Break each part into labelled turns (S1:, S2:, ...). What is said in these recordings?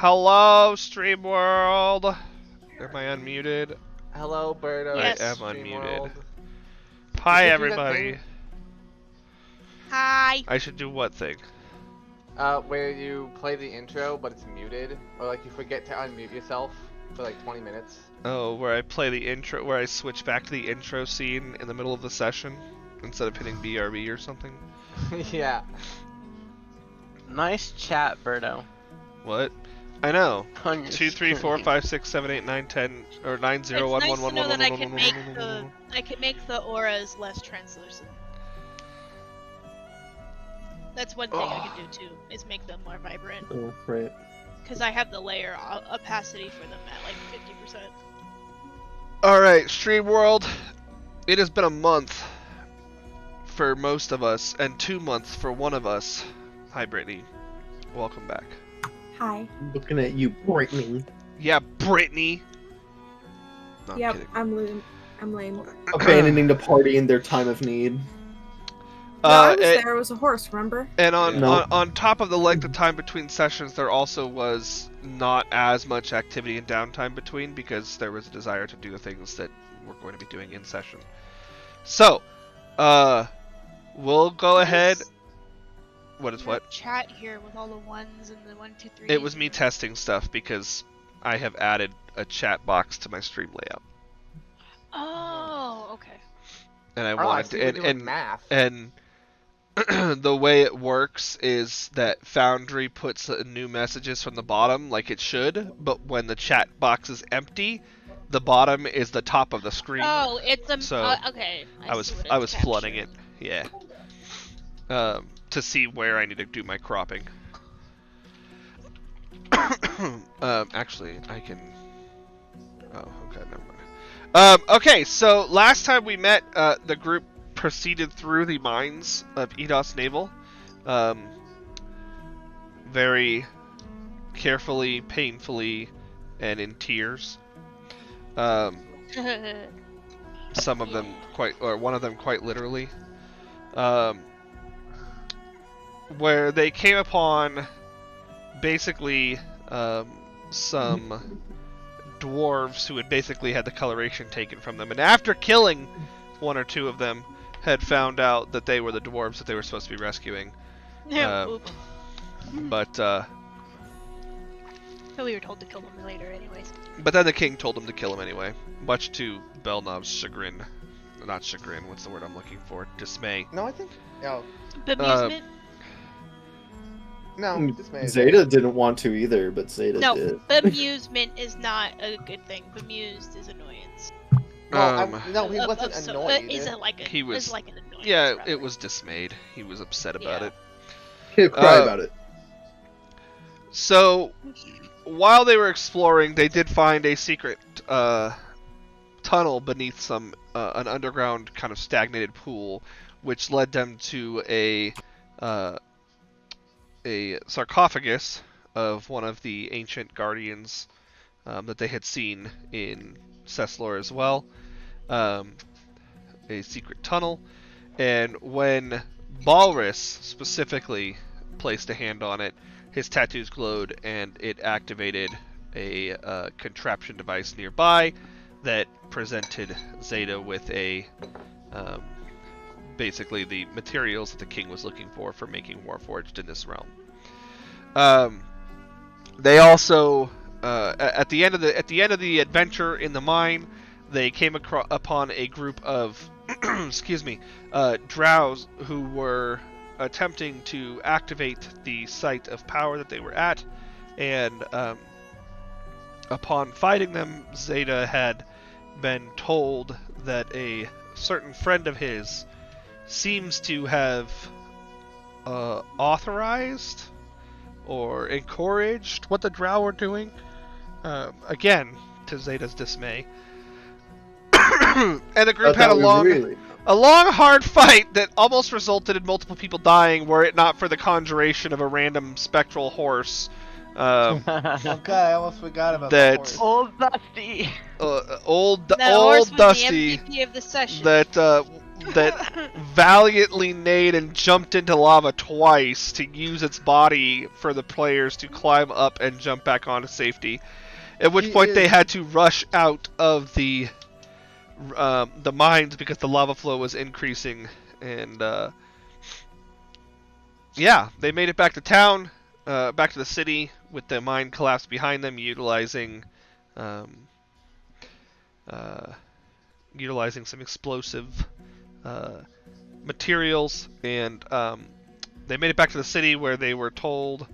S1: Hello, Stream World. Am I unmuted?
S2: Hello, Birdo.
S1: Yes. I am
S2: Stream
S1: unmuted.
S2: World.
S1: Hi,
S2: Did you do that
S1: everybody.
S2: thing?
S3: Hi.
S1: I should do what thing?
S2: Where you play the intro, but it's muted, or like you forget to unmute yourself for like 20 minutes.
S1: Oh, where I play the intro, where I switch back to the intro scene in the middle of the session instead of hitting BRB or something.
S2: Yeah.
S4: Nice chat, Birdo.
S1: What? I know.
S4: On your
S1: 2, 3, 4,
S4: screen.
S1: 5, 6, 7, 8, 9, 10, or 9, 0,
S3: It's
S1: 1,
S3: nice
S1: 1,
S3: to
S1: 1,
S3: know
S1: 1,
S3: that
S1: 1,
S3: I
S1: 1,
S3: can
S1: 1,
S3: make
S1: 1,
S3: the
S1: 1.
S3: I can make the auras less translucent. That's one thing I can do too, is make them more vibrant.
S5: Oh, right.
S3: Because I have the layer opacity for them at like 50%.
S1: Alright, Stream World. It has been a month for most of us, and 2 months for one of us. Hi, Brittany. Welcome back.
S6: Hi.
S5: Looking at you, Brittany.
S1: Yeah, Brittany. No, I'm
S6: Yep,
S1: kidding.
S6: I'm lame. I'm lame.
S5: Abandoning the party in their time of need.
S6: No, I was
S1: and,
S6: there. It was a horse. Remember?
S1: and on,
S5: No.
S1: on top of the length of time between sessions, there also was not as much activity and downtime between because there was a desire to do the things that we're going to be doing in session. So, we'll go ahead. What is what?
S3: Chat here with all the ones and the 1, 2, 3.
S1: It was me testing stuff because I have added a chat box to my stream layout,
S3: Oh, okay.
S1: and I
S2: Oh, I
S1: wanted
S2: see
S1: to.
S2: we're doing math.
S1: And the way it works is that Foundry puts new messages from the bottom like it should, but when the chat box is empty, the bottom is the top of the screen.
S3: Oh, it's a
S1: So,
S3: okay.
S1: I was
S3: see what
S1: I
S3: it's
S1: was flooding it,
S3: capturing.
S1: yeah, to see where I need to do my cropping. Actually, I can. Oh, okay, never mind. Okay, so last time we met, the group proceeded through the mines of Eidos Naval, very carefully, painfully, and in tears. Some of them one of them quite literally. Where they came upon basically some dwarves who had basically had the coloration taken from them, and after killing one or two of them, had found out that they were the dwarves that they were supposed to be rescuing.
S3: Oops.
S1: But
S3: We were told to kill them later, anyways.
S1: then the king told them to kill him anyway, much to Belnov's chagrin. Not chagrin. What's the word I'm looking for? Dismay.
S2: No, I think. Oh,
S3: Bemusement?
S2: no. Dismay.
S5: Zeta didn't want to either, but Zeta
S3: No,
S5: did.
S3: bemusement is not a good thing. Bemused is annoyance.
S2: No, no, he wasn't
S3: So,
S2: annoyed.
S3: is it like a?
S1: He was-
S3: Is like an annoyance.
S1: Yeah,
S3: rather.
S1: it was dismayed. He was upset about
S3: Yeah.
S1: it.
S5: He'll cry about it.
S1: So, while they were exploring, they did find a secret tunnel beneath an underground kind of stagnated pool, which led them to a sarcophagus of one of the ancient guardians that they had seen in Ceslor as well. A secret tunnel, and when Balrus specifically placed a hand on it, his tattoos glowed and it activated a contraption device nearby that presented Zeta with basically the materials that the king was looking for making Warforged in this realm. They also at the end of the adventure in the mine, they came upon a group of drows who were attempting to activate the site of power that they were at, and upon fighting them, Zeta had been told that a certain friend of his seems to have authorized or encouraged what the drow were doing, again, to Zeta's dismay. And the group had a long, hard fight that almost resulted in multiple people dying were it not for the conjuration of a random spectral horse.
S2: Okay, I almost forgot about
S1: that-
S2: the horse.
S4: Old Dusty.
S1: Old
S3: That horse was
S1: Dusty.
S3: the MVP of the session.
S1: That that valiantly neighed and jumped into lava twice to use its body for the players to climb up and jump back onto safety. At which point they had to rush out of the mines because the lava flow was increasing, and yeah, they made it back to town, back to the city with the mine collapse behind them, utilizing some explosive materials, and they made it back to the city where they were told,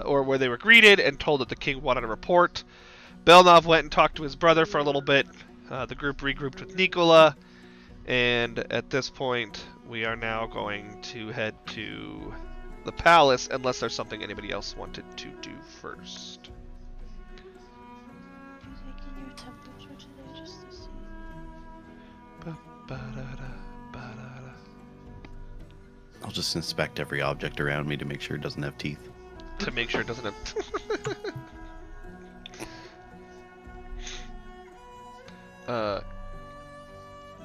S1: or where they were greeted and told that the king wanted a report. Belnov went and talked to his brother for a little bit. The group regrouped with Nicola, and at this point, we are now going to head to the palace, unless there's something anybody else wanted to do first.
S3: Taking your temperature today just to see.
S4: I'll just inspect every object around me to make sure it doesn't have teeth.
S1: To make sure it doesn't have...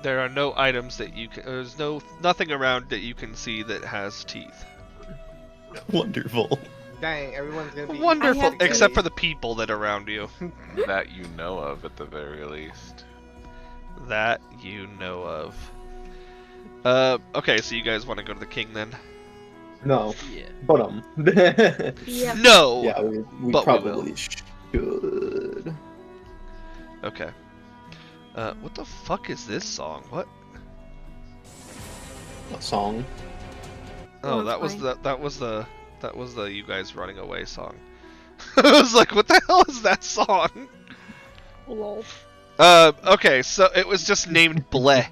S1: there are no items that you can... There's nothing around that you can see that has teeth.
S4: Wonderful.
S2: Dang, everyone's gonna be
S1: Wonderful,
S6: teeth.
S1: except for the people that are around you.
S7: That you know of, at the very least.
S1: That you know of. Okay, so you guys want to go to the king then?
S5: No.
S4: Yeah.
S5: But
S6: Yeah.
S1: No!
S5: yeah, we
S1: But we
S5: probably should.
S1: Okay. What the fuck is this song? What?
S5: A song.
S1: Oh,
S6: Oh,
S1: that was
S6: fine.
S1: that was the you guys running away song. I was like, what the hell is that song?
S3: Lol.
S1: Okay, so it was just named Bleh.
S4: Had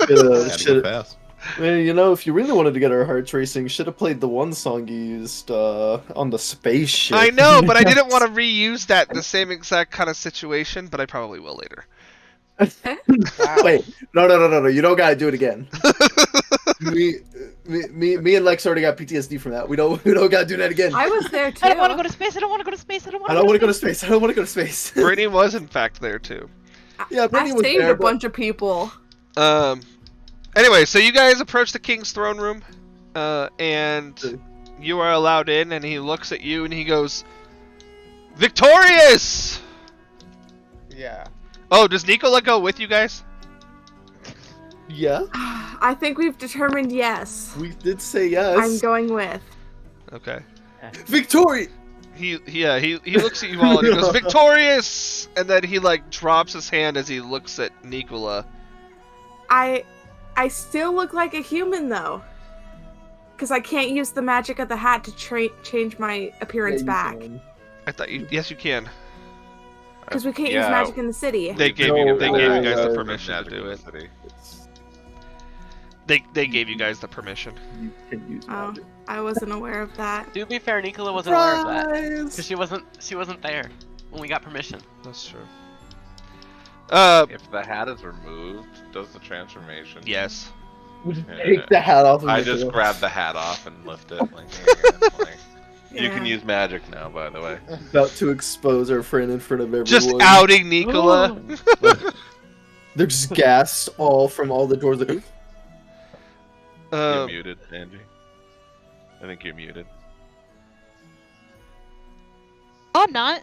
S4: to go
S5: Should,
S4: fast.
S5: well, you know, if you really wanted to get our hearts racing, should have played the one song you used on the spaceship.
S1: I know, but I didn't want to reuse that in the same exact kind of situation, but I probably will later.
S5: Wait, no, you don't gotta do it again. me and Lex already got PTSD from that. We don't gotta do that again.
S6: I was there too.
S3: I don't want to go to space. I don't want to go to space. I don't want
S5: I don't want to go to space. I don't want to go to space.
S1: Brittany was in fact there too.
S5: Yeah,
S6: I
S5: Brittany was
S6: saved
S5: there,
S6: a bunch of people.
S1: Anyway, so you guys approach the king's throne room, and you are allowed in, and he looks at you and he goes, "Victorious!"
S2: Yeah.
S1: Oh, does Nicola go with you guys?
S5: Yeah,
S6: I think we've determined yes.
S5: we did say yes.
S6: I'm going with.
S1: Okay.
S5: Victoria.
S1: He looks at you all and he goes, "Victorious!" And then he like drops his hand as he looks at Nicola.
S6: I still look like a human though, because I can't use the magic of the hat to change my appearance back.
S1: I thought you. Yes, you can.
S6: Because we can't
S7: Yeah.
S6: use magic in the city.
S1: They gave
S5: No,
S1: you guys
S5: no,
S1: the
S5: no,
S1: permission to
S7: Magic
S1: do
S7: in
S1: it.
S7: the city.
S1: They gave you guys the permission.
S5: You can use
S6: Oh,
S5: magic.
S6: I wasn't aware of that.
S8: To be fair, Nicola wasn't aware of that.
S5: Surprise!
S8: Because she wasn't there when we got permission.
S1: That's true.
S7: If the hat is removed, does the transformation?
S1: Yes.
S5: Take the hat off. Of
S7: I
S5: Nicola.
S7: just grab the hat off and lift it. Like, here, you can
S6: Yeah.
S7: use magic now, by the way.
S5: About to expose our friend in front of everyone.
S1: Just outing Nicola.
S5: They're just gassed all from all the doors. Like,
S7: You're muted, Angie. I think you're muted.
S3: Oh, I'm not.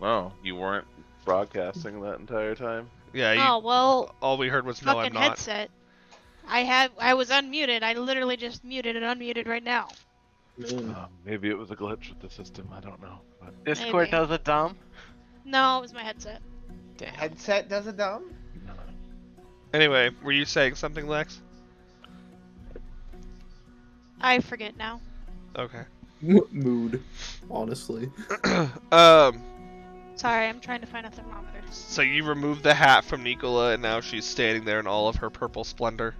S7: Oh, you weren't broadcasting that entire time?
S1: Yeah.
S3: Oh well.
S1: All we heard was no, I'm
S3: Fucking
S1: not.
S3: headset. I was unmuted. I literally just muted and unmuted right now.
S5: man.
S7: Maybe it was a glitch with the system. I don't know. But
S8: Discord
S3: Maybe.
S8: does it dumb.
S3: No, it was my headset.
S8: Damn.
S2: Headset does it dumb?
S1: Anyway, were you saying something, Lex?
S3: I forget now.
S1: Okay.
S5: Mood, honestly.
S3: Sorry, I'm trying to find a thermometer.
S1: So you removed the hat from Nicola, and now she's standing there in all of her purple splendor.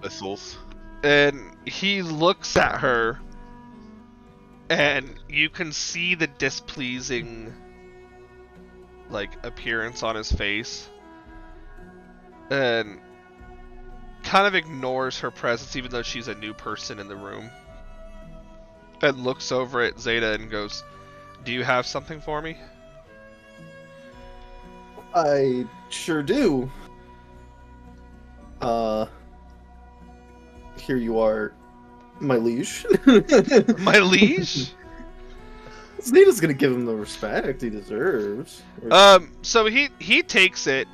S7: missiles.
S1: And he looks at her, and you can see the displeasing, like, appearance on his face, and kind of ignores her presence, even though she's a new person in the room, and looks over at Zeta and goes, "Do you have something for me?"
S5: I sure do. Here you are, my liege.
S1: My liege?
S5: Zeda's gonna give him the respect he deserves.
S1: So he takes it.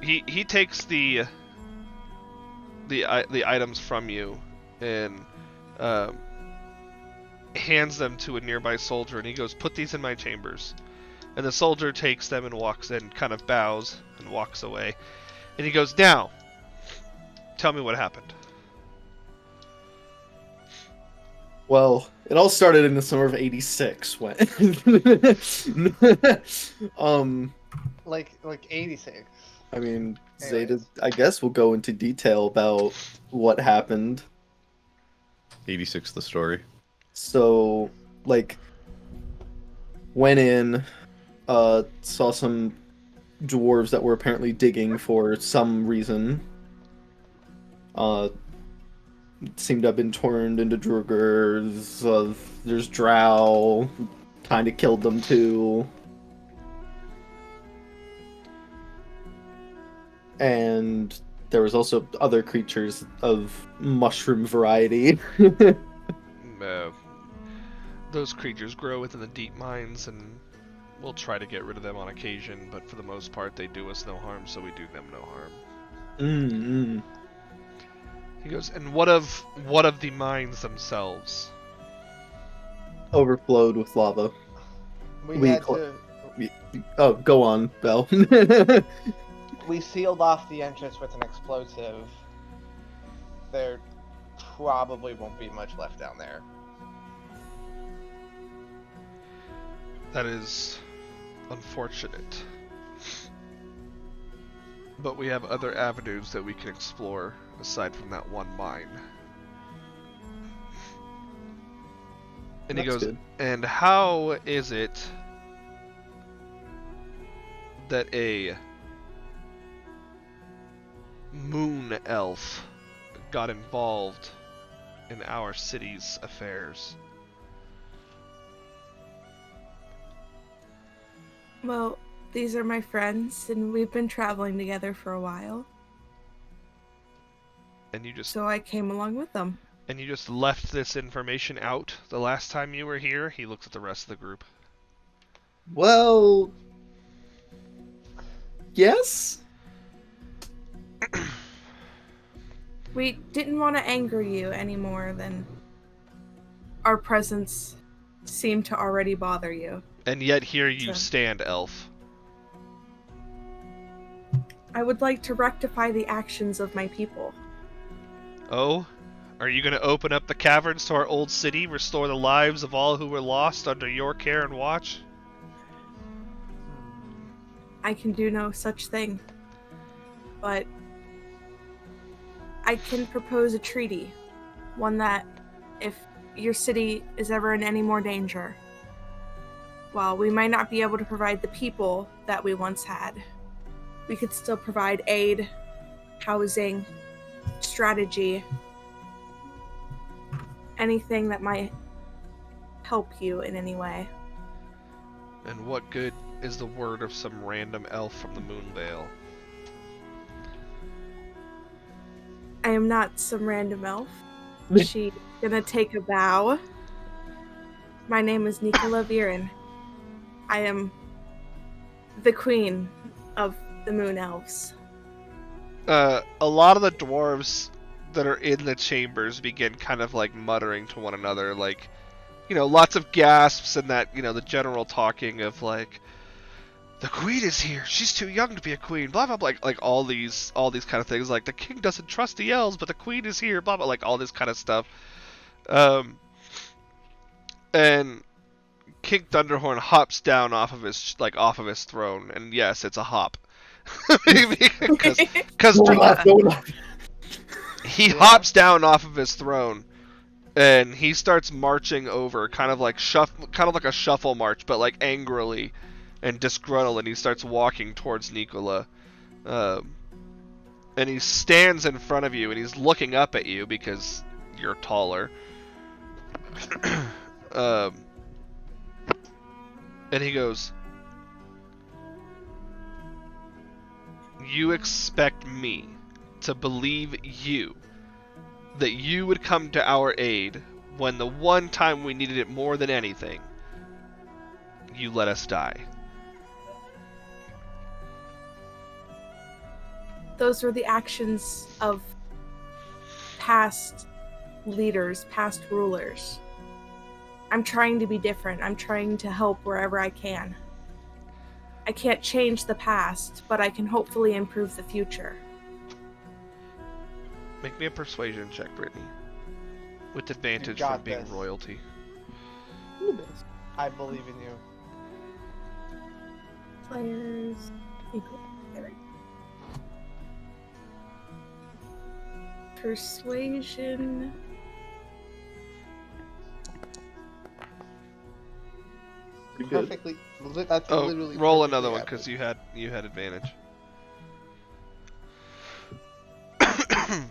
S1: He takes the items from you and hands them to a nearby soldier, and he goes, "Put these in my chambers." And the soldier takes them and walks in, kind of bows and walks away. And he goes, "Now, tell me what happened."
S5: Well, it all started in the summer of '86 when
S2: Like 86.
S5: I mean, Zeta,
S2: Anyways.
S5: I guess we'll go into detail about what happened.
S4: 86 the story.
S5: So, like, went in, saw some dwarves that were apparently digging for some reason. Seemed to have been turned into Drugers. There's Drow. Kind of killed them too. And there was also other creatures of mushroom variety.
S1: Those creatures grow within the deep mines, and we'll try to get rid of them on occasion, but for the most part they do us no harm, so we do them no harm.
S5: Mm-hmm.
S1: He goes, "And what of the mines themselves?"
S5: Overflowed with lava.
S2: We had
S5: cl-
S2: to.
S5: Oh, go on, Belle.
S2: We sealed off the entrance with an explosive. There probably won't be much left down there.
S1: That is unfortunate. But we have other avenues that we can explore aside from that one mine. And he
S5: That's
S1: goes,
S5: good.
S1: "And how is it that a moon elf got involved in our city's affairs?"
S6: Well, these are my friends, and we've been traveling together for a while,
S1: And you just
S6: so I came along with them.
S1: left this information out the last time you were here? He looks at the rest of the group.
S5: Well, yes.
S6: We didn't want to anger you any more than our presence seemed to already bother you.
S1: And yet here you
S6: Sure.
S1: stand, elf.
S6: I would like to rectify the actions of my people.
S1: Oh? Are you going to open up the caverns to our old city, restore the lives of all who were lost under your care and watch?
S6: I can do no such thing. But I can propose a treaty. One that, if your city is ever in any more danger, while we might not be able to provide the people that we once had, we could still provide aid, housing, strategy, anything that might help you in any way.
S1: And what good is the word of some random elf from the Moonvale?
S6: I am not some random elf. She's gonna take a bow. My name is Nicola Viren. I am the queen of the Moon Elves.
S1: A lot of the dwarves that are in the chambers begin kind of like muttering to one another, like, lots of gasps and that, the general talking of like, "The queen is here. She's too young to be a queen." Blah blah blah. Like all these kind of things. Like the king doesn't trust the elves, but the queen is here. Blah blah. Like all this kind of stuff. And King Thunderhorn hops down off of his throne, and yes, it's a hop. Because he hops down off of his throne, and he starts marching over, kind of like a shuffle march, but like angrily and disgruntled, and he starts walking towards Nicola. And he stands in front of you, and he's looking up at you because you're taller. And he goes, you expect me to believe you, that you would come to our aid when the one time we needed it more than anything, you let us die.
S6: Those were the actions of past leaders, past rulers. I'm trying to be different. I'm trying to help wherever I can. I can't change the past, but I can hopefully improve the future.
S1: Make me a persuasion check, Brittany. With advantage
S2: got
S1: from being
S2: this.
S1: royalty.
S2: I believe in you.
S6: Players equal. There we go. Persuasion.
S5: Pretty good.
S2: Perfectly. That's
S1: Oh,
S2: literally
S1: roll
S2: perfectly
S1: another one
S2: average.
S1: because you had advantage.
S2: I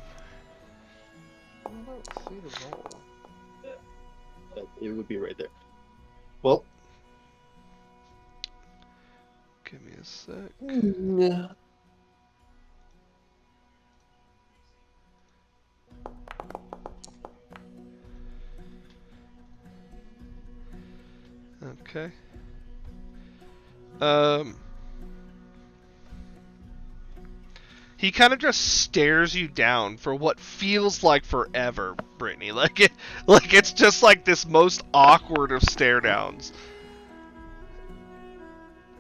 S2: don't see the roll.
S5: It would be right there. Well,
S1: Give me a sec.
S5: yeah.
S1: Okay. He kind of just stares you down for what feels like forever, Brittany. Like it's just like this most awkward of stare downs.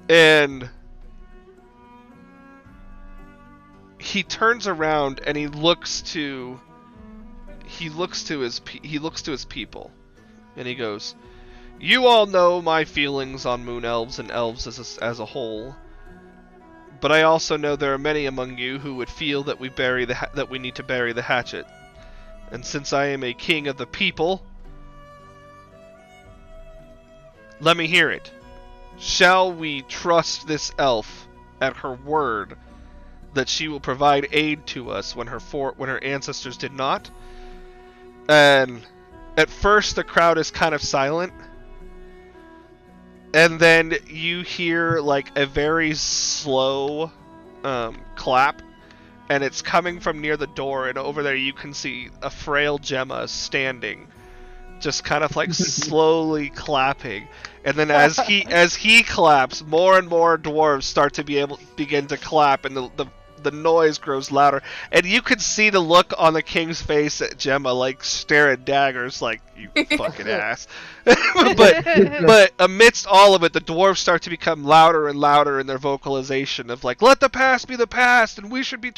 S1: And he turns around and he looks to his people, and he goes, "You all know my feelings on moon elves and elves as a whole, but I also know there are many among you who would feel that we need to bury the hatchet. And since I am a king of the people, let me hear it. Shall we trust this elf at her word that she will provide aid to us when her ancestors did not?" And at first the crowd is kind of silent. And then you hear like a very slow clap, and it's coming from near the door, and over there you can see a frail Gemma standing, just kind of like slowly clapping. And then as he claps, more and more dwarves start to begin to clap, and the noise grows louder, and you can see the look on the king's face at Gemma, like staring daggers, like, you fucking ass. but amidst all of it, the dwarves start to become louder and louder in their vocalization of like, let the past be the past, and we should be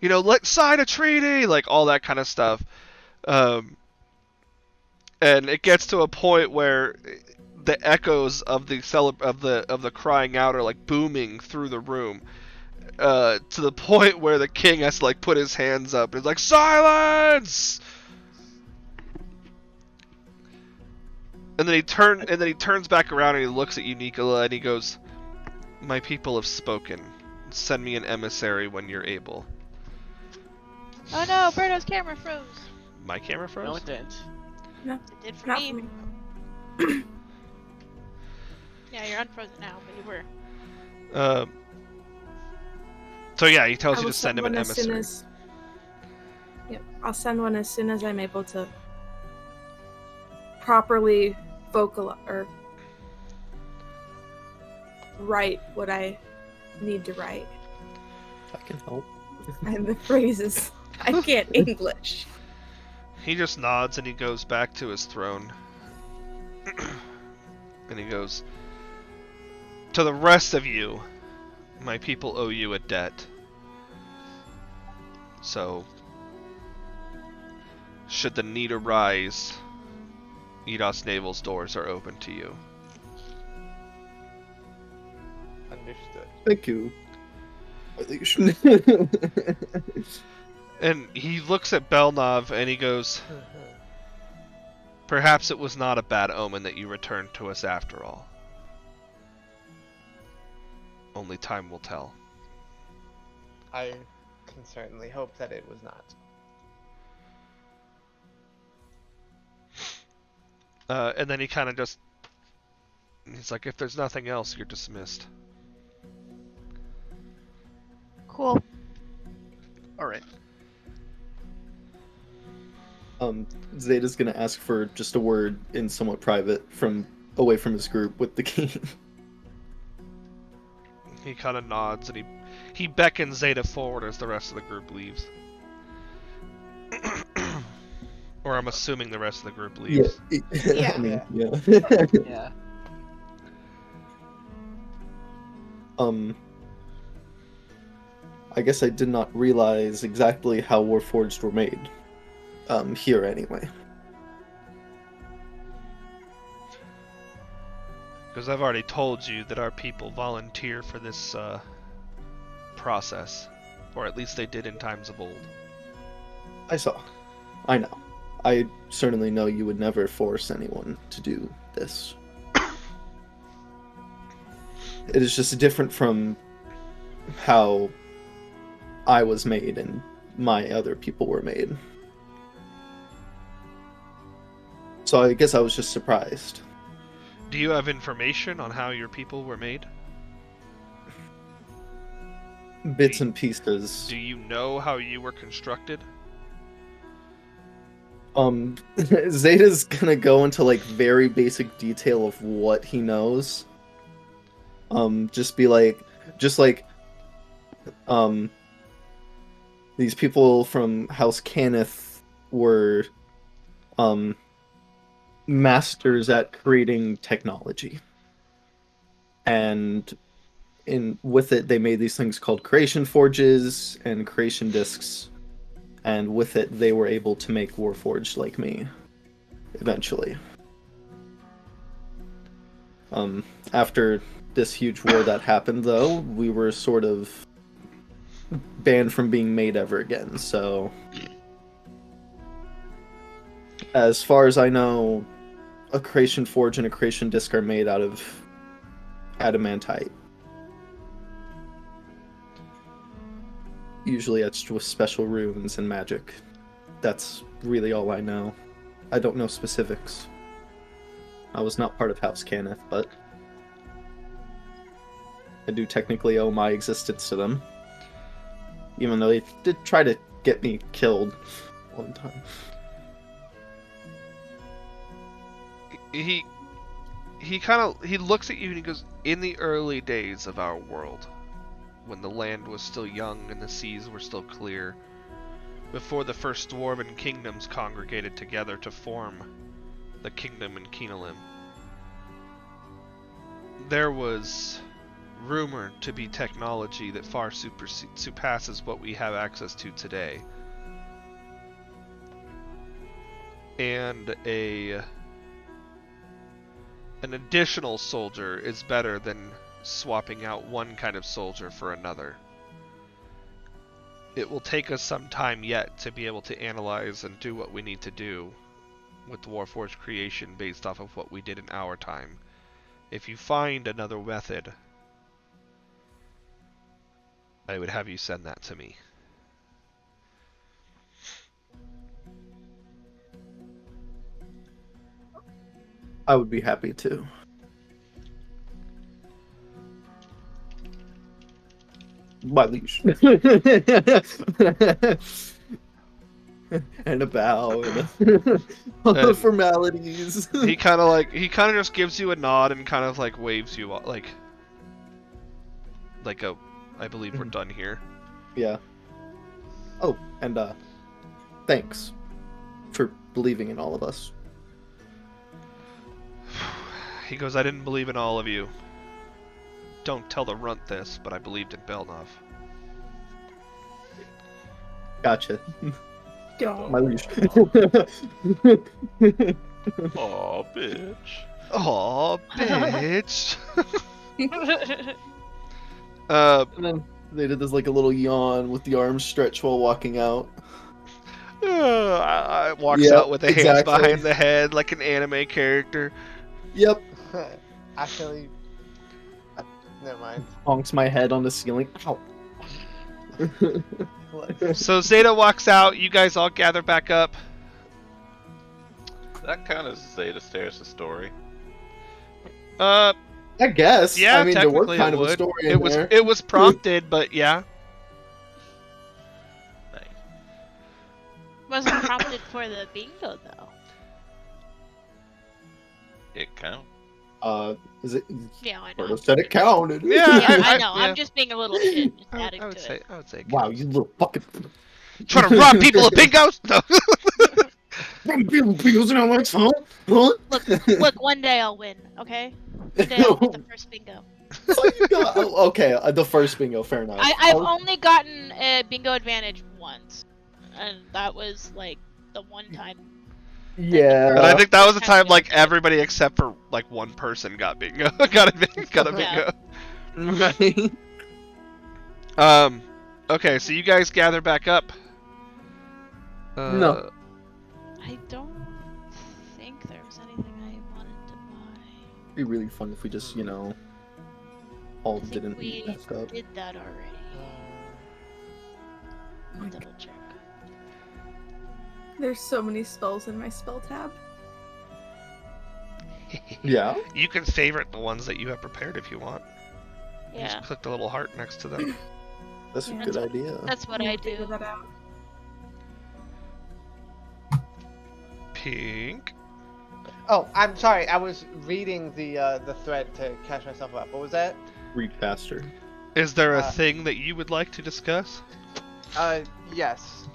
S1: let's sign a treaty, like all that kind of stuff. And it gets to a point where the echoes of the crying out are like booming through the room. To the point where the king has to like put his hands up and he's like, "Silence!" And then he turns back around and he looks at you, Nicola, and he goes, "My people have spoken. Send me an emissary when you're able."
S3: Oh no, Berto's camera froze.
S1: My camera froze?
S8: No, it didn't.
S6: No,
S3: It did for
S6: not
S3: me.
S6: for me.
S3: Yeah, you're unfrozen now, but you were.
S1: So yeah, he tells
S6: I
S1: you
S6: will
S1: to send him
S6: one
S1: an
S6: as soon
S1: emissary.
S6: Yep, I'll send one as soon as I'm able to properly write what I need to write.
S5: I can help.
S6: And the phrases, I can't English.
S1: He just nods and he goes back to his throne. And he goes, "To the rest of you, my people owe you a debt. So, should the need arise, Eidos Naval's doors are open to you."
S2: Understood.
S5: Thank you. I think you should.
S1: And he looks at Belnov and he goes, "Perhaps it was not a bad omen that you returned to us after all. Only time will tell."
S2: I can certainly hope that it was not.
S1: And then he kind of he's like, "If there's nothing else, you're dismissed."
S3: Cool.
S7: All right.
S5: Zeta's gonna ask for just a word in somewhat private away from his group with the king.
S1: He kind of nods and he beckons Zeta forward as the rest of the group leaves. Or I'm assuming the rest of the group leaves.
S3: Yeah.
S5: I mean, yeah.
S8: Yeah.
S5: I guess I did not realize exactly how Warforged were made. Here anyway.
S1: Because I've already told you that our people volunteer for this process. Or at least they did in times of old.
S5: I saw. I know. I certainly know you would never force anyone to do this. It is just different from how I was made and my other people were made. So I guess I was just surprised.
S1: Do you have information on how your people were made?
S5: Bits and pieces.
S1: Do you know how you were constructed?
S5: Zeta's gonna go into like very basic detail of what he knows. Just these people from House Cannith were masters at creating technology. And with it they made these things called creation forges and creation discs. And with it, they were able to make Warforged like me, eventually. After this huge war that happened, though, we were sort of banned from being made ever again, so... As far as I know, a creation forge and a creation disc are made out of adamantite. Usually etched with special runes and magic. That's really all I know. I don't know specifics. I was not part of House Cannith, but I do technically owe my existence to them. Even though they did try to get me killed one time.
S1: He looks at you and he goes, in the early days of our world, when the land was still young and the seas were still clear, before the first dwarven kingdoms congregated together to form the kingdom in Keenalim, there was rumored to be technology that far surpasses what we have access to today. And an additional soldier is better than swapping out one kind of soldier for another. It will take us some time yet to be able to analyze and do what we need to do with Warforged creation based off of what we did in our time. If you find another method, I would have you send that to me.
S5: I would be happy to. My liege. And a bow and all the formalities.
S1: He kind of just gives you a nod and kind of like waves you like I believe we're done here.
S5: Yeah. Oh, and thanks for believing in all of us.
S1: He goes, I didn't believe in all of you. Don't tell the runt this, but I believed in Belnov.
S5: Gotcha. My liege.
S7: Aw, bitch.
S1: Aw, bitch.
S5: And then they did this like a little yawn with the arms stretched while walking out.
S1: Walks out with the hands behind the head like an anime character.
S5: Yep.
S2: Actually, never mind.
S5: Honks my head on the ceiling. Ow.
S1: So Zeta walks out, you guys all gather back up.
S7: That kind of Zeta Stairs' story.
S5: I guess.
S1: Yeah,
S5: I mean, there were
S1: technically
S5: kind
S1: it
S5: of a
S1: would.
S5: story in there.
S1: It was prompted, but yeah.
S3: Wasn't prompted for the bingo though.
S7: It counts.
S5: Is it?
S3: Yeah, I know.
S5: Berto said it counted.
S1: Yeah,
S3: I know.
S1: yeah.
S3: I'm just being a little shit. Just
S1: I
S3: adding
S1: would
S3: to
S1: say.
S3: it.
S1: I would say. it
S5: Wow,
S1: counts.
S5: you little fucking.
S1: Trying to rob people of bingos? No.
S5: Bingos and Alex, huh? Huh?
S3: Look, one day I'll win. Okay. One day I'll get the first bingo.
S5: So you got, okay, the first bingo, fair enough.
S3: I've only gotten a bingo advantage once, and that was like the one time.
S5: Yeah.
S1: And I think that was the time like everybody except for like one person got bingo. got a bingo.
S5: Right.
S1: Okay, so you guys gather back up.
S5: No.
S3: I don't think there was anything I wanted to buy.
S5: It'd be really fun if we just, all
S3: I think
S5: didn't
S3: we
S5: mess up.
S3: did that already. I'll double check.
S6: There's so many spells in my spell tab.
S5: Yeah.
S1: You can favorite the ones that you have prepared if you want. You
S3: Yeah,
S1: just click the little heart next to them.
S5: That's a
S6: Yeah.
S5: good idea.
S3: that's what I
S6: Figure
S3: do.
S6: that out.
S1: Pink.
S2: Oh, I'm sorry. I was reading the thread to catch myself up. What was that?
S5: Read faster.
S1: Is there a
S2: Uh,
S1: thing that you would like to discuss?
S2: Yes.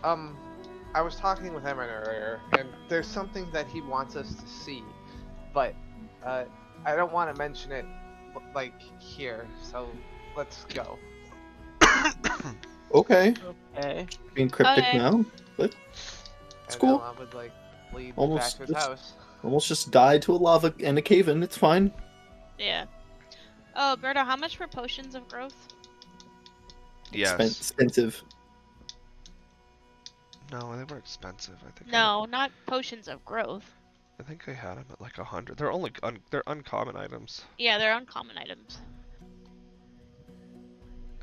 S2: I was talking with Emma earlier, and there's something that he wants us to see, but I don't want to mention it like here. So let's go.
S5: Okay.
S8: Okay.
S5: Being cryptic
S3: Okay.
S5: now. But
S2: And
S5: cool.
S2: I would like lead
S5: Almost
S2: back to his
S5: just-
S2: house.
S5: almost just died to a lava and a cave in. It's fine.
S3: Yeah. Oh, Berto, how much for potions of growth?
S1: Yes.
S5: Expensive.
S1: No, they were expensive. I think.
S3: No, not potions of growth.
S1: I think I had them at like 100. They're only they're uncommon items.
S3: Yeah, they're uncommon items.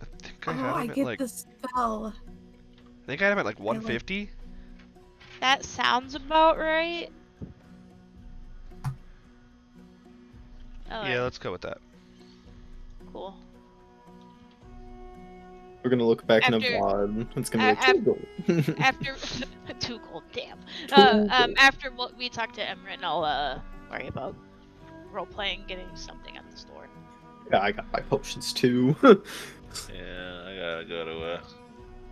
S1: I think I
S6: Oh,
S1: had
S6: I
S1: them at
S6: get
S1: like.
S6: the spell.
S1: I think I had them at like 150.
S3: That sounds about right. Oh,
S1: Yeah, let's go with that.
S3: cool.
S5: We're gonna look back in a
S3: After-
S5: VOD. It's gonna be
S3: a-
S5: like 2 gold.
S3: After 2 gold, damn.
S5: gold.
S3: After we talk to Emran, I'll worry about role playing, getting something at the store.
S5: Yeah, I got my potions too.
S7: Yeah, I gotta go to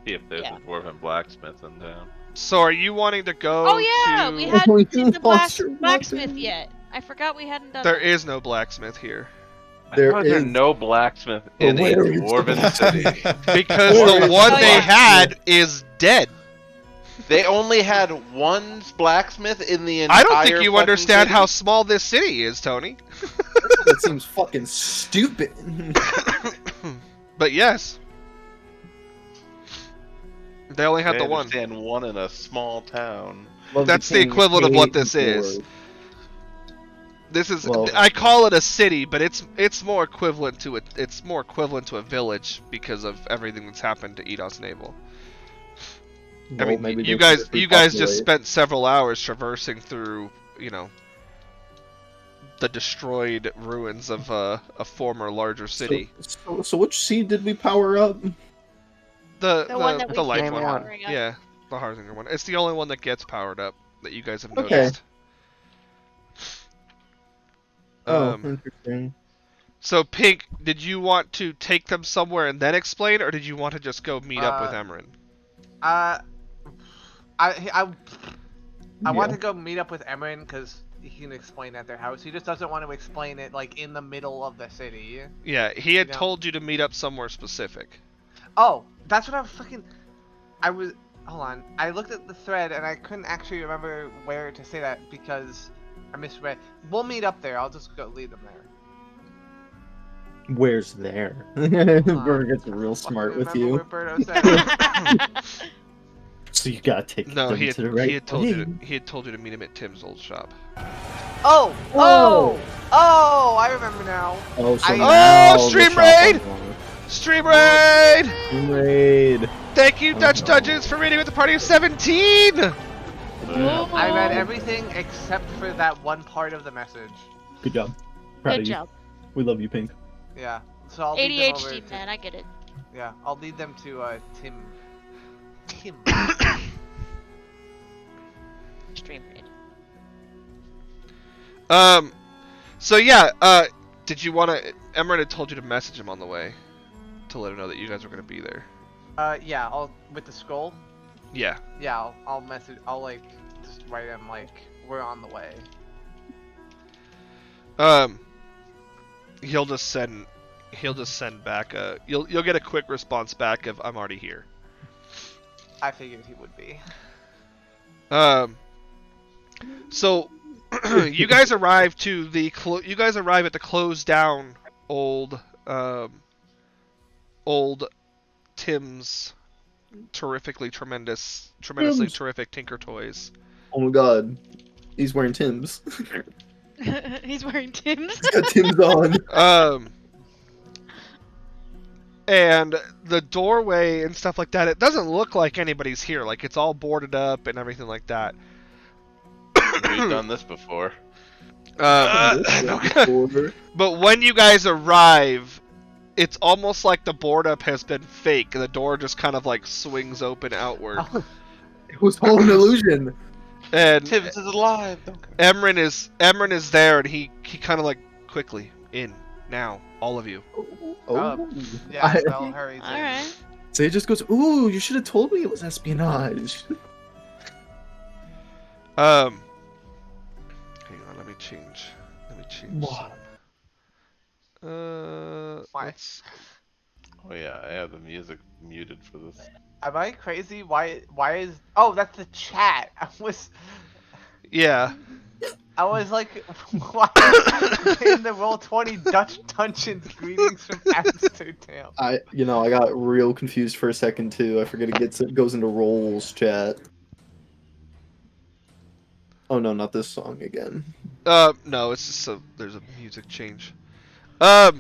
S7: see if there's
S3: Yeah.
S7: a dwarven blacksmith in town.
S1: So are you wanting to go?
S3: Oh yeah,
S1: to...
S3: we hadn't seen the
S5: Lost your
S3: blacksmith
S5: weapon.
S3: yet. I forgot we hadn't done.
S1: There
S3: that.
S1: is no blacksmith here
S5: There
S7: How is there
S5: is-
S7: no blacksmith in a
S5: Where is the
S7: dwarven city?
S1: because
S5: Where
S1: the
S5: is
S1: one
S3: the
S1: they
S3: blacksmith?
S1: had is dead.
S7: They only had one blacksmith in the entire
S1: I don't think you
S7: fucking
S1: understand
S7: city?
S1: how small this city is, Tony.
S5: That seems fucking stupid.
S1: But yes, they only had
S7: I
S1: the one.
S7: understand one in a small town.
S1: That's the equivalent of what this is. This is
S5: Well-
S1: I call it a city, but it's more equivalent to a village because of everything that's happened to Eidos Naval. I mean, you guys just spent several hours traversing through, the destroyed ruins of a former larger city.
S5: So which seed did we power up?
S1: The
S3: one that we
S1: light
S3: keep
S1: one.
S3: powering up.
S1: Yeah, the Harzinger one. It's the only one that gets powered up that you guys have
S5: Okay.
S1: noticed.
S5: Oh, interesting.
S1: So Pink, did you want to take them somewhere and then explain, or did you want to just go meet up with Emran?
S2: I want
S5: Yeah.
S2: to go meet up with Emran because he can explain at their house. He just doesn't want to explain it like in the middle of the city.
S1: Yeah, he had
S2: Yeah.
S1: told you to meet up somewhere specific.
S2: Oh, that's what I was fucking. Hold on. I looked at the thread and I couldn't actually remember where to say that because I misread. We'll meet up there. I'll just go lead them there.
S5: Where's there?
S2: on.
S5: Burger gets real smart with
S2: Remember
S5: you.
S2: where Birdo said?
S5: So you gotta take
S1: No,
S5: them
S1: he had,
S5: to the right
S1: he had told you
S5: place.
S1: he had told you to meet him at Tim's old shop.
S2: Oh!
S5: Oh!
S2: Oh! I remember now.
S5: Oh, so
S2: I-
S5: now the
S1: Stream
S5: shop
S1: raid!
S5: unlocked.
S1: Stream raid!
S5: Stream raid!
S1: Thank you, Dutch
S5: no.
S1: Dungeons, for reading with the party of 17.
S2: I read everything except for that one part of the message.
S5: Good job. Proud
S3: Good
S5: of you.
S3: job.
S5: We love you, Pink.
S2: Yeah. So I'll lead them over
S3: ADHD,
S2: to,
S3: man, I get it.
S2: Yeah, I'll lead them to Tim. Tim.
S3: stream read.
S1: So yeah, did you want to... Emran had told you to message him on the way to let him know that you guys were going to be there.
S2: Yeah, I'll with the scroll.
S1: Yeah.
S2: Yeah, I'll message. I'll like just write him like we're on the way.
S1: He'll just send back a... You'll get a quick response back of I'm already here.
S2: I figured he would be.
S1: So you guys arrive to the you guys arrive at the closed down old Tim's tremendously terrific Tinker Toys.
S5: Oh my god. He's wearing Tim's.
S3: He's wearing Tim's.
S5: He's got Tim's on.
S1: And the doorway and stuff like that, it doesn't look like anybody's here. Like, it's all boarded up and everything like that.
S7: We've done this before.
S1: But when you guys arrive, it's almost like the board up has been fake. The door just kind of like swings open outward.
S5: It was all an illusion.
S1: And
S7: Tibbs is alive.
S1: Emran is there, and he kind of like quickly in now, all of you.
S2: Yeah, Bell hurries in.
S3: Alright.
S5: So he just goes, "Ooh, you should have told me it was espionage."
S1: Hang on, let me change.
S5: What?
S1: Let's...
S7: Oh yeah, I have the music muted for this.
S2: Am I crazy? Why is? Oh, that's the chat.
S1: Yeah.
S2: I was like, why in the Roll20 Dutch Dungeons greetings from Amsterdam?
S5: I got real confused for a second too. I forget it goes into Rolls chat. Oh no, not this song again.
S1: No, it's just there's a music change. So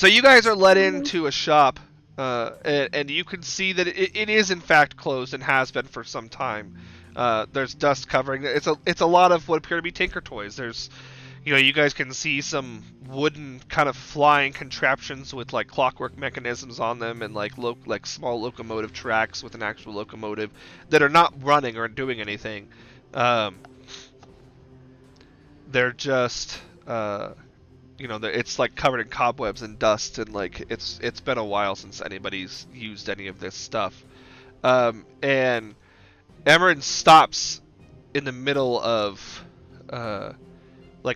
S1: you guys are led into a shop, and you can see that it is in fact closed and has been for some time. There's dust covering. It's a lot of what appear to be Tinker Toys. There's, you guys can see some wooden kind of flying contraptions with like clockwork mechanisms on them and like small locomotive tracks with an actual locomotive that are not running or doing anything. They're just, it's like covered in cobwebs and dust, and like it's been a while since anybody's used any of this stuff. And Emran stops in the middle of,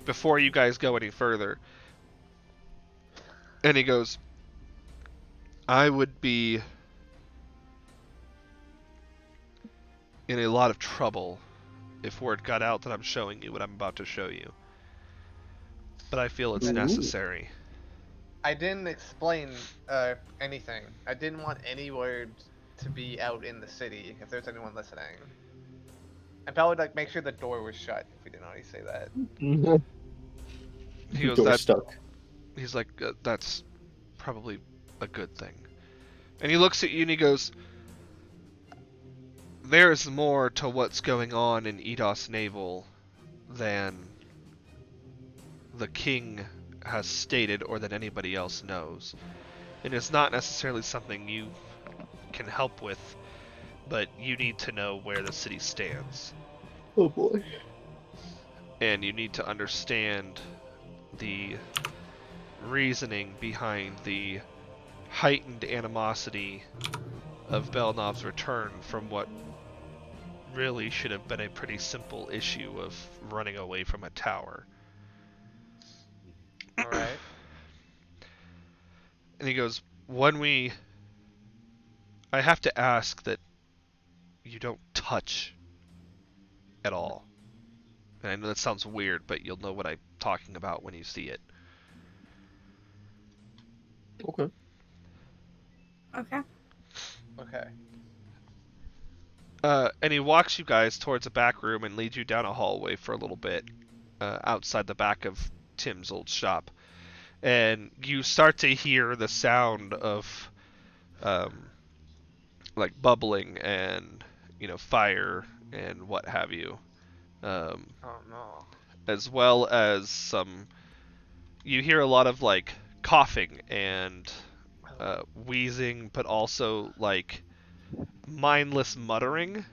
S1: before you guys go any further. And he goes, I would be in a lot of trouble if word got out that I'm showing you what I'm about to show you. But I feel it's necessary.
S2: I didn't explain anything. I didn't want any word to be out in the city if there's anyone listening. And Bell would make sure the door was shut if we didn't already say that.
S1: He goes,
S5: Door stuck.
S1: He's like, that's probably a good thing. And he looks at you and he goes, there's more to what's going on in Eidos Naval than the king has stated or that anybody else knows. It is not necessarily something you can help with, but you need to know where the city stands.
S5: Oh boy.
S1: And you need to understand the reasoning behind the heightened animosity of Belnov's return from what really should have been a pretty simple issue of running away from a tower.
S2: Alright.
S1: And he goes, I have to ask that you don't touch at all. And I know that sounds weird, but you'll know what I'm talking about when you see it.
S5: Okay.
S6: Okay.
S2: Okay.
S1: And he walks you guys towards a back room and leads you down a hallway for a little bit, outside the back of Tim's old shop. And you start to hear the sound of, like bubbling and, fire and what have you.
S2: Oh no.
S1: As well as you hear a lot of like coughing and wheezing, but also like mindless muttering.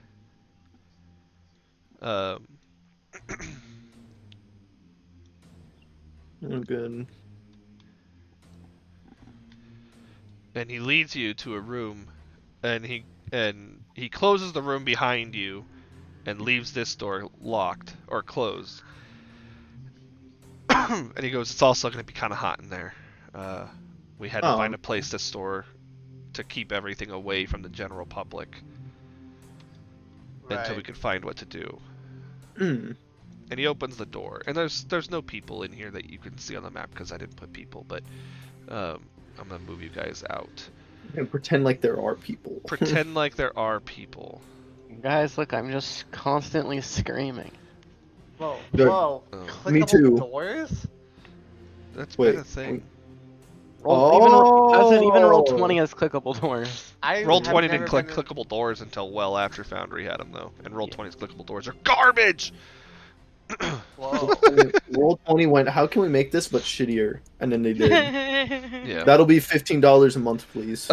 S1: Um,
S5: Oh, good.
S1: and he leads you to a room, and he closes the room behind you, and leaves this door locked or closed. And he goes, "It's also going to be kind of hot in there. We had to find a place to store, to keep everything away from the general public until we could find what to do." And he opens the door, and there's no people in here that you can see on the map because I didn't put people, but I'm gonna move you guys out.
S5: And pretend like there are people.
S1: Pretend like there are people.
S8: Guys, look, I'm just constantly screaming.
S2: Whoa,
S5: Good.
S2: whoa.
S1: Oh.
S2: Clickable
S5: Me too.
S2: doors?
S1: That's
S5: Wait,
S1: been a thing.
S8: I said even roll
S5: Oh.
S8: 20 as clickable doors.
S1: Roll
S2: have
S1: 20
S2: never
S1: didn't click
S2: been in-
S1: clickable doors until well after Foundry had them, though. And Roll
S8: Yeah.
S1: 20's clickable doors are garbage!
S2: Whoa.
S5: Roll 20 went, how can we make this but shittier? And then they did.
S1: Yeah.
S5: That'll be $15 a month, please.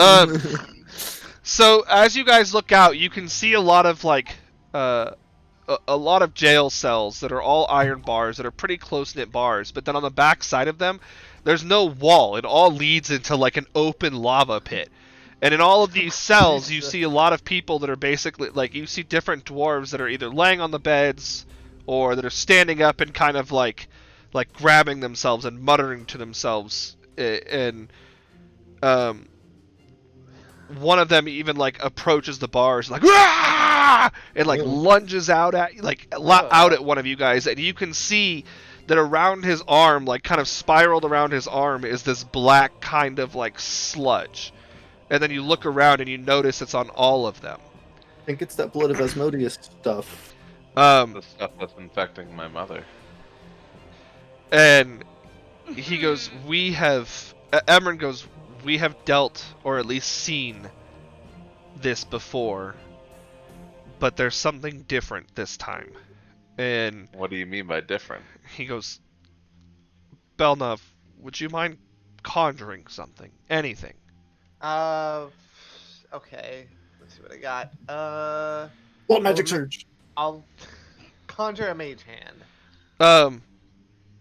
S1: So as you guys look out, you can see a lot of a lot of jail cells that are all iron bars that are pretty close-knit bars, but then on the back side of them, there's no wall. It all leads into like an open lava pit. And in all of these cells, you see a lot of people that are basically like, you see different dwarves that are either laying on the beds or that are standing up and kind of like grabbing themselves and muttering to themselves, and one of them even like approaches the bars like "Rah!" and like lunges out at out at one of you guys, and you can see that around his arm, like kind of spiraled around his arm, is this black kind of like sludge. And then you look around and you notice it's on all of them.
S5: I think it's that Blood of Asmodeus stuff.
S7: The stuff that's infecting my mother.
S1: And he goes, Emran goes, "We have dealt, or at least seen, this before, but there's something different this time." And
S7: What do you mean by different?
S1: he goes, "Belnov, would you mind conjuring something? Anything?"
S2: Okay. Let's see what I got.
S5: What magic surge?
S2: I'll conjure a mage hand.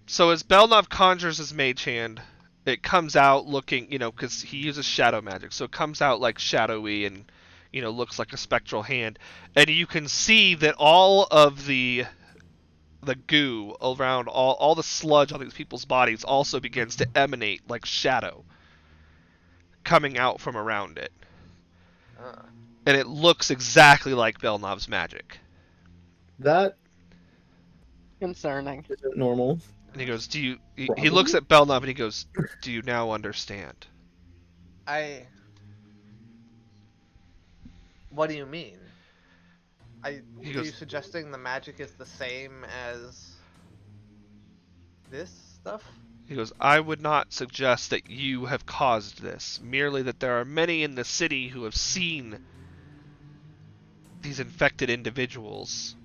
S1: So as Belnov conjures his mage hand, it comes out looking, because he uses shadow magic, so it comes out like shadowy and, looks like a spectral hand. And you can see that all of the goo around, all the sludge on these people's bodies also begins to emanate like shadow coming out from around it. And it looks exactly like Belnov's magic.
S5: That
S8: Concerning.
S5: isn't normal.
S1: And he goes, he looks at Belnov and he goes, "Do you now understand?"
S2: What do you mean? Are
S1: He
S2: you
S1: goes-
S2: suggesting the magic is the same as this stuff?
S1: He goes, "I would not suggest that you have caused this, merely that there are many in the city who have seen these infected individuals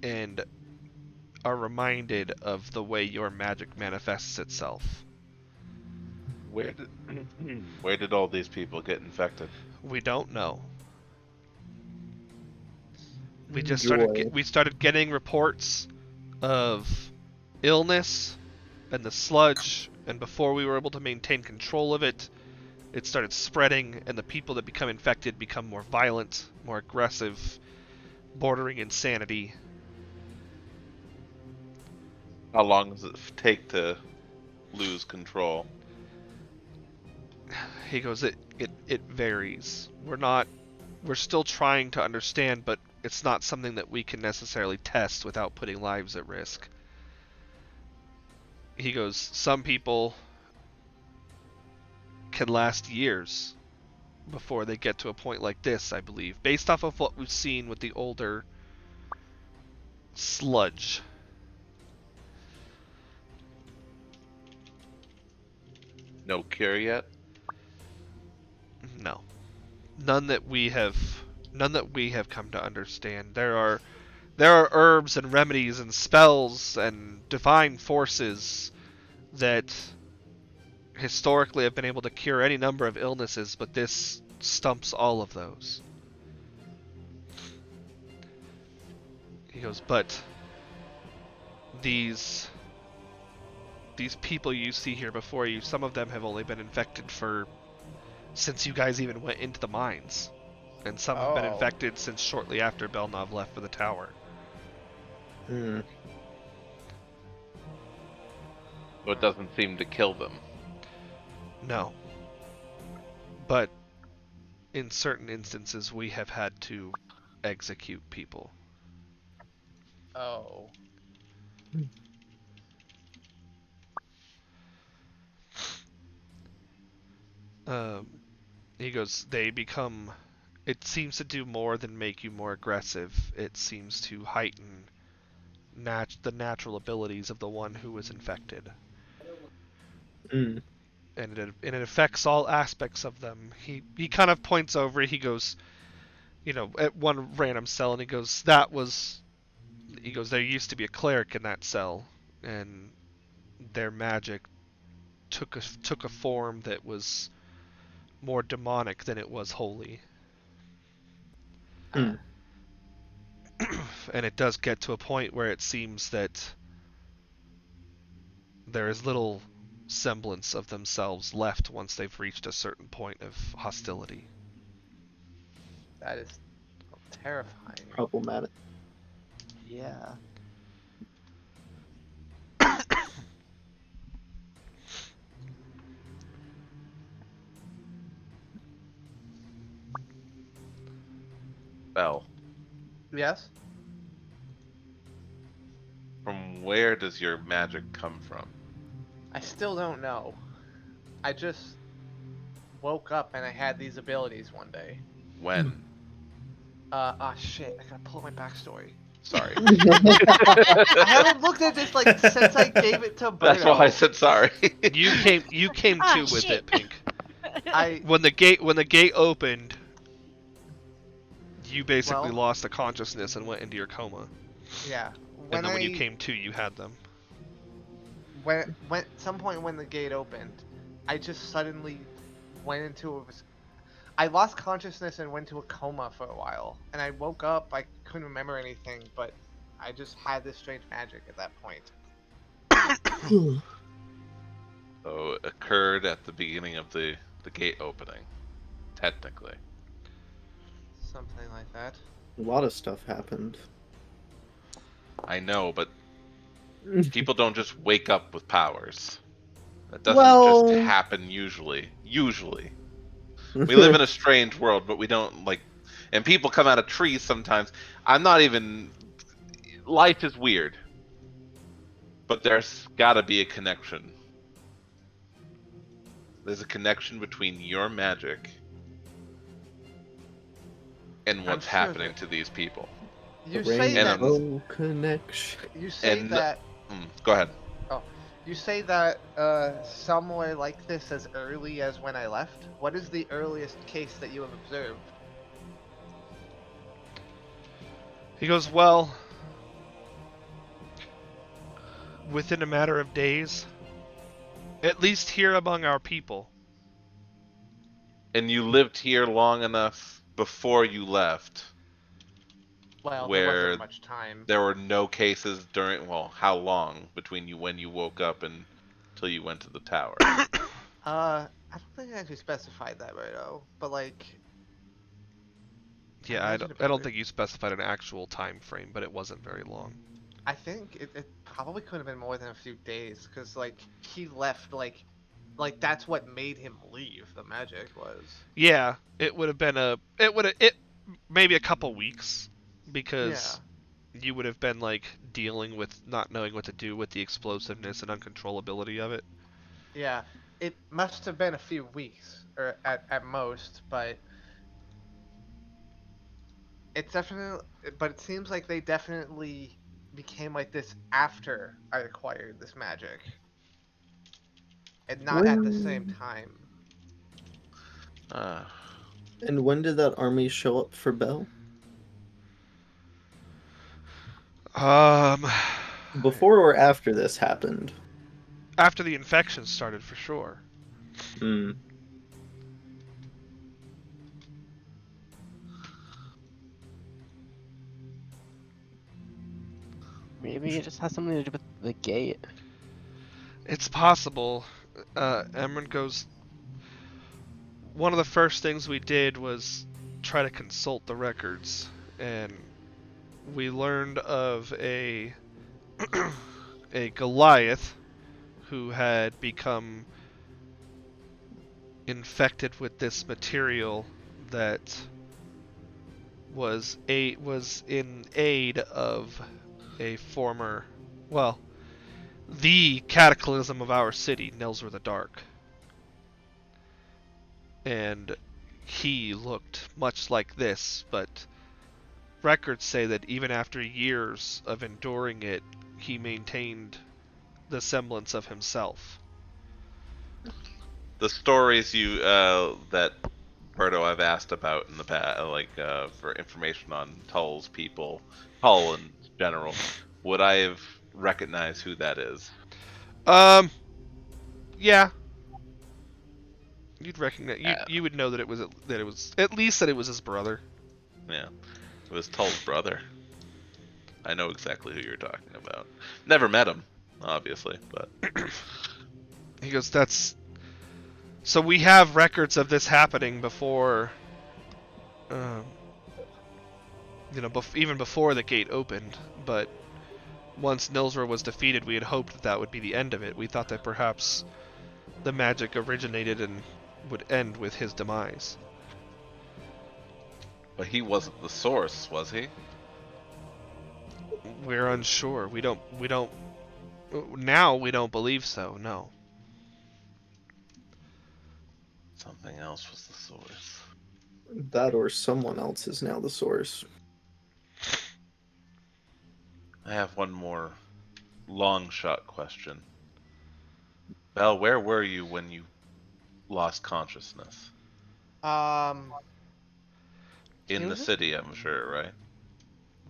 S1: and are reminded of the way your magic manifests itself.
S7: Where did all these people get infected?
S1: We don't know. We just
S5: Joy.
S1: started getting reports of illness and the sludge, and before we were able to maintain control of it, it started spreading, and the people that become infected become more violent, more aggressive, bordering insanity."
S7: How long does it take to lose control?
S1: He goes, it varies. We're still trying to understand, but it's not something that we can necessarily test without putting lives at risk. He goes, some people can last years before they get to a point like this, I believe, based off of what we've seen with the older sludge.
S7: No cure yet?
S1: No. None that we have come to understand. There are herbs and remedies and spells and divine forces that historically have been able to cure any number of illnesses, but this stumps all of those. He goes, but these people you see here before you, some of them have only been infected since you guys even went into the mines. And some have been
S2: Oh.
S1: infected since shortly after Belnov left for the tower.
S5: Hmm.
S7: So it doesn't seem to kill them.
S1: No. But in certain instances, we have had to execute people.
S2: Oh.
S1: He goes, they become... It seems to do more than make you more aggressive. It seems to heighten the natural abilities of the one who was infected.
S5: Hmm.
S1: And it affects all aspects of them. He kind of points over, he goes, at one random cell, and he goes, there used to be a cleric in that cell, and their magic took a form that was more demonic than it was holy.
S5: Hmm.
S1: And it does get to a point where it seems that there is little semblance of themselves left once they've reached a certain point of hostility.
S2: That is terrifying.
S5: Problematic.
S8: Yeah.
S7: Bell,
S2: Yes?
S7: from where does your magic come from?
S2: I still don't know. I just woke up and I had these abilities one day.
S7: When?
S2: Shit, I gotta pull up my backstory.
S7: Sorry.
S2: I haven't looked at this like since I gave it to Berto.
S7: That's why I said sorry.
S1: You came
S3: Ah,
S1: to with
S3: shit.
S1: it, Pink.
S2: I
S1: When the gate opened, you basically
S2: Well-
S1: lost the consciousness and went into your coma.
S2: yeah.
S1: And then when you came to, you had them.
S2: when some point when the gate opened, I just suddenly went into I lost consciousness and went to a coma for a while. And I woke up, I couldn't remember anything, but I just had this strange magic at that point.
S7: So it occurred at the beginning of the gate opening, technically.
S2: Something like that.
S5: A lot of stuff happened.
S7: I know, but people don't just wake up with powers. That doesn't
S5: Well-
S7: just happen usually. Usually. We live in a strange world, but we don't, like... And people come out of trees sometimes. I'm not even... Life is weird. But there's gotta be a connection. There's a connection between your magic and what's
S2: sure
S7: happening
S2: that-
S7: to these people.
S2: You
S5: The
S2: say that
S5: rainbow connection.
S2: you say
S7: and-
S2: that
S7: Go ahead.
S2: you say that somewhere like this as early as when I left. What is the earliest case that you have observed?
S1: He goes, well, within a matter of days, at least here among our people.
S7: And you lived here long enough before you left.
S2: Well, there
S7: Where
S2: wasn't much time.
S7: There were no cases during, well, how long between when you woke up and till you went to the tower?
S2: I don't think I actually specified that right, though. But like,
S1: Yeah, I
S2: imagine
S1: don't
S2: if-
S1: think you specified an actual time frame, but it wasn't very long.
S2: I think it probably could have been more than a few days, because like he left like that's what made him leave. The magic was.
S1: Yeah, it would have been maybe a couple weeks, because you would have been like dealing with not knowing what to do with the explosiveness and uncontrollability of it.
S2: Yeah, it must have been a few weeks, or at most, but it's definitely. But it seems like they definitely became like this after I acquired this magic, and not at the same time.
S5: And when did that army show up for Bell? Before or after this happened?
S1: After the infection started, for sure.
S5: Hmm.
S8: Maybe it just has something to do with the gate.
S1: It's possible. Emran goes. One of the first things we did was try to consult the records, and we learned of a Goliath who had become infected with this material that was in aid of a former, well, the cataclysm of our city, Nilsur the Dark. And he looked much like this, but records say that even after years of enduring it, he maintained the semblance of himself.
S7: The stories you that Berto I've asked about in the past, for information on Tull's people, Tull in general, would I have recognized who that is?
S1: Yeah. You'd recognize. You would know that it was at least that it was his brother.
S7: Yeah, it was Tull's brother. I know exactly who you're talking about. Never met him, obviously, but
S1: He goes, "That's." So we have records of this happening before, even before the gate opened. But once Nilsur was defeated, we had hoped that that would be the end of it. We thought that perhaps the magic originated and would end with his demise.
S7: But he wasn't the source, was he?
S1: We're unsure. Now we don't believe so, no.
S7: Something else was the source.
S5: That or someone else is now the source.
S7: I have one more long shot question. Belle, where were you when you lost consciousness? In the city, I'm sure, right?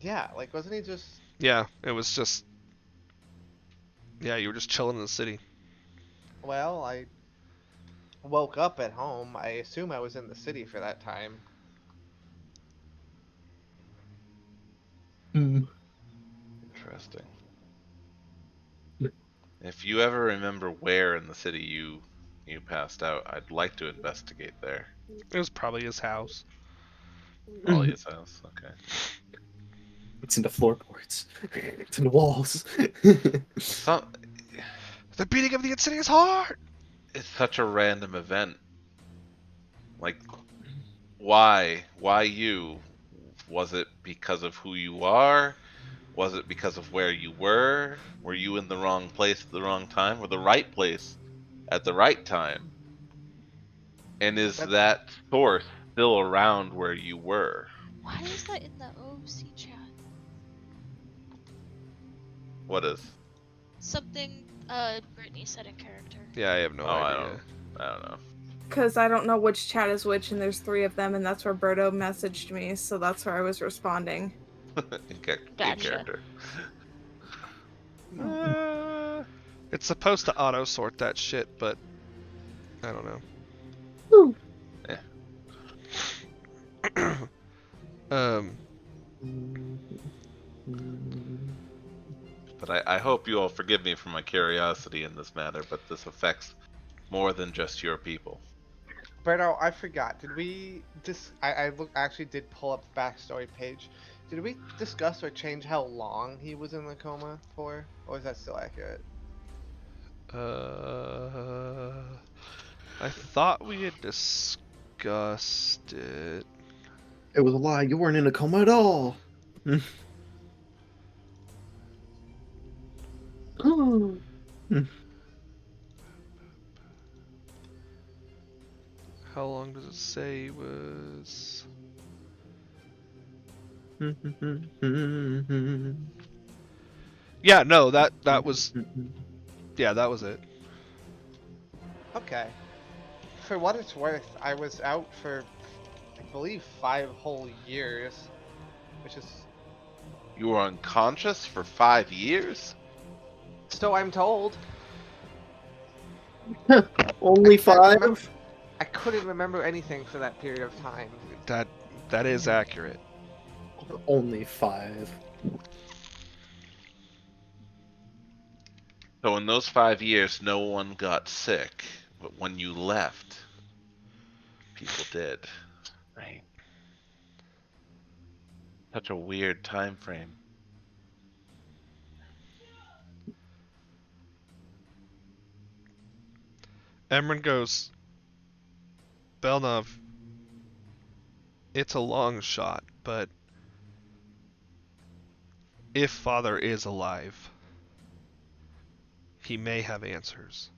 S2: Yeah, like, wasn't he just...
S1: Yeah, it was just... Yeah, you were just chilling in the city.
S2: Well, I woke up at home. I assume I was in the city for that time.
S7: Interesting. If you ever remember where in the city you passed out, I'd like to investigate there.
S1: It was probably his house.
S7: Probably his house, okay.
S5: It's in the floorboards. It's in the walls.
S7: The
S1: beating of the insidious heart!
S7: It's such a random event. Like, why? Why you? Was it because of who you are? Was it because of where you were? Were you in the wrong place at the wrong time? Or the right place at the right time? And is that source still around where you were?
S3: Why is that in the OC chat?
S7: What is?
S3: Something Brittany said in character.
S1: Yeah, I have no idea.
S7: I don't know.
S6: Because I don't know which chat is which, and there's 3 of them, and that's where Berto messaged me, so that's where I was responding.
S7: in character.
S1: It's supposed to auto-sort that shit, but I don't know.
S7: Yeah. But I hope you all forgive me for my curiosity in this matter, but this affects more than just your people.
S2: Berto, I forgot. Did we I actually did pull up the backstory page. Did we discuss or change how long he was in the coma for? Or is that still accurate?
S1: I thought we had discussed it.
S5: It was a lie. You weren't in a coma at all.
S1: How long does it say he was? Yeah, no, that was. Yeah, that was it.
S2: Okay. For what it's worth, I was out for, I believe, 5 whole years, which is...
S7: You were unconscious for 5 years?
S2: So I'm told.
S5: Only 5?
S2: I couldn't remember anything for that period of time.
S1: That is accurate.
S5: Only 5.
S7: So in those 5 years, no one got sick, but when you left, people did. Right. Such a weird time frame.
S1: Emran goes, Belnov, it's a long shot, but if Father is alive, he may have answers.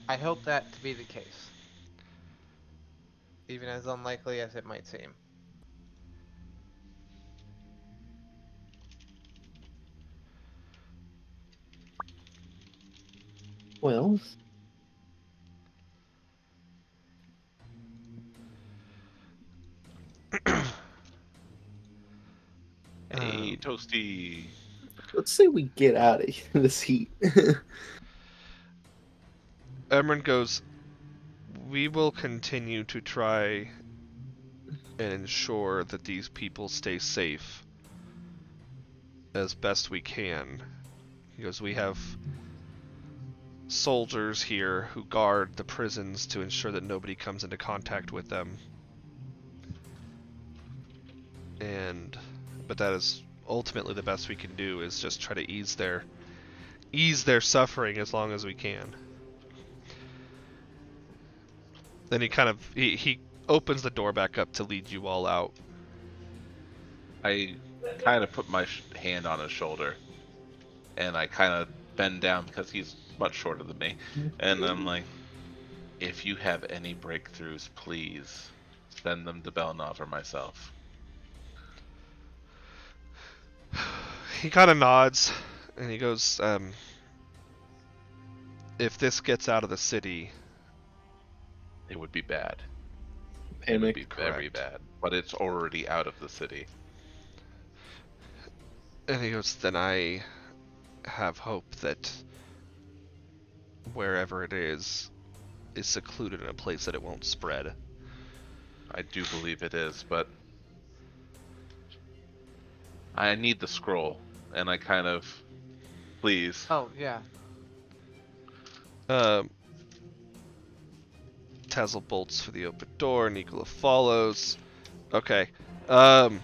S2: I hope that to be the case. Even as unlikely as it might seem.
S5: Well,
S7: Hey, Toasty.
S5: let's say we get out of this heat.
S1: Emran goes, we will continue to try and ensure that these people stay safe as best we can. He goes, we have soldiers here who guard the prisons to ensure that nobody comes into contact with them. But that is ultimately the best we can do, is just try to ease their suffering as long as we can. Then he opens the door back up to lead you all out.
S7: I kind of put my hand on his shoulder, and I kind of bend down because he's much shorter than me. And I'm like, if you have any breakthroughs, please send them to Belnov or myself.
S1: He kind of nods, and he goes, if this gets out of the city...
S7: It would be bad. It
S5: Panic.
S7: would be very bad. But it's already out of the city.
S1: And he goes, then I have hope that wherever it is secluded in a place that it won't spread.
S7: I do believe it is, but I need the scroll, and I kind of, please.
S2: Oh, yeah.
S1: Tazzle bolts for the open door, Nicola follows. Okay. So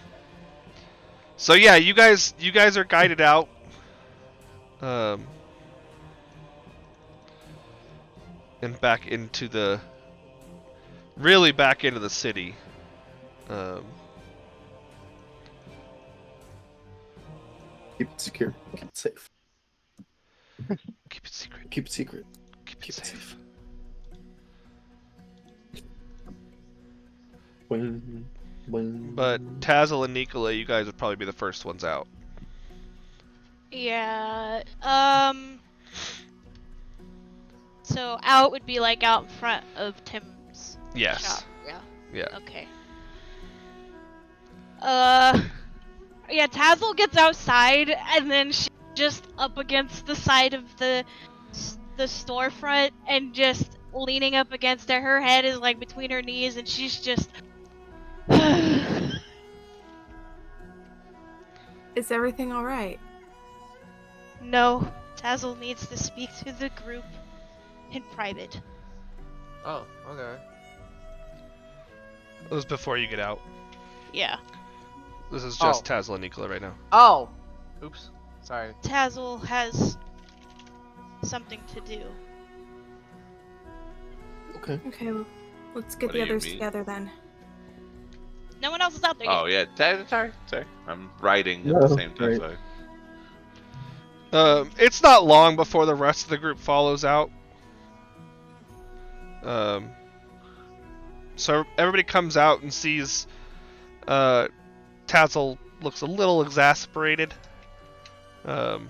S1: yeah, you guys are guided out. And back into the city.
S5: Keep it secure. Keep it safe.
S1: Keep it secret.
S5: Keep it secret.
S1: Keep it safe.
S5: Boing, boing.
S1: But Tazzle and Nicola, you guys would probably be the first ones out.
S3: Yeah. So out would be like out in front of Tim's
S1: Yes.
S3: shop. Yeah.
S1: Yeah.
S3: Okay. Yeah, Tazzle gets outside and then she's just up against the side of the storefront and just leaning up against it. Her head is like between her knees and she's just
S6: Is everything alright?
S3: No, Tazzle needs to speak to the group in private.
S2: Oh, okay.
S1: It was before you get out.
S3: Yeah.
S1: This is just Tazzle and Nicola right now.
S2: Oh! Oops. Sorry.
S3: Tazzle has something to do.
S5: Okay.
S6: Okay, well, let's get
S7: What
S6: the
S7: do you
S6: others
S7: mean?
S6: together then.
S3: No one else is out there yet.
S7: Oh yeah, sorry. I'm writing at
S5: No,
S7: the same time.
S5: right.
S7: So
S1: It's not long before the rest of the group follows out. So everybody comes out and sees Tazzle looks a little exasperated. But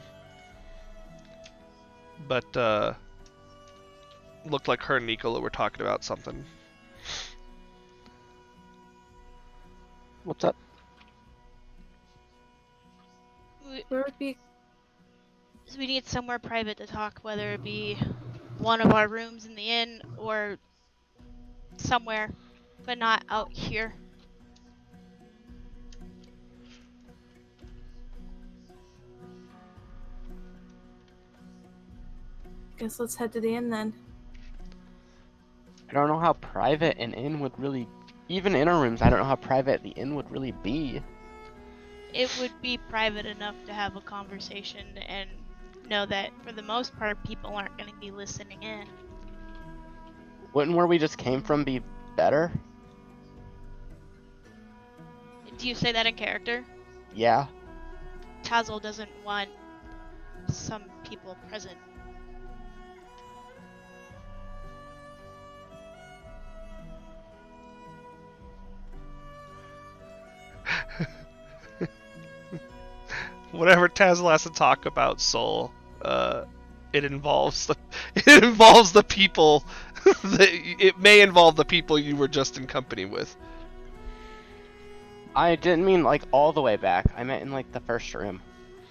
S1: looked like her and Nicola were talking about something.
S8: What's up?
S6: Where would be...
S3: We need somewhere private to talk, whether it be one of our rooms in the inn or somewhere, but not out here.
S6: Guess let's head to the inn then.
S8: I don't know how private an inn would really, even inner rooms, I don't know how private the inn would really be.
S3: It would be private enough to have a conversation and know that for the most part people aren't going to be listening in.
S8: Wouldn't where we just came from be better?
S3: Do you say that in character?
S8: Yeah.
S3: Tazzle doesn't want some people present.
S1: Whatever Tazzle has to talk about, Soul, it involves the people. It may involve the people you were just in company with.
S8: I didn't mean like all the way back. I meant in like the first room.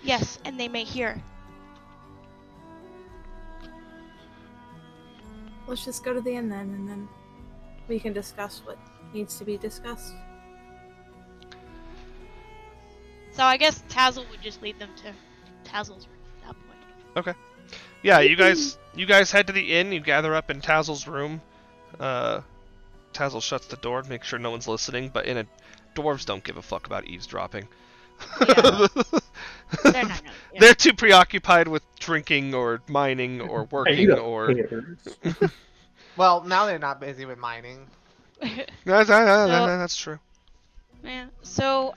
S3: Yes, and they may hear.
S6: Let's just go to the inn then, and then we can discuss what needs to be discussed.
S3: So I guess Tazzle would just lead them to Tazzle's room at that point.
S1: Okay. Yeah, you guys head to the inn. You gather up in Tazzle's room. Tazzle shuts the door to make sure no one's listening. But dwarves don't give a fuck about eavesdropping.
S3: Yeah. They're not gonna, yeah.
S1: They're too preoccupied with drinking or mining or working or.
S2: Well, now they're not busy with mining.
S1: That's true.
S3: Yeah. So,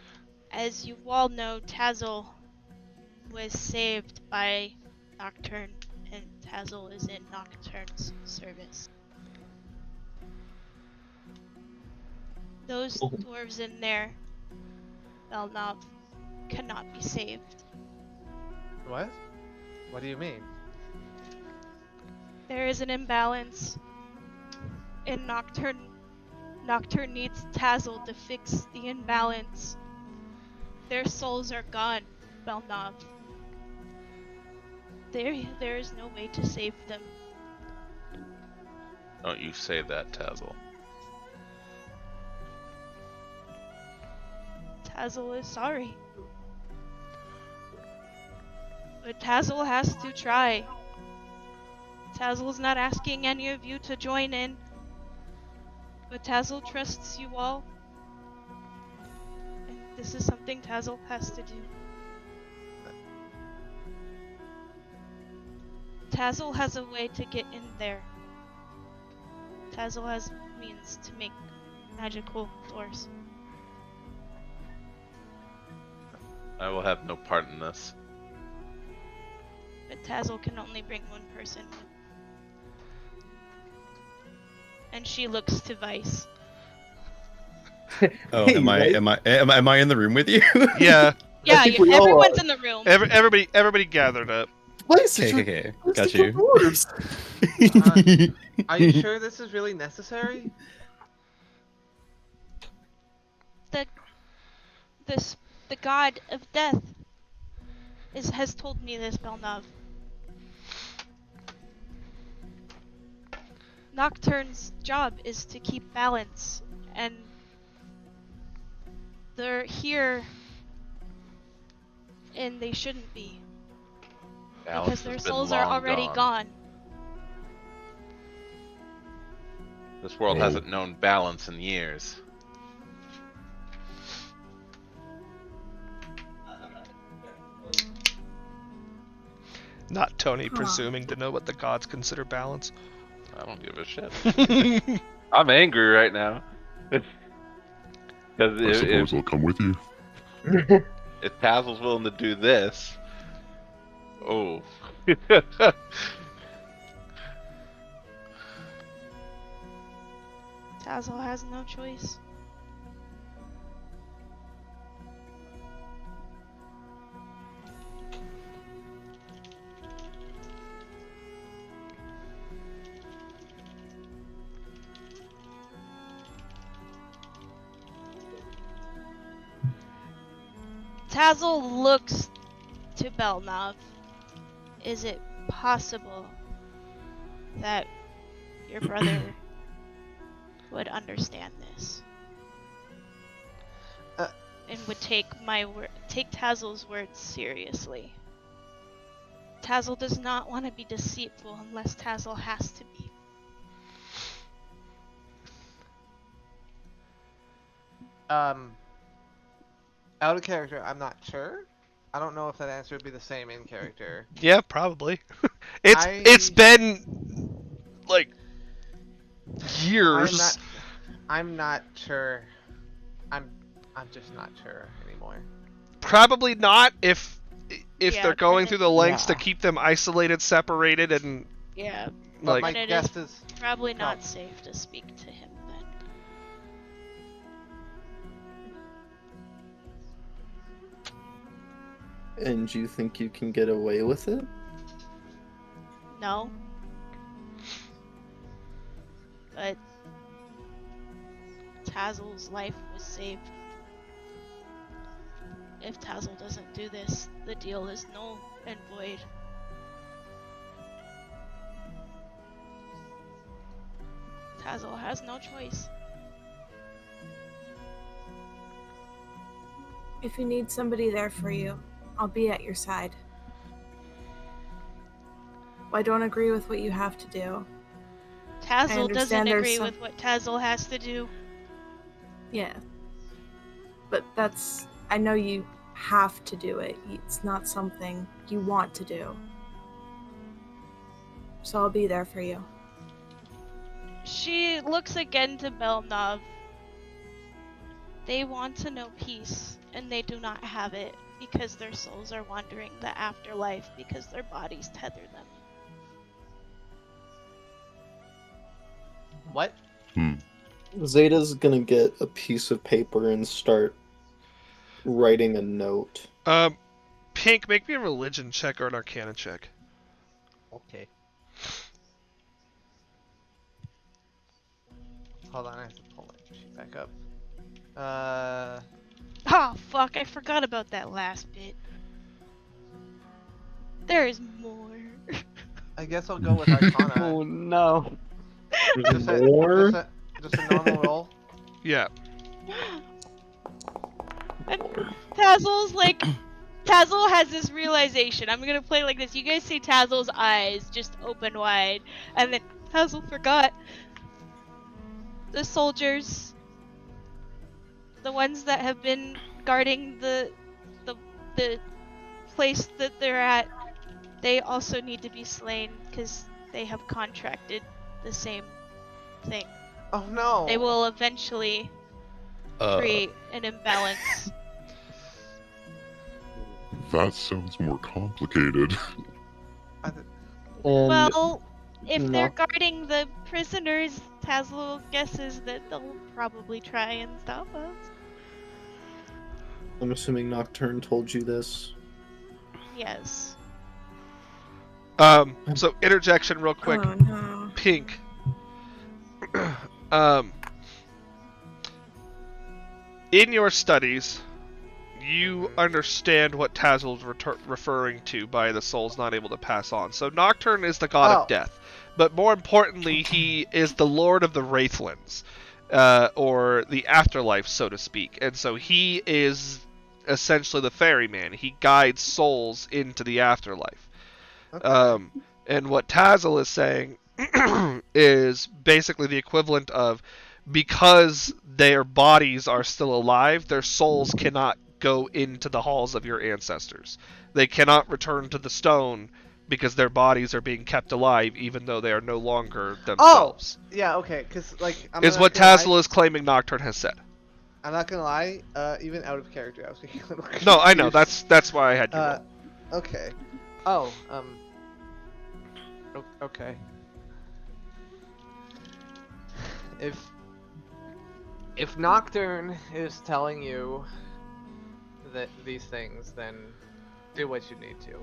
S3: as you all know, Tazzle was saved by Nocturne, and Tazzle is in Nocturne's service. Those dwarves in there, Belnov, cannot be saved.
S2: What? What do you mean?
S3: There is an imbalance in Nocturne. Nocturne needs Tazzle to fix the imbalance. Their souls are gone, Belnov. There is no way to save them.
S7: Don't you say that, Tazzle.
S3: Tazzle is sorry. But Tazzle has to try. Tazzle's not asking any of you to join in. But Tazzle trusts you all. And this is something Tazzle has to do. Tazzle has a way to get in there. Tazzle has means to make magical doors.
S7: I will have no part in this.
S3: But Tazzle can only bring one person. And she looks to Vice.
S4: Oh, am I in the room with you?
S1: Yeah.
S3: Yeah, everyone's in the room.
S1: Everybody gathered up.
S4: Okay. Got you.
S2: Are you sure this is really necessary?
S3: The god of death has told me this, Belnov. Nocturne's job is to keep balance, and they're here, and they shouldn't be.
S7: Balance
S3: Because their
S7: has been
S3: souls are
S7: long
S3: already gone.
S7: This world hasn't known balance in years.
S1: Not Tony presuming to know what the gods consider balance.
S7: I don't give a shit. I'm angry right now. Because
S9: I suppose I'll come with you.
S7: if Tazzle's willing to do this, oh.
S3: Tazzle has no choice. Tazzle looks to Belnov. Is it possible that your brother would understand this? And would take Tazzle's words seriously? Tazzle does not want to be deceitful unless Tazzle has to be.
S2: Out of character, I'm not sure. I don't know if that answer would be the same in character.
S1: Yeah, probably. It's been like years.
S2: I'm not sure. I'm just not sure anymore.
S1: Probably not if
S3: Yeah,
S1: they're going
S3: and
S1: through the lengths to
S8: yeah.
S1: keep them isolated, separated, and
S3: Yeah,
S2: But
S1: like
S2: my
S3: And it
S2: guess is
S3: probably not
S2: No.
S3: safe to speak to him then.
S5: And you think you can get away with it?
S3: No. But Tazzle's life was saved. If Tazzle doesn't do this, the deal is null and void. Tazzle has no choice.
S6: If you need somebody there for you, I'll be at your side. I don't agree with what you have to do.
S3: Tazzle doesn't
S6: understand there's
S3: agree
S6: some-
S3: with what Tazzle has to do.
S6: Yeah. But I know you have to do it. It's not something you want to do. So I'll be there for you.
S3: She looks again to Belnov. They want to know peace, and they do not have it because their souls are wandering the afterlife because their bodies tether them.
S2: what?
S5: Zeta's gonna get a piece of paper and start writing a note.
S1: Pink, make me a religion check or an arcana check.
S2: Okay. Hold on, I have to pull my sheet back up.
S3: Oh fuck, I forgot about that last bit. There is more.
S2: I guess I'll go with Arcana.
S8: Oh no.
S2: Just a,
S5: More?
S2: just a normal roll.
S1: Yeah.
S3: And Tazzle's like, Tazzle has this realization. I'm gonna play like this. You guys see Tazzle's eyes just open wide, and then Tazzle forgot. The soldiers, the ones that have been guarding the place that they're at, they also need to be slain because they have contracted the same thing.
S2: Oh no!
S3: They will eventually create an imbalance.
S9: That sounds more complicated.
S5: And
S3: Well, if
S5: no.
S3: they're guarding the prisoners, Tazzle guesses that they'll probably try and stop us.
S5: I'm assuming Nocturne told you this.
S3: Yes.
S1: So interjection real quick.
S6: Oh no.
S1: Pink. In your studies, you understand what Tazzle's referring to by the souls not able to pass on. So Nocturne is the god of death, but more importantly, he is the lord of the Wraithlands, or the afterlife, so to speak. And so he is essentially the ferryman. He guides souls into the afterlife.
S2: Okay.
S1: And what Tazzle is saying is basically the equivalent of, because their bodies are still alive, their souls cannot go into the halls of your ancestors. They cannot return to the stone because their bodies are being kept alive even though they are no longer themselves.
S2: Yeah, okay, because, like, I'm
S1: Is
S2: not
S1: what
S2: gonna lie-
S1: Tazzle is claiming Nocturne has said.
S2: I'm not gonna lie, even out of character, I was getting a little
S1: No, I know,
S2: confused.
S1: that's why I had you roll.
S2: Okay. Oh, okay. If Nocturne is telling you that these things, then do what you need to.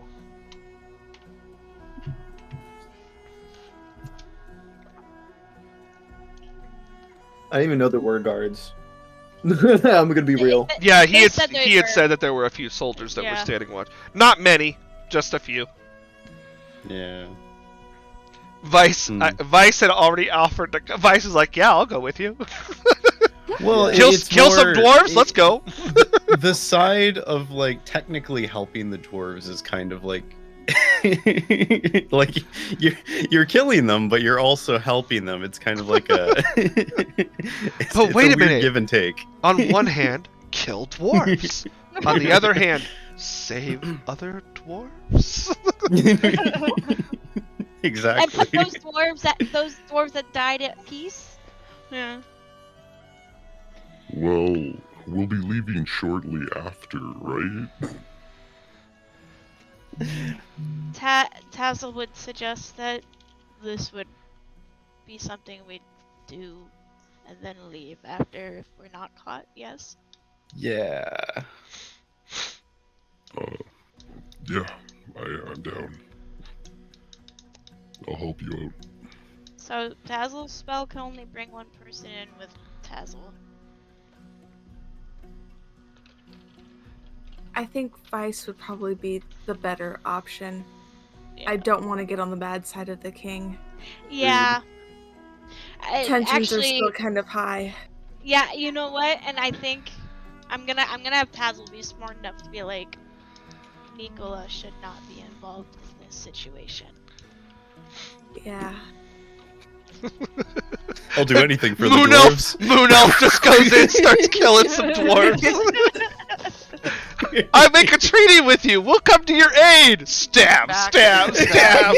S5: I didn't even know there were guards. I'm gonna be real.
S1: Yeah,
S3: They said they
S1: he had
S3: were-
S1: said that there were a few soldiers that were
S3: Yeah.
S1: standing watch. Not many, just a few.
S4: Yeah.
S1: Vice
S4: Hmm.
S1: Vice had already offered to. Vice is like, yeah, I'll go with you.
S4: Well,
S1: kill
S4: it's
S1: some
S4: more-
S1: dwarves. Let's go.
S4: The side of like technically helping the dwarves is kind of like like you're killing them, but you're also helping them. It's kind of like a.
S1: But wait a minute.
S4: Give and take.
S1: On one hand, kill dwarves. On the other hand, save other dwarves.
S4: Exactly.
S3: And put those dwarves that died at peace. Yeah.
S9: Well, we'll be leaving shortly after, right?
S3: Tassel would suggest that this would be something we'd do and then leave after if we're not caught, yes?
S4: Yeah.
S9: Yeah, I'm down. I'll help you out.
S3: So Tazzel's spell can only bring one person in with Tazzle.
S6: I think Vice would probably be the better option.
S3: Yeah.
S6: I don't want to get on the bad side of the king.
S3: Yeah.
S6: Tensions are still kind of high.
S3: Yeah, you know what? And I think I'm gonna have Tazzle be smart enough to be like, Nicola should not be involved in this situation.
S6: Yeah.
S4: I'll do anything for the
S1: Moon
S4: dwarves.
S1: Moon Elf just goes in, starts killing some dwarves. I make a treaty with you. We'll come to your aid. Stab, stab, stab.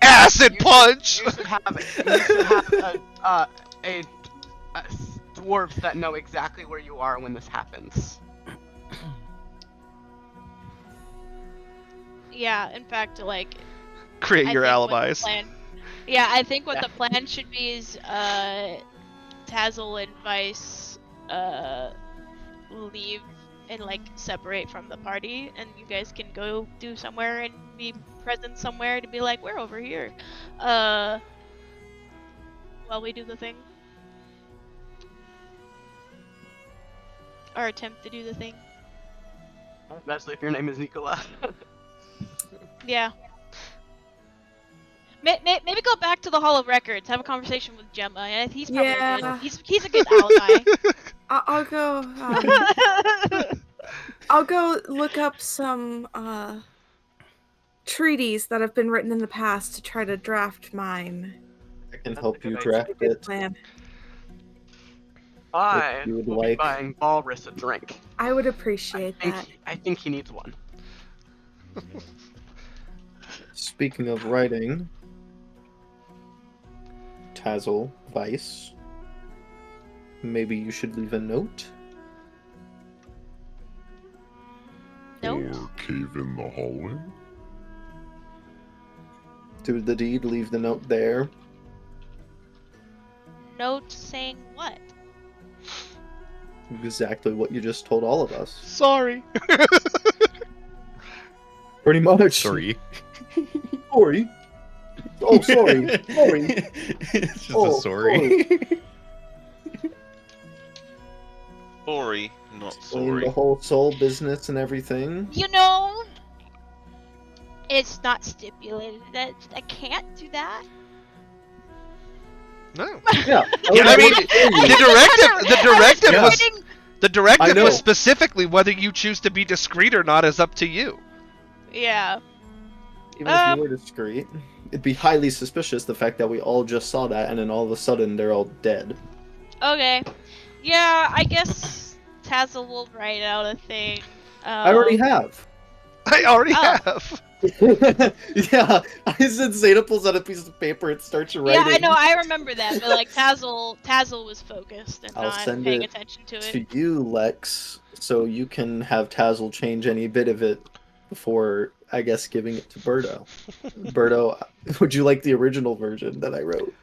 S1: Acid punch.
S8: You should have a dwarves that know exactly where you are when this happens.
S3: Yeah, in fact, like,
S1: Create
S3: I
S1: your
S3: think
S1: alibis.
S3: Yeah, I think what the plan should be is Tazzle and Vice leave and like separate from the party, and you guys can go do somewhere and be present somewhere to be like, we're over here while we do the thing, or attempt to do the thing.
S8: Especially if your name is Nicola.
S3: Yeah. Maybe go back to the Hall of Records, have a conversation with Gemma, and he's probably good. He's a good alibi.
S6: I'll go. I'll go look up some treaties that have been written in the past to try to draft mine.
S5: I can help you draft it.
S6: Plan.
S8: I
S5: you would
S8: will
S5: like.
S8: be buying Walrus a drink.
S6: I would appreciate that.
S8: I think he needs one.
S5: Speaking of writing, Tazzle, Vice, maybe you should leave a note.
S3: Nope.
S9: Or cave in the hallway?
S5: Do the deed, leave the note there.
S3: Note saying what?
S5: Exactly what you just told all of us.
S1: Sorry.
S5: Pretty much.
S4: Sorry.
S5: Sorry. Oh, sorry. Sorry.
S4: It's just a sorry.
S7: Sorry, not
S5: Explain
S7: sorry.
S5: the whole soul business and everything.
S3: You know, it's not stipulated that I can't do that.
S1: No.
S5: Yeah.
S1: I mean, the directive
S5: I know.
S1: was specifically whether you choose to be discreet or not is up to you.
S3: Yeah.
S5: Even if you were discreet, it'd be highly suspicious the fact that we all just saw that and then all of a sudden they're all dead.
S3: Okay. Yeah, I guess Tazzle will write out a thing.
S5: I already have.
S1: I already
S3: Oh.
S1: have.
S5: Yeah, I said Zeta pulls out a piece of paper and starts writing.
S3: Yeah, I know, I remember that, but like Tazzle was focused and
S5: I'll
S3: not
S5: send
S3: paying
S5: it
S3: attention to
S5: to
S3: it.
S5: you, Lex, so you can have Tazzle change any bit of it before, I guess, giving it to Birdo. Birdo, would you like the original version that I wrote?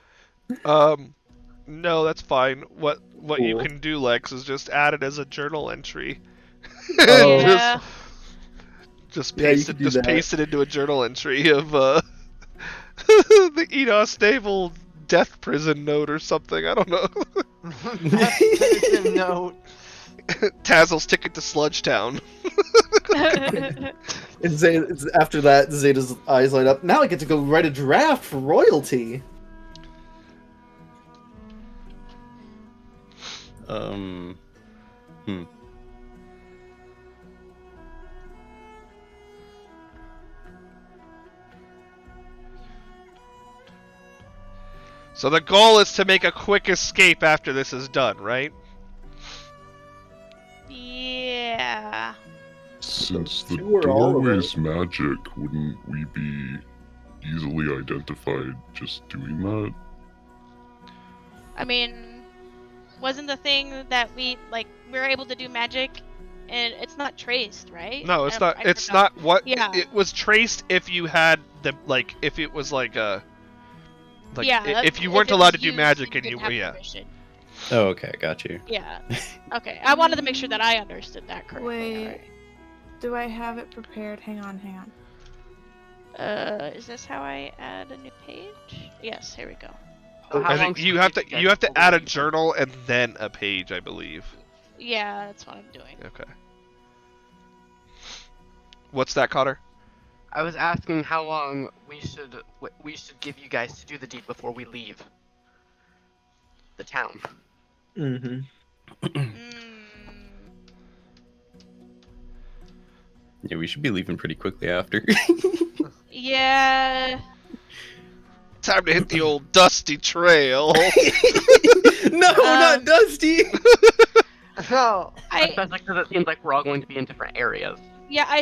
S1: No, that's fine. What you
S5: Cool.
S1: can do, Lex, is just add it as a journal entry.
S5: Oh.
S3: Yeah.
S1: Just
S5: Yeah, you
S1: paste
S5: could
S1: it.
S5: do
S1: Just
S5: that.
S1: paste it into a journal entry of the Enos Naval death prison note or something. I don't know.
S2: Note.
S1: Tazzle's ticket to Sludge Town.
S5: And Zeta, after that, Zeta's eyes light up. Now I get to go write a draft for royalty.
S1: So the goal is to make a quick escape after this is done, right?
S3: Yeah.
S9: Since the
S5: Two or all of
S9: doorway's magic, wouldn't we be easily identified just doing that?
S3: I mean, wasn't the thing that we were able to do magic, and it's not traced, right?
S1: No, it's not.
S3: I
S1: It's
S3: forgot.
S1: not what.
S3: Yeah.
S1: It was traced if you had the if it was
S3: yeah.
S1: if you
S3: if
S1: weren't
S3: it
S1: allowed
S3: was
S1: to do
S3: used
S1: magic and
S3: didn't
S1: you
S3: have
S1: yeah.
S3: permission.
S4: Oh, okay, got you.
S3: Yeah. Okay. I wanted to make sure that I understood that correctly.
S6: Wait.
S3: Alright.
S6: Do I have it prepared? Hang on.
S3: Is this how I add a new page? Yes. Here we go.
S8: So how
S1: I
S8: long
S1: think
S8: should
S1: you
S8: we
S1: have
S8: give
S1: to
S8: guys
S1: you have to
S8: before
S1: add a
S8: we leave?
S1: journal and then a page, I believe.
S3: Yeah, that's what I'm doing.
S1: Okay. What's that, Cotter?
S8: I was asking how long we should give you guys to do the deed before we leave the town.
S5: Mm-hmm.
S4: Yeah, we should be leaving pretty quickly after.
S3: Yeah.
S1: Time to hit the old dusty trail.
S4: No, not Dusty!
S2: No.
S8: Especially because it seems like we're all going to be in different areas.
S3: Yeah, I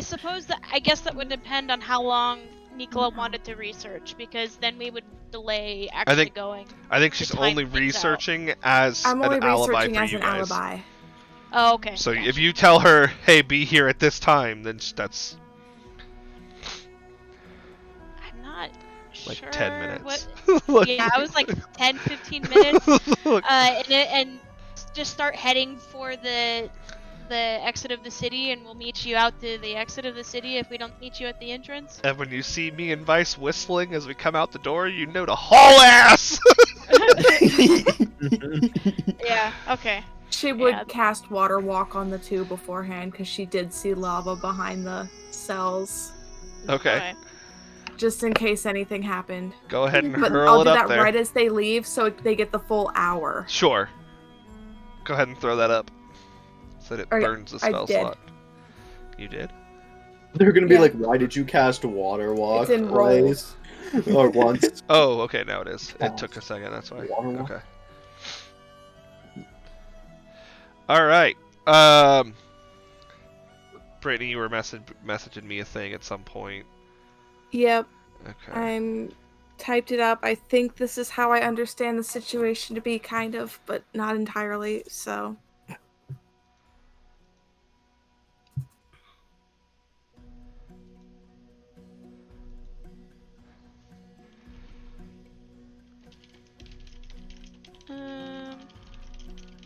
S3: guess that would depend on how long Nicola wanted to research, because then we would delay actually
S1: think-
S3: going.
S1: I think she's
S3: time
S1: only
S3: things out.
S1: researching as
S6: I'm only
S1: an alibi
S6: researching
S1: for
S6: as
S1: you
S6: an
S1: guys.
S6: alibi.
S3: Oh, okay.
S1: So
S3: gotcha.
S1: if you tell her, "Hey, be here at this time," then that's
S3: I'm not
S1: like
S3: sure
S1: 10 minutes.
S3: What... Yeah, I was like 10, 15 minutes. And just start heading for the exit of the city, and we'll meet you out to the exit of the city if we don't meet you at the entrance.
S1: And when you see me and Vice whistling as we come out the door, you know to haul ass!
S3: Yeah, okay.
S6: She would
S3: Yeah.
S6: cast Water Walk on the two beforehand because she did see lava behind the cells,
S1: Okay,
S6: just in case anything happened.
S1: go ahead and
S6: But
S1: hurl
S6: I'll
S1: it
S6: do
S1: up
S6: that
S1: there.
S6: right as they leave, so they get the full hour.
S1: Sure. Go ahead and throw that up. So that it
S6: Okay,
S1: burns the
S6: I
S1: spell
S6: did.
S1: slot. You did?
S5: They're gonna be
S6: Yeah.
S5: like, why did you cast Water Walk?
S6: It's in roll.
S5: twice?" Or once.
S1: Oh, okay, now it is. It took a second, that's why.
S5: Water walk.
S1: Okay. Alright. Brittany, you were messaging me a thing at some point.
S6: Yep,
S1: Okay.
S6: I'm typed it up. I think this is how I understand the situation to be, kind of, but not entirely. So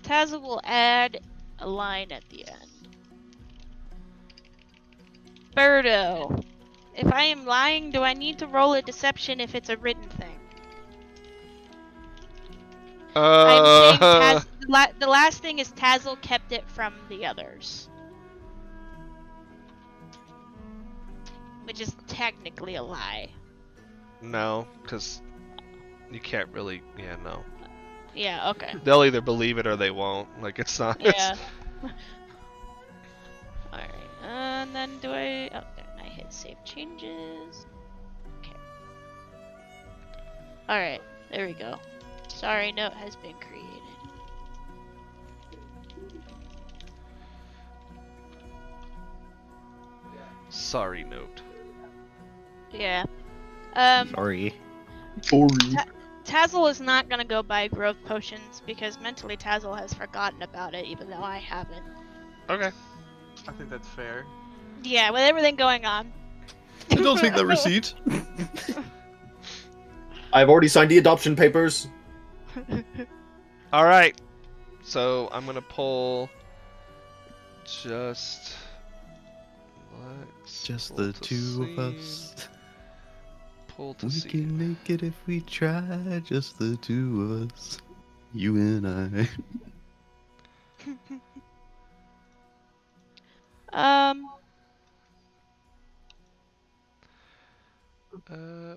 S3: Tazza will add a line at the end. Birdo, if I am lying, do I need to roll a deception if it's a written thing? I'm saying the last thing is Tazzle kept it from the others. Which is technically a lie.
S1: No, because you can't really. Yeah, no.
S3: Yeah, okay.
S1: They'll either believe it or they won't. Like, it's not.
S3: Yeah. Alright, and then do I... Oh, there, I hit save changes. Okay. Alright, there we go. Sorry, note has been created.
S1: Sorry, note.
S3: Yeah.
S4: Sorry.
S3: Tazzle is not gonna go buy growth potions because mentally Tazzle has forgotten about it, even though I haven't.
S1: Okay.
S2: I think that's fair.
S3: Yeah, with everything going on.
S4: Don't take that receipt.
S5: I've already signed the adoption papers.
S1: Alright. So, I'm gonna pull. Just
S4: Just
S1: pull
S4: the
S1: to
S4: two of
S1: see.
S4: us.
S1: Pull to
S4: We
S1: see.
S4: can make it if we try. Just the two of us. You and I.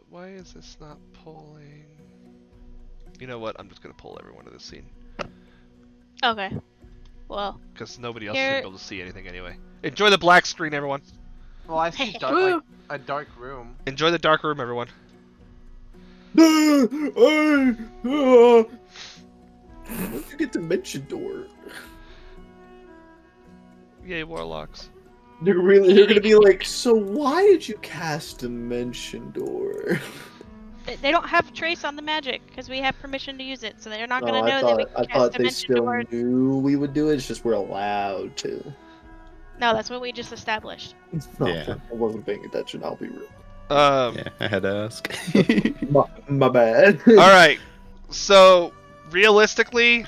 S1: Why is this not pulling? You know what? I'm just gonna pull everyone to this scene.
S3: Okay. Well,
S1: Because nobody else
S3: Here-
S1: should be able to see anything anyway. Enjoy the black screen, everyone.
S2: Well, I see
S6: Woo.
S2: a dark room.
S1: Enjoy the dark room, everyone.
S5: Once you get Dimension Door,
S1: Yay, warlocks.
S5: you're gonna be like, so why did you cast Dimension Door?
S3: They don't have trace on the magic because we have permission to use it, so they're not
S5: No,
S3: gonna know that we can
S5: I
S3: cast
S5: thought they
S3: Dimension
S5: still
S3: Door.
S5: knew we would do it. It's just we're allowed to.
S3: No, that's what we just established.
S5: No,
S4: Yeah.
S5: I wasn't paying attention. I'll be real.
S4: Yeah, I had to ask.
S5: My bad.
S1: All right. So realistically,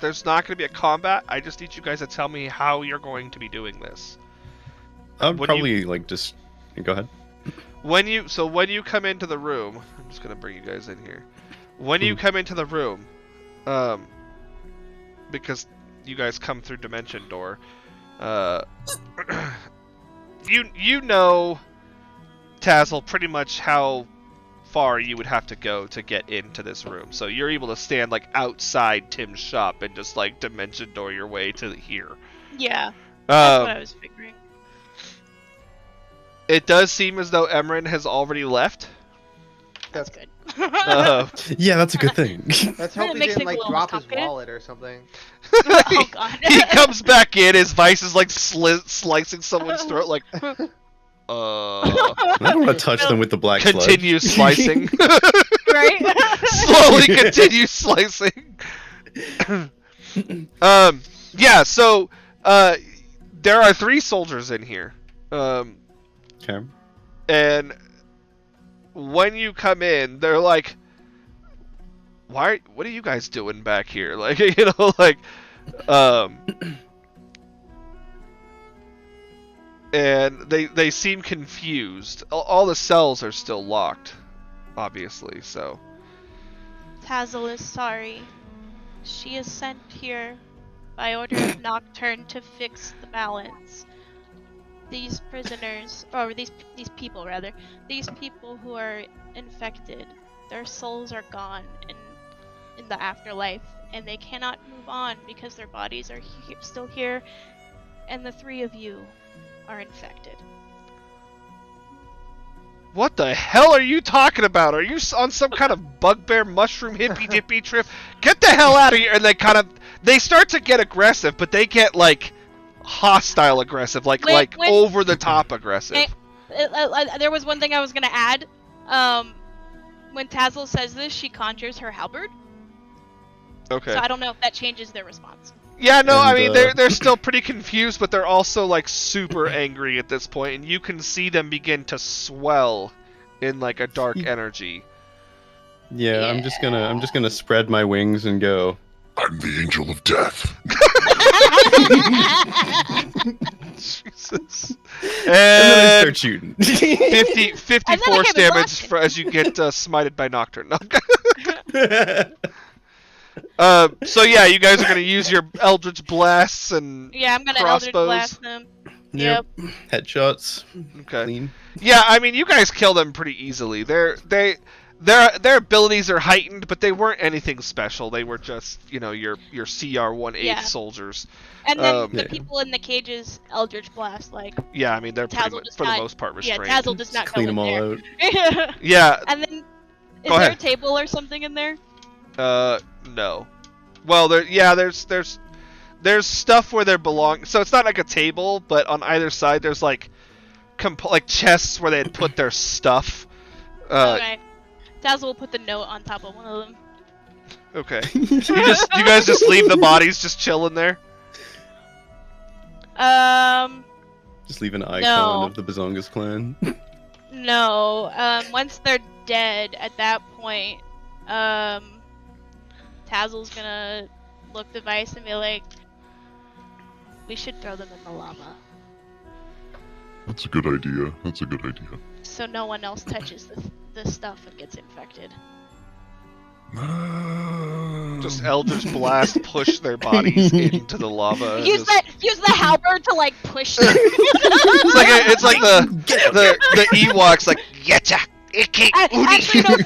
S1: there's not going to be a combat. I just need you guys to tell me how you're going to be doing this.
S4: I'd
S1: When
S4: probably like just go ahead.
S1: When you come into the room, I'm just gonna bring you guys in here. When you come into the room, because you guys come through Dimension Door, you know, Tazzle, pretty much how far you would have to go to get into this room. So you're able to stand like outside Tim's shop and just like Dimension Door your way to here.
S3: Yeah, that's what I was figuring.
S1: It does seem as though Emran has already left.
S3: That's good.
S4: Yeah, that's a good thing.
S2: Let's
S3: That
S2: hope he
S3: makes
S2: didn't
S3: it a
S2: like
S3: little
S2: drop his
S3: complicated.
S2: wallet or something.
S3: Oh god.
S1: He comes back in, his vice is like slicing someone's throat, like,
S4: I don't want to touch them with the black sludge.
S1: continue slicing.
S3: Right?
S1: Slowly continue slicing. Yeah, so, there are 3 soldiers in here.
S4: Okay.
S1: And when you come in, they're like, what are you guys doing back here? Like, you know, like, and they seem confused. All the cells are still locked, obviously, so.
S3: Tazzle is sorry. She is sent here by order of Nocturne to fix the balance. These prisoners, or these people rather, these people who are infected, their souls are gone in the afterlife, and they cannot move on because their bodies are still here, and the 3 of you are infected.
S1: What the hell are you talking about? Are you on some kind of bugbear mushroom hippy dippy trip? Get the hell out of here! And they start to get aggressive, but they get like hostile aggressive, like over the top aggressive.
S3: There was one thing I was gonna add. When Tazzle says this, she conjures her halberd.
S1: Okay.
S3: So I don't know if that changes their response.
S1: Yeah, no,
S4: And,
S1: I mean they're still pretty confused, but they're also like super angry at this point, and you can see them begin to swell in like a dark energy.
S4: Yeah, I'm just gonna spread my wings and go.
S9: I'm the angel of death.
S1: Jesus.
S4: And then I
S1: And
S4: start shooting.
S1: 50
S3: And then I
S1: force
S3: hit with
S1: damage
S3: Boston.
S1: as you get smited by Nocturne. So yeah, you guys are gonna use your Eldritch Blasts and
S3: Yeah, I'm gonna
S1: crossbows.
S3: Eldritch Blast them.
S4: Yep. Headshots.
S1: Okay.
S4: Clean.
S1: Yeah, I mean, you guys kill them pretty easily. Their abilities are heightened, but they weren't anything special. They were just, you know, your CR 1/8
S3: Yeah.
S1: soldiers.
S3: And then the
S4: Yeah.
S3: people in the cages Eldritch Blast, like,
S1: Yeah, I mean, they're pretty
S3: Tazzle
S1: much,
S3: does
S1: for the
S3: not-
S1: most part
S3: yeah,
S1: restrained.
S3: Tazzle does not
S4: Just clean
S3: go
S4: them all
S3: in
S4: out.
S3: there.
S1: Yeah.
S3: And then, is
S1: Go
S3: there
S1: ahead.
S3: a table or something in there?
S1: No. Well, there's stuff where they belong. So it's not like a table, but on either side there's like chests where they had put their stuff.
S3: Okay. Tazzle will put the note on top of one of them.
S1: Okay. You guys just leave the bodies just chilling there?
S4: Just leave an icon
S3: No.
S4: of the Bazongas clan.
S3: No. Once they're dead, at that point, Tazzle's gonna look the vice and be like, we should throw them in the lava,
S9: That's a good idea. That's a good idea.
S3: so no one else touches the stuff and gets infected.
S1: Just Eldritch Blast push their bodies into the lava.
S3: Use the halberd to like push them.
S1: It's like the Ewoks, like getcha, icky,
S3: Actually, no.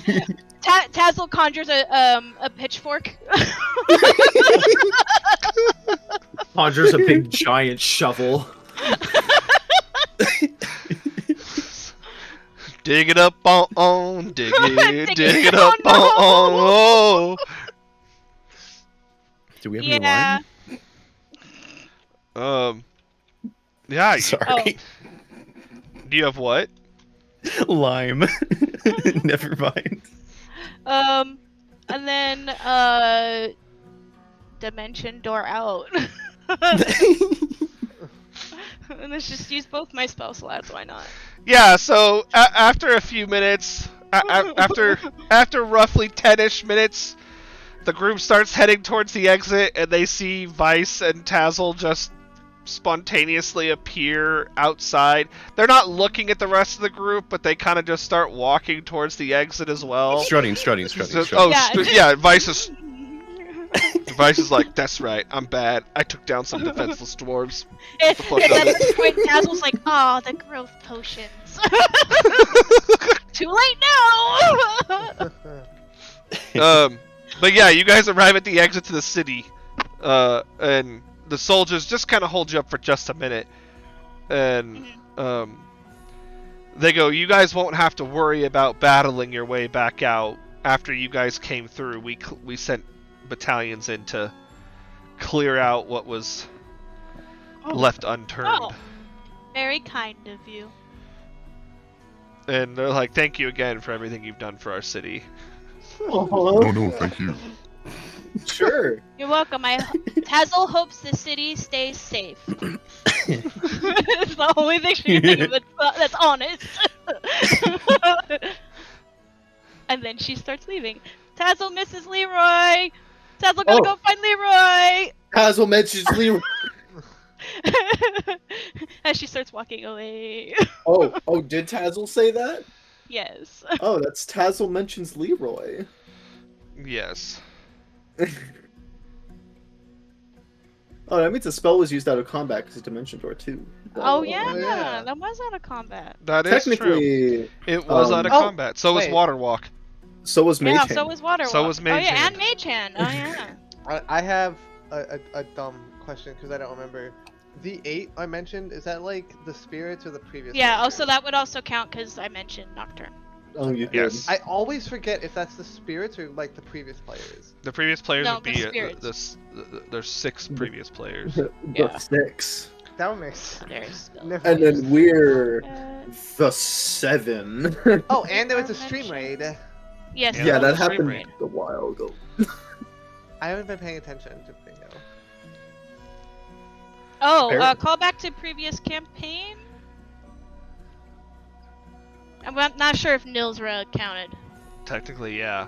S3: Tazzle conjures a pitchfork.
S5: Conjures a big giant shovel.
S1: Dig it up on, dig it, dig it
S3: Oh,
S1: up on. Oh.
S4: Do we have any
S3: Yeah.
S4: lime?
S1: Yeah.
S4: Sorry.
S1: Do you have what?
S4: Lime. Never mind.
S3: And then dimension door out. And let's just use both my spell slots. Why not?
S1: Yeah. So after a few minutes, after roughly 10ish minutes, the group starts heading towards the exit, and they see Vice and Tazzle just spontaneously appear outside. They're not looking at the rest of the group, but they kind of just start walking towards the exit as well.
S4: Strutting.
S1: Yeah, Vice is like, that's right, I'm bad. I took down some defenseless dwarves.
S3: And
S1: fuck
S3: at
S1: up?
S3: this point, Tazzle's like, "Oh, the growth potions." Too late now.
S1: But yeah, you guys arrive at the exit to the city, and the soldiers just kind of hold you up for just a minute, and they go, "You guys won't have to worry about battling your way back out. After you guys came through, we sent battalions in to clear out what was left unturned."
S3: Oh, very kind of you.
S1: And they're like, "Thank you again for everything you've done for our city."
S9: Oh no, thank you.
S5: Sure.
S3: You're welcome. Tazzle hopes the city stays safe. It's the only thing she can think of that's honest. And then she starts leaving. Tazzle misses Leroy. Tazzle gotta go find Leroy.
S5: Tazzle mentions Leroy.
S3: As she starts walking away.
S5: Oh, did Tazzle say that?
S3: Yes.
S5: Oh, that's Tazzle mentions Leroy.
S1: Yes.
S5: Oh, that means the spell was used out of combat because it's Dimension Door 2.
S3: Oh yeah,
S2: yeah.
S3: that was out of combat.
S1: That is true.
S5: Technically,
S1: It was out of
S2: Oh,
S1: combat. So was
S2: wait.
S1: Waterwalk.
S5: so was Mage
S3: Yeah,
S5: Hand.
S3: so was Water.
S1: So was
S3: Oh
S1: Mage
S3: yeah,
S1: Hand.
S3: and Mage Hand. Oh yeah.
S2: I have a dumb question because I don't remember. The 8 I mentioned, is that like the spirits or the previous?
S3: Yeah.
S2: players?
S3: Also, that would also count because I mentioned Nocturne.
S5: Oh, you did.
S1: Yes.
S2: I always forget if that's the spirits or like the previous players.
S1: The previous players
S3: No,
S1: would
S3: the
S1: be
S3: spirits.
S1: there's 6 previous players.
S5: The
S3: Yeah.
S5: 6.
S2: That would make sense.
S3: There's
S2: Never
S5: And
S2: mind.
S5: then we're
S3: uh,
S5: the 7.
S2: Oh, and there was a stream raid.
S3: yes.
S1: Yeah,
S5: Yeah, that
S1: Stream
S5: happened
S1: Raid.
S5: a while ago.
S2: I haven't been paying attention to bingo.
S3: Oh,
S5: Fair.
S3: call back to previous campaign. I'm not sure if Nilsra counted.
S1: Technically, yeah,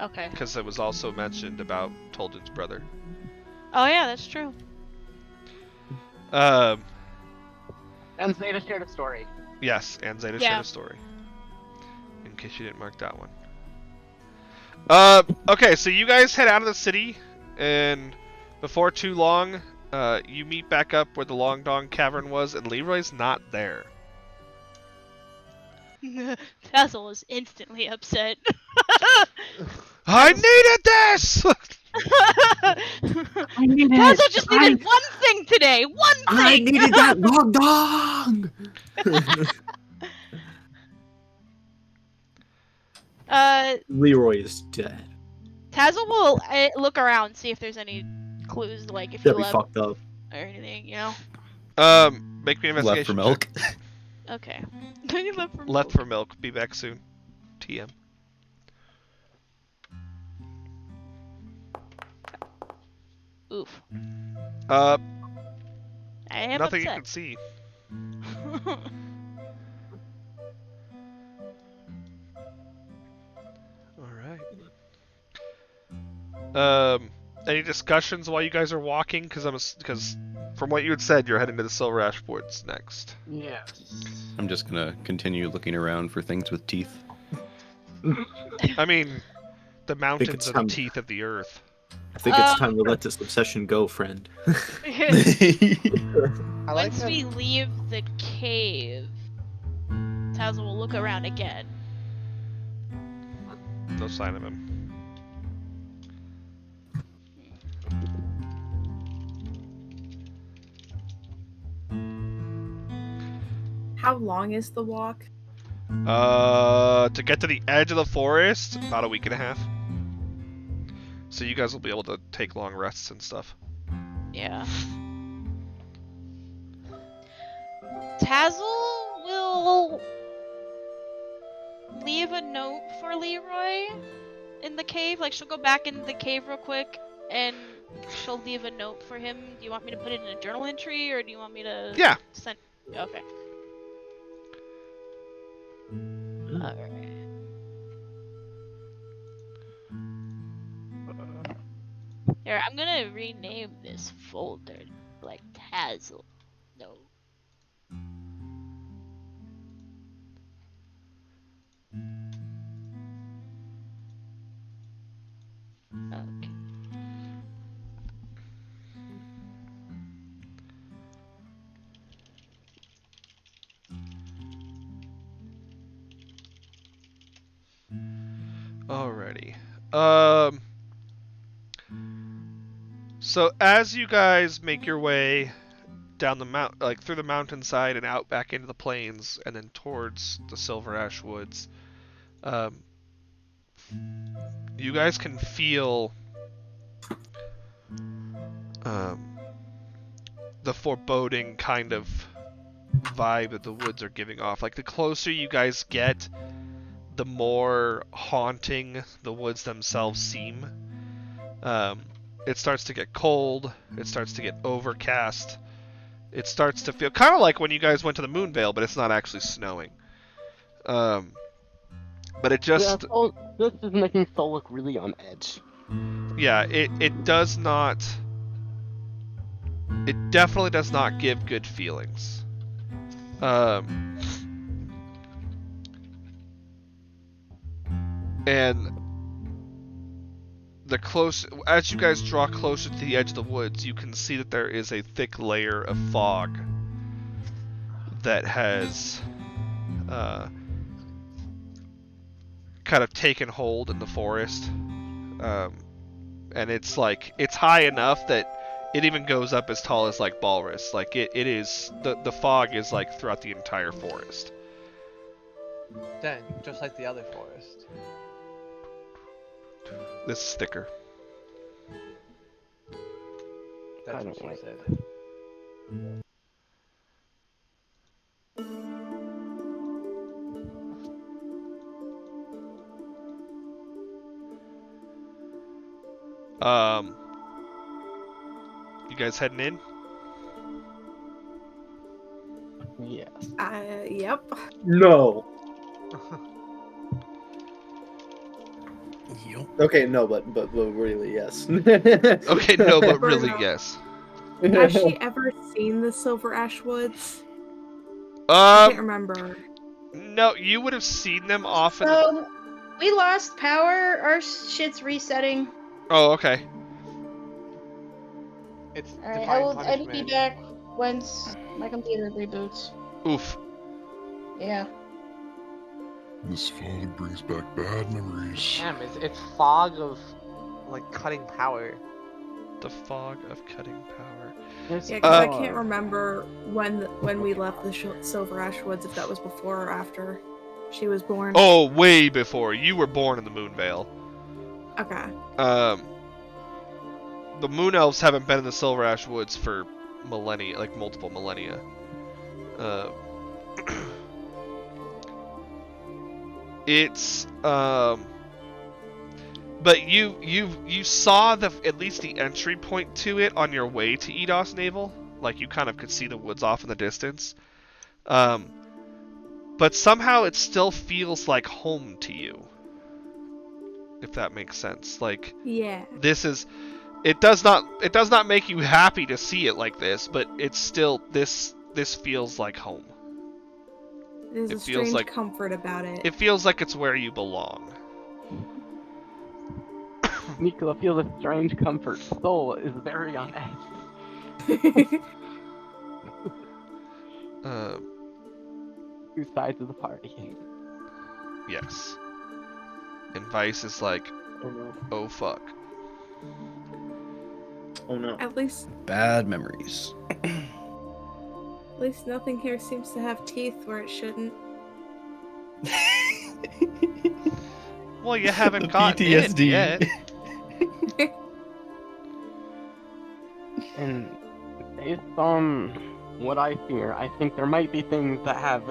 S3: Okay.
S1: because it was also mentioned about Tolden's brother.
S3: Oh yeah, that's true.
S1: Um,
S8: And Zeta shared a story.
S1: yes, and Zeta
S3: Yeah.
S1: shared a story. In case you didn't mark that one. Okay, so you guys head out of the city, and before too long, you meet back up where the Long Dong Cavern was, and Leroy's not there.
S3: Tazzle was instantly upset.
S1: I needed this!
S3: Tazzle just needed one thing today. One thing.
S5: I needed that Long Dong! Leroy is dead.
S3: Tazzle will look around, see if there's any clues, like if
S5: That'd
S3: you
S5: be
S3: left
S5: fucked up.
S3: or anything, you know.
S1: Make me an investigation.
S4: Left for milk.
S1: check.
S3: Okay.
S1: Left for milk. Be back soon. TM.
S3: Oof.
S1: Uh,
S3: I am
S1: nothing you
S3: upset.
S1: can see. Alright. Any discussions while you guys are walking? Because from what you had said, you're heading to the Silver Ash Woods next.
S8: Yeah.
S4: I'm just gonna continue looking around for things with teeth.
S1: I mean, the mountains
S5: it's
S1: are the
S5: time-
S1: teeth of the earth.
S5: I think it's time to let this obsession go, friend.
S2: I like
S3: Once
S2: that.
S3: we leave the cave, Tazzle will look around again.
S1: No sign of him.
S6: How long is the walk?
S1: To get to the edge of the forest, about a week and a half. So you guys will be able to take long rests and stuff.
S3: Yeah. Tazzle will leave a note for Leroy in the cave. Like, she'll go back into the cave real quick and she'll leave a note for him. Do you want me to put it in a journal entry or do you want me to
S1: Yeah.
S3: send? Okay. Alright. Here, I'm gonna rename this folder like Tazzle. No. Okay.
S1: Alrighty. So as you guys make your way down the mount, like through the mountainside and out back into the plains, and then towards the Silver Ash Woods, you guys can feel the foreboding kind of vibe that the woods are giving off. Like, the closer you guys get, the more haunting the woods themselves seem. It starts to get cold, it starts to get overcast, it starts to feel kind of like when you guys went to the Moonvale, but it's not actually snowing. But it just...
S8: Yeah, so this is making Soul look really on edge.
S1: Yeah, it does not... It definitely does not give good feelings. And as you guys draw closer to the edge of the woods, you can see that there is a thick layer of fog that has kind of taken hold in the forest. And it's high enough that it even goes up as tall as like Balrus. Like it is the fog is like throughout the entire forest.
S2: Then, just like the other forest.
S1: This is thicker.
S2: That's
S8: I
S2: what
S8: don't
S2: she
S8: like
S2: said.
S1: You guys heading in?
S8: Yes.
S6: Yep.
S5: No.
S4: Yup.
S5: Okay, no, but really, yes.
S1: Okay, no, but really,
S6: Bruno.
S1: yes.
S6: Has she ever seen the Silver Ash Woods? I can't remember.
S1: No, you would have seen them often.
S10: So, we lost power. Our shit's resetting.
S1: Oh, okay.
S2: It's
S10: Alright,
S2: divine
S10: I'll be
S2: punishment.
S10: back once my computer reboots.
S1: Oof.
S10: Yeah.
S9: This fog brings back bad memories.
S2: Damn, it's fog of like cutting power.
S1: The fog of cutting power.
S6: Yeah, because I can't remember when we left the Silver Ash Woods, if that was before or after she was born.
S1: Oh, way before. You were born in the Moonvale.
S6: Okay.
S1: The Moon Elves haven't been in the Silver Ash Woods for millennia, like multiple millennia. It's but you saw at least the entry point to it on your way to Eidos Navel. Like, you kind of could see the woods off in the distance. But somehow it still feels like home to you. If that makes sense. Like,
S6: Yeah.
S1: it does not make you happy to see it like this, but it's still this feels like home.
S6: There's
S1: It
S6: a
S1: feels
S6: strange
S1: like-
S6: comfort about it.
S1: It feels like it's where you belong.
S8: Nicola feels a strange comfort. Soul is very on edge. Two sides of the party.
S1: Yes. And Vice is like,
S5: Oh no.
S1: oh fuck.
S5: Oh no.
S6: At least
S4: Bad memories.
S6: nothing here seems to have teeth where it shouldn't.
S1: Well, you haven't
S4: The
S1: gotten in
S4: PTSD.
S1: yet.
S8: And based on what I fear, I think there might be things that have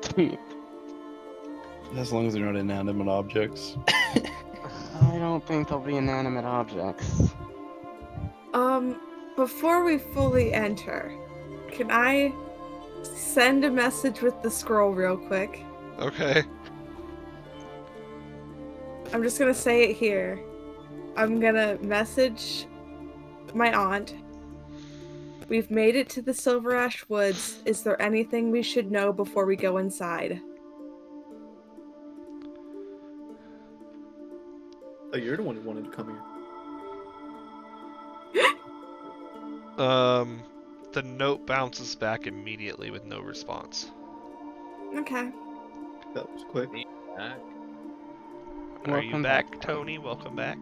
S8: teeth.
S4: As long as they're not inanimate objects.
S8: I don't think they'll be inanimate objects.
S6: Before we fully enter, can I send a message with the scroll real quick?
S1: Okay.
S6: I'm just gonna say it here. I'm gonna message my aunt. We've made it to the Silver Ash Woods. Is there anything we should know before we go inside?
S5: Oh, you're the one who wanted to come here.
S1: The note bounces back immediately with no response.
S6: Okay.
S5: That was quick.
S7: Back?
S1: Are you
S8: Welcome
S1: back, Tony? Welcome back.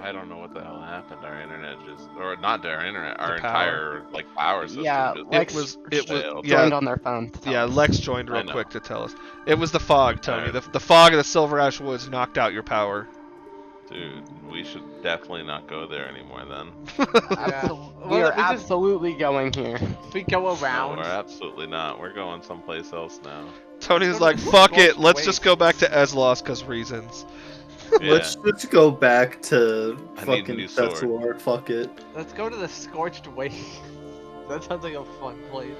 S7: I don't know what the hell happened. Our internet just, or not our internet, our
S1: The power.
S7: entire like power system.
S8: Yeah,
S7: just
S8: Lex
S7: failed.
S1: yeah.
S8: joined on their phone. to tell
S1: Yeah,
S8: us.
S1: Lex joined
S7: I
S1: real
S7: know.
S1: quick to tell us. It was the fog, Tony.
S7: Alright.
S1: The fog of the Silver Ash Woods knocked out your power.
S7: Dude, we should definitely not go there anymore then.
S8: We are absolutely going here.
S2: We go
S7: No,
S2: around.
S7: we're absolutely not. We're going someplace else now.
S1: Tony's
S2: Go to
S1: like,
S2: the
S1: fuck it,
S2: scorched
S1: let's just go
S2: waste.
S1: back to Eslos because reasons.
S7: Yeah.
S5: Let's just go back to
S7: I need a
S5: fucking
S7: new sword.
S5: Tetsuar. Fuck it.
S2: Let's go to the Scorched Waste. That sounds like a fun place.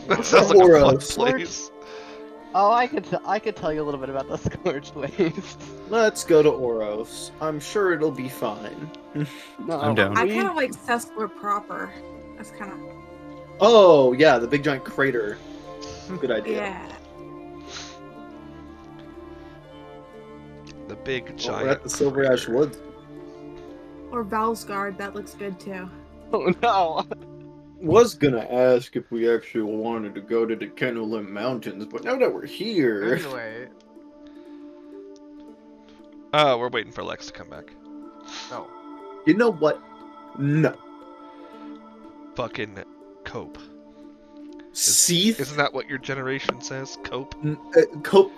S1: That sounds like a fun
S5: Oros.
S1: place.
S8: Oh, I could tell you a little bit about the Scorched Waste.
S5: Let's go to Oros. I'm sure it'll be fine.
S8: No,
S4: I'm down.
S6: I kind of like Sessler proper. That's kind of
S5: Oh, yeah, the big giant crater. Good idea.
S6: yeah.
S1: The big
S5: Well,
S1: giant.
S5: we're at the Silver Ash
S1: crater.
S5: Woods.
S6: Or Valsgard. That looks good too.
S8: Oh no.
S5: Was gonna ask if we actually wanted to go to the Kennelim Mountains, but now that we're here...
S2: Anyway,
S1: Oh, we're waiting for Lex to come back.
S2: no.
S5: You know what? No.
S1: Fucking cope.
S5: Seath?
S1: Isn't that what your generation says? Cope?
S5: Cope...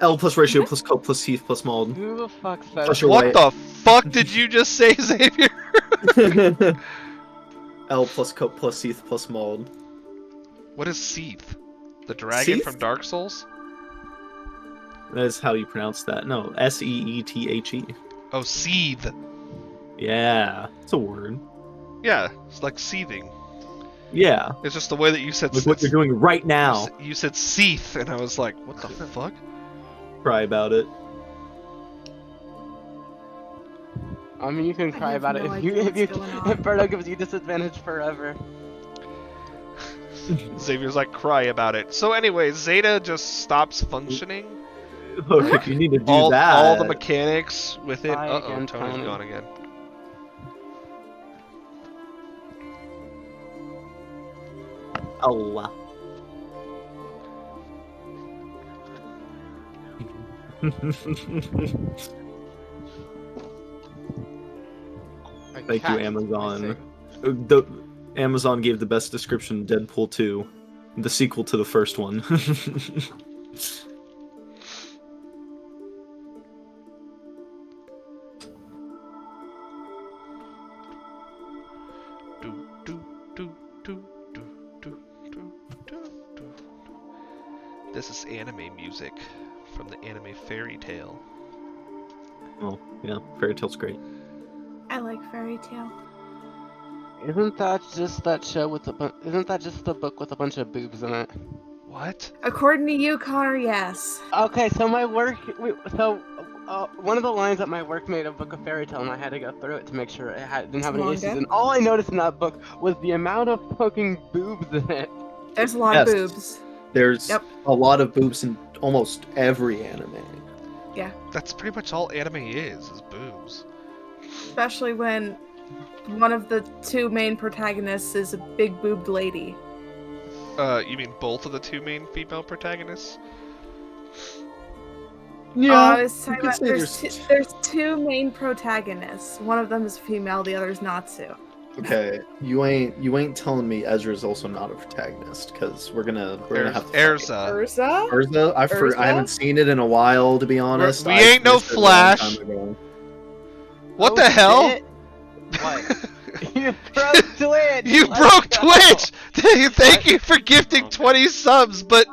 S5: L plus ratio plus cope plus Heath plus Mauld.
S8: Who the fuck said
S5: Plus your
S1: What
S5: white.
S1: the fuck did you just say, Xavier?
S5: L plus cope plus Heath plus Mauld.
S1: What is Seath? The dragon
S5: Seath?
S1: from Dark Souls?
S5: That is how you pronounce that. No, S-E-E-T-H-E.
S1: Oh, seethe.
S5: Yeah, it's a word.
S1: Yeah, it's like seething.
S5: Yeah,
S1: It's just the way that you said
S5: like what you're doing right now.
S1: You said seeth, and I was like, what the fuck?
S5: Cry about it.
S8: I mean, you can
S6: I
S8: cry
S6: have
S8: about
S6: no
S8: it
S6: idea what's going on.
S8: if Birdo gives you disadvantage forever.
S1: Xavier's like, cry about it. So anyway, Zeta just stops functioning.
S5: Look, if you need to do
S1: all
S5: that...
S1: the mechanics with it.
S8: Hi
S1: Uh-oh,
S8: again,
S1: Tony's
S8: Tony.
S1: gone again.
S5: Allah.
S2: A
S5: Thank
S2: cat,
S5: you,
S2: I
S5: Amazon.
S2: think.
S5: The Amazon gave the best description of Deadpool 2, the sequel to the first one.
S1: Do, do, do, do, do, do, do, do, do. This is anime music from the anime Fairy Tale.
S5: Oh, yeah, Fairy Tale's great.
S6: I like Fairy Tale.
S8: Isn't that just that show with isn't that just the book with a bunch of boobs in it?
S1: What?
S6: According to you, Connor, yes.
S8: Okay, so one of the lines at my work made a book of fairy tale, and I had to go through it to make sure it didn't have any
S6: Manga?
S8: issues. And all I noticed in that book was the amount of fucking boobs in it.
S6: There's a lot
S5: Yes.
S6: of boobs.
S5: There's
S6: Yep.
S5: a lot of boobs in almost every anime.
S1: That's pretty much all anime is boobs.
S6: Especially when one of the two main protagonists is a big boobed lady.
S1: You mean both of the two main female protagonists?
S6: I was talking
S5: could
S6: about
S5: say
S6: there's two main protagonists. One of them is female, the other is Natsu.
S5: Okay, you ain't telling me Ezra's also not a protagonist, because we're gonna have to
S1: Erza.
S6: Urza?
S5: I haven't seen it in a while, to be honest.
S1: We ain't no
S5: missed it a long
S1: Flash.
S5: time ago.
S1: What the hell?
S8: shit.
S2: What?
S8: You broke Twitch!
S1: You
S8: Let's
S1: broke
S8: go.
S1: Twitch! Thank you for gifting 20 subs, but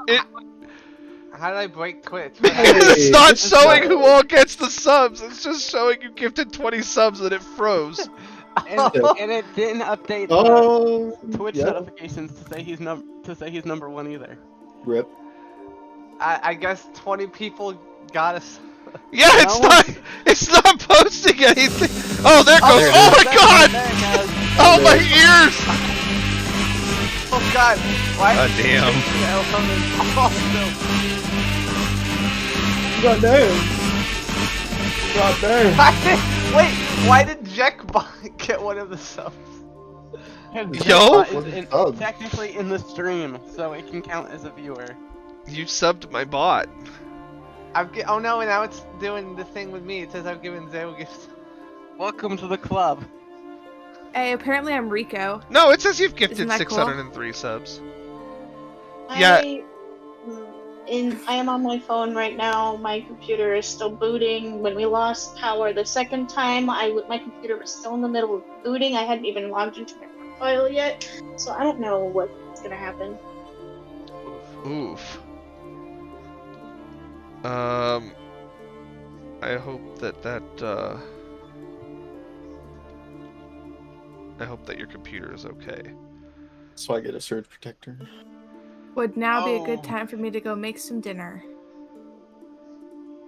S2: How did I break Twitch?
S1: it's not
S5: this is
S1: showing
S5: bad.
S1: who all gets the subs. It's just showing you gifted 20 subs and it froze.
S8: And it didn't update
S5: Oh,
S8: the Twitch
S5: yeah.
S8: notifications to say he's number one either.
S5: Rip.
S2: I guess 20 people got us.
S1: Yeah, it's
S8: No
S1: not. It's not posting anything. Oh, there it goes.
S5: there it
S1: Oh my
S8: There
S1: god!
S8: it goes.
S1: Oh my ears!
S2: Oh god! Why?
S4: God damn.
S5: God damn. God damn.
S2: Wait, why did Jackbot get one of the subs?
S1: Yo?
S8: It's technically in the stream, so it can count as a viewer.
S1: You subbed my bot.
S2: Oh no, and now it's doing the thing with me. It says I've given 0 gifts.
S8: Welcome to the club.
S6: Hey, apparently I'm Rico.
S1: No, it says you've gifted
S6: Isn't that cool?
S1: 603 subs. Yeah.
S10: I am on my phone right now. My computer is still booting. When we lost power the second time, my computer was still in the middle of booting. I hadn't even logged into my profile yet, so I don't know what's gonna happen.
S1: Oof. I hope I hope that your computer is okay.
S5: So I get a surge protector.
S6: Would now be a
S2: Oh.
S6: good time for me to go make some dinner.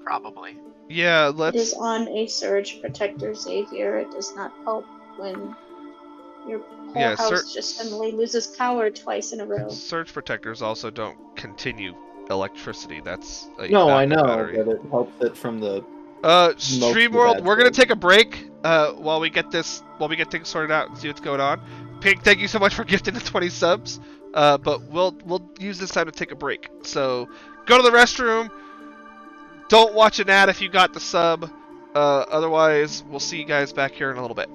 S8: Probably.
S1: Yeah,
S10: It
S1: let's.
S10: is on a surge protector, Xavier. It does not help when your whole
S1: Yeah,
S10: house just suddenly loses power twice in a row.
S1: Surge protectors also don't continue electricity. That's a
S5: No, I
S1: backup
S5: know,
S1: battery.
S5: but it helps it from the.
S1: StreamWorld,
S5: bad
S1: we're gonna
S5: things.
S1: take a break while we get things sorted out and see what's going on. Pink, thank you so much for gifting the 20 subs. But we'll use this time to take a break. So go to the restroom. Don't watch an ad if you got the sub. Otherwise, we'll see you guys back here in a little bit.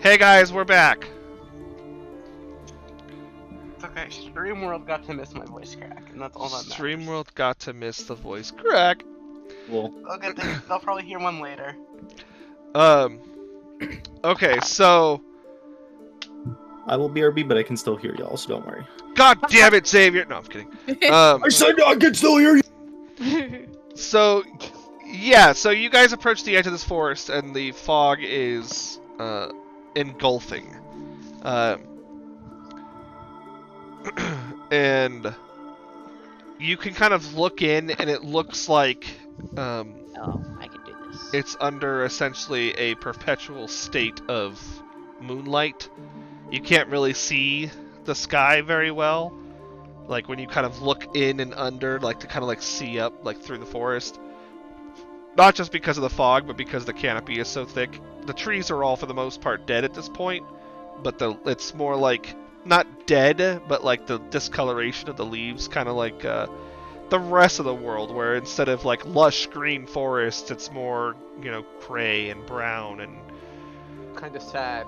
S1: Hey guys, we're back.
S8: It's okay. StreamWorld got to miss my voice crack, and that's all that matters.
S1: StreamWorld got to miss the voice crack.
S5: Well,
S8: They'll probably hear one later.
S1: Okay, so
S5: I will BRB, but I can still hear y'all, so don't worry.
S1: God damn it, Xavier! No, I'm kidding.
S5: I said I can still hear you!
S1: So, yeah, so you guys approach the edge of this forest, and the fog is engulfing. And you can kind of look in, and it looks like
S3: Oh, I can do this.
S1: it's under essentially a perpetual state of moonlight. You can't really see the sky very well. Like when you kind of look in and under, like to kind of like see up like through the forest. Not just because of the fog, but because the canopy is so thick. The trees are all for the most part dead at this point, but it's more like not dead, but like the discoloration of the leaves, kind of like the rest of the world, where instead of like lush green forests, it's more, you know, gray and brown and
S2: Kind of sad.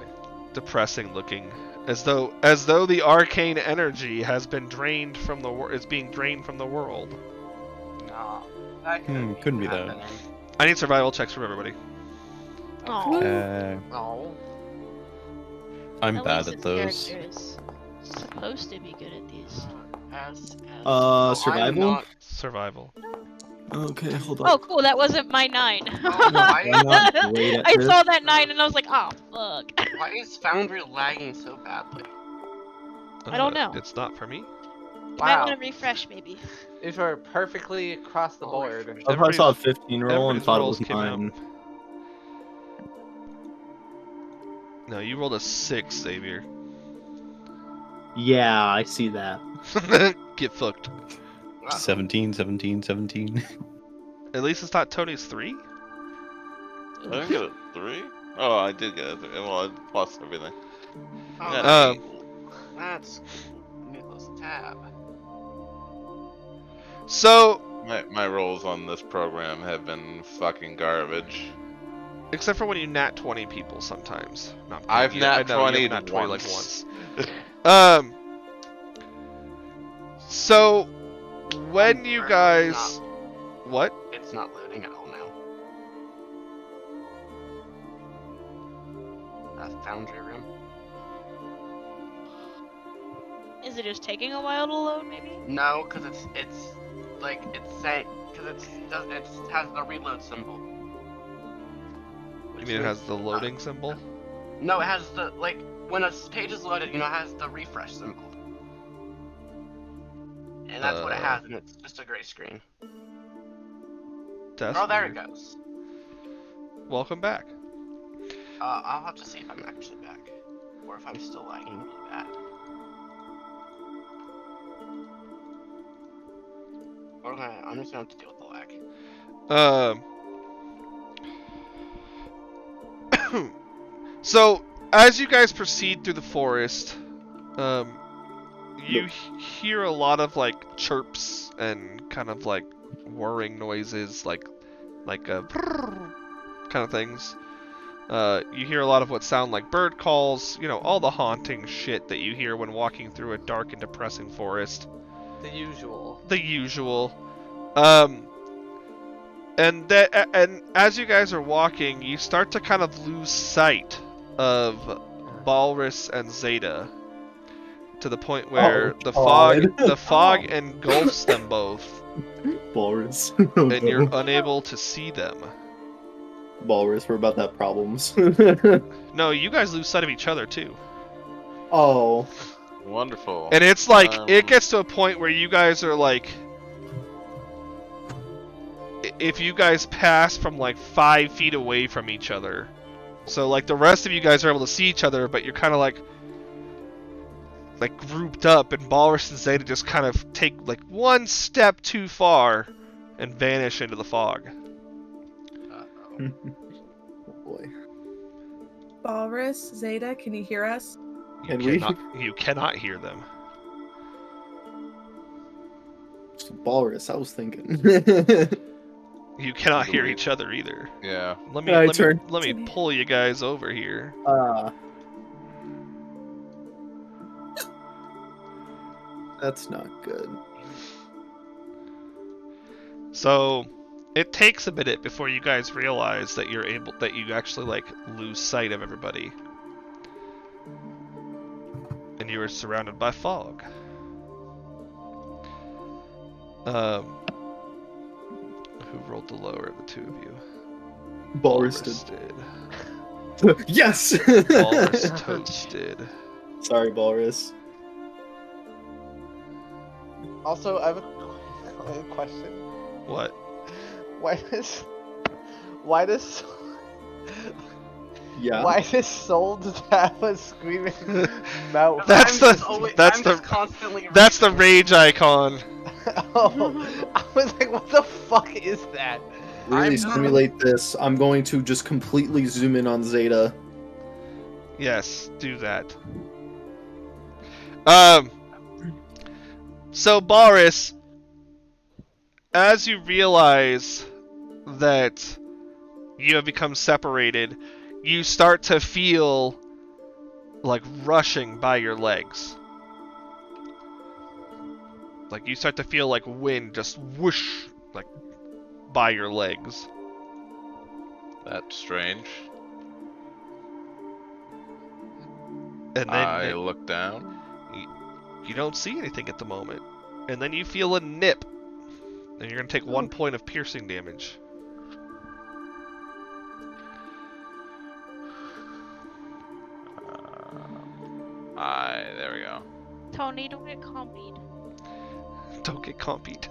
S1: depressing looking, as though the arcane energy has been drained from the is being drained from the world.
S8: No, that
S4: couldn't be that.
S8: happening.
S1: I need survival checks from everybody.
S3: Oh,
S8: No.
S4: I'm
S3: at
S4: bad
S3: least
S4: at
S3: this
S4: those.
S3: character is supposed to be good at these.
S8: I'm
S5: survival?
S8: not-
S1: Survival.
S5: Okay, hold on.
S3: Oh, cool. That wasn't my 9.
S8: Oh, no,
S5: I'm not great at
S3: I
S5: this.
S3: saw that 9 and I was like, oh, fuck.
S8: Why is Foundry lagging so badly?
S3: I don't know.
S1: It's not for me.
S3: You might
S2: Wow.
S3: want to refresh, maybe.
S2: These are perfectly across the board.
S5: I saw a 15 roll and
S1: everybody's
S5: thought it
S1: rolls
S5: was
S1: came out.
S5: 9.
S1: No, you rolled a 6, Xavier.
S5: Yeah, I see that.
S1: Get fucked.
S4: 17, 17, 17.
S1: At least it's not Tony's 3.
S7: I didn't get a 3? Oh, I did get a 3. Well, I plus everything.
S8: Oh,
S7: Yeah.
S8: that's Nicholas Tab.
S1: So,
S7: My rolls on this program have been fucking garbage.
S1: except for when you nat 20 people sometimes. No, I'm kidding.
S7: I've nat
S1: I know, you've
S7: 20'd
S1: nat 20 like
S7: once.
S1: once. So when you guys, what?
S8: It's not loading at all now. That Foundry room.
S3: Is it just taking a while to load, maybe?
S8: No, because it's saying because it has the reload symbol.
S1: You mean it has the loading symbol?
S8: No, it has the when a page is loaded, you know, it has the refresh symbol. And that's what it has, and it's just a gray screen.
S1: That's
S8: Oh, there it
S1: weird.
S8: goes.
S1: Welcome back.
S8: I'll have to see if I'm actually back, or if I'm still lagging really bad. Okay, I'm just gonna have to deal with the lag.
S1: So as you guys proceed through the forest, you hear a lot of like chirps and kind of like whirring noises, like kind of things. You hear a lot of what sound like bird calls, you know, all the haunting shit that you hear when walking through a dark and depressing forest.
S2: The usual.
S1: The usual. And as you guys are walking, you start to kind of lose sight of Balrus and Zeta, to the point where the fog engulfs them both,
S5: Walrus.
S1: and you're unable to see them.
S5: Walrus, we're about to have problems.
S1: No, you guys lose sight of each other too.
S5: Oh.
S7: Wonderful.
S1: And it's like, it gets to a point where you guys are like, if you guys pass from like 5 feet away from each other, so like the rest of you guys are able to see each other, but you're kind of like grouped up, and Balrus and Zeta just kind of take like one step too far and vanish into the fog.
S5: Oh boy.
S6: Walrus, Zeta, can you hear us?
S1: You cannot hear them.
S5: Walrus, I was thinking.
S1: You cannot hear each other either.
S7: Yeah.
S1: Let me pull you guys over here.
S5: That's not good.
S1: So it takes a minute before you guys realize that you actually like lose sight of everybody. And you are surrounded by fog. Who rolled the lower of the two of you?
S5: Balrus
S1: did.
S5: Yes!
S1: Balrus toasted.
S5: Sorry, Balrus.
S2: Also, I have a question.
S1: What?
S2: Why does
S5: Yeah.
S2: Why does Soul just have a screaming mouth?
S1: That's the rage icon.
S2: Oh, I was like, what the fuck is that?
S5: Really stimulate this. I'm going to just completely zoom in on Zeta.
S1: Yes, do that. So Boris, as you realize that you have become separated, you start to feel like rushing by your legs. Like you start to feel like wind just whoosh like by your legs.
S7: That's strange.
S1: And then
S7: I look down.
S1: You don't see anything at the moment. And then you feel a nip. And you're going to take 1 point of piercing damage.
S7: There we go.
S3: Tony, don't get compied.
S1: Don't get compied.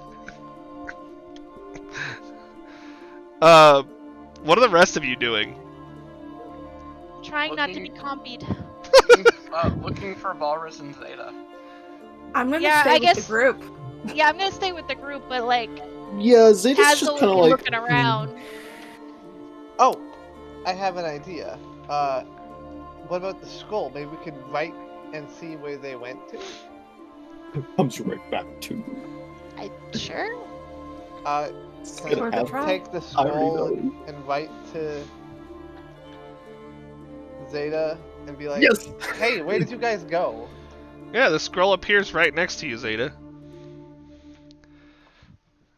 S1: What are the rest of you doing?
S3: Trying not to be compied.
S8: Looking for Balrus and Zeta.
S6: I'm gonna
S3: Yeah,
S6: stay
S3: I
S6: with
S3: guess-
S6: the group.
S3: Yeah, I'm gonna stay with the group, but like,
S5: Yeah, Zeta's just
S3: Tazzle
S5: kind
S3: will
S5: of
S3: be
S5: like.
S3: looking around.
S2: Oh, I have an idea. What about the skull? Maybe we could write and see where they went to.
S5: Comes right back to you.
S3: Sure.
S5: It's
S2: Can
S5: gonna
S2: I
S5: have
S2: take the
S5: I already
S2: skull
S5: know.
S2: and write to Zeta and be like,
S5: Yes!
S2: "Hey, where did you guys go?"
S1: Yeah, the scroll appears right next to you, Zeta.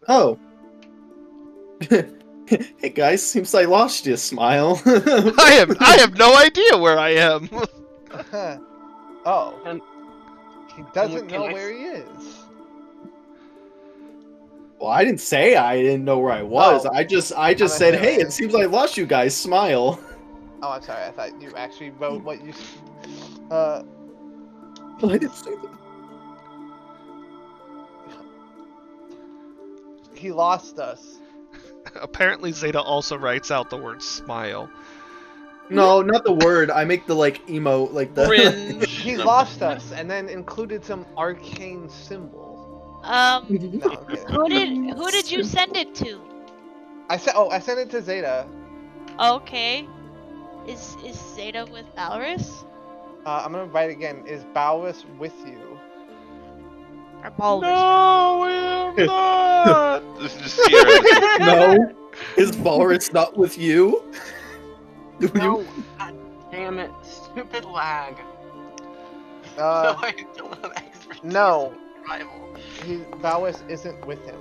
S5: Oh. Hey guys, seems I lost you. Smile.
S1: I have no idea where I am.
S2: Oh.
S8: And-
S2: He doesn't
S8: can
S2: know
S8: I-
S2: where he is.
S5: Well, I didn't say I didn't know where I was.
S2: Oh.
S5: I just
S2: I'm
S5: said, hey,
S2: assuming.
S5: it seems I lost you guys. Smile.
S2: Oh, I'm sorry. I thought you actually wrote what you.
S5: I didn't say that.
S2: He lost us.
S1: Apparently, Zeta also writes out the word smile.
S5: No, not the word. I make the like emo, like the.
S7: Cringe.
S2: He lost us, and then included some arcane symbol. No, I'm kidding.
S3: Who did you send it to?
S2: I sent it to Zeta.
S3: Okay. Is Zeta with Balrus?
S2: I'm gonna write again. Is Balrus with you?
S3: Or Balrus?
S7: No, we're not. Just Sierra.
S5: No, is Balrus not with you? Do
S8: No,
S5: you?
S8: God damn it. Stupid lag.
S2: Uh,
S8: I don't have expertise
S2: no.
S8: in survival.
S2: Balrus isn't with him.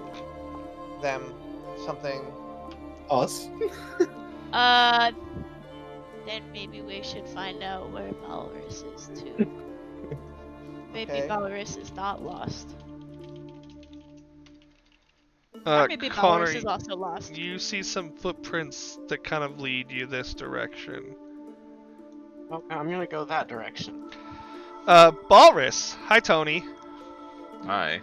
S2: Them. Something.
S5: Us?
S3: Then maybe we should find out where Balrus is too. Maybe
S2: Okay.
S3: Balrus is not lost. Or maybe
S1: Connor,
S3: Balrus is also lost.
S1: you see some footprints that kind of lead you this direction.
S8: Okay, I'm gonna go that direction.
S1: Balrus. Hi, Tony.
S7: Hi.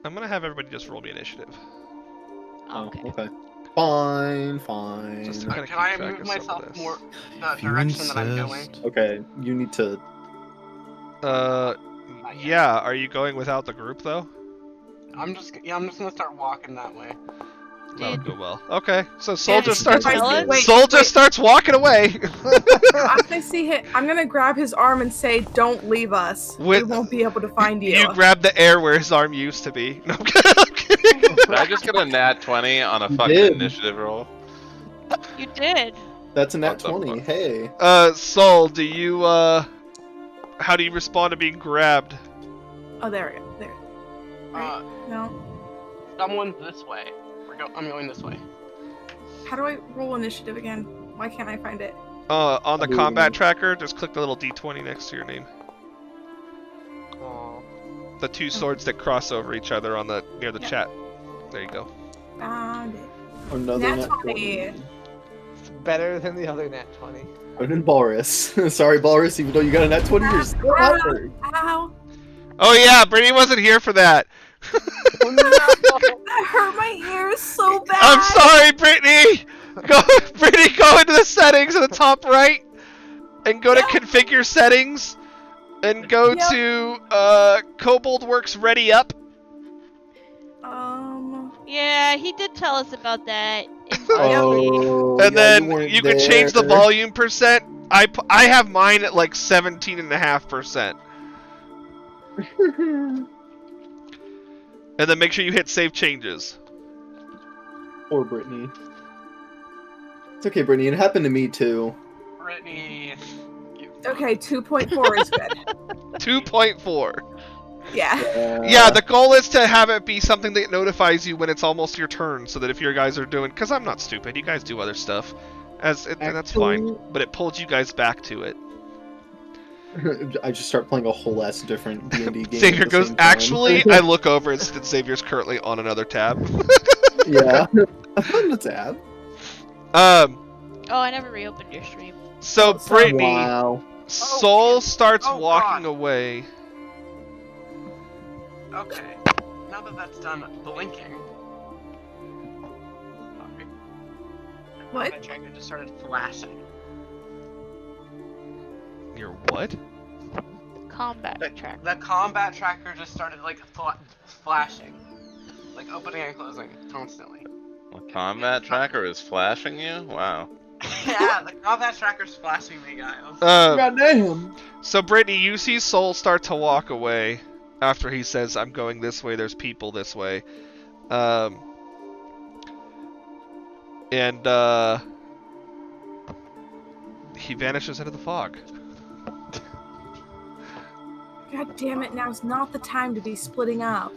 S1: I'm gonna have everybody just roll me initiative.
S3: Okay.
S5: Okay. Fine.
S1: Just to kind of
S8: Can I
S1: keep track
S8: move
S1: of some
S8: myself
S1: of this.
S8: more the
S4: If you
S8: direction that I'm going?
S4: insist.
S5: Okay, you need to.
S8: Not yet.
S1: Yeah. Are you going without the group though?
S8: I'm just gonna start walking that way.
S1: That would go well. Okay, so Soul
S6: Yeah,
S1: just starts.
S6: wait,
S1: Soul just
S6: wait.
S1: starts walking away.
S6: I'm gonna see him. I'm gonna grab his arm and say, "Don't leave us. We
S1: With-
S6: won't be able to find you."
S1: You grab the air where his arm used to be. No, I'm kidding. I'm kidding.
S7: Did I just get a nat 20 on a
S5: You
S7: fucking
S5: did.
S7: initiative roll?
S3: You did.
S5: That's a nat
S7: What the
S5: 20.
S7: fuck?
S5: Hey.
S1: Soul, do you how do you respond to being grabbed?
S6: Oh, there we go. There. Right? No.
S8: Someone's this way. I'm going this way.
S6: How do I roll initiative again? Why can't I find it?
S1: On the combat tracker, just click the little D20 next to your name.
S2: Aw.
S1: The two swords that cross over each other on the near the
S6: Yeah.
S1: chat. There you go.
S6: Found it.
S5: Another
S6: Nat
S5: nat
S6: 20.
S2: It's better than the other nat 20.
S5: And then Balrus. Sorry, Balrus, even though you got a nat 20, you're still out there.
S6: Ow!
S1: Oh yeah, Brittany wasn't here for that.
S6: That hurt my ears so bad.
S1: I'm sorry, Brittany. Brittany, go into the settings in the top right, and go to configure settings, and go to Kobold Works Ready Up.
S3: Yeah, he did tell us about that.
S5: Oh,
S1: And
S5: yeah,
S1: then
S5: weren't
S1: you can change the
S5: there.
S1: volume percent. I have mine at like 17.5%. And then make sure you hit save changes.
S5: Poor Brittany. It's okay, Brittany. It happened to me too.
S8: Brittany.
S6: Okay, 2.4 is good.
S1: 2.4.
S6: Yeah.
S1: Yeah, the goal is to have it be something that notifies you when it's almost your turn, so that if your guys are doing, because I'm not stupid, you guys do other stuff, and that's fine. But it pulls you guys back to it.
S5: I just start playing a whole ass different D&D game.
S1: Xavier
S5: at the
S1: goes,
S5: same time.
S1: actually, I look over and Xavier's currently on another tab.
S5: Yeah, I'm on the tab.
S3: Oh, I never reopened your stream.
S1: So Brittany,
S5: Wow.
S1: Soul starts
S8: Oh,
S1: walking
S8: God.
S1: away.
S8: Okay. Now that that's done, blinking. Sorry.
S6: What?
S8: My tracker just started flashing.
S1: Your what?
S3: Combat track.
S8: The combat tracker just started like flashing, like opening and closing constantly.
S7: The combat tracker is flashing you? Wow.
S8: Yeah, the combat tracker's flashing me, guys.
S5: Goddamn.
S1: So Brittany, you see Soul start to walk away after he says, "I'm going this way. There's people this way," and he vanishes into the fog.
S6: God damn it, now's not the time to be splitting up.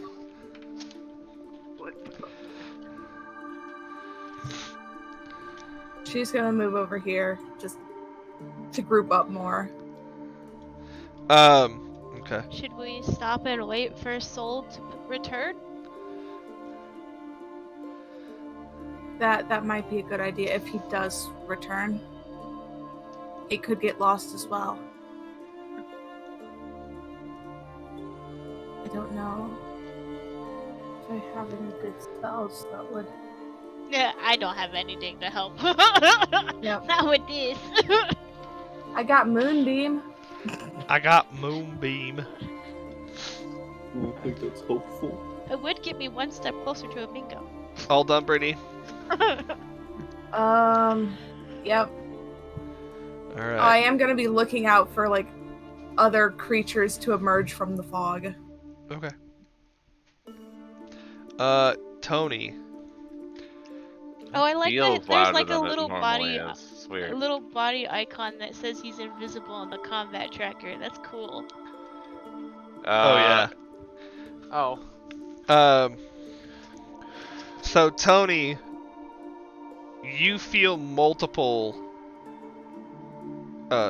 S6: She's gonna move over here, just to group up more.
S1: Okay.
S3: Should we stop and wait for Soul to return?
S6: That might be a good idea if he does return. It could get lost as well. I don't know if I have any good spells that would.
S3: Yeah, I don't have anything to help.
S6: Yep.
S3: Not with this.
S6: I got Moonbeam.
S1: I got Moonbeam.
S5: I think that's hopeful.
S3: It would get me one step closer to a bingo.
S1: All done, Brittany.
S6: Yep.
S1: All right.
S6: I am gonna be looking out for like other creatures to emerge from the fog.
S1: Okay. Tony.
S3: Oh, I like
S7: Feels
S3: that. There's
S7: louder
S3: like a
S7: than it
S3: little
S7: normally
S3: body,
S7: is. It's weird.
S3: a little body icon that says he's invisible on the combat tracker. That's cool.
S1: Oh yeah.
S2: Oh.
S1: So Tony, you feel multiple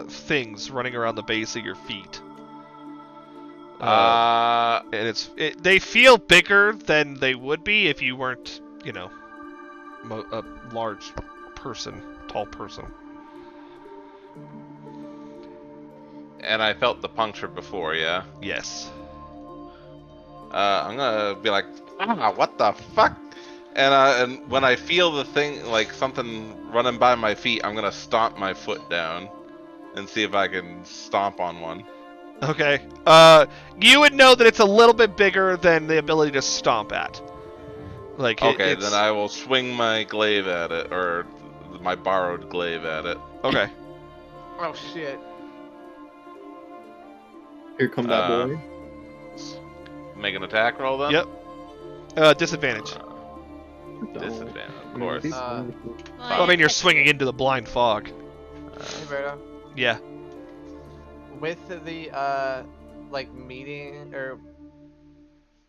S1: things running around the base of your feet. And they feel bigger than they would be if you weren't, you know, a large person, tall person.
S7: And I felt the puncture before, yeah?
S1: Yes.
S7: I'm gonna be like, what the fuck? And when I feel the thing, like something running by my feet, I'm gonna stomp my foot down and see if I can stomp on one.
S1: Okay. You would know that it's a little bit bigger than the ability to stomp at. Like.
S7: Okay, then I will swing my glaive at it, or my borrowed glaive at it.
S1: Okay.
S2: Oh shit.
S5: Here come that boy.
S7: Make an attack roll then?
S1: Yep. Disadvantage.
S7: Disadvantage, of course.
S1: I mean, you're swinging into the blind fog.
S2: Hey, Berto.
S1: Yeah.
S2: with the like meeting or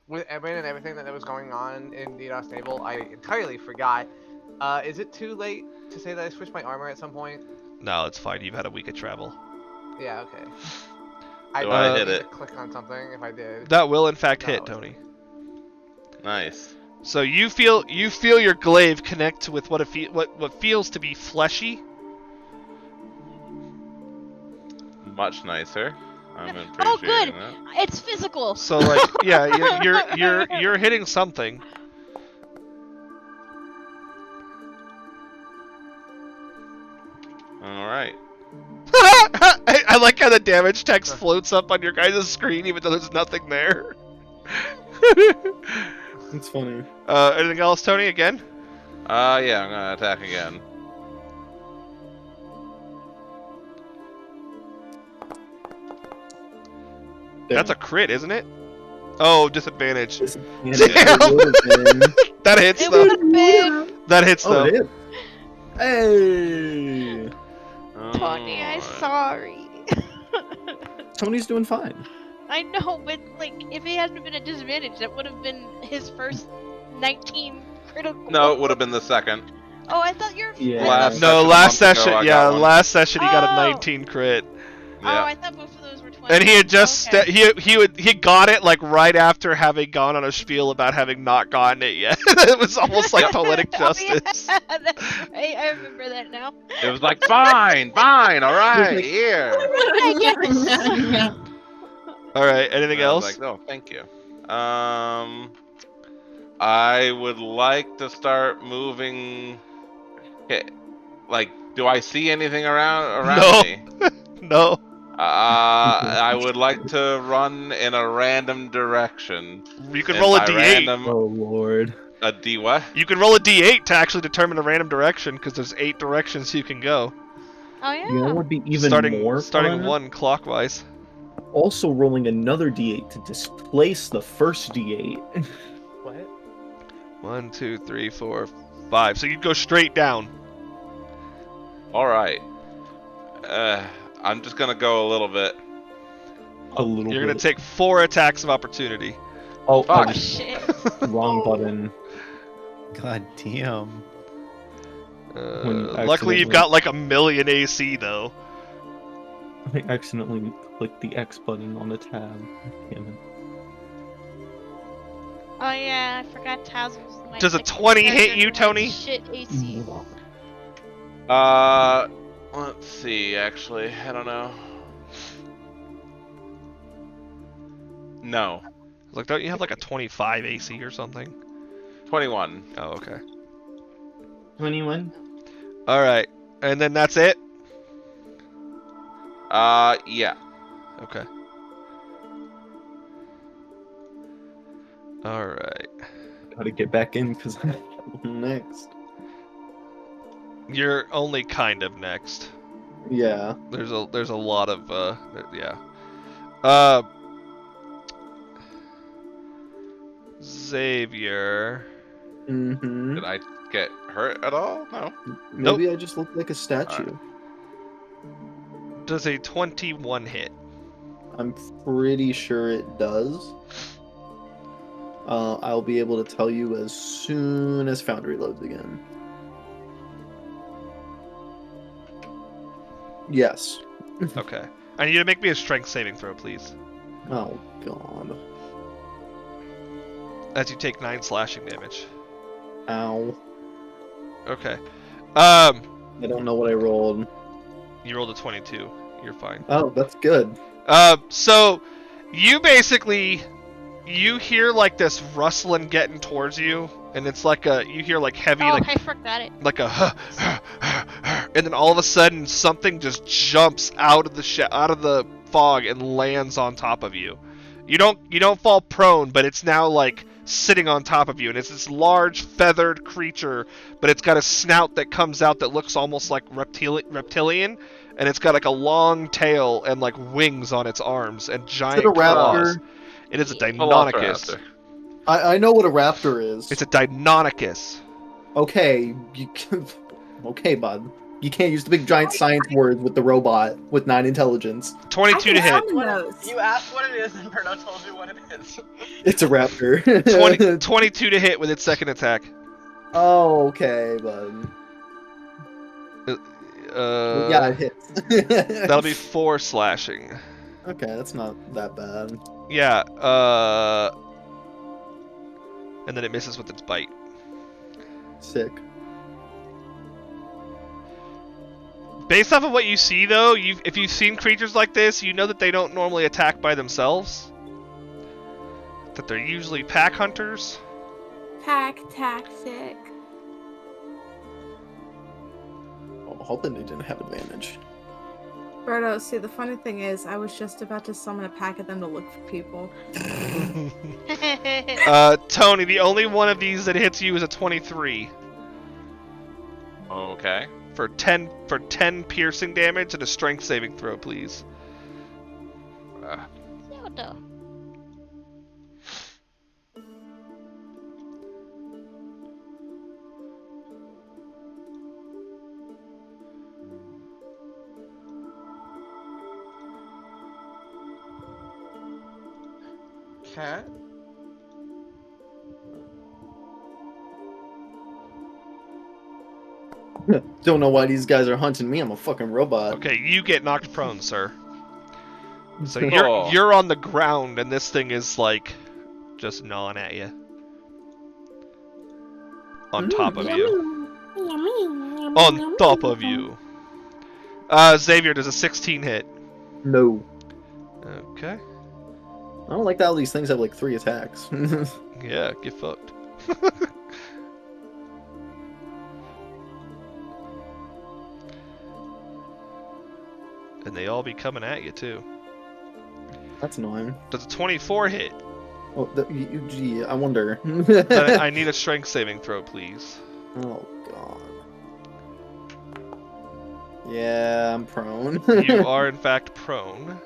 S2: with Edwin and everything that was going on in Didos Stable, I entirely forgot. Is it too late to say that I switched my armor at some point?
S1: No, it's fine. You've had a week of travel.
S2: Yeah, okay.
S7: Do I hit
S2: need
S7: it?
S2: to click on something if I did.
S1: That will in fact
S2: No,
S1: hit,
S2: it's-
S1: Tony.
S7: Nice.
S1: So you feel your glaive connect with what what feels to be fleshy.
S7: Much nicer. I'm
S3: Oh,
S7: appreciating
S3: good.
S7: that.
S3: It's physical.
S1: So like, yeah, you're hitting something.
S7: All right.
S1: I like how the damage text floats up on your guys' screen even though there's nothing there.
S5: It's funny.
S1: Anything else, Tony? Again?
S7: Yeah, I'm gonna attack again.
S1: That's a crit, isn't it? Oh, disadvantage.
S5: Damn.
S1: That hits
S3: It
S1: though.
S3: would have been.
S1: That hits
S5: Oh,
S1: though.
S5: it hit. Hey!
S3: Tony, I'm
S7: Alright.
S3: sorry.
S5: Tony's doing fine.
S3: I know, but like, if he hadn't been at disadvantage, that would have been his first 19 critical.
S7: No, it would have been the second.
S3: Oh, I thought you were.
S5: Yeah.
S7: Last
S1: No,
S7: session,
S1: last
S7: a month ago,
S1: session,
S7: I
S1: yeah,
S7: got one.
S1: last session he got a
S3: Oh.
S1: 19 crit,
S3: Oh,
S7: Yeah.
S3: I thought both of those were 20.
S1: and he had just
S3: Okay.
S1: he got it like right after having gone on a spiel about having not gotten it yet. It was almost like poetic justice.
S3: Oh, yeah, that's right. I remember that now.
S7: It was like, fine, fine, all right, here.
S1: All right, anything
S7: And I was
S1: else?
S7: like, no, thank you. I would like to start moving. Okay, like, do I see anything around
S1: No.
S7: me?
S1: No.
S7: I would like to run in a random direction.
S1: You can
S7: And
S1: roll a
S7: by
S1: d8.
S7: Random,
S5: Oh lord.
S7: a D what?
S1: You can roll a d8 to actually determine a random direction because there's 8 directions you can go.
S3: Oh yeah.
S5: You know what would be even
S1: starting
S5: more
S1: starting
S5: fun?
S1: one clockwise.
S5: Also rolling another d8 to displace the first d8.
S2: What?
S1: 1, 2, 3, 4, 5. So you'd go straight down.
S7: All right. I'm just gonna go a little bit.
S5: A little
S1: You're
S5: bit.
S1: gonna take 4 attacks of opportunity.
S5: Oh,
S7: Fuck.
S5: I
S3: Oh
S5: just
S3: shit.
S5: wrong button.
S4: God damn.
S1: Luckily, you've
S5: accidentally-
S1: got like a million AC though.
S5: I accidentally clicked the X button on the tab. Damn it.
S3: Oh yeah, I forgot Taz was my
S1: Does a
S3: second
S1: 20 hit
S3: character
S1: you,
S3: who has
S1: Tony?
S3: Shit AC.
S7: Let's see. Actually, I don't know. No.
S1: Like, don't you have like a 25 AC or something?
S7: 21.
S1: Oh, okay.
S5: 21?
S1: All right, and then that's it.
S7: Yeah.
S1: Okay. All right.
S5: Gotta get back in because I'm next.
S1: You're only kind of next.
S5: Yeah.
S1: There's a lot of yeah. Xavier.
S5: Mm-hmm.
S7: Did I get hurt at all? No.
S5: Maybe I just look like a statue.
S1: Does a 21 hit?
S5: I'm pretty sure it does. I'll be able to tell you as soon as Foundry loads again. Yes.
S1: Okay. I need you to make me a strength saving throw, please.
S5: Oh god.
S1: As you take 9 slashing damage.
S5: Ow.
S1: Okay.
S5: I don't know what I rolled.
S1: You rolled a 22. You're fine.
S5: Oh, that's good.
S1: So you basically you hear like this rustling getting towards you, and it's like you hear like heavy
S3: Oh,
S1: like
S3: I forgot it.
S1: like a and then all of a sudden something just jumps out of the fog and lands on top of you. You don't fall prone, but it's now like sitting on top of you, and it's this large feathered creature, but it's got a snout that comes out that looks almost like reptilian, and it's got like a long tail and like wings on its arms and giant
S5: Is it a
S1: claws.
S5: raptor?
S1: It is a
S7: Velociraptor.
S1: Deinonychus.
S5: I know what a raptor is.
S1: It's a Deinonychus.
S5: Okay. You can... Okay, bud. You can't use the big giant science words with the robot with 9 intelligence.
S1: 22 to hit.
S8: You asked what it is, and Bruno told you what it is.
S5: It's a raptor.
S1: 22 to hit with its second attack.
S5: Oh, okay, bud. Yeah, it hits.
S1: That'll be 4 slashing.
S5: Okay, that's not that bad.
S1: Yeah, and then it misses with its bite.
S5: Sick.
S1: Based off of what you see, though, if you've seen creatures like this, you know that they don't normally attack by themselves. That they're usually pack hunters.
S6: Pack tactic.
S5: Oh, I'm hoping they didn't have advantage.
S6: Berto, see, the funny thing is, I was just about to summon a pack of them to look for people.
S1: Tony, the only one of these that hits you is a 23.
S7: Okay.
S1: For 10 piercing damage and a strength saving throw, please.
S3: Yoda.
S2: Cat?
S5: Don't know why these guys are hunting me. I'm a fucking robot.
S1: Okay, you get knocked prone, sir. So
S7: Oh.
S1: you're on the ground, and this thing is like just gnawing at you. On top of you. On top of you. Xavier, does a 16 hit?
S5: No.
S1: Okay.
S5: I don't like that all these things have like 3 attacks.
S1: Yeah, get fucked. And they all be coming at you too.
S5: That's annoying.
S1: Does a 24 hit?
S5: Oh, gee, I wonder.
S1: Then I need a strength saving throw, please.
S5: Oh god. Yeah, I'm prone.
S1: You are in fact prone.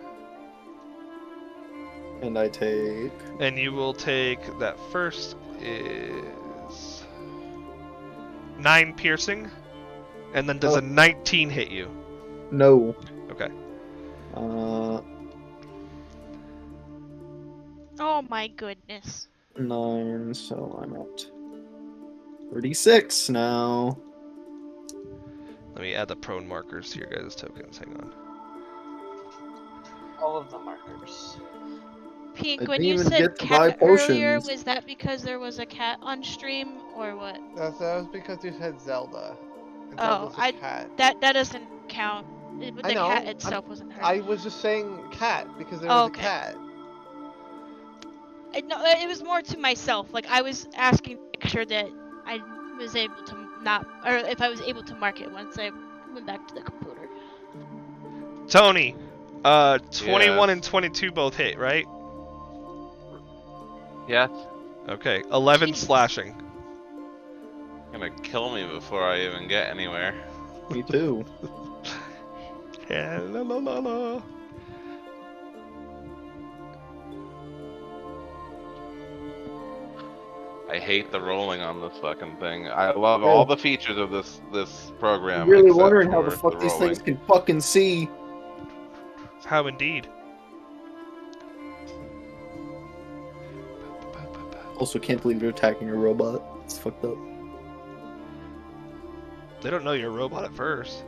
S5: And I take...
S1: And you will take, that first is 9 piercing. And then does a 19 hit you?
S5: No.
S1: Okay.
S3: Oh my goodness.
S5: 9, so I'm at 36 now.
S1: Let me add the prone markers to your guys' tokens. Hang on.
S8: All of the markers.
S3: Pink,
S5: I
S3: when
S5: didn't
S3: you
S5: even
S3: said
S5: get to buy
S3: cat earlier,
S5: potions.
S3: was that because there was a cat on stream, or what?
S2: That was because you said Zelda. And
S3: Oh,
S2: Zelda's a cat.
S3: that doesn't count. The
S2: I know,
S3: cat itself wasn't hurt.
S2: I was just saying cat because there was
S3: Okay.
S2: a cat.
S3: No, it was more to myself. Like, I was asking to make sure that I was able to not, or if I was able to mark it once I went back to the computer.
S1: Tony, 21
S7: Yes.
S1: and 22 both hit, right?
S7: Yes.
S1: Okay, 11
S3: Jesus.
S1: slashing.
S7: Gonna kill me before I even get anywhere.
S5: Me too.
S1: Yeah, la la la la.
S7: I hate the rolling on this fucking thing. I love all the features of this program.
S5: I'm really
S7: except
S5: wondering how the
S7: for
S5: fuck these
S7: rolling.
S5: things can fucking see.
S1: How indeed.
S5: Also, can't believe you're attacking a robot. It's fucked up.
S1: They don't know you're a robot at first.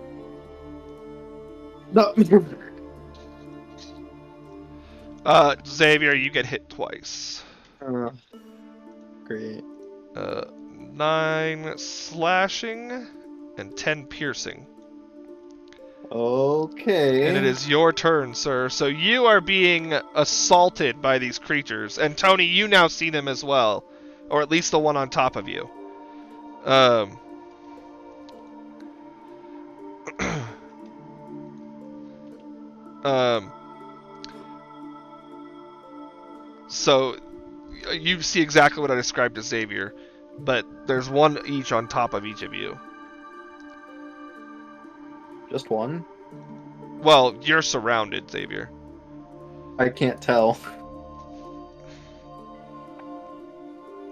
S5: No.
S1: Xavier, you get hit twice.
S5: Great.
S1: 9 slashing and 10 piercing.
S5: Okay.
S1: And it is your turn, sir. So you are being assaulted by these creatures. And Tony, you now see them as well. Or at least the one on top of you. So you see exactly what I described to Xavier, but there's one each on top of each of you.
S5: Just one?
S1: Well, you're surrounded, Xavier.
S5: I can't tell.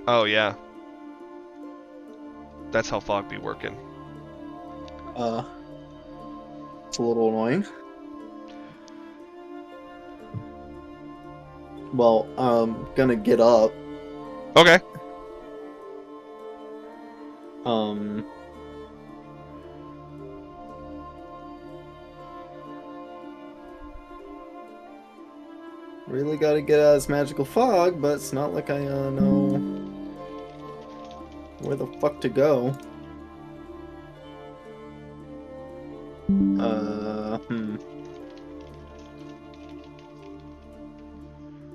S1: Oh yeah. That's how fog be working.
S5: It's a little annoying. Well, I'm gonna get up.
S1: Okay.
S5: Really gotta get out of this magical fog, but it's not like I know where the fuck to go.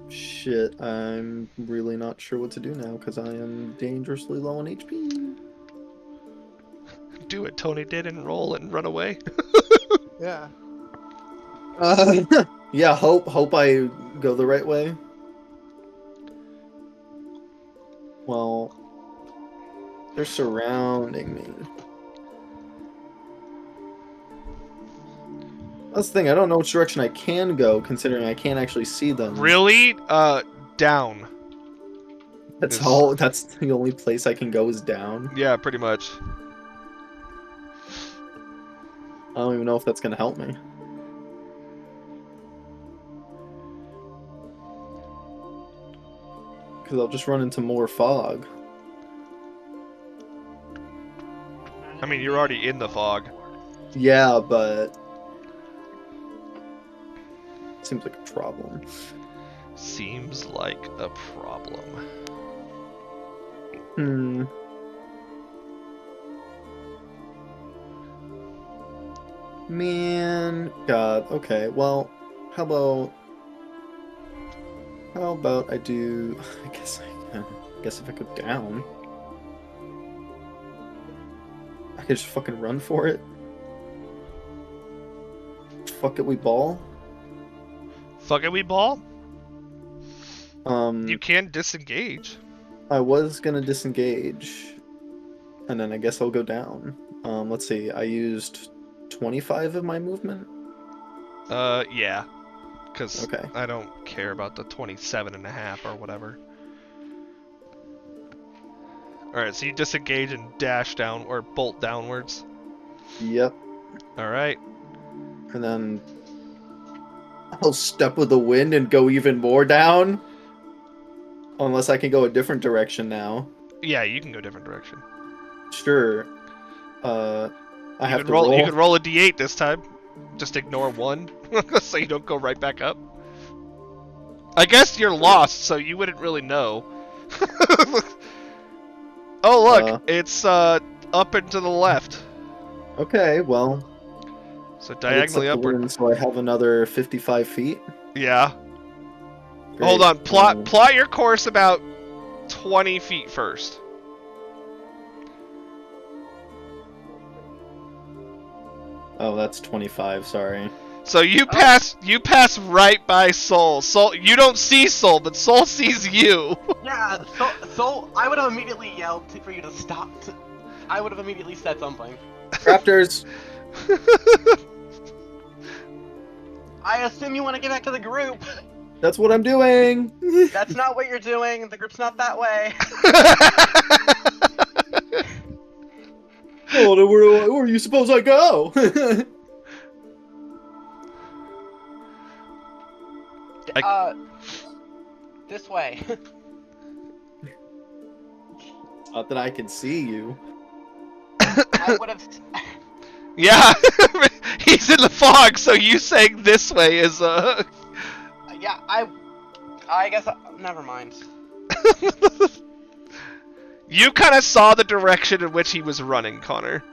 S5: Shit, I'm really not sure what to do now because I am dangerously low on HP.
S1: Do what Tony did and roll and run away.
S2: Yeah.
S5: Yeah, hope I go the right way. Well, they're surrounding me. That's the thing, I don't know which direction I can go, considering I can't actually see them.
S1: Really? Down.
S5: That's
S1: Yes.
S5: all. That's the only place I can go is down.
S1: Yeah, pretty much.
S5: I don't even know if that's gonna help me. Because I'll just run into more fog.
S1: I mean, you're already in the fog.
S5: Yeah, but seems like a problem.
S1: Seems like a problem.
S5: Man, God. Okay, well, how about I do? I guess if I go down, I could just fucking run for it. Fuck it, we ball.
S1: Fuck it, we ball?
S5: You
S1: You can disengage.
S5: I was gonna disengage, and then I guess I'll go down. Let's see. I used 25 of my movement.
S1: Yeah. Because
S5: Okay.
S1: I don't care about the 27.5 or whatever. Alright, so you disengage and dash down, or bolt downwards.
S5: Yep.
S1: Alright.
S5: And then I'll step with the wind and go even more down. Unless I can go a different direction now.
S1: Yeah, you can go a different direction.
S5: Sure. I have to
S1: You could roll a d8 this time. Just ignore 1, so you don't go right back up. I guess you're lost, so you wouldn't really know. Oh look, it's up and to the left.
S5: Okay, well.
S1: So
S5: I did
S1: diagonally
S5: set the
S1: upward.
S5: wind, so I have another 55 feet.
S1: Yeah.
S5: Great.
S1: Hold on, plot your course about 20 feet first.
S5: Oh, that's 25. Sorry.
S1: So you pass right by Soul. Soul, you don't see Soul, but Soul sees you.
S8: Yeah, so I would have immediately yelled for you to stop. I would have immediately said something.
S5: Raptors.
S8: I assume you want to get back to the group.
S5: That's what I'm doing.
S8: That's not what you're doing. The group's not that way.
S5: Oh, then where do you suppose I go?
S8: This way.
S5: Not that I can see you.
S8: I would have.
S1: Yeah, he's in the fog, so you saying this way is
S8: Yeah, I guess. Never mind.
S1: You kind of saw the direction in which he was running, Connor.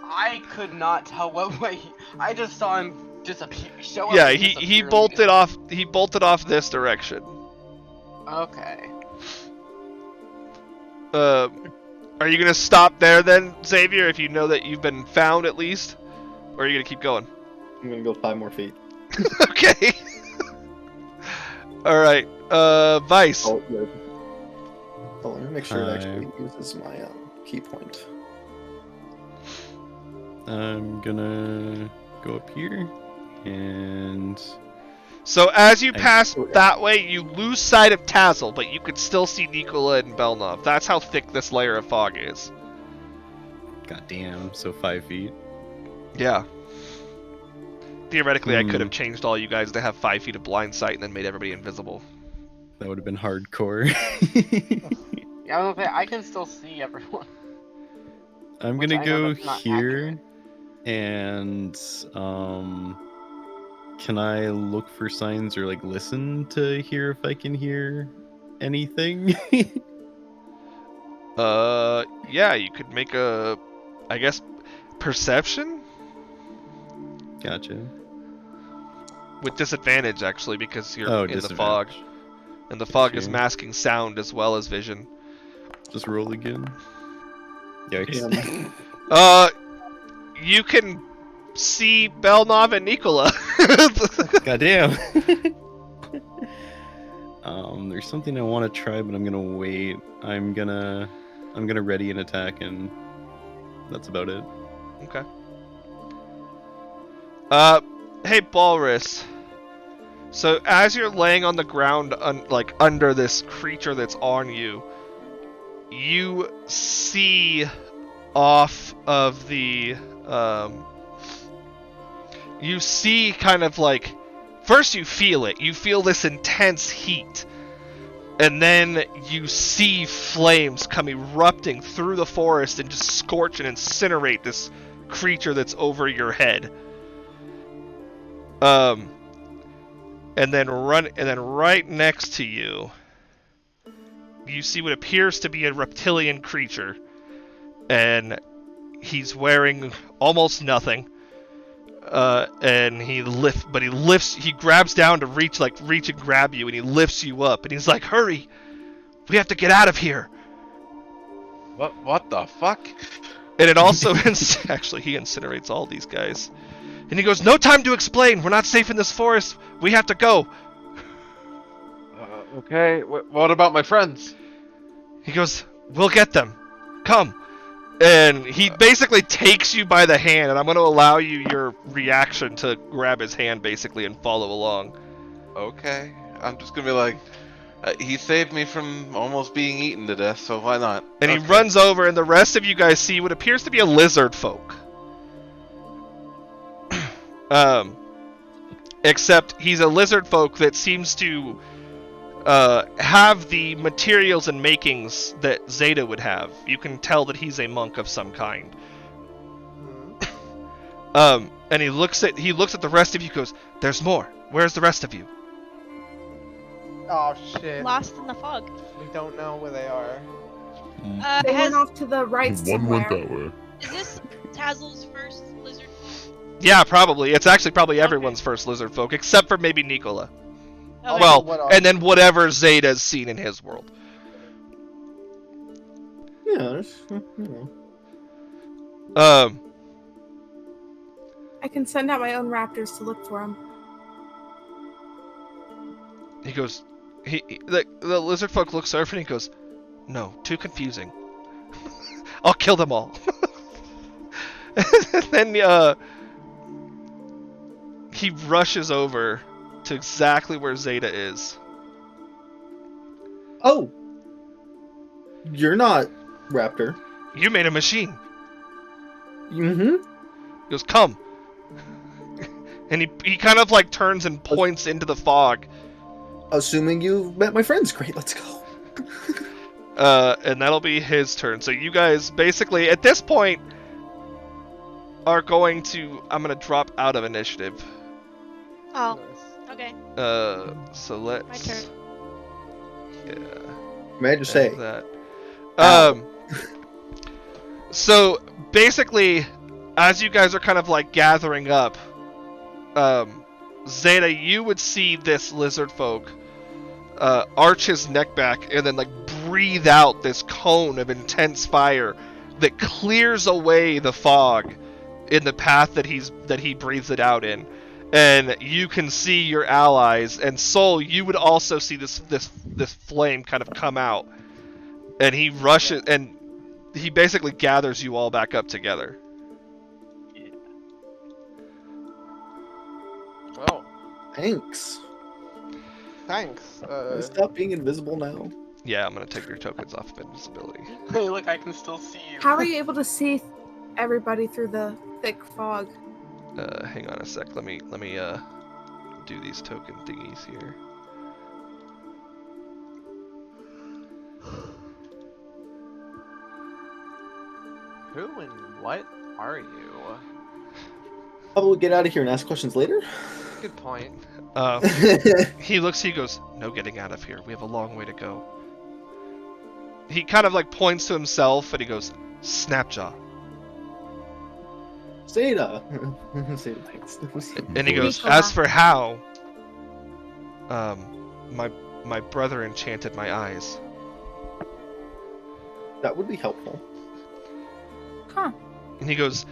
S8: I could not tell what way. I just saw him disappear. Show up.
S1: Yeah,
S8: and
S1: he
S8: disappear
S1: bolted off. He bolted off this direction.
S8: Okay.
S1: Are you gonna stop there then, Xavier? If you know that you've been found at least, or are you gonna keep going?
S5: I'm gonna go 5 more feet.
S1: Okay. All right. Vice.
S5: Oh, yeah. Hold on, let me make sure it actually
S4: 5.
S5: uses my key point.
S4: I'm gonna go up here, and
S1: So as you
S4: I-
S1: pass that way, you lose sight of Tazzle, but you can still see Nikola and Belnov. That's how thick this layer of fog is.
S4: goddamn, so 5 feet.
S1: Yeah. Theoretically, I could have changed all you guys to have 5 feet of blind sight and then made everybody invisible.
S4: That would have been hardcore.
S8: Yeah, I was gonna say, I can still see everyone.
S4: I'm
S8: Which
S4: gonna
S8: I know
S4: go
S8: that's not
S4: here, and can I look for signs or like listen to hear if I can hear anything?
S1: Yeah, you could make a, I guess, perception
S4: Gotcha.
S1: with disadvantage actually because you're in the fog,
S4: disadvantage.
S1: and the fog is
S4: Okay.
S1: masking sound as well as vision.
S4: Just roll again. Yikes.
S1: You can see Belnov and Nikola.
S4: Goddamn. There's something I want to try, but I'm gonna wait. I'm gonna ready an attack, and that's about it.
S1: Okay. Hey, Balrus. So as you're laying on the ground, like under this creature that's on you, you see off of the, you see kind of like, first you feel it. You feel this intense heat. And then you see flames come erupting through the forest and just scorch and incinerate this creature that's over your head. And then right next to you, you see what appears to be a reptilian creature, and he's wearing almost nothing. And he grabs down to reach and grab you, and he lifts you up, and he's like, "Hurry! We have to get out of here!"
S7: What the fuck?
S1: And it also, actually, he incinerates all these guys. And he goes, "No time to explain! We're not safe in this forest! We have to go!"
S7: Okay, what about my friends?
S1: He goes, "We'll get them! Come!" And he basically takes you by the hand, and I'm going to allow you your reaction to grab his hand, basically, and follow along.
S7: Okay, I'm just gonna be like, he saved me from almost being eaten to death, so why not?
S1: And he runs over, and the rest of you guys see what appears to be a lizard folk. Except he's a lizard folk that seems to have the materials and makings that Zeta would have. You can tell that he's a monk of some kind. And he looks at the rest of you, goes, "There's more. Where's the rest of you?"
S2: Oh shit.
S3: Lost in the fog.
S2: We don't know where they are.
S6: They went off to the right
S9: One went
S6: somewhere.
S9: that way.
S3: Is this Tazzle's first lizard?
S1: Yeah, probably. It's actually probably everyone's first lizard folk, except for maybe Nikola.
S3: Oh,
S1: Well, and then whatever Zeta's seen in his world.
S5: Yeah.
S6: I can send out my own raptors to look for him.
S1: He goes, the lizard folk looks over and he goes, "No, too confusing. I'll kill them all." And then he rushes over to exactly where Zeta is.
S5: Oh, you're not Raptor.
S1: You made a machine.
S5: Mm-hmm.
S1: He goes, "Come." And he kind of like turns and points into the fog.
S5: Assuming you've met my friends, great. Let's go.
S1: And that'll be his turn. So you guys basically at this point are going to. I'm gonna drop out of initiative.
S3: Oh, okay.
S1: So let's.
S3: My turn.
S5: May I just say
S1: that. So basically, as you guys are kind of like gathering up, Zeta, you would see this lizard folk arch his neck back and then like breathe out this cone of intense fire that clears away the fog in the path that he breathes it out in. And you can see your allies, and Soul, you would also see this flame kind of come out, and he rushes, and he basically gathers you all back up together.
S2: Oh,
S5: thanks.
S2: Thanks.
S5: Stop being invisible now.
S1: Yeah, I'm gonna take your tokens off of invisibility.
S8: Hey, look, I can still see you.
S6: How are you able to see everybody through the thick fog?
S1: Hang on a sec. Let me do these token thingies here.
S2: Who and what are you?
S5: How about we get out of here and ask questions later?
S2: Good point.
S1: He looks, he goes, no getting out of here. We have a long way to go. He kind of like points to himself and he goes, Snapjaw.
S5: Zeta. Zeta, thanks.
S1: And he goes, as for how, my brother enchanted my eyes.
S5: That would be helpful.
S6: Huh.
S1: And he goes,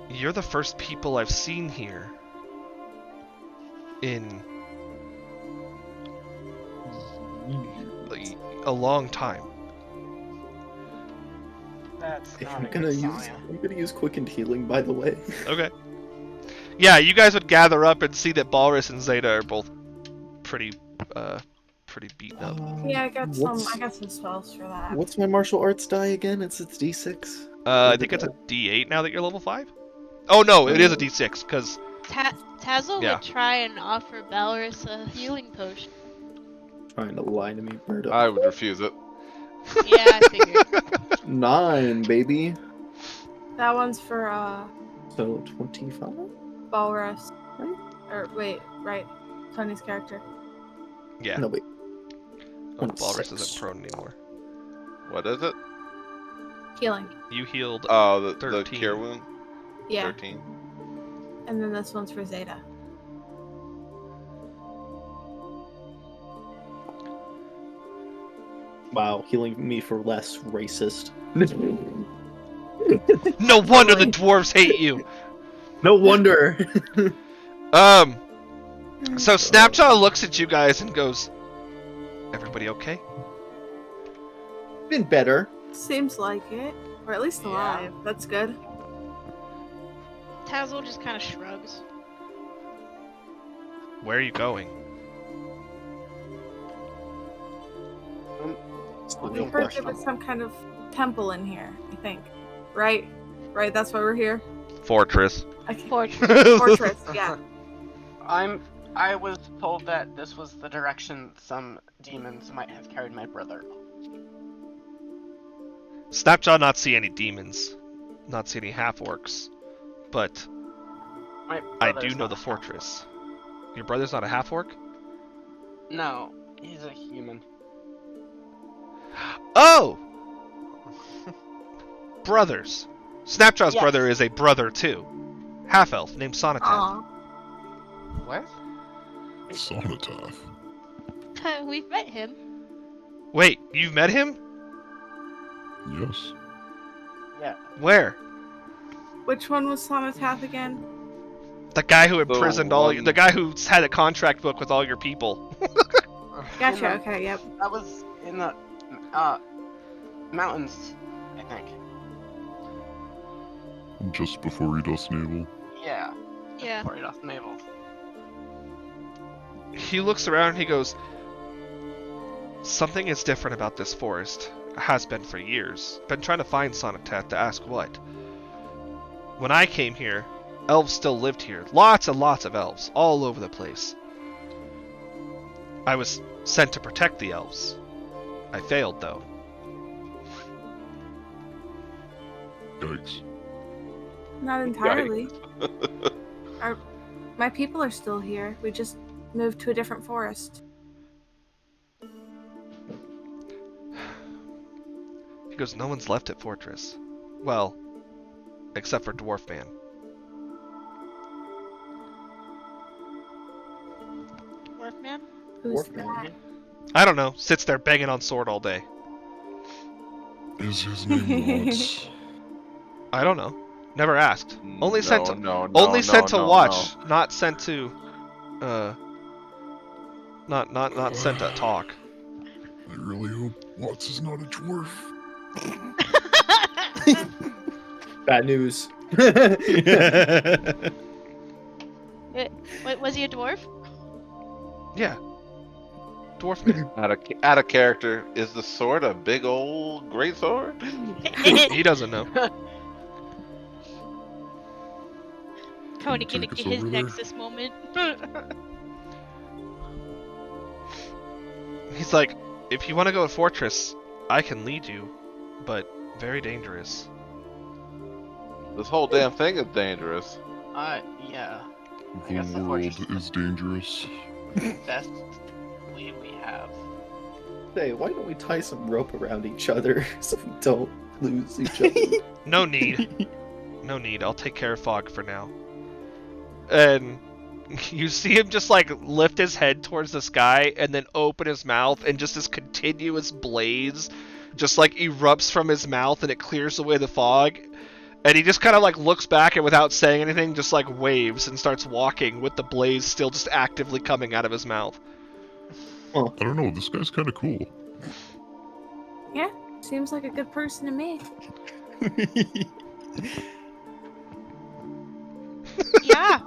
S1: you're the first people I've seen here in like, a long time.
S8: That's not
S5: I'm
S8: a
S5: gonna
S8: good sign.
S5: use quickened healing, by the way.
S1: Okay. Yeah, you guys would gather up and see that Balrus and Zeta are both pretty beaten up.
S6: Yeah, I got some spells for that.
S5: What's my martial arts die again? It's D6.
S1: I think it's a D8 now that you're level 5. Oh no, it is a D6 because
S3: Tazzle
S1: Yeah.
S3: would try and offer Balrus a healing potion.
S5: Trying to lie to me, Birdo.
S7: I would refuse it.
S3: Yeah, I figured.
S5: 9, baby.
S6: That one's for
S5: So 25?
S6: Balrus. Right? Or wait, right. Tony's character.
S1: yeah,
S5: No, wait.
S1: oh, Balrus
S5: 6.
S1: isn't prone anymore.
S7: What is it?
S6: Healing.
S1: You healed.
S7: Oh, the
S1: 13.
S7: cure wound?
S6: Yeah.
S7: 13.
S6: And then this one's for Zeta.
S5: Wow, healing me for less racist.
S1: No wonder the dwarves hate you.
S5: No wonder.
S1: So Snapjaw looks at you guys and goes, "Everybody okay?"
S5: Been better.
S6: Seems like it. Or at least alive. That's good.
S3: Tazzle just kind of shrugs.
S1: Where are you going?
S6: We heard there was some kind of temple in here, I think. Right? Right, that's why we're here?
S1: Fortress.
S6: Okay.
S3: Fortress.
S6: Fortress, yeah.
S8: I was told that this was the direction some demons might have carried my brother.
S1: Snapjaw not see any demons, not see any half-orcs, but
S8: My
S1: I
S8: brother's
S1: do know
S8: not
S1: the
S8: a
S1: fortress. Your brother's not a half-orc?
S8: half-orc. No, he's a human.
S1: Oh! Brothers. Snapjaw's
S8: Yes.
S1: brother is a brother too. Half-elf named Sonatath.
S6: Aw.
S2: What?
S9: Sonatath.
S3: We've met him.
S1: Wait, you've met him?
S9: Yes.
S8: Yeah.
S1: Where?
S6: Which one was Sonatath again?
S1: The guy who
S7: The
S1: imprisoned all you,
S7: one-
S1: the guy who had a contract book with all your people.
S6: Gotcha,
S8: Yeah.
S6: okay, yep.
S8: That was in the mountains, I think.
S9: Just before Edos Naval.
S8: Yeah.
S3: Yeah.
S8: Before Edos Naval.
S1: He looks around and he goes, something is different about this forest. Has been for years. Been trying to find Sonatath to ask what. When I came here, elves still lived here. Lots and lots of elves, all over the place. I was sent to protect the elves. I failed, though.
S9: Yikes.
S6: Not entirely. My people are still here. We just moved to a different forest.
S1: He goes, no one's left at Fortress. Well, except for Dwarf Man.
S3: Dwarfman?
S6: Who's
S5: Dwarfman.
S6: that?
S1: I don't know. Sits there banging on sword all day.
S9: Is his name Watts?
S1: I don't know. Never asked. Only sent to,
S7: no,
S1: only sent to
S7: no,
S1: watch, not sent to, not sent to talk.
S9: I really hope Watts is not a dwarf.
S5: Bad news.
S3: Wait, was he a dwarf?
S1: Yeah. Dwarf Man.
S7: Out of character. Is the sword a big old great sword?
S1: He doesn't know.
S3: Tony
S9: Can
S3: gonna
S9: you take
S3: get
S9: us
S3: his
S9: over there?
S3: Nexus moment.
S1: He's like, if you want to go to Fortress, I can lead you, but very dangerous.
S7: This whole damn thing is dangerous.
S8: Yeah. I
S9: The
S8: guess the
S9: world
S8: fortress
S9: is dangerous.
S8: best lead we have.
S5: Hey, why don't we tie some rope around each other so we don't lose each other?
S1: No need. No need. I'll take care of Fog for now. And you see him just like lift his head towards the sky and then open his mouth, and just this continuous blaze just like erupts from his mouth and it clears away the fog. And he just kind of like looks back and without saying anything just like waves and starts walking with the blaze still just actively coming out of his mouth.
S9: I don't know, this guy's kind of cool.
S6: Yeah, seems like a good person to me.
S3: Yeah.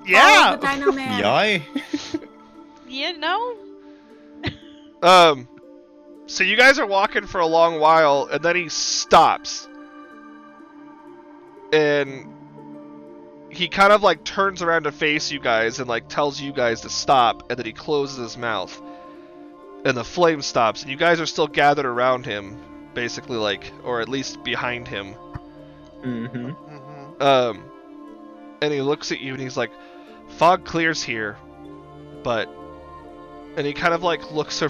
S1: Yeah.
S6: Oh, the Dino Man.
S4: Yai?
S3: You know?
S1: So you guys are walking for a long while, and then he stops. And he kind of like turns around to face you guys and like tells you guys to stop, and then he closes his mouth. And the flame stops, and you guys are still gathered around him, basically like, or at least behind him.
S5: Mm-hmm.
S1: And he looks at you and he's like, fog clears here, but, and he kind of like looks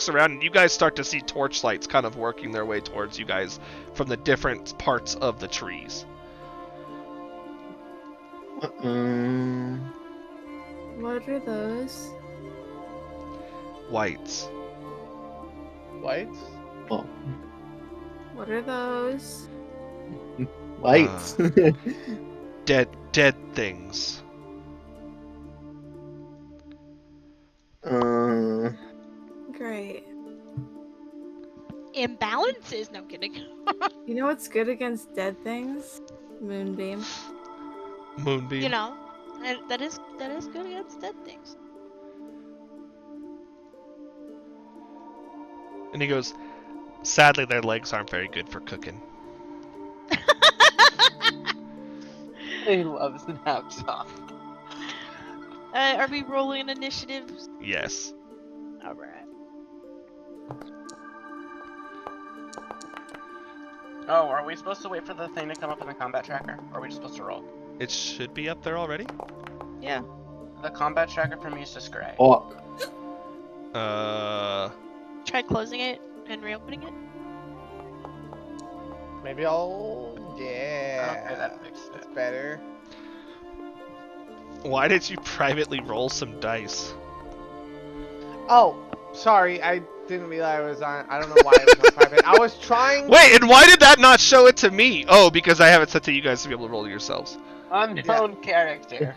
S1: around, and you guys start to see torchlights kind of working their way towards you guys from the different parts of the trees.
S6: What are those?
S1: Whites.
S2: Whites?
S5: Oh,
S6: What are those?
S5: lights.
S1: Dead things.
S6: Great.
S3: Imbalances? No, I'm kidding.
S6: You know what's good against dead things? Moonbeam.
S1: Moonbeam.
S3: You know, that is good against dead things.
S1: And he goes, sadly their legs aren't very good for cooking.
S8: He loves naps off.
S3: Are we rolling initiatives?
S1: Yes.
S3: Alright.
S8: Oh, are we supposed to wait for the thing to come up in the combat tracker? Or are we just supposed to roll?
S1: It should be up there already.
S3: Yeah.
S8: The combat tracker for me is just gray.
S5: Fuck.
S3: Try closing it and reopening it.
S2: Maybe I'll. Yeah.
S8: Okay, that fixed it.
S2: That's better.
S1: Why did you privately roll some dice?
S2: Oh, sorry. I didn't realize I was on. I don't know why it was on private. I was trying.
S1: Wait, and why did that not show it to me? Oh, because I have it set to you guys to be able to roll it yourselves.
S8: Unknown character.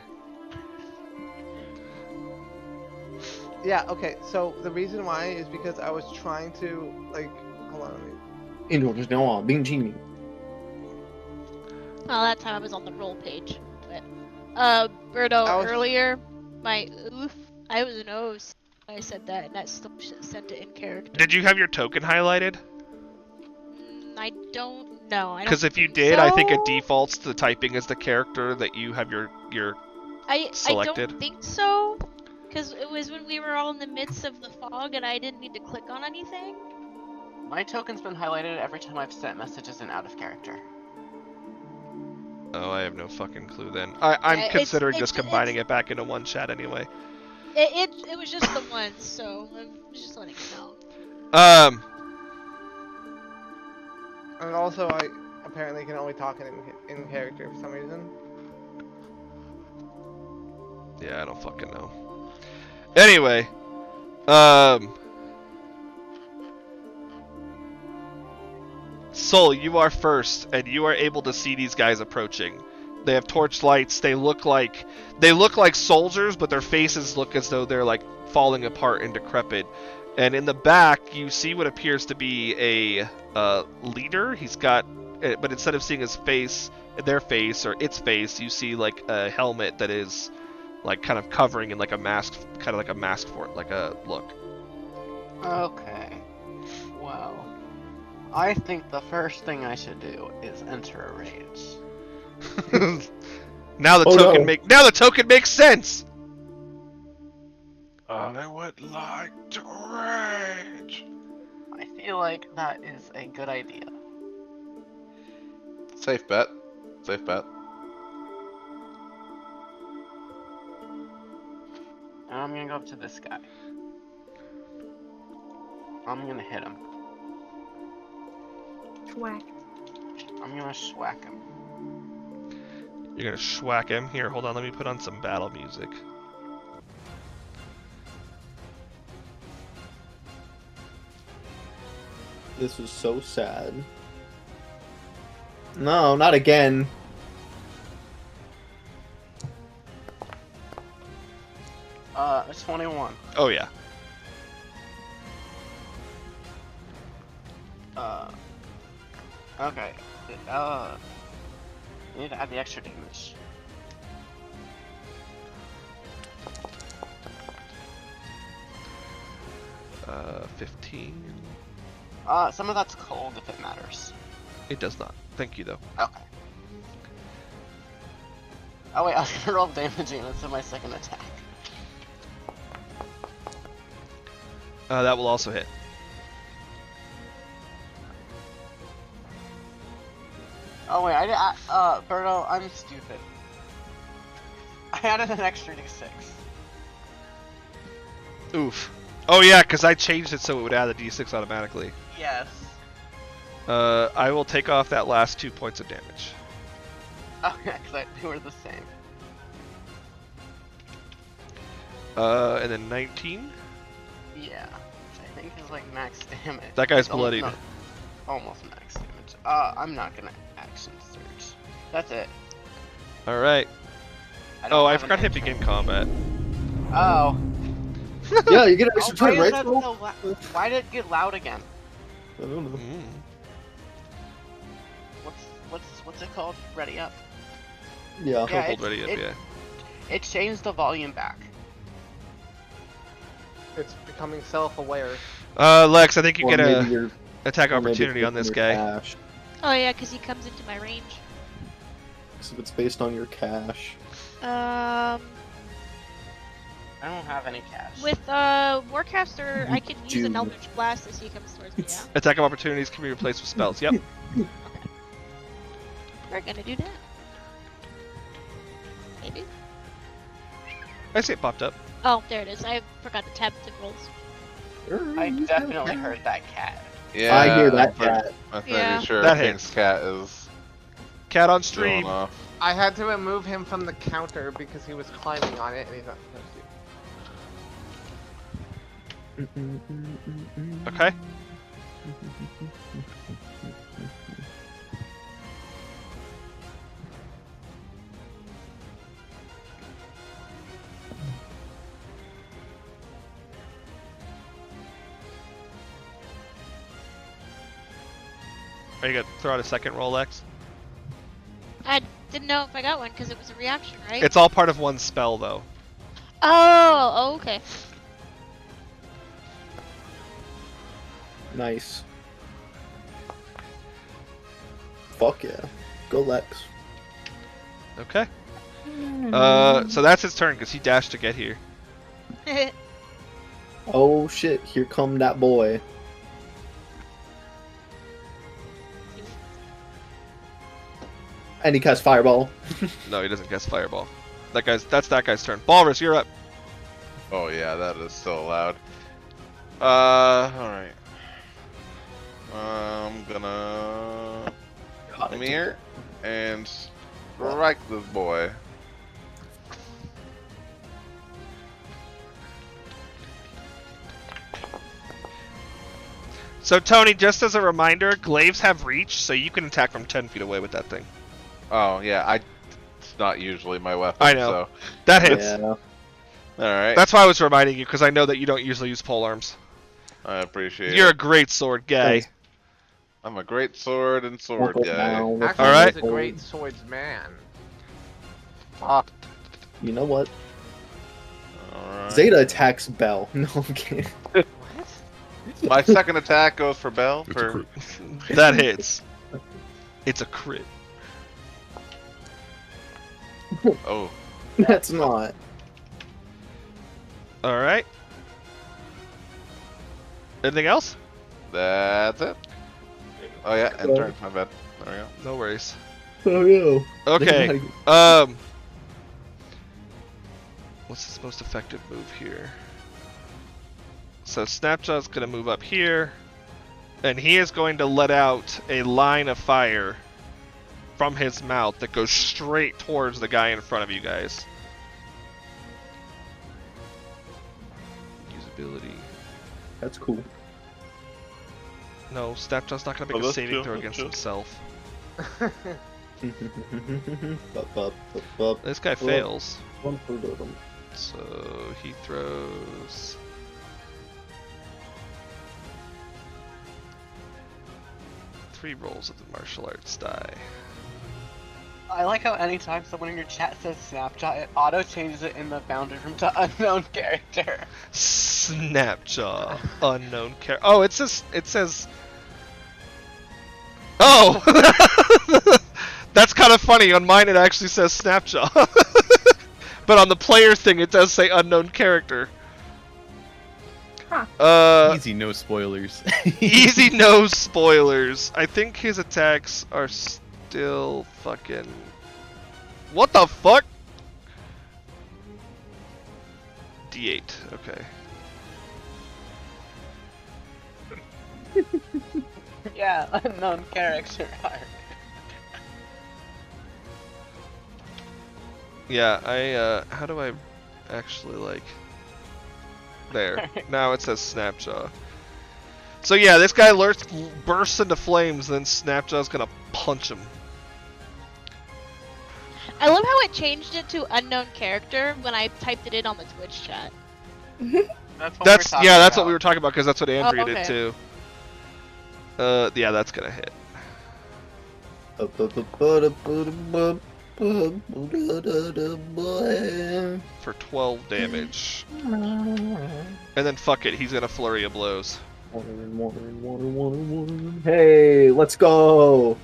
S2: Yeah. Okay. So the reason why is because I was trying to like. Hold on. Let me...
S3: Well, that time I was on the roll page. But, Birdo, earlier, my oof, I was an O's. I said that, and that still sent it in character.
S1: Did you have your token highlighted?
S3: I don't know.
S1: Because if you did, I think it defaults to typing as the character that you have your selected.
S3: I don't think so. Because it was when we were all in the midst of the fog, and I didn't need to click on anything.
S8: My token's been highlighted every time I've sent messages in out of character.
S1: Oh, I have no fucking clue then. I'm considering just combining it back into one chat anyway.
S3: It was just the one, so I'm just letting you know.
S2: And also, I apparently can only talk in character for some reason.
S1: Yeah, I don't fucking know. Anyway, Soul, you are first, and you are able to see these guys approaching. They have torch lights. They look like soldiers, but their faces look as though they're like falling apart and decrepit. And in the back, you see what appears to be a leader. He's got, but instead of seeing his face, their face or its face, you see like a helmet that is like kind of covering in like a mask, kind of like a mask for it, like a look.
S8: Okay. Well, I think the first thing I should do is enter a rage.
S1: Now the
S5: Oh,
S1: token makes sense.
S7: I would like to rage.
S8: I feel like that is a good idea.
S7: Safe bet. Safe bet.
S8: And I'm gonna go up to this guy. I'm gonna hit him.
S6: Whack.
S8: I'm gonna schwack him.
S1: You're gonna schwack him. Here, hold on. Let me put on some battle music.
S5: This was so sad. No, not again.
S8: It's 21.
S1: Oh yeah.
S8: Okay. You need to add the extra damage.
S1: Uh, 15.
S8: Some of that's cold if it matters.
S1: It does not. Thank you though.
S8: Okay. Oh wait, I was gonna roll damage units in my second attack.
S1: That will also hit.
S8: Oh wait, Berto, I'm stupid. I added an extra d6.
S1: Oof. Oh yeah, because I changed it so it would add the d6 automatically.
S8: Yes.
S1: I will take off that last 2 points of damage.
S8: Okay, because they were the same.
S1: And then 19.
S8: Yeah, which I think is like max damage.
S1: That guy's
S8: It's almost
S1: bloodied.
S8: not- Almost max damage. I'm not gonna action surge. That's it.
S1: All right.
S8: don't
S1: Oh, I
S8: have an
S1: forgot hit
S8: action.
S1: begin combat.
S8: Oh.
S5: Yeah, you get an
S8: Oh,
S5: extra turn,
S8: why is
S5: right?
S8: that so why did it get loud again?
S5: I don't know.
S1: Mm.
S8: What's it called? Ready up.
S5: Yeah.
S8: Yeah,
S1: Hold ready up, yeah.
S8: It changed the volume back.
S2: It's becoming self-aware.
S1: Lex, I think you
S5: Or
S1: get
S5: maybe
S1: a
S5: you're-
S1: attack
S5: or maybe
S1: opportunity
S5: it's
S1: on this
S5: your
S1: guy.
S5: Cash.
S3: Oh yeah, because he comes into my range.
S5: So it's based on your cash.
S8: I don't have any cash.
S3: With Warcaster, I can use an
S5: do.
S3: Eldritch Blast as he comes towards me. Yeah,
S1: Attack of opportunities can be replaced with spells. Yep.
S3: we're gonna do that. Maybe.
S1: I see it popped up.
S3: Oh, there it is. I forgot to tab the rolls.
S8: I definitely heard that cat.
S7: Yeah,
S5: I hear that
S7: I'm pretty-
S5: cat.
S7: I'm pretty
S3: Yeah.
S7: sure
S1: That
S7: King's
S1: hits.
S7: cat is
S1: Cat on
S7: going
S1: stream.
S7: off.
S2: I had to remove him from the counter because he was climbing on it and he's not supposed to.
S1: Okay. Are you gonna throw out a second roll, Lex?
S3: I didn't know if I got one because it was a reaction, right?
S1: It's all part of one spell, though.
S3: Oh, okay.
S5: Nice. Fuck yeah. Go Lex.
S1: Okay. So that's his turn because he dashed to get here.
S5: Oh shit, here come that boy. And he casts Fireball.
S1: No, he doesn't cast Fireball. That's that guy's turn. Balrus, you're up.
S7: Oh yeah, that is so loud. Alright. I'm gonna come here and strike this boy.
S1: So Tony, just as a reminder, glaives have reach, so you can attack from 10 feet away with that thing.
S7: Oh yeah, it's not usually my weapon.
S1: I know.
S7: So.
S1: That hits.
S5: Yeah.
S7: Alright.
S1: That's why I was reminding you, because I know that you don't usually use polearms.
S7: I appreciate
S1: You're a
S7: it.
S1: great sword guy.
S5: Thanks.
S7: I'm a great sword and sword
S5: Knuckle
S7: guy.
S5: down.
S2: Actually,
S1: Alright.
S2: he's a great swordsman.
S5: You know what?
S7: Alright.
S5: Zeta attacks Bell. No, I'm kidding.
S7: My second attack goes for Bell.
S9: It's a
S7: For
S9: crit.
S1: That hits. It's a crit.
S7: Oh,
S5: That's not.
S1: All right. Anything else?
S7: that's it. Oh yeah, and turn. My bad. There we go.
S1: No worries.
S5: Oh no.
S1: Okay. What's his most effective move here? So Snapjaw's gonna move up here, and he is going to let out a line of fire from his mouth that goes straight towards the guy in front of you guys. Usability.
S5: That's cool.
S1: No, Snapjaw's not gonna make a saving throw against himself. This guy fails. So he throws. Three rolls of the martial arts die.
S8: I like how anytime someone in your chat says Snapjaw, it auto changes it in the boundary room to unknown character.
S1: Snapjaw, unknown character. Oh, it says. Oh, that's kind of funny. On mine, it actually says Snapjaw, but on the player thing, it does say unknown character.
S6: Huh.
S4: Easy, no spoilers.
S1: Easy, no spoilers. I think his attacks are still fucking. What the fuck? D8. Okay.
S8: Yeah, unknown character arc.
S1: Yeah, how do I actually, like... There. Now it says Snapjaw. So yeah, this guy bursts into flames, then Snapjaw's gonna punch him.
S3: I love how it changed it to unknown character when I typed it in on the Twitch chat.
S8: That's
S1: That's what we were talking about, because that's what Andrea
S3: okay.
S1: did too. Yeah, that's gonna hit. For 12 damage. And then fuck it, he's gonna flurry of blows.
S5: Hey, let's go.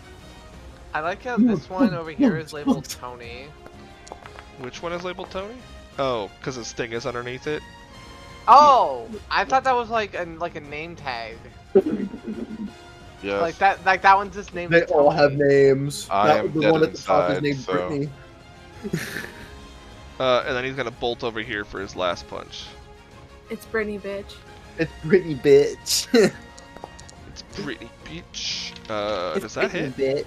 S2: I like how this one over here is labeled Tony.
S1: Which one is labeled Tony? Oh, because his thing is underneath it.
S2: Oh, I thought that was like a name tag.
S7: Yes.
S2: Like that one's just named.
S5: They
S2: Tony.
S5: all have names.
S7: I am
S5: The
S7: dead
S5: one at the top is
S7: inside,
S5: named
S7: so-
S5: Brittany.
S1: And then he's gonna bolt over here for his last punch.
S6: It's Brittany, bitch.
S5: It's Brittany, bitch.
S1: It's Brittany, bitch.
S5: It's
S1: Does that
S5: Brittany,
S1: hit?
S5: bitch.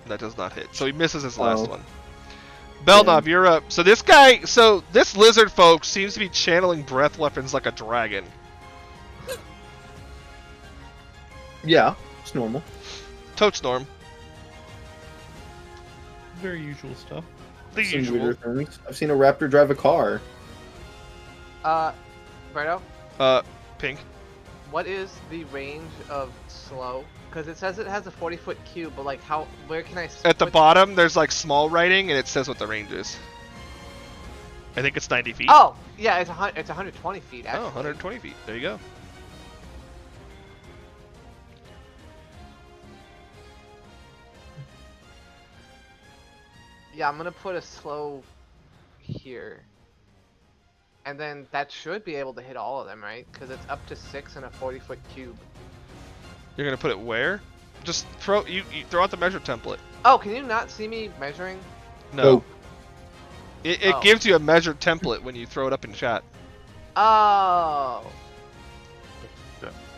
S1: That does not hit. So he misses his last
S5: Oh.
S1: one. Belknap, you're up. So this lizard folk seems to be channeling breath weapons like a dragon.
S5: Yeah, it's normal.
S1: Toadstorm,
S4: Very usual stuff.
S1: the
S5: Some
S1: usual.
S5: weirder things. I've seen a raptor drive a car.
S2: Righto.
S1: Pink.
S2: What is the range of slow? Because it says it has a 40-foot cube, but like where can I?
S1: At the
S2: what-
S1: bottom, there's like small writing, and it says what the range is. I think it's 90 feet.
S2: Oh, yeah, it's 120 feet. Actually.
S1: Oh, 120 feet. There you go.
S2: Yeah, I'm gonna put a slow here. And then that should be able to hit all of them, right? Because it's up to 6 in a 40-foot cube.
S1: You're gonna put it where? Just throw you throw out the measure template.
S2: Oh, can you not see me measuring?
S1: No.
S5: Oh.
S1: It
S2: Oh.
S1: gives you a measured template when you throw it up in chat,
S2: Oh.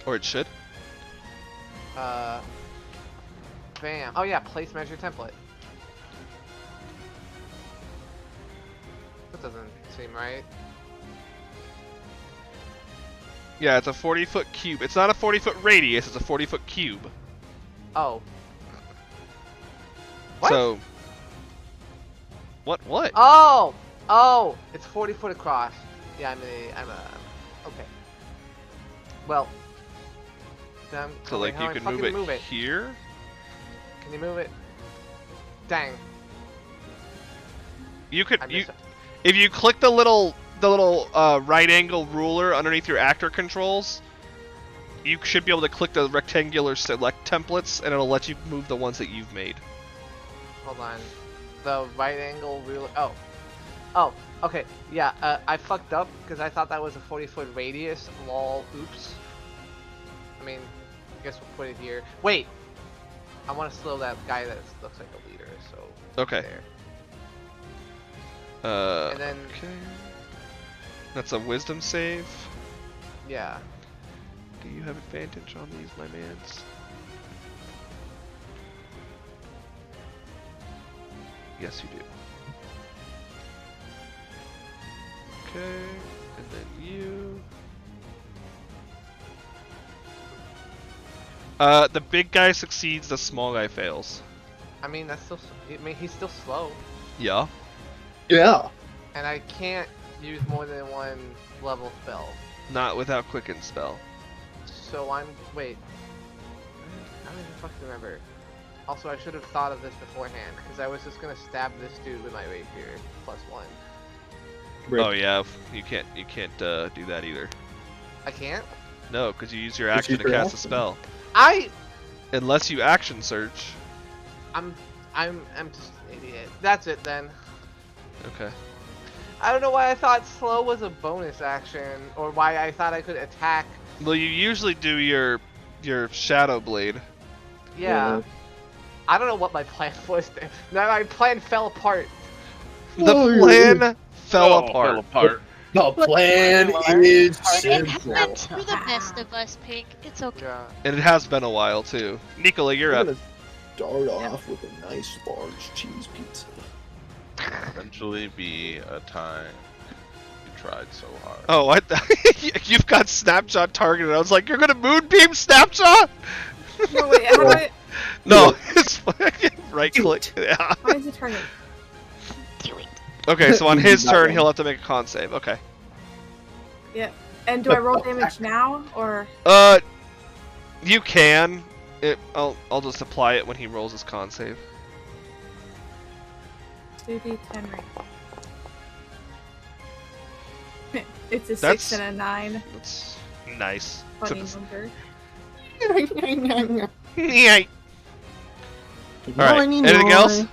S1: or it should.
S2: Bam. Oh yeah, place measure template. That doesn't seem right.
S1: Yeah, it's a 40-foot cube. It's not a 40-foot radius. It's a 40-foot cube.
S2: Oh. What?
S1: So. What?
S2: Oh! Oh! It's 40 foot across. Yeah, I'm okay. Well. Then,
S1: So like you
S2: how do I
S1: can
S2: fucking
S1: move it here.
S2: Can you move it? Dang.
S1: You could
S2: I
S1: you
S2: missed it.
S1: if you click the little right angle ruler underneath your actor controls, you should be able to click the rectangular select templates, and it'll let you move the ones that you've made.
S2: Hold on. The right angle wheel. Oh, okay. Yeah, I fucked up because I thought that was a 40-foot radius. Lol. Oops. I mean, I guess we'll put it here. Wait. I want to slow that guy that looks like a leader. So.
S1: Okay.
S2: There. And then.
S1: Okay. That's a wisdom save.
S2: Yeah.
S1: Do you have advantage on these, my mans? Yes, you do. Okay, and then you. The big guy succeeds, the small guy fails.
S2: I mean, that's still. I mean, he's still slow.
S1: Yeah.
S5: Yeah.
S2: And I can't use more than one level spell.
S1: Not without quicken spell.
S2: So wait. I don't even fucking remember. Also, I should have thought of this beforehand, because I was just gonna stab this dude with my rapier, +1.
S1: Oh yeah, you can't do that either.
S2: I can't?
S1: No, because you use your action to cast a spell. Unless you action search.
S2: I'm just an idiot. That's it then.
S1: Okay.
S2: I don't know why I thought slow was a bonus action, or why I thought I could attack.
S1: Well, you usually do your shadow blade.
S2: Yeah. I don't know what my plan was there. Now my plan fell apart.
S1: The plan fell apart.
S5: The plan is
S3: It
S5: simple.
S3: happens to the best of us, Pink. It's okay.
S2: Yeah.
S1: And it has been a while too. Nicola, you're up.
S5: Start off with a nice large cheese pizza.
S7: Eventually be a time you tried so hard.
S1: Oh, you've got Snapshot targeted. I was like, you're gonna moonbeam Snapshot?
S6: No, wait, how do I...
S1: No, it's right click. Yeah.
S6: Why is it turning?
S3: Do it.
S1: Okay, so on his turn, he'll have to make a con save. Okay.
S6: Yeah. And do I roll damage now, or...?
S1: You can. I'll just apply it when he rolls his con save.
S6: 2d10 right. It's a 6
S1: That's-
S6: and a 9.
S1: That's nice.
S6: Funny
S1: It's
S6: number.
S1: Alright, anything else?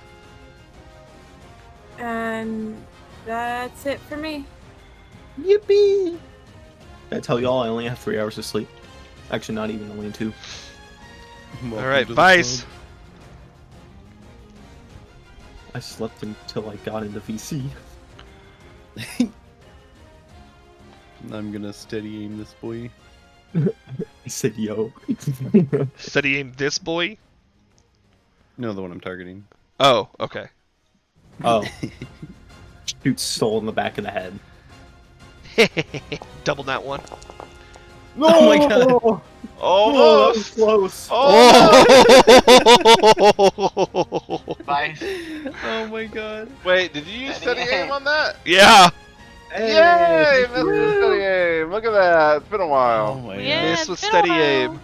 S6: And that's it for me.
S5: Yippee! I tell y'all I only have 3 hours of sleep. Actually, not even, only 2.
S1: Alright, Vice.
S5: I slept until I got into VC.
S4: I'm gonna steady aim this boy.
S5: I said, yo.
S1: Steady aim this boy?
S4: No, the one I'm targeting.
S1: Oh, okay.
S5: Oh. Shoot Soul in the back of the head.
S1: Double that one.
S5: No!
S4: Oh my god!
S5: Oh, that was close.
S2: Nice.
S4: Oh my god.
S7: Wait, did you use steady aim on that?
S1: Yeah!
S7: Yay! Missed with steady aim. Look at that. It's been a while.
S4: Oh my
S3: Yeah,
S1: Miss
S3: it's
S1: with
S3: been a
S1: steady
S3: while.
S1: aim.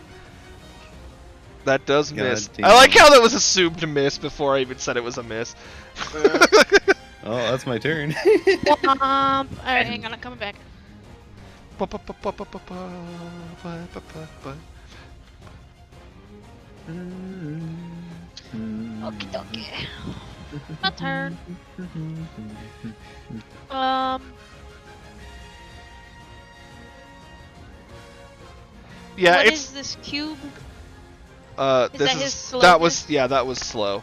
S1: That does
S4: God
S1: miss.
S4: damn.
S1: I like how that was assumed to miss before I even said it was a miss.
S4: Oh, that's my turn.
S3: Alright, hang on, I'm coming back. Okie dokie. My turn.
S1: Yeah,
S3: What
S1: it's
S3: is this cube?
S1: this
S3: that his
S1: is that was
S3: slowness?
S1: yeah, that was slow.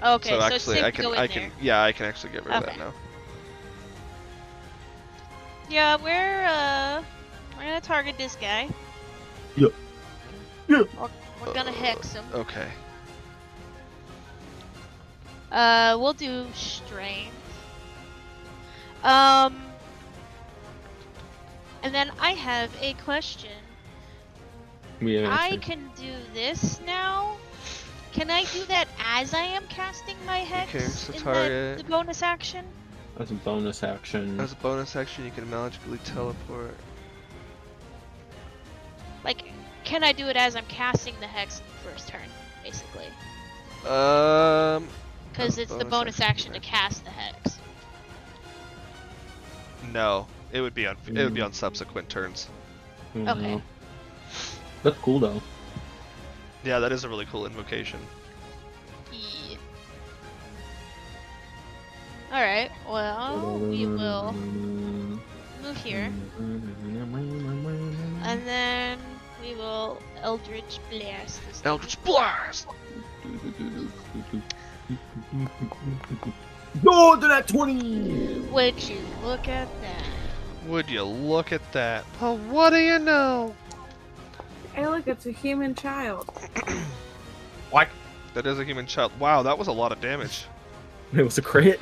S3: Okay, so,
S1: so
S3: it's
S1: actually
S3: safe
S1: I
S3: to
S1: can
S3: go in
S1: I
S3: there.
S1: can yeah, I can actually get rid of that
S3: Okay.
S1: now.
S3: Yeah, we're gonna target this guy.
S5: Yep. Yep.
S3: We're gonna hex him.
S1: Okay.
S3: We'll do strength. And then I have a question. I can do this now. Can I do that as I am casting my hex
S1: Okay, so
S3: in
S1: target.
S3: the bonus action?
S5: As a bonus action.
S1: As a bonus action, you can magically teleport.
S3: Like, can I do it as I'm casting the hex in the first turn, basically? Because it's the bonus action to cast the hex.
S1: No, it would be on subsequent turns.
S3: Okay.
S5: That's cool though.
S1: Yeah, that is a really cool invocation.
S3: Yeah. Alright, well, we will move here. And then we will Eldritch Blast this thing.
S1: Eldritch Blast!
S5: Go to that 20!
S3: Would you look at that?
S1: Would you look at that? Oh, what do you know?
S6: Hey, look, it's a human child.
S5: What?
S1: That is a human child. Wow, that was a lot of damage.
S5: It was a crit.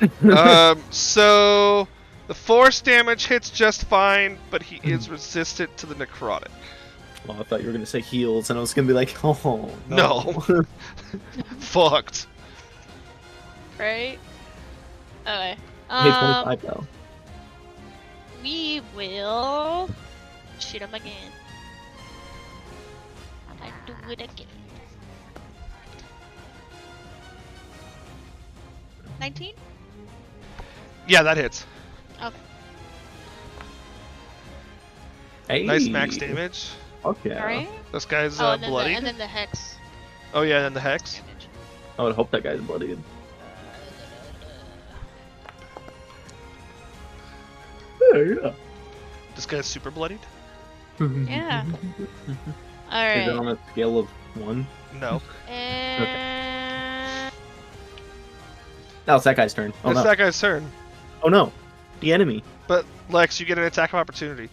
S1: So the force damage hits just fine, but he is resistant to the necrotic.
S5: Oh, I thought you were gonna say heals, and I was gonna be like, oh
S1: No. Fucked.
S3: Right? Okay.
S5: Hey, 25 though.
S3: We will shoot him again. And do it again. 19?
S1: Yeah, that hits.
S3: Okay.
S5: Hey.
S1: Nice max damage.
S5: Okay.
S3: Alright.
S1: This guy's
S3: Oh, and then,
S1: bloodied.
S3: and then the hex.
S1: Oh yeah, and the hex.
S3: Damage.
S5: I would hope that guy's bloodied. Yeah.
S1: This guy's super bloodied.
S3: Yeah.
S5: Is it
S3: Alright.
S5: on a scale of 1?
S1: No.
S3: And...
S5: Now it's that guy's turn. Oh
S1: It's
S5: no.
S1: that guy's turn.
S5: Oh no. The enemy.
S1: But Lex, you get an attack of opportunity.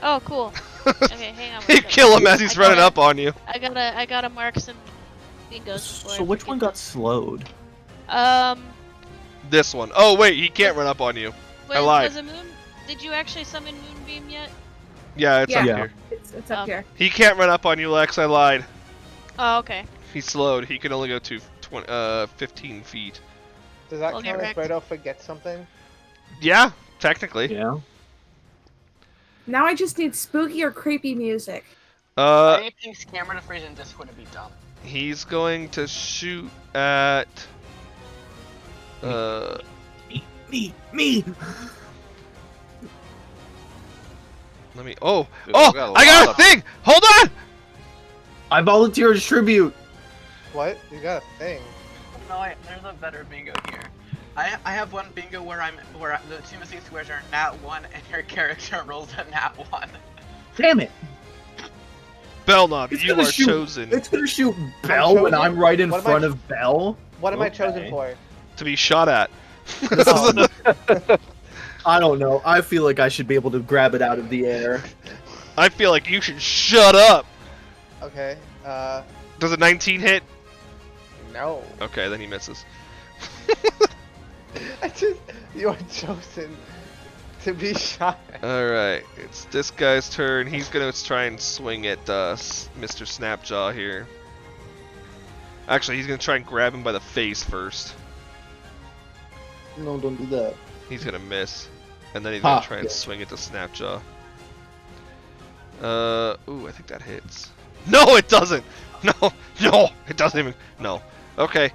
S3: Oh, cool. Okay, hang on.
S1: You kill him as he's running up on you.
S3: I gotta mark some bingos before
S5: So
S3: I
S5: which
S3: forget.
S5: one got slowed?
S1: This one. Oh wait, he can't run up on you. I lied.
S3: Was a moon? Did you actually summon Moonbeam yet?
S1: Yeah, it's up
S5: Yeah.
S1: here.
S6: It's up
S3: Okay.
S6: here.
S1: He can't run up on you, Lex. I lied.
S3: Oh, okay.
S1: He's slowed. He can only go to 15 feet.
S2: Does that
S3: We'll get
S2: count as
S3: wrecked.
S2: right off forget something?
S1: Yeah, technically.
S5: Yeah.
S6: Now I just need spooky or creepy music.
S8: Anything camera to freeze and Discord would be dumb.
S1: He's going to shoot at.
S5: Me.
S1: Let me. Oh,
S7: Dude,
S1: oh!
S7: we got a
S1: I got
S7: lot
S1: a thing. Hold on.
S5: I volunteer as tribute.
S2: What? You got a thing.
S8: No, there's a better bingo here. I have one bingo where the two missing squares are nat 1 and your character rolls a nat 1.
S5: Damn it.
S1: Belknop,
S5: It's
S1: you
S5: gonna
S1: are
S5: shoot-
S1: chosen
S5: It's gonna shoot Bell when I'm right in
S2: What am
S5: front
S2: I-
S5: of Bell.
S2: What am I chosen
S5: Okay.
S2: for?
S1: to be shot at.
S5: Oh. I don't know. I feel like I should be able to grab it out of the air.
S1: I feel like you should shut up.
S2: Okay.
S1: Does a 19 hit?
S2: No.
S1: Okay, then he misses.
S2: You are chosen to be shot at.
S1: Alright, it's this guy's turn. He's gonna try and swing at Mr. Snapjaw here. Actually, he's gonna try and grab him by the face first.
S5: No, don't do that.
S1: He's gonna miss. And then he's gonna
S5: Ha,
S1: try and
S5: yeah.
S1: swing at the Snapjaw. Ooh, I think that hits. No, it doesn't! No, it doesn't even. No. Okay.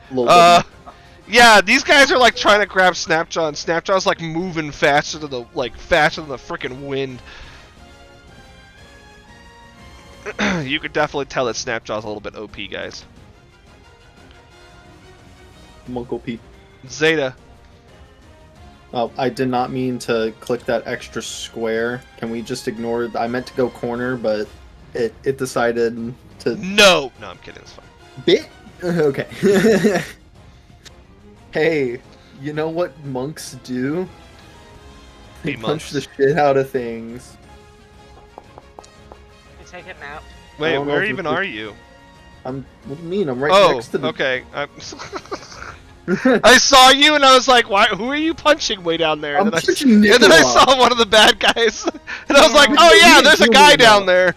S1: Yeah, these guys are like trying to grab Snapjaw, and Snapjaw's like moving faster than the freaking wind. You could definitely tell that Snapjaw's a little bit OP, guys.
S5: Monko P.
S1: Zeta.
S5: Oh, I did not mean to click that extra square. Can we just ignore? I meant to go corner, but it decided to.
S1: No, I'm kidding. It's fine.
S5: Bit. Okay. Hey, you know what monks do? They
S1: Be
S5: punch
S1: monks.
S5: the shit out of things.
S8: You take it now.
S1: Wait,
S5: don't know
S1: where
S5: if
S1: even
S5: it's-
S1: are you?
S5: What do you mean? I'm right
S1: Oh,
S5: next to the.
S1: okay. I saw you and I was like, "Why? Who are you punching way down there?"
S5: I'm
S1: And then,
S5: punching
S1: and then I
S5: Nicola.
S1: saw one of the bad guys, and I was like,
S5: Yeah,
S1: "Oh
S5: you
S1: yeah,
S5: didn't
S1: there's a
S5: kill
S1: guy
S5: me,
S1: down
S5: though.
S1: there."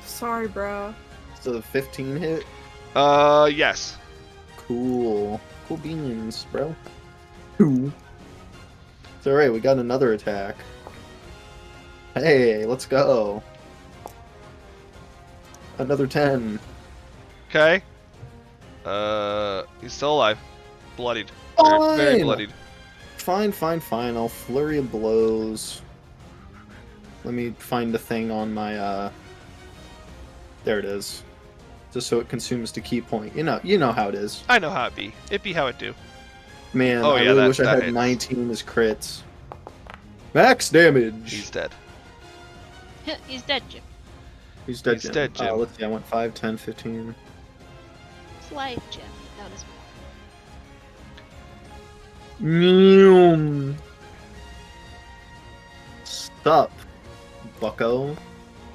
S6: Sorry, bro.
S5: So the 15 hit.
S1: Yes.
S5: Cool. Cool beans, bro. Cool. It's alright, we got another attack. Hey, let's go. Another 10.
S1: Okay. He's still alive, bloodied, very, very
S5: Fine.
S1: bloodied.
S5: Fine. I'll flurry of blows. Let me find the thing on my, There it is. Just so it consumes the key point. You know how it is.
S1: I know how it be. It be how it do.
S5: Man,
S1: Oh,
S5: I
S1: yeah,
S5: really
S1: that-
S5: wish I
S1: that
S5: had
S1: hits.
S5: 19 as crits. Max damage.
S1: He's dead.
S3: He's dead, Jim.
S5: He's dead,
S1: He's
S5: Jim.
S1: dead, Jim.
S5: Let's see, I went 5, 10, 15.
S3: It's life, Jim. That is
S5: Stop, bucko.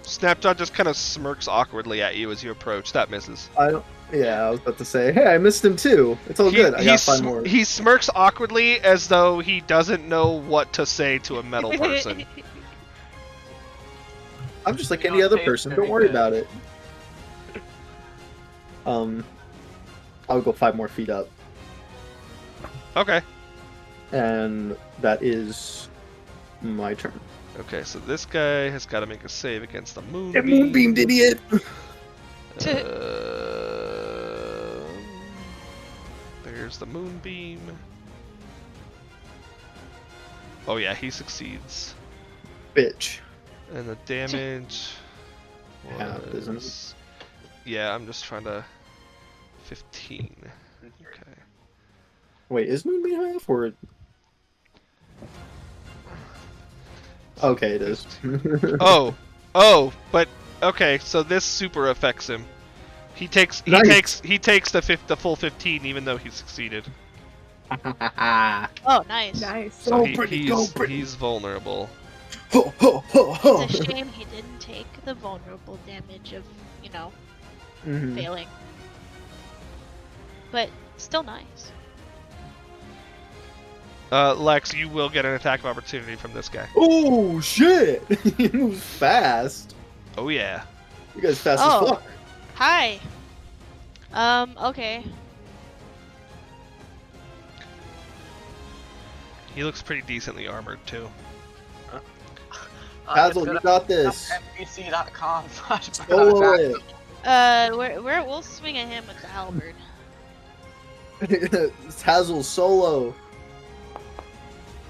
S1: Snapjaw just kind of smirks awkwardly at you as you approach. That misses.
S5: I don't. Yeah, I was about to say, hey, I missed him too. It's all good. I got 5 more.
S1: He smirks awkwardly as though he doesn't know what to say to a metal person.
S5: I'm just like
S8: You
S5: any
S8: don't
S5: other
S8: taste
S5: person.
S8: very
S5: Don't worry
S8: good.
S5: about it. I'll go 5 more feet up,
S1: Okay.
S5: and that is my turn.
S1: Okay, so this guy has got to make a save against the moonbeam.
S5: It moonbeamed, idiot.
S1: There's the moonbeam. Oh yeah, he succeeds.
S5: Bitch.
S1: And the damage
S5: Yeah, isn't it?
S1: was... Yeah, I'm just trying to... 15. Okay.
S5: Wait, is moonbeam half or? Okay, it is.
S1: Oh, but okay, so this super affects him. He takes
S5: Nice.
S1: the full 15 even though he succeeded.
S3: Oh, nice.
S6: Nice.
S1: So
S5: Go, Brittany.
S1: he's vulnerable.
S5: Ho, ho, ho, ho.
S3: It's a shame he didn't take the vulnerable damage of,
S5: Mhm.
S3: failing. But still nice.
S1: Lex, you will get an attack of opportunity from this guy.
S5: Oh shit! He moves fast.
S1: Oh yeah.
S5: You guys fast
S3: Oh.
S5: as fuck.
S3: Hi. Okay.
S1: He looks pretty decently armored too.
S5: Basil, you got this.
S8: NPC.com/.
S5: Solo it.
S3: We'll swing at him with the halberd.
S5: It's Hazel solo.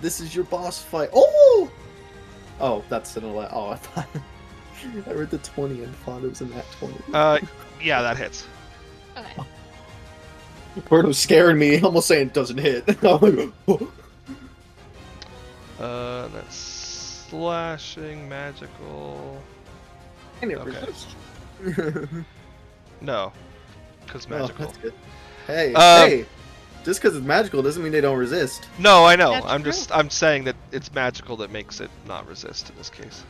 S5: This is your boss fight. Oh! Oh, that's an 11. Oh, I thought I read the 20 and thought it was in that 20.
S1: Yeah, that hits.
S3: Okay.
S5: Bird was scaring me, almost saying it doesn't hit. I'm like, oh.
S1: That's slashing, magical.
S5: I never
S1: Okay.
S5: resist.
S1: No, because
S5: Oh,
S1: magical.
S5: that's good. Hey,
S1: Um,
S5: hey! Just because it's magical doesn't mean they don't resist.
S1: No, I know.
S3: That's
S1: I'm saying that it's magical that makes it not resist in this case.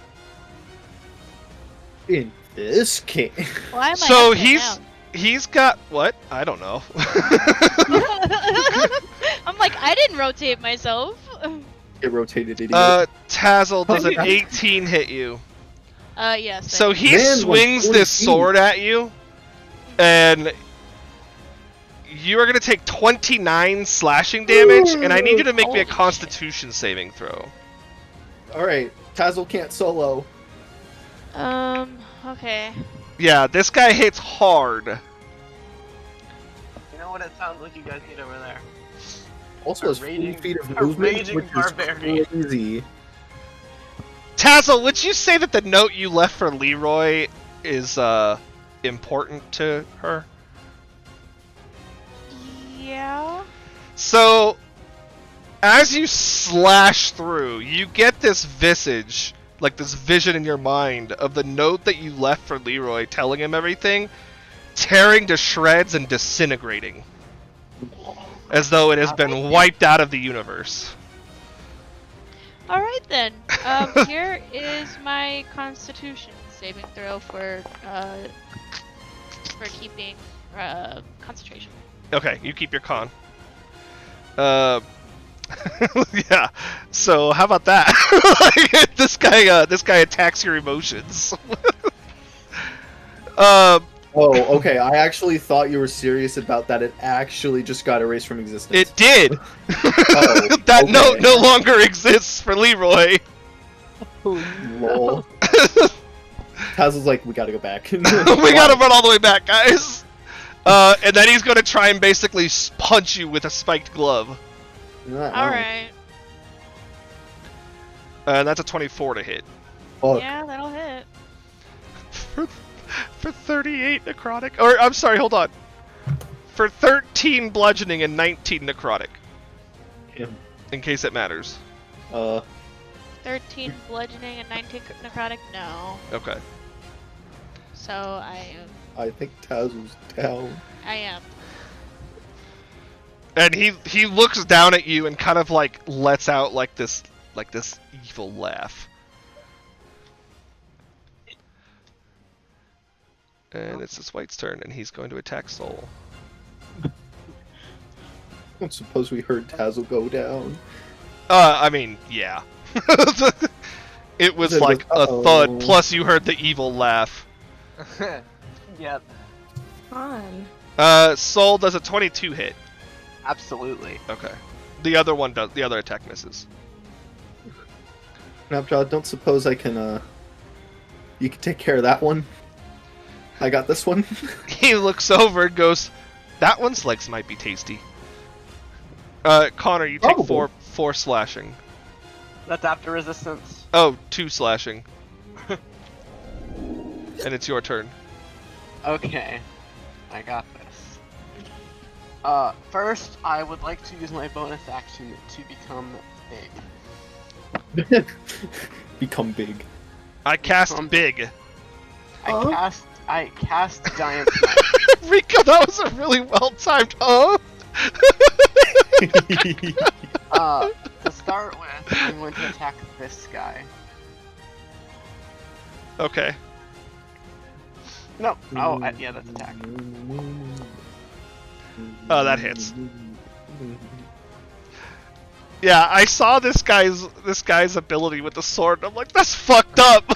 S5: In this case.
S3: Why am I
S1: So
S3: upside
S1: he's got what? I don't know.
S3: down? I'm like, I didn't rotate myself.
S5: Get rotated, idiot.
S1: Tazzle, does an 18 hit you?
S3: Yes.
S1: So
S3: I-
S1: he
S5: Man,
S1: swings
S5: like
S1: this
S5: 40
S1: sword at you, and you are going to take 29 slashing damage, and I need you to make me a
S3: Holy
S1: Constitution saving throw.
S5: Alright, Tazzle can't solo.
S3: Okay.
S1: Yeah, this guy hits hard.
S8: You know what it sounds like you guys need over there?
S5: Also
S8: A
S5: has 40
S8: raging-
S5: feet of
S8: a
S5: movement,
S8: raging
S5: which
S8: barbarian.
S5: is crazy.
S1: Tazzle, would you say that the note you left for Leroy is important to her?
S3: Yeah.
S1: So, as you slash through, you get this visage, like this vision in your mind of the note that you left for Leroy telling him everything, tearing to shreds and disintegrating. As though it has been wiped out of the universe.
S3: All right then. Here is my Constitution saving throw for keeping concentration.
S1: Okay, you keep your con. Yeah. So how about that? Like, this guy attacks your emotions.
S5: Oh, okay. I actually thought you were serious about that. It actually just got erased from existence.
S1: It did.
S5: Oh,
S1: That
S5: okay.
S1: note no longer exists for Leroy.
S5: Lol. Tazzle's like, we gotta go back.
S1: We gotta run all the way back, guys. And then he's gonna try and basically punch you with a spiked glove.
S3: All right.
S1: And that's a 24 to hit.
S5: Fuck.
S3: Yeah, that'll hit.
S1: For 38 necrotic. Or, I'm sorry, hold on. For 13 bludgeoning and 19 necrotic. In case it matters.
S3: 13 bludgeoning and 19 necrotic? No.
S1: Okay.
S3: So I
S5: think Tazzle's down.
S3: I am.
S1: And he looks down at you and kind of like lets out like this evil laugh. And it's this white's turn, and he's going to attack Soul.
S5: I don't suppose we heard Tazzle go down.
S1: I mean, yeah. It was like a thud, plus you heard the evil laugh.
S2: Yep.
S6: Fun.
S1: Soul does a 22 hit.
S2: Absolutely.
S1: Okay. The other one does. The other attack misses.
S5: Snapjaw, don't suppose I can, you can take care of that one? I got this one.
S1: He looks over and goes, "That one's legs might be tasty." Connor, you take four slashing.
S8: That's after resistance.
S1: Oh, 2 slashing. And it's your turn.
S8: Okay, I got this. First, I would like to use my bonus action to become big.
S5: Become big.
S1: I cast big.
S8: I cast giant smite.
S1: Rico, that was a really well timed.
S8: To start with, I'm going to attack this guy.
S1: Okay.
S8: No. Oh, yeah, that's attack.
S1: Oh, that hits. Yeah, I saw this guy's ability with the sword. And I'm like, that's fucked up.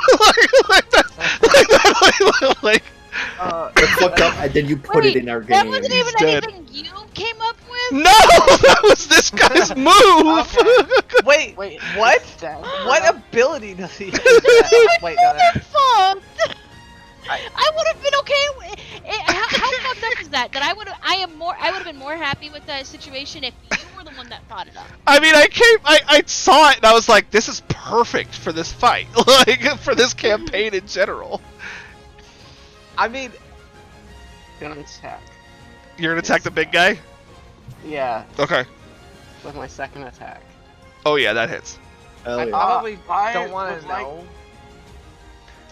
S1: That's
S5: fucked up, and then you put it in our game.
S3: That wasn't even anything you came up with?
S1: No, that was this guy's move.
S2: Wait, what? What ability does he have? Wait, no.
S3: Fucked. I would have been okay with it. How fucked up is that? That I would have been more happy with that situation if you were the one that thought it up.
S1: I mean, I saw it and I was like, this is perfect for this fight, like for this campaign in general.
S2: I mean,
S8: gonna attack.
S1: You're gonna attack the big guy?
S8: Yeah.
S1: Okay.
S8: With my second attack.
S1: Oh yeah, that hits.
S2: I probably don't want
S8: would
S2: to
S8: like
S2: know.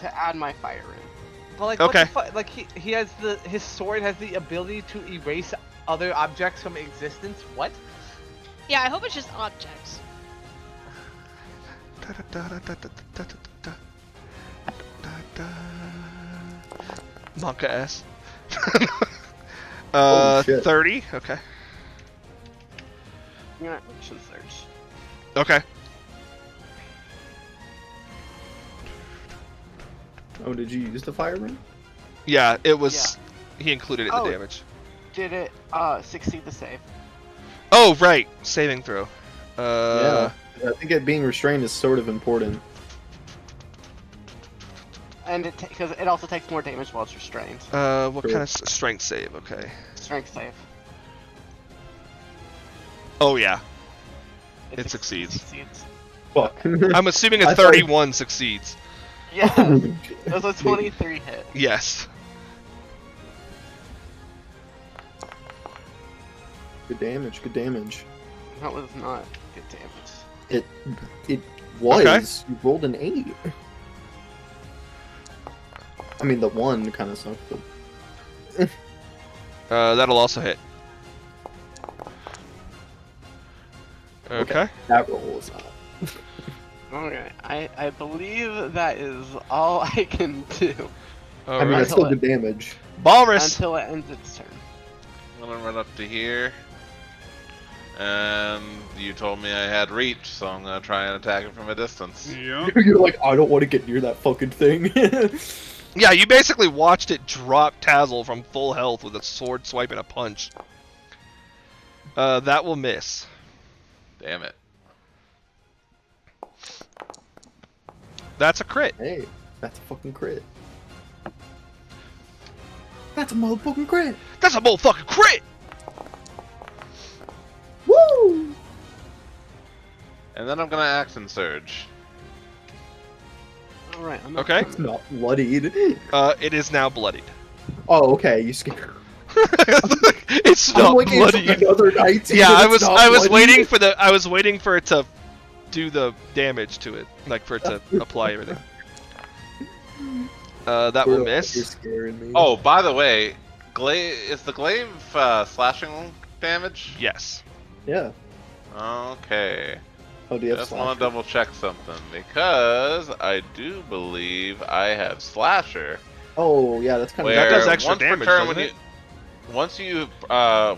S8: To add my fire in.
S2: But like,
S1: okay.
S2: what the like he has his sword has the ability to erase other objects from existence. What?
S3: Yeah, I hope it's just objects.
S1: Monka S.
S5: shit.
S1: 30. Okay.
S8: You're not action search.
S1: Okay.
S5: Oh, did you use the fire ring?
S1: Yeah, it was. He included it in the damage.
S8: Did it succeed the save?
S1: Oh right, saving throw.
S5: Yeah, I think it being restrained is sort of important.
S8: And because it also takes more damage while it's restrained.
S1: What kind of strength save? Okay.
S8: Strength save.
S1: Oh yeah. It succeeds.
S5: Fuck.
S1: I'm assuming a 31 succeeds.
S8: Yeah. That was a 23 hit.
S1: Yes.
S5: Good damage. Good damage.
S8: That was not good damage.
S5: It was.
S1: Okay.
S5: You rolled an 8. I mean, the 1 kind of sucked, but...
S1: That'll also hit. Okay.
S5: That roll was not.
S8: Okay, I believe that is all I can do.
S5: I mean, that's still good damage.
S1: Balrus!
S8: Until it ends its turn.
S7: I'm gonna run up to here. And you told me I had reach, so I'm gonna try and attack it from a distance.
S4: Yeah.
S5: You're like, I don't want to get near that fucking thing.
S1: Yeah, you basically watched it drop Tazzle from full health with a sword swipe and a punch. That will miss.
S7: Damn it.
S1: That's a crit.
S5: Hey, that's a fucking crit. That's a motherfucking crit.
S1: That's a motherfucking crit!
S5: Woo!
S7: And then I'm gonna action surge.
S8: Alright, I'm
S1: Okay.
S5: It's not bloodied.
S1: It is now bloodied.
S5: Oh, okay. You scared.
S1: It's
S5: I'm
S1: not
S5: waiting
S1: bloody.
S5: for another 19.
S1: Yeah,
S5: and it's not
S1: I was
S5: bloody.
S1: waiting for it to do the damage to it, like for it to apply everything. That will
S5: You're
S1: miss.
S5: scaring me.
S7: Oh, by the way, is the glaive slashing damage?
S1: Yes.
S5: Yeah.
S7: Okay.
S5: Oh, do you have
S7: Just want
S5: Slasher?
S7: to double check something because I do believe I have Slasher.
S5: Oh, yeah, that's kind of.
S1: That does extra
S7: once per
S1: damage,
S7: turn
S1: doesn't
S7: when
S1: it?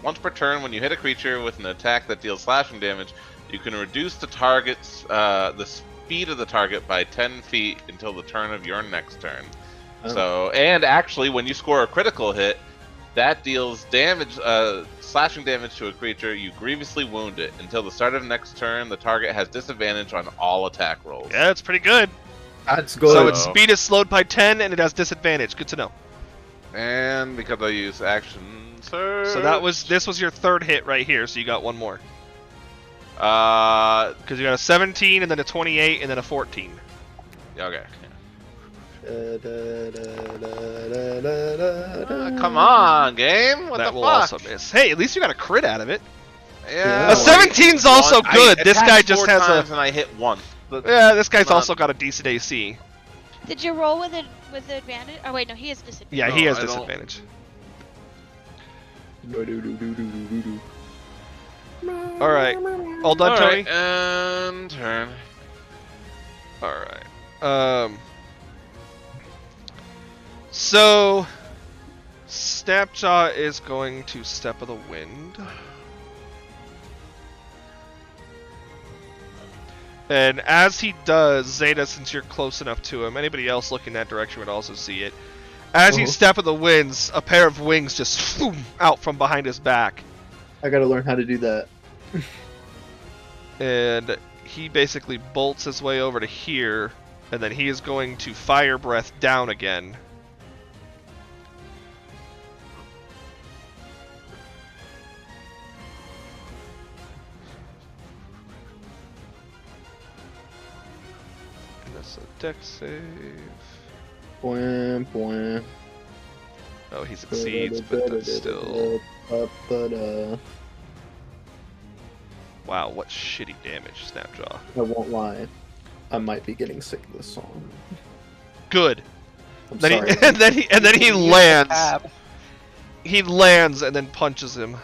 S7: once per turn when you hit a creature with an attack that deals slashing damage, you can reduce the target's the speed of the target by 10 feet until the turn of your next turn.
S5: Oh.
S7: So, and actually, when you score a critical hit, that deals damage, slashing damage to a creature you grievously wound it. Until the start of next turn, the target has disadvantage on all attack rolls.
S1: Yeah, it's pretty good.
S5: That's good.
S1: So its speed is slowed by 10, and it has disadvantage. Good to know.
S7: And because I use action surge.
S1: So this was your third hit right here. So you got one more.
S7: Uh,
S1: Because you got a 17, and then a 28, and then a 14.
S7: okay.
S5: Come
S7: Come on, game. What
S1: That
S7: the
S1: will
S7: fuck?
S1: also miss. Hey, at least you got a crit out of it.
S7: Yeah.
S1: A 17's also good. This guy just has
S7: times and I hit once.
S1: Yeah, this guy's
S7: Not-
S1: also got a decent AC.
S3: Did you roll with it with advantage? Oh wait, no, he has disadvantage.
S1: Yeah,
S7: No,
S1: he has
S7: I don't-
S1: disadvantage. All right, all done,
S7: All
S1: Tony.
S7: right, and turn.
S1: All right. So Snapjaw is going to Step of the Wind. And as he does, Zeta, since you're close enough to him, anybody else looking that direction would also see it. As he Step of the Winds, a pair of wings just floom out from behind his back.
S5: I gotta learn how to do that.
S1: And he basically bolts his way over to here, and then he is going to Fire Breath down again. And that's a dex save.
S5: Boing, boing.
S1: Oh, he succeeds, but that's still... Wow, what shitty damage, Snapjaw.
S5: I won't lie. I might be getting sick of this song.
S1: Good.
S5: I'm
S1: Then
S5: sorry.
S1: and then he lands. He lands and then punches him,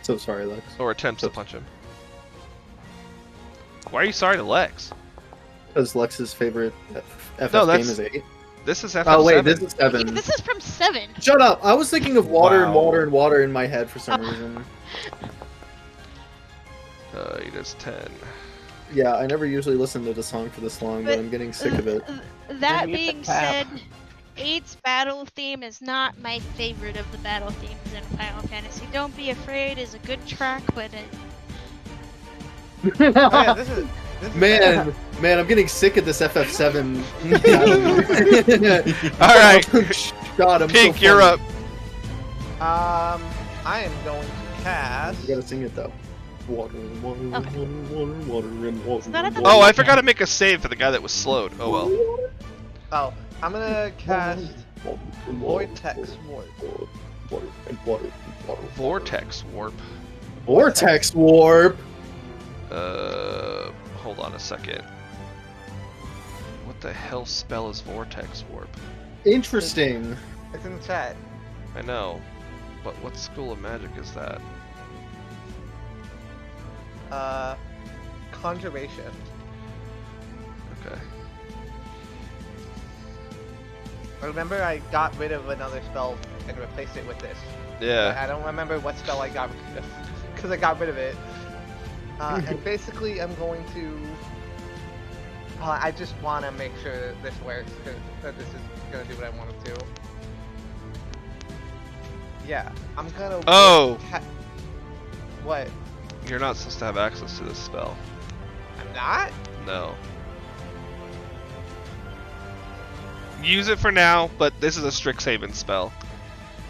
S5: So sorry, Lex.
S1: or attempts to punch him. Why are you sorry to Lex?
S5: Because Lex's favorite FF
S1: No,
S5: game
S1: that's-
S5: is 8.
S1: This is FF7.
S5: Oh wait, this is 7.
S3: This is from 7.
S5: Shut up! I was thinking of water and
S7: Wow.
S5: water and water in my head for some reason.
S1: He does 10.
S5: Yeah, I never usually listen to the song for this long, but
S3: But-
S5: I'm getting sick of it.
S3: That
S8: Then you
S3: being
S8: get the tab.
S3: said, 8's battle theme is not my favorite of the battle themes in Final Fantasy. Don't Be Afraid is a good track, but
S2: Oh, yeah, this is
S5: Man, I'm getting sick of this FF7.
S1: All right,
S5: God, I'm
S1: Pink,
S5: so
S1: you're
S5: funny.
S2: I am going to cast.
S5: You gotta sing it though. Water and water and
S3: Okay.
S5: water and water and water and water.
S3: that
S5: and
S3: at the
S5: water.
S1: Oh, I forgot to make a save for the guy that was slowed. Oh well.
S2: Oh, I'm gonna cast
S5: Water and water and
S2: Vortex Warp.
S5: water and water and water.
S1: Vortex Warp.
S5: Vortex Warp.
S1: Hold on a second. What the hell spell is Vortex Warp?
S5: Interesting.
S2: It's in the chat.
S1: I know, but what school of magic is that?
S2: Conjuration.
S1: Okay.
S2: Remember, I got rid of another spell and replaced it with this.
S1: Yeah.
S2: I don't remember what spell I got rid of because I got rid of it. And basically, I'm going to. I just want to make sure that this works, that this is gonna do what I want it to. Yeah, I'm gonna.
S1: Oh!
S2: What?
S1: You're not supposed to have access to this spell.
S2: I'm not?
S1: No. Use it for now, but this is a Strixhaven spell.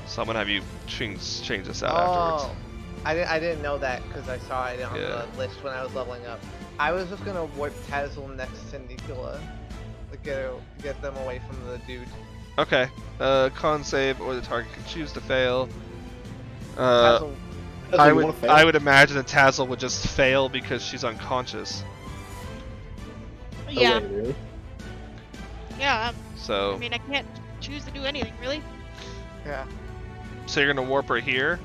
S1: So I'm gonna have you change this out afterwards.
S2: I didn't know that because I saw it on
S1: Yeah.
S2: the list when I was leveling up. I was just gonna warp Tazzle next to Nicola to get them away from the dude.
S1: Okay. Con save, or the target can choose to fail.
S2: Tazzle,
S1: I would imagine that Tazzle would just fail because she's unconscious.
S3: Yeah.
S5: Oh, wait, really?
S3: Yeah.
S1: So.
S3: I mean, I can't choose to do anything really.
S2: yeah.
S1: So you're gonna warp her here?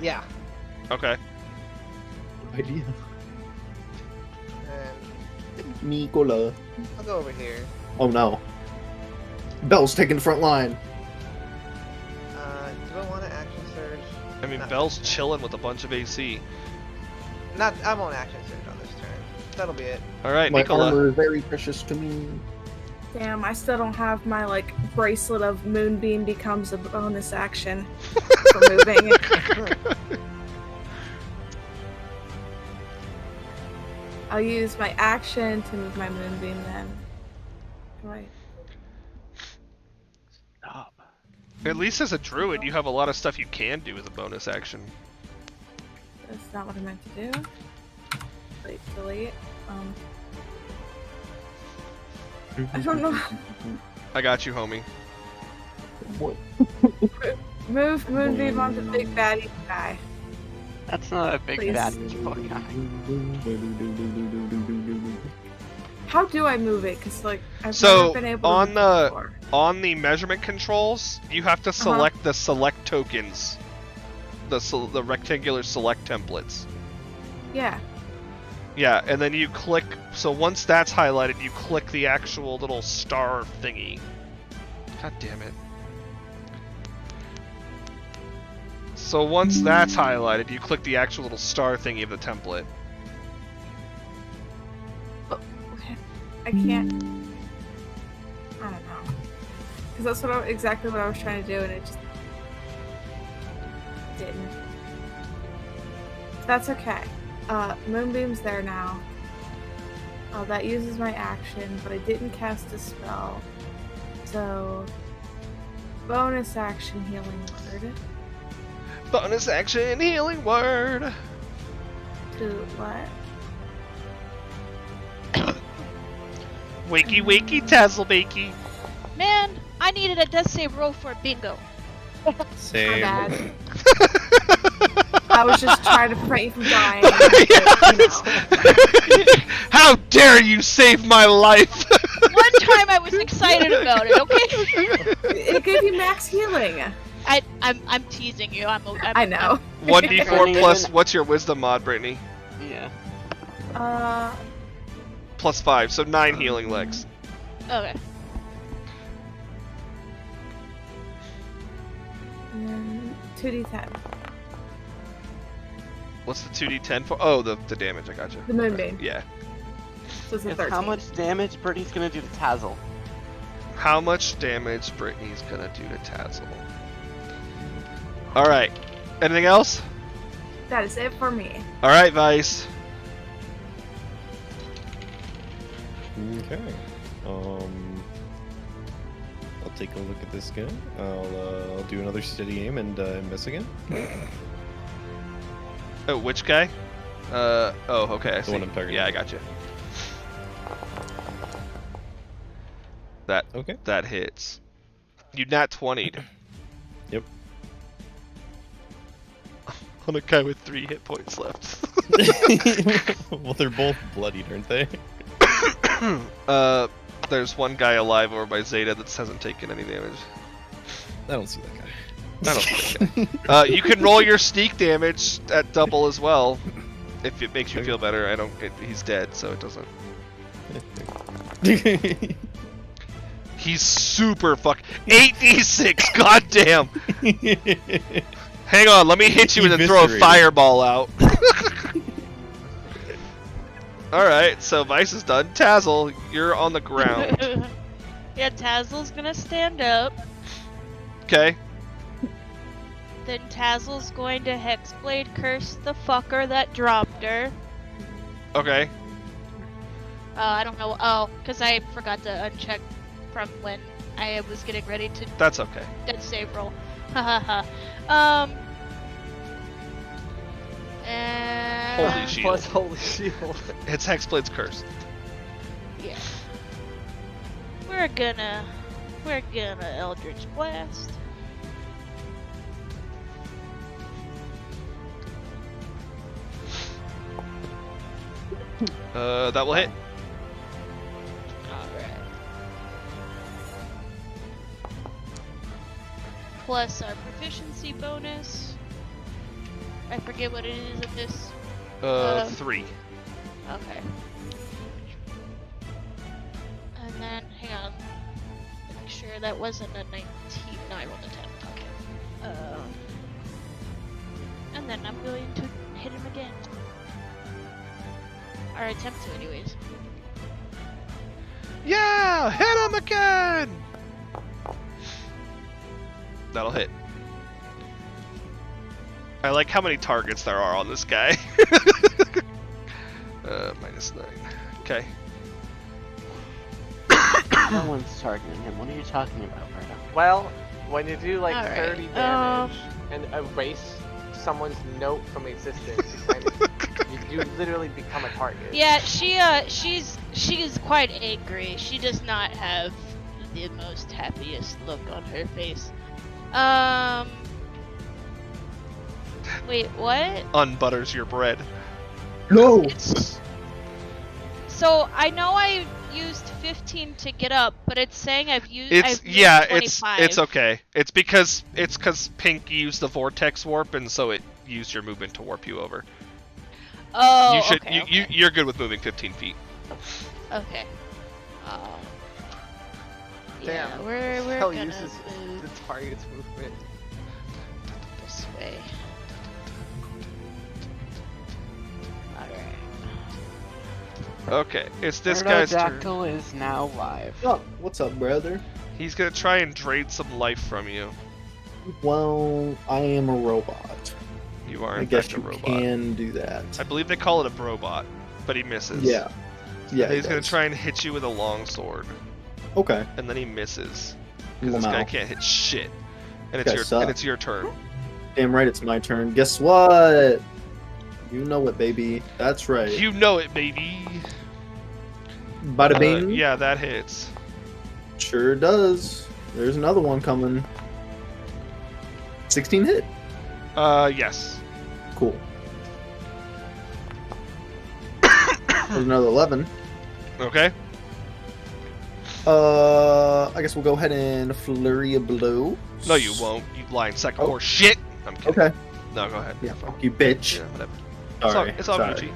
S2: Yeah.
S1: Okay.
S5: Idea.
S2: And
S5: Nicola.
S2: I'll go over here.
S5: Oh no. Bell's taking the front line.
S2: Do I want to action surge?
S1: I mean,
S2: No.
S1: Bell's chilling with a bunch of AC.
S2: I won't action surge on this turn. That'll be it.
S1: Alright,
S5: My
S1: Nicola.
S5: armor is very precious to me.
S6: Damn, I still don't have my like bracelet of Moonbeam becomes a bonus action for moving. I'll use my action to move my Moonbeam then. Right.
S7: Stop.
S1: At least as a druid, you have a lot of stuff you can do as a bonus action.
S6: That's not what I meant to do. Wait, delete. I don't know.
S1: I got you, homie.
S5: What?
S6: Move Moonbeam onto Big Baddie guy.
S8: That's not a big
S6: Please.
S8: bad guy.
S6: How do I move it? Cause like I've
S1: So,
S6: never been able to
S1: on
S6: move
S1: the-
S6: it before.
S1: On the measurement controls, you have to select the select tokens. The rectangular select templates.
S6: Yeah.
S1: Yeah, and then you click, so once that's highlighted, you click the actual little star thingy. God damn it. So once that's highlighted, you click the actual little star thingy of the template.
S6: Okay. I can't. I don't know. Cause that's exactly what I was trying to do, and it just didn't. That's okay. Moonbeam's there now. That uses my action, but I didn't cast a spell. So, bonus action healing word
S1: Bonus action healing word!
S6: to what?
S1: Wakey wakey tazzle bakey.
S3: Man, I needed a death save roll for bingo.
S6: My
S4: Same.
S6: bad. I was just trying to prevent you from dying.
S1: How dare you save my life!
S3: One time I was excited about it, okay?
S6: It gave you max healing.
S3: I'm teasing you.
S6: I know.
S1: 1d4 plus, what's your wisdom mod, Brittany?
S8: Yeah.
S1: Plus 5, so 9 healing legs.
S3: Okay.
S6: And then 2d10.
S1: What's the 2d10 for? Oh, the damage, I gotcha.
S6: The Moonbeam.
S1: Yeah.
S6: So it's a
S8: Guess
S6: 13.
S8: how much damage Brittany's gonna do to Tazzle?
S1: How much damage Brittany's gonna do to Tazzle? Alright. Anything else?
S6: That is it for me.
S1: Alright, Vice.
S4: Okay. I'll take a look at this guy. I'll do another steady aim and miss again.
S1: Oh, which guy? Oh, okay, I
S4: The
S1: see.
S4: one I'm targeting.
S1: Yeah, I got you. That
S4: Okay.
S1: that hits. You nat 20'd.
S4: Yep.
S1: On a guy with 3 hit points left.
S4: Well, they're both bloodied, aren't they?
S1: There's one guy alive over by Zeta that hasn't taken any damage.
S4: I don't see that guy.
S1: I don't see that guy. You can roll your sneak damage at double as well, if it makes you feel better. He's dead, so it doesn't. He's super 8d6. Goddamn. Hang on, let me hit you and then throw a
S4: Eviscerated.
S1: fireball out. Alright, so Vice is done. Tazzle, you're on the ground.
S3: Yeah, Tazzle's gonna stand up.
S1: Okay.
S3: Then Tazzle's going to Hexblade curse the fucker that dropped her.
S1: Okay.
S3: I don't know. Oh, because I forgot to uncheck from when I was getting ready to
S1: That's okay.
S3: death save roll. Hahaha. And
S1: Holy shield.
S2: Plus holy shield.
S1: It's Hexblade's curse.
S3: yeah, we're gonna We're gonna Eldritch Blast.
S1: That will hit.
S3: Alright. Plus our proficiency bonus. I forget what it is at this.
S1: 3.
S3: Okay. And then, hang on. Make sure that wasn't a 19. No, I rolled a 10. Okay. And then I'm going to hit him again. Or attempt to, anyways.
S1: Yeah! Hit him again! That'll hit. I like how many targets there are on this guy. -9. Okay.
S11: No one's targeting him. What are you talking about, Berta?
S2: Well, when you do like
S3: Alright,
S2: 30 damage and erase someone's note from existence, you literally become a target.
S3: Yeah, she's quite angry. She does not have the most happiest look on her face. Wait, what?
S1: Unbutters your bread.
S5: No!
S3: So I know I used 15 to get up, but it's saying I've used.
S1: It's
S3: 25.
S1: it's okay. It's because Pink used the vortex warp, and so it used your movement to warp you over.
S3: Oh,
S1: you should
S3: okay,
S1: you're good with moving 15 feet.
S3: Okay.
S2: Damn.
S3: Yeah, we're
S2: Hell
S3: gonna
S2: uses
S3: move
S2: the target's movement.
S3: this way. Alright.
S1: Okay, it's this guy's turn.
S11: Pterodactyl is now live.
S5: Oh, what's up, brother?
S1: He's gonna try and drain some life from you.
S5: Well, I am a robot.
S1: You are
S5: I
S1: in
S5: guess
S1: fact a
S5: you
S1: robot.
S5: can do that.
S1: I believe they call it a brobot, but he misses.
S5: Yeah. Yeah.
S1: He's
S5: it
S1: gonna
S5: does.
S1: try and hit you with a long sword,
S5: Okay.
S1: and then he misses. Because this
S5: Lamau.
S1: guy can't hit shit. And
S5: Guy
S1: it's
S5: sucks.
S1: your turn.
S5: Damn right, it's my turn. Guess what? You know it, baby. That's right.
S1: You know it, baby.
S5: Bada bing.
S1: Yeah, that hits.
S5: Sure does. There's another one coming. 16 hit.
S1: Yes.
S5: Cool. There's another 11.
S1: Okay.
S5: I guess we'll go ahead and flurry of blow.
S1: No, you won't. You lying sack of
S5: Oh.
S1: horse shit. I'm kidding.
S5: Okay.
S1: No, go ahead.
S5: Yeah, fuck you, bitch.
S1: Yeah, whatever.
S5: Sorry.
S1: It's all
S5: sorry.
S1: Gucci.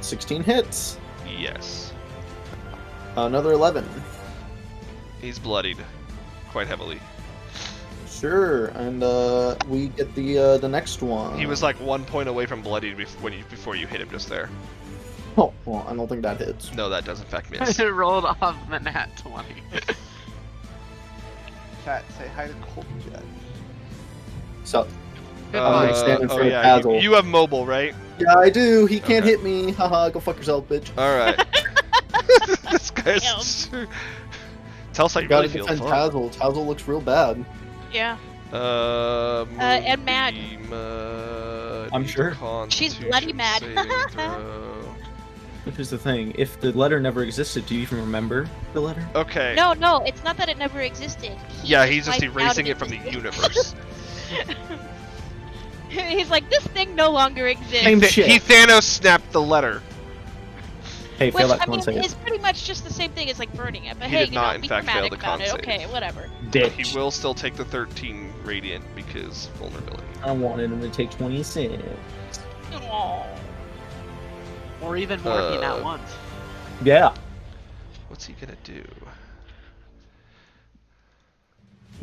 S5: 16 hits.
S1: Yes.
S5: Another 11.
S1: He's bloodied quite heavily.
S5: Sure, and we get the next one.
S1: He was like 1 point away from bloodied before you hit him just there.
S5: Oh, well, I don't think that hits.
S1: No, that does in fact miss.
S11: It rolled off the nat 20.
S2: Chat, say hi to Cold Jet.
S5: So, I'm gonna stand in front of
S1: yeah,
S5: Basil.
S1: you have mobile, right?
S5: Yeah, I do. He can't
S1: Okay.
S5: hit me. Haha, go fuck yourself, bitch.
S1: All right. This guy's. Tell us how you
S5: Gotta
S1: really feel.
S5: defend
S1: Fuck.
S5: Tazzle. Tazzle looks real bad.
S3: Yeah.
S1: And
S3: mad.
S5: I'm sure.
S3: She's bloody mad.
S5: Here's the thing: if the letter never existed, do you even remember the letter?
S1: Okay.
S3: No, it's not that it never existed.
S1: Yeah, he's just
S3: wiped out
S1: erasing
S3: of
S1: it from the
S3: existence.
S1: universe.
S3: He's like, this thing no longer exists.
S5: Same shit.
S1: He Thanos snapped the letter.
S5: Hey,
S3: Which,
S5: fail that
S3: I mean,
S5: con save.
S3: it's pretty much just the same thing as like burning it. But
S1: He
S3: hey,
S1: did
S3: you
S1: not,
S3: know,
S1: in
S3: be
S1: fact, fail
S3: dramatic
S1: the
S3: about
S1: con
S3: it.
S1: save.
S3: Okay, whatever.
S1: But he will still take the 13 radiant because vulnerability.
S5: I wanted him to take 26.
S3: Aww.
S11: Or even more if he nat once.
S5: Yeah.
S1: What's he gonna do?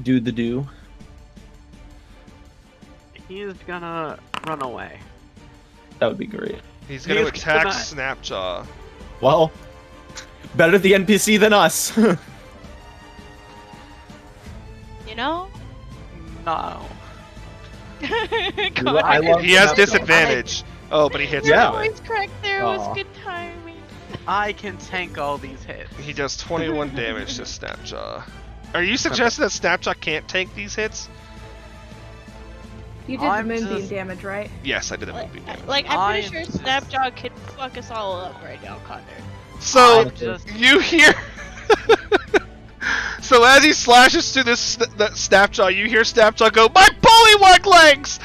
S5: Do the do.
S11: He's gonna run away.
S5: That would be great.
S1: He's gonna
S11: He's
S1: attack
S11: gonna-
S1: Snapjaw.
S5: Well, better the NPC than us.
S3: You know?
S11: No.
S5: I love
S1: He has
S5: Snapjaw.
S1: disadvantage. Oh, but he hits
S3: Your
S1: anyway.
S3: voice crack there was
S5: Aw.
S3: good timing.
S11: I can tank all these hits.
S1: He does 21 damage to Snapjaw. Are you suggesting that Snapjaw can't tank these hits?
S6: You did
S11: I'm
S6: the moonbeam
S11: just-
S6: damage, right?
S1: Yes, I did the movie damage.
S3: Like, I'm pretty
S11: I'm
S3: sure
S11: just-
S3: Snapjaw could fuck us all up right now, Connor.
S1: So
S11: I'm just-
S1: you hear So as he slashes through this that Snapjaw, you hear Snapjaw go, "My bullywug legs!"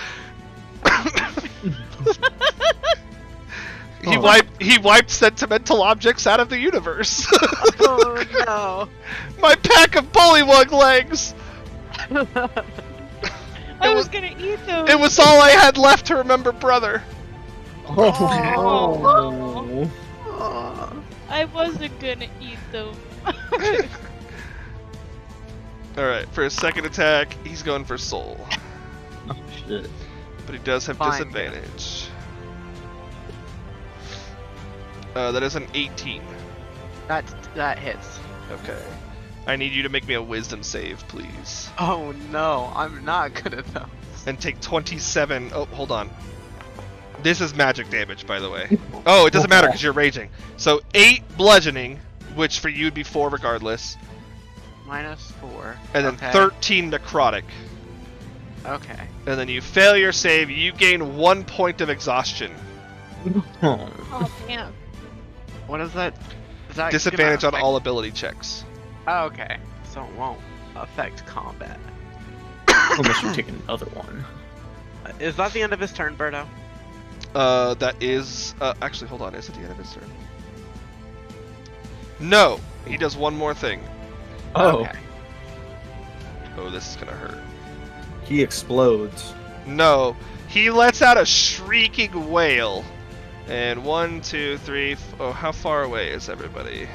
S1: He wiped sentimental objects out of the universe.
S11: Oh no!
S1: My pack of bullywug legs.
S3: I was gonna eat them.
S1: It was all I had left to remember, brother.
S5: Oh.
S3: I wasn't gonna eat them.
S1: Alright, for his second attack, he's going for soul.
S5: Oh shit.
S1: But he does have
S11: Fine.
S1: disadvantage. That is an 18.
S11: That hits.
S1: Okay. I need you to make me a wisdom save, please.
S11: Oh no, I'm not good at those.
S1: And take 27. Oh, hold on. This is magic damage, by the way. Oh, it doesn't matter because you're raging. So 8 bludgeoning, which for you would be 4 regardless.
S11: -4.
S1: And then
S11: Okay.
S1: 13 necrotic.
S11: Okay.
S1: And then you fail your save, you gain 1 point of exhaustion.
S5: Oh.
S3: Oh damn.
S11: What is that? Is that
S1: Disadvantage on
S11: gonna
S1: all ability checks.
S11: Oh, okay. So it won't affect combat.
S5: Unless you take another one.
S11: Is that the end of his turn, Birdo?
S1: That is... actually, hold on. Is it the end of his turn? No! He does one more thing.
S5: Oh.
S11: Okay.
S1: Oh, this is gonna hurt.
S5: He explodes.
S1: No. He lets out a shrieking wail. And 1, 2, 3... Oh, how far away is everybody?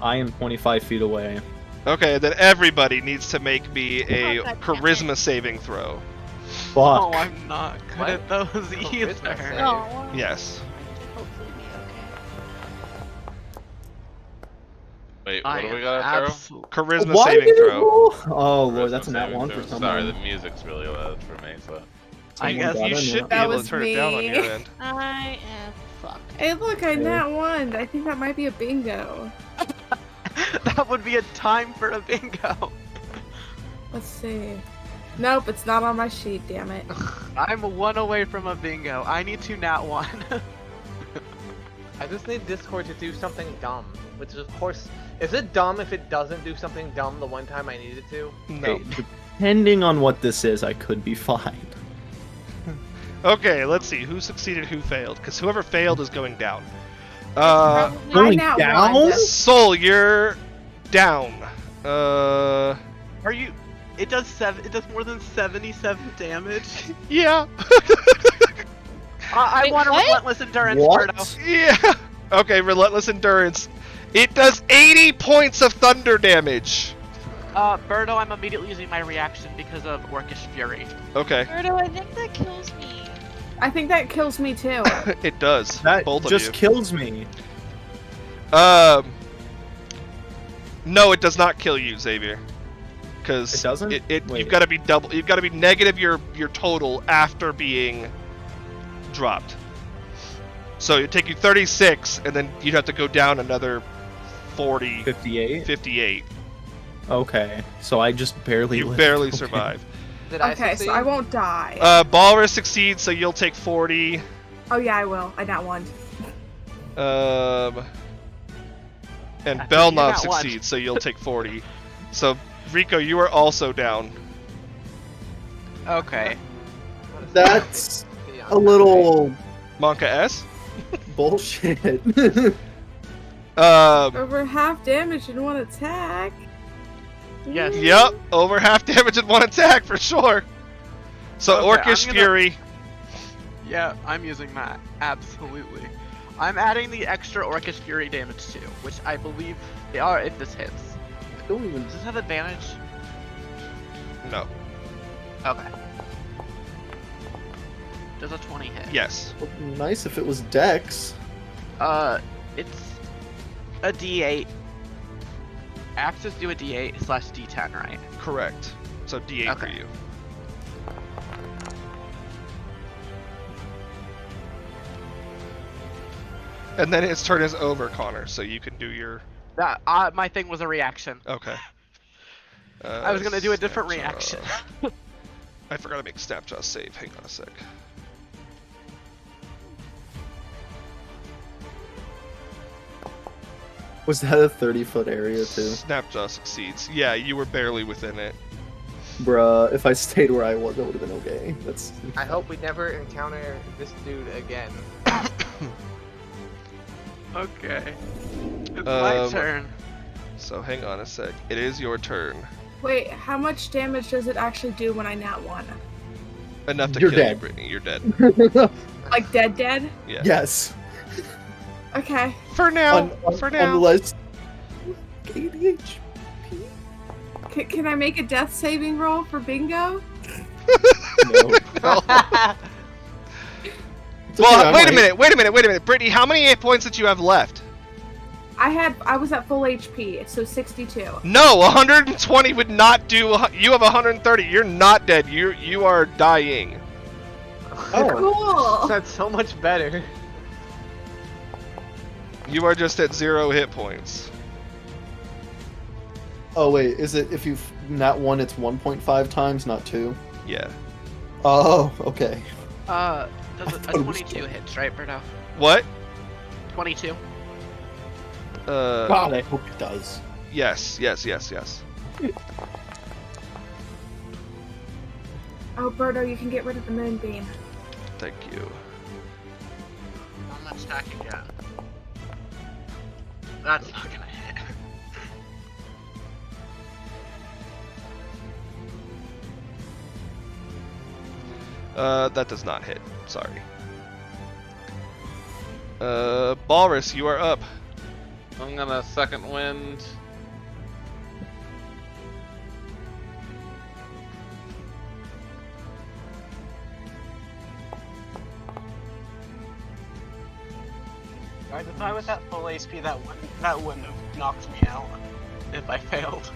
S5: I am 25 feet away.
S1: Okay, then everybody needs to make me a
S3: Oh, God damn
S1: charisma saving throw.
S5: Fuck.
S11: Oh, I'm not good
S2: What?
S11: at those
S2: Charisma
S11: either.
S2: save.
S3: Oh, well,
S1: Yes.
S3: I should hopefully be okay.
S7: Wait,
S11: I
S7: what do we
S11: am
S7: got, Pharaoh?
S11: absolute-
S1: Charisma
S5: Why
S1: saving
S5: did it
S1: throw.
S5: roll? Oh lord,
S7: Charisma
S5: that's an at
S7: saving
S5: one
S7: throw.
S5: for someone.
S7: Sorry, the music's really loud for me, so.
S11: I
S5: Someone
S11: guess
S5: got
S1: You
S5: it?
S1: should be
S6: That
S1: able to
S6: was
S1: turn it down on
S6: me.
S1: your end.
S3: I am fucked.
S6: Hey, look, I
S5: Okay.
S6: nat one. I think that might be a bingo.
S11: That would be a time for a bingo.
S6: Let's see. Nope, it's not on my sheet, damn it.
S11: I'm 1 away from a bingo. I need to nat 1.
S2: I just need Discord to do something dumb, which is of course, is it dumb if it doesn't do something dumb the one time I need it to?
S1: No.
S5: Hey, depending on what this is, I could be fine.
S1: Okay, let's see. Who succeeded, who failed? Because whoever failed is going down.
S6: I
S5: Going
S6: nat
S5: down?
S6: one.
S1: Soul, you're down.
S11: Are you? It does It does more than 77 damage.
S1: Yeah.
S11: I
S3: Wait,
S11: want a
S3: what?
S11: relentless endurance,
S5: What?
S11: Birdo.
S1: Yeah. Okay, relentless endurance. It does 80 points of thunder damage.
S11: Birdo, I'm immediately using my reaction because of Orcish Fury.
S1: Okay,
S3: Birdo, I think that kills me.
S6: I think that kills me too.
S1: it does.
S5: That
S1: Both
S5: just
S1: of you.
S5: kills me.
S1: No, it does not kill you, Xavier. Because
S5: It doesn't?
S1: You've
S5: Wait.
S1: got to be double. You've got to be negative your total after being dropped. So it take you 36, and then you'd have to go down another 40,
S5: 58?
S1: 58.
S5: Okay, so I just barely
S1: You
S5: lived.
S1: barely
S5: Okay.
S1: survive.
S2: Did I
S6: Okay,
S2: succeed?
S6: so I won't die.
S1: Balrus succeeds, so you'll take 40.
S6: Oh yeah, I will. I nat one.
S1: And
S11: I think you
S1: Belnov
S11: got one.
S1: succeeds, so you'll take 40. So Rico, you are also down.
S11: Okay.
S5: That's
S2: Beyond
S5: a
S2: that,
S5: little
S1: Monka S.
S5: bullshit.
S6: Over half damage in one attack.
S11: Yes.
S1: Yep, over half damage in one attack for sure. So
S11: Okay,
S1: Orcish
S11: I'm gonna-
S1: Fury.
S11: Yeah, I'm using that. Absolutely. I'm adding the extra Orcish Fury damage too, which I believe they are if this hits.
S5: I don't even.
S11: Does this have advantage?
S1: No.
S11: Okay. Does a 20 hit?
S1: Yes.
S5: Nice if it was Dex.
S11: It's a D8. Axes do a D8/D10, right?
S1: Correct. So D8 for
S11: Okay.
S1: you. And then his turn is over, Connor. So you can do your.
S11: That my thing was a reaction.
S1: Okay.
S11: I was gonna do a different
S1: Snapjaw.
S11: reaction.
S1: I forgot to make Snapjaw save. Hang on a sec.
S5: Was that a 30-foot area too?
S1: Snapjaw succeeds. Yeah, you were barely within it.
S5: Bruh, if I stayed where I was, that would have been okay. That's.
S2: I hope we never encounter this dude again.
S11: Okay. It's my turn.
S1: So hang on a sec. It is your turn.
S6: Wait, how much damage does it actually do when I nat 1?
S1: Enough to
S5: You're
S1: kill
S5: dead.
S1: you, Brittany. You're dead.
S6: Like dead?
S1: Yeah.
S5: Yes.
S6: Okay.
S1: For now. For now.
S5: Unless. ADHP.
S6: Can I make a death saving roll for bingo?
S5: No.
S1: Well, wait a minute. Brittany, how many hit points did you have left?
S6: I was at full HP, so 62.
S1: No, 120 would not do. You have 130. You're not dead. You are dying.
S5: Oh.
S6: Cool.
S2: That's so much better.
S1: You are just at 0 hit points.
S5: Oh wait, is it if you've nat 1, it's 1.5 times, not 2?
S1: Yeah.
S5: Oh, okay.
S11: Does a
S5: thought it was
S11: 22 hits, right, Berto?
S1: What?
S11: 22.
S5: God, I hope it does.
S1: Yes.
S6: Oh, Birdo, you can get rid of the moonbeam.
S1: Thank you.
S11: I'm not stacking yet. That's not gonna hit.
S1: That does not hit. Sorry. Balrus, you are up.
S7: I'm gonna second wind.
S8: Guys, if I was at full HP, that wouldn't have knocked me out if I failed.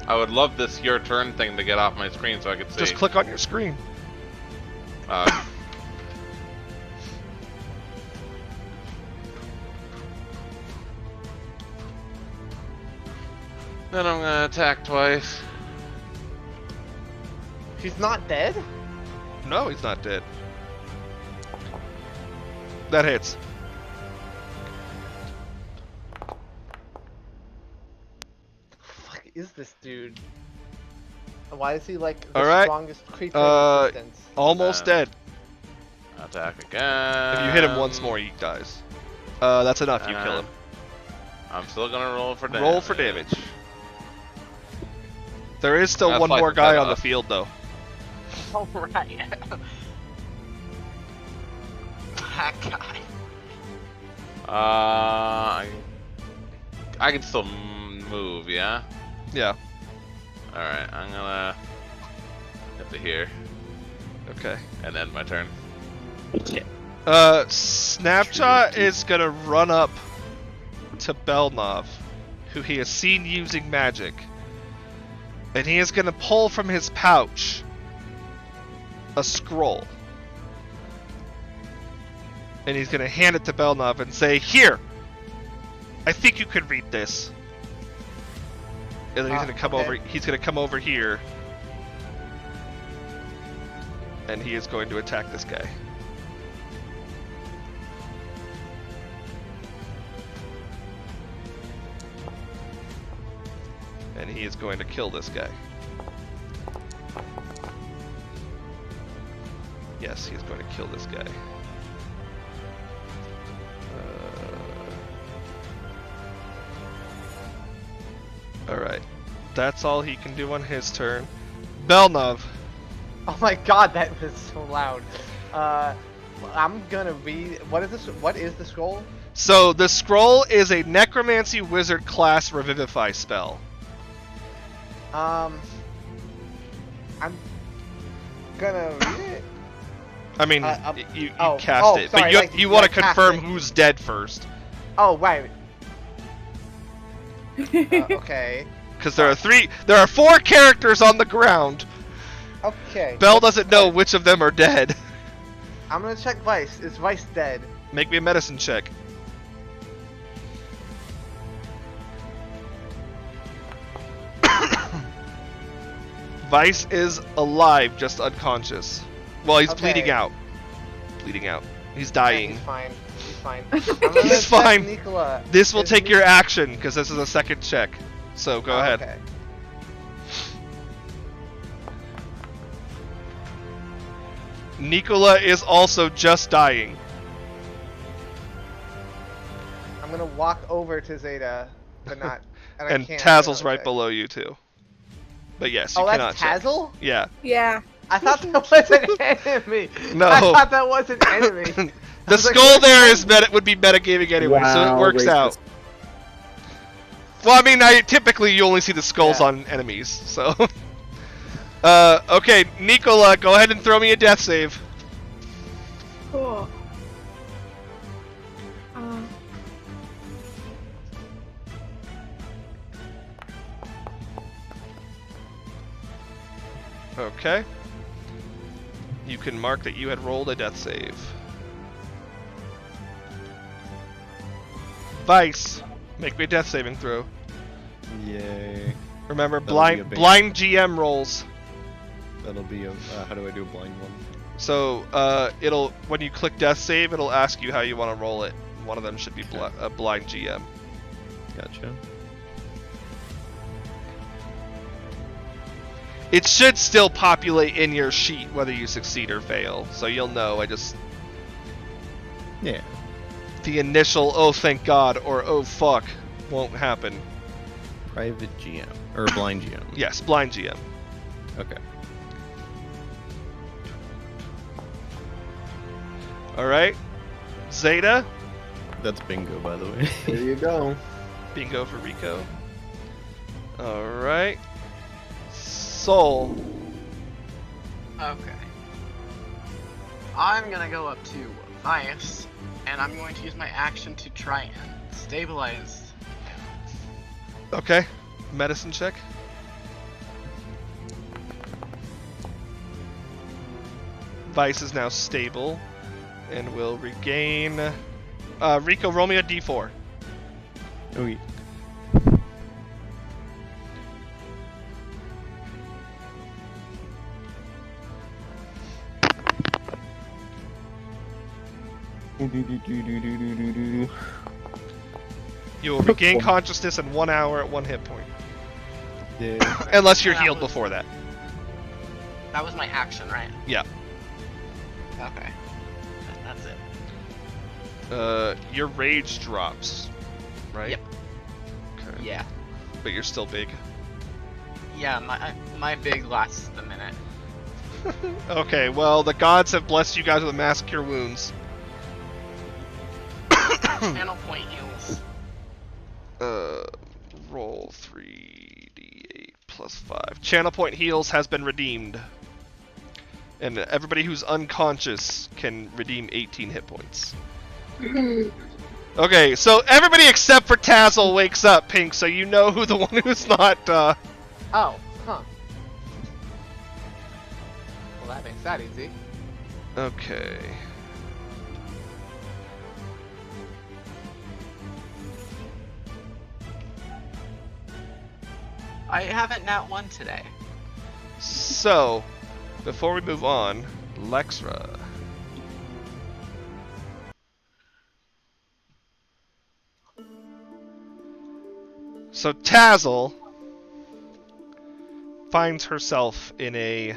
S7: I would love this your turn thing to get off my screen so I could see.
S1: Just click on your screen.
S7: Then I'm gonna attack twice.
S2: He's not dead?
S1: No, he's not dead. That hits.
S2: Fuck is this dude? Why is he like the
S1: All right.
S2: strongest creature in existence?
S1: Almost dead.
S7: Attack again.
S1: If you hit him once more, he dies. That's enough. You kill him.
S7: I'm still gonna roll for damage.
S1: Roll for damage. There is still
S7: That's
S1: one
S7: like
S1: more guy
S7: that
S1: on the
S7: up.
S1: field, though.
S8: Alright. That guy.
S7: I can still move, yeah?
S1: Yeah.
S7: Alright, I'm gonna get to here
S1: Okay.
S7: and end my turn.
S1: Snapshot is gonna run up to Belnov, who he has seen using magic, and he is gonna pull from his pouch a scroll, and he's gonna hand it to Belnov and say, "Here, I think you could read this." And then he's gonna come over. He's gonna come over here, and he is going to attack this guy. And he is going to kill this guy. Yes, he is going to kill this guy. Alright. That's all he can do on his turn. Belnov.
S2: Oh my god, that was so loud. I'm gonna read. What is this? What is the scroll?
S1: So the scroll is a Necromancy Wizard class Revivify spell.
S2: I'm gonna read it.
S1: I mean, you cast
S2: oh,
S1: it,
S2: sorry,
S1: but
S2: like,
S1: you want to
S2: cast
S1: confirm
S2: it.
S1: who's dead first.
S2: Oh right. Okay.
S1: Because there are 4 characters on the ground.
S2: Okay.
S1: Bell doesn't know which of them are dead.
S2: I'm gonna check Vice. Is Vice dead?
S1: Make me a medicine check. Vice is alive, just unconscious. Well, he's bleeding out. Bleeding out. He's
S2: Yeah,
S1: dying.
S2: he's fine. He's fine. I'm gonna
S1: He's
S2: check
S1: fine.
S2: Nicola.
S1: This will
S2: Is
S1: take
S2: Ni-
S1: your action because this is a second check. So go
S2: Oh,
S1: ahead.
S2: Okay.
S1: Nicola is also just dying.
S2: I'm gonna walk over to Zeta, but not. And,
S1: And
S2: I can't
S1: Tazel's
S2: do
S1: right
S2: another check.
S1: below you too. But yes, you
S2: Oh,
S1: cannot
S2: that's
S1: check.
S2: Tazel?
S1: Yeah.
S6: Yeah.
S2: I thought that was an enemy.
S1: No.
S2: I thought that was an enemy. I
S1: The
S2: was like,
S1: skull
S2: where's
S1: there
S2: the
S1: is would be metagaming anyway, so it
S5: Wow,
S1: works
S5: racist.
S1: out. Well, I mean, typically you only see the skulls
S2: Yeah.
S1: on enemies, so. Okay, Nicola, go ahead and throw me a death save.
S6: Cool.
S1: Okay. You can mark that you had rolled a death save. Vice, make me a death saving throw.
S4: Yay.
S1: Remember,
S4: That'll be a big-
S1: blind GM rolls.
S4: That'll be a. How do I do a blind one?
S1: So, it'll when you click death save, it'll ask you how you want to roll it. One of them should be a blind GM.
S4: Gotcha.
S1: It should still populate in your sheet whether you succeed or fail, so you'll know.
S4: Yeah.
S1: The initial "oh thank God" or "oh fuck" won't happen.
S4: Private GM or blind GM.
S1: Yes, blind GM.
S4: Okay.
S1: All right, Zeta.
S4: That's bingo, by the way.
S5: There you go.
S1: Bingo for Rico. All right, Soul.
S8: Okay. I'm gonna go up to Vice, and I'm going to use my action to try and stabilize.
S1: Okay, medicine check. Vice is now stable and will regain. Rico, roll me a d4.
S4: Oh, yeah.
S1: You will regain consciousness in 1 hour at 1 hit point.
S4: Yeah.
S1: Unless you're
S8: That
S1: healed
S8: was-
S1: before that.
S8: That was my action, right?
S1: Yeah.
S8: Okay. That's it.
S1: Your rage drops, right?
S8: Yep.
S1: Okay.
S8: Yeah.
S1: But you're still big.
S8: Yeah, my big lasts a minute.
S1: Okay, well, the gods have blessed you guys with a mass cure wounds.
S8: Channel point heals.
S1: Roll 3d8 plus 5. Channel point heals has been redeemed. And everybody who's unconscious can redeem 18 hit points. Okay, so everybody except for Tazel wakes up, Pink, so you know who the one who's not,
S2: Oh, huh. Well, that makes that easy.
S1: Okay.
S8: I haven't nat 1 today.
S1: So, before we move on, Lexra. So Tazel finds herself in a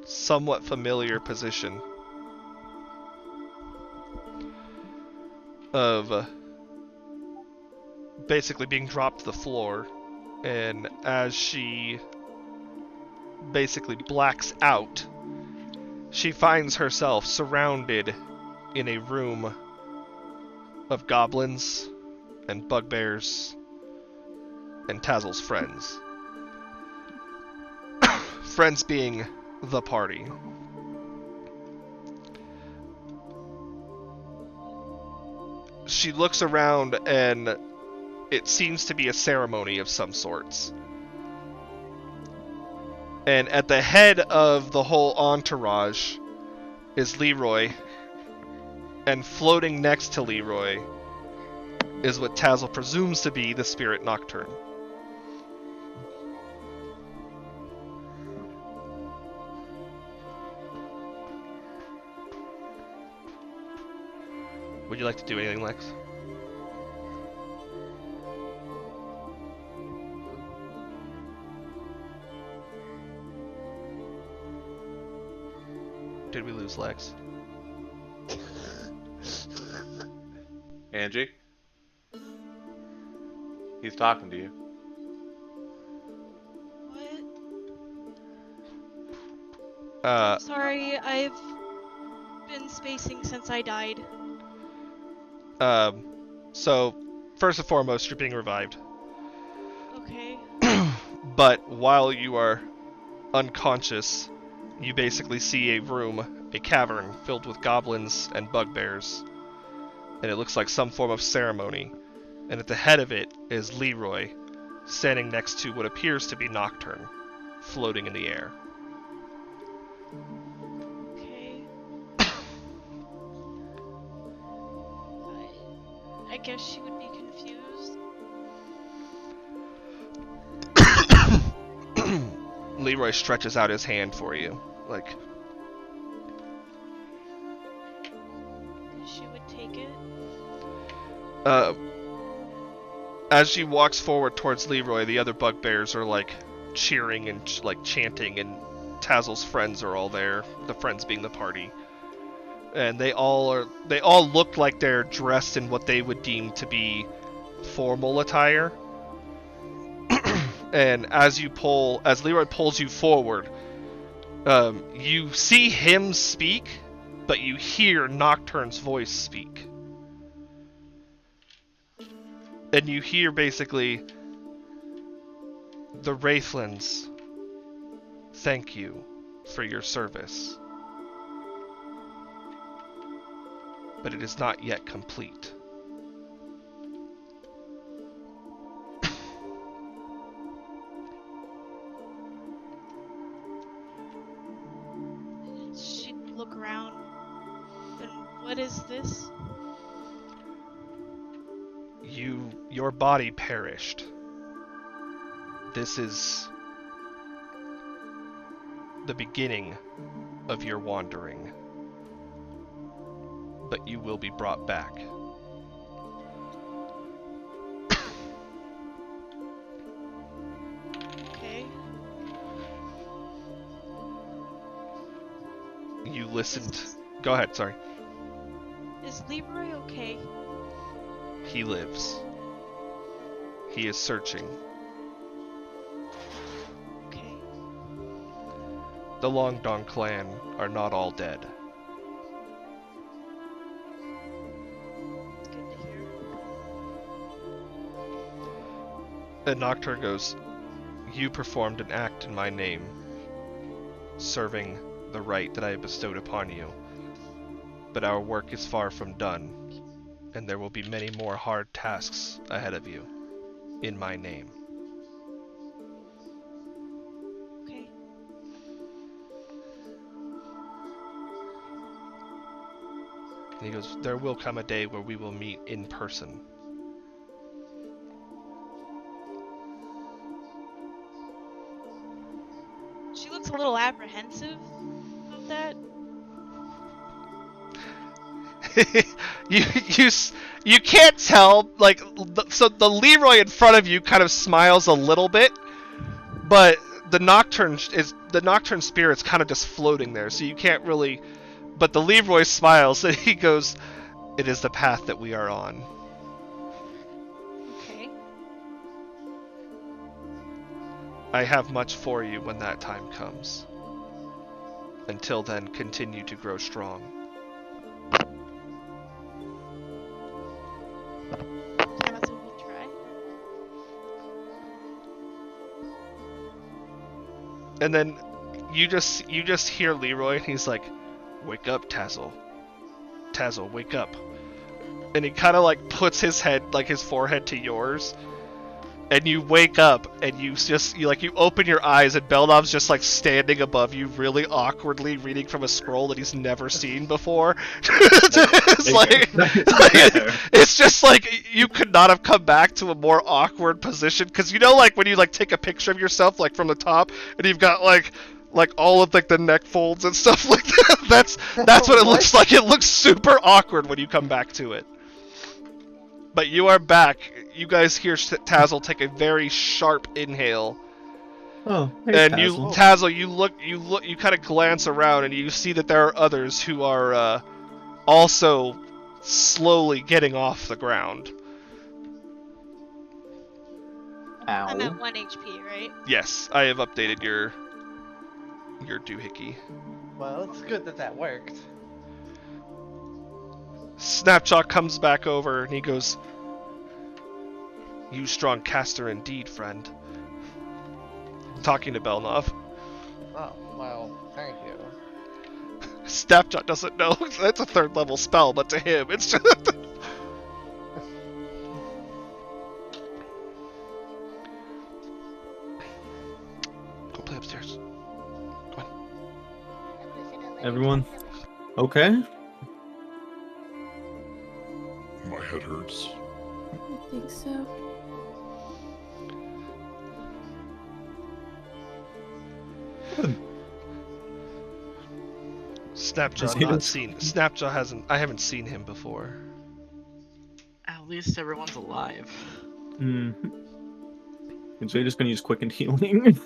S1: somewhat familiar position of basically being dropped to the floor, and as she basically blacks out, she finds herself surrounded in a room of goblins and bugbears and Tazel's friends. Friends being the party. She looks around and it seems to be a ceremony of some sorts. And at the head of the whole entourage is Leroy. And floating next to Leroy is what Tazel presumes to be the Spirit Nocturne. Would you like to do anything, Lex? Did we lose Lex?
S7: Angie? He's talking to you.
S3: What? Sorry, I've been spacing since I died.
S1: So, first and foremost, you're being revived.
S3: Okay.
S1: But while you are unconscious, you basically see a room, a cavern, filled with goblins and bugbears. And it looks like some form of ceremony. And at the head of it is Leroy, standing next to what appears to be Nocturne, floating in the air.
S3: Okay. I guess she would be confused.
S1: Leroy stretches out his hand for you, like...
S3: She would take it?
S1: As she walks forward towards Leroy, the other bugbears are, like, cheering and, like, chanting, and Tazel's friends are all there, the friends being the party. And they all look like they're dressed in what they would deem to be formal attire. And as Leroy pulls you forward, you see him speak, but you hear Nocturne's voice speak. And you hear basically, the Wraithlands thank you for your service. But it is not yet complete.
S3: She'd look around. And what is this?
S1: Your body perished. This is the beginning of your wandering. But you will be brought back.
S3: Okay.
S1: You listened. Go ahead, sorry.
S3: Is Leroy okay?
S1: He lives. He is searching.
S3: Okay.
S1: The Longdong clan are not all dead.
S3: It's good to hear.
S1: And Nocturne goes, you performed an act in my name, serving the right that I have bestowed upon you. But our work is far from done, and there will be many more hard tasks ahead of you, in my name.
S3: Okay.
S1: And he goes, there will come a day where we will meet in person.
S3: She looks a little apprehensive about that.
S1: You can't tell, like, so the Leroy in front of you kind of smiles a little bit, but the Nocturne spirit's kind of just floating there, so you can't really, but the Leroy smiles and he goes, it is the path that we are on.
S3: Okay.
S1: I have much for you when that time comes. Until then, continue to grow strong.
S3: Tazel will try.
S1: And then you just hear Leroy and he's like, wake up, Tazel. Tazel, wake up. And he kind of like puts his head, like his forehead to yours. And you wake up and you open your eyes and Beldov's just like standing above you really awkwardly reading from a scroll that he's never seen before. It's just like you could not have come back to a more awkward position, because you know, like when you like take a picture of yourself like from the top and you've got like like all of like the neck folds and stuff like that. That's what it looks like. It looks super awkward when you come back to it. But you are back. You guys hear Tazzle take a very sharp inhale.
S5: Oh, hey,
S1: and
S5: Tazzle.
S1: you kind of glance around and you see that there are others who are also slowly getting off the ground.
S5: Ow.
S3: I'm at 1 HP, right?
S1: Yes, I have updated your doohickey.
S2: Well, it's good that worked.
S1: Snapjaw comes back over and he goes, "You strong caster indeed, friend." Talking to Belnov.
S2: Oh, well, thank you.
S1: Snapjaw doesn't know. That's a 3rd level spell, but to him, it's just... Go play upstairs. Go on.
S5: Everyone, okay?
S9: My head hurts.
S6: I think so.
S1: Snapjaw hasn't. I haven't seen him before.
S8: At least everyone's alive.
S5: Mm-hmm. And so you're just gonna use quickened healing.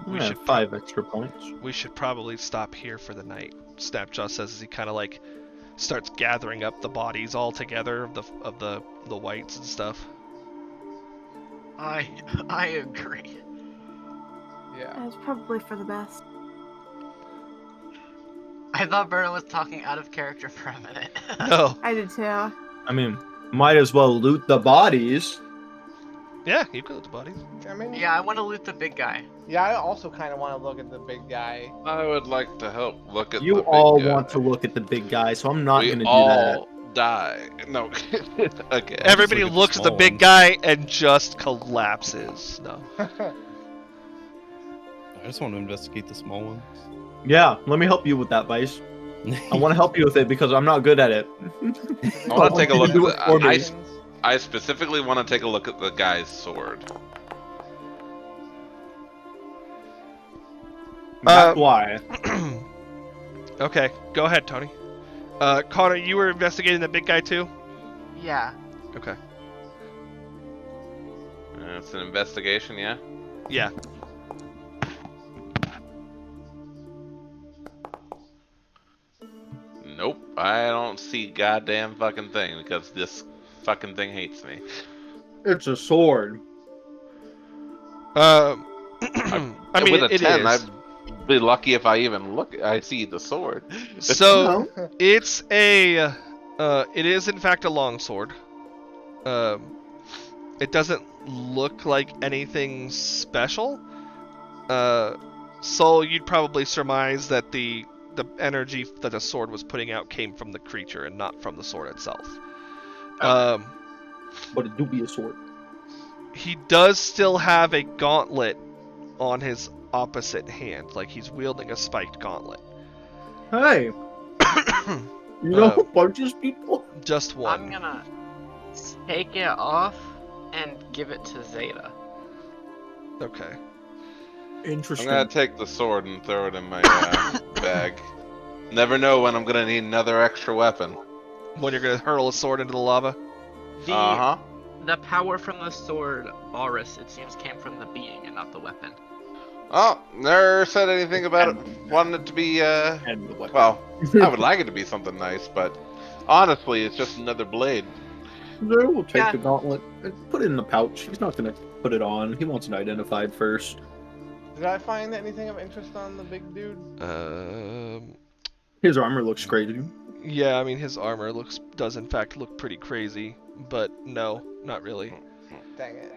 S1: We should
S5: 5 extra points.
S1: We should probably stop here for the night. Snapjaw says as he kind of like starts gathering up the bodies all together of the whites and stuff.
S8: I agree.
S2: Yeah.
S6: It's probably for the best.
S8: I thought Berna was talking out of character for a minute.
S1: No.
S6: I did too.
S5: I mean, might as well loot the bodies.
S1: Yeah, you can loot the bodies.
S2: I mean,
S8: Yeah, I want to loot the big guy.
S2: yeah, I also kind of want to look at the big guy.
S7: I would like to help look at
S5: You
S7: the big
S5: all
S7: guy.
S5: want to look at the big guy, so I'm not
S7: We
S5: gonna do
S7: all die. No. Okay.
S1: Everybody
S4: look at the
S1: looks at the
S4: small
S1: big
S4: ones.
S1: guy and just collapses. No.
S4: I just want to investigate the small ones.
S5: that. Yeah, let me help you with that, Vice. I want to help you with it because I'm not good at it.
S7: I want to take a
S5: you
S7: look
S5: do
S7: at
S5: it for me.
S7: I specifically want to take a look at the guy's sword.
S5: That's why.
S1: Okay, go ahead, Tony. Connor, you were investigating the big guy too?
S8: Yeah.
S1: Okay.
S7: It's an investigation, yeah?
S1: Yeah.
S7: Nope. I don't see goddamn fucking thing because this fucking thing hates me.
S5: It's a sword.
S1: I mean,
S7: with a
S1: it
S7: 10,
S1: is.
S7: I'd be lucky if I even look. I see the sword.
S1: So it's a, it is in fact a longsword. It doesn't look like anything special. So you'd probably surmise that the energy that the sword was putting out came from the creature and not from the sword itself.
S5: But it do be a sword.
S1: He does still have a gauntlet on his opposite hand, like he's wielding a spiked gauntlet.
S5: Hey, you know who punches people?
S1: Just one.
S8: I'm gonna take it off and give it to Zeta.
S1: Okay.
S7: I'm
S5: Interesting.
S7: gonna take the sword and throw it in my bag. Never know when I'm gonna need another extra weapon.
S1: When you're gonna hurl a sword into the lava?
S8: The power from the sword, Boris, it seems came from the being and not the weapon.
S7: Oh, never said anything about it. Wanting it to be,
S5: And the weapon.
S7: well, I would like it to be something nice, but honestly, it's just another blade.
S5: No, we'll take
S8: Yeah.
S5: the gauntlet and put it in the pouch. He's not gonna put it on. He wants it identified first.
S2: Did I find anything of interest on the big dude?
S5: His armor looks crazy.
S1: Yeah, I mean his armor does in fact look pretty crazy, but no, not really.
S2: Dang it.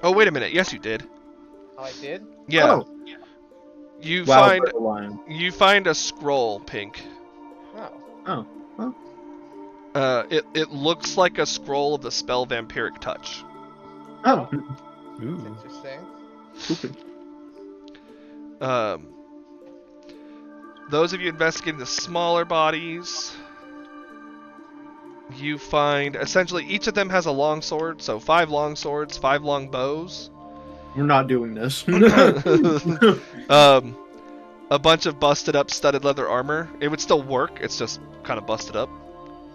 S1: Oh wait a minute. Yes, you did.
S2: Oh, I did?
S1: Yeah.
S5: Oh.
S1: You
S5: Wow,
S1: find
S5: Purple Lion.
S1: you find a scroll, Pink.
S2: Oh.
S5: Oh.
S1: It looks like a scroll of the spell Vampiric Touch.
S5: Oh.
S4: Ooh.
S2: Interesting.
S5: Stupid.
S1: Those of you investigating the smaller bodies, you find essentially each of them has a long sword, so 5 long swords, 5 long bows.
S5: We're not doing this.
S1: A bunch of busted up studded leather armor. It would still work, it's just kind of busted up.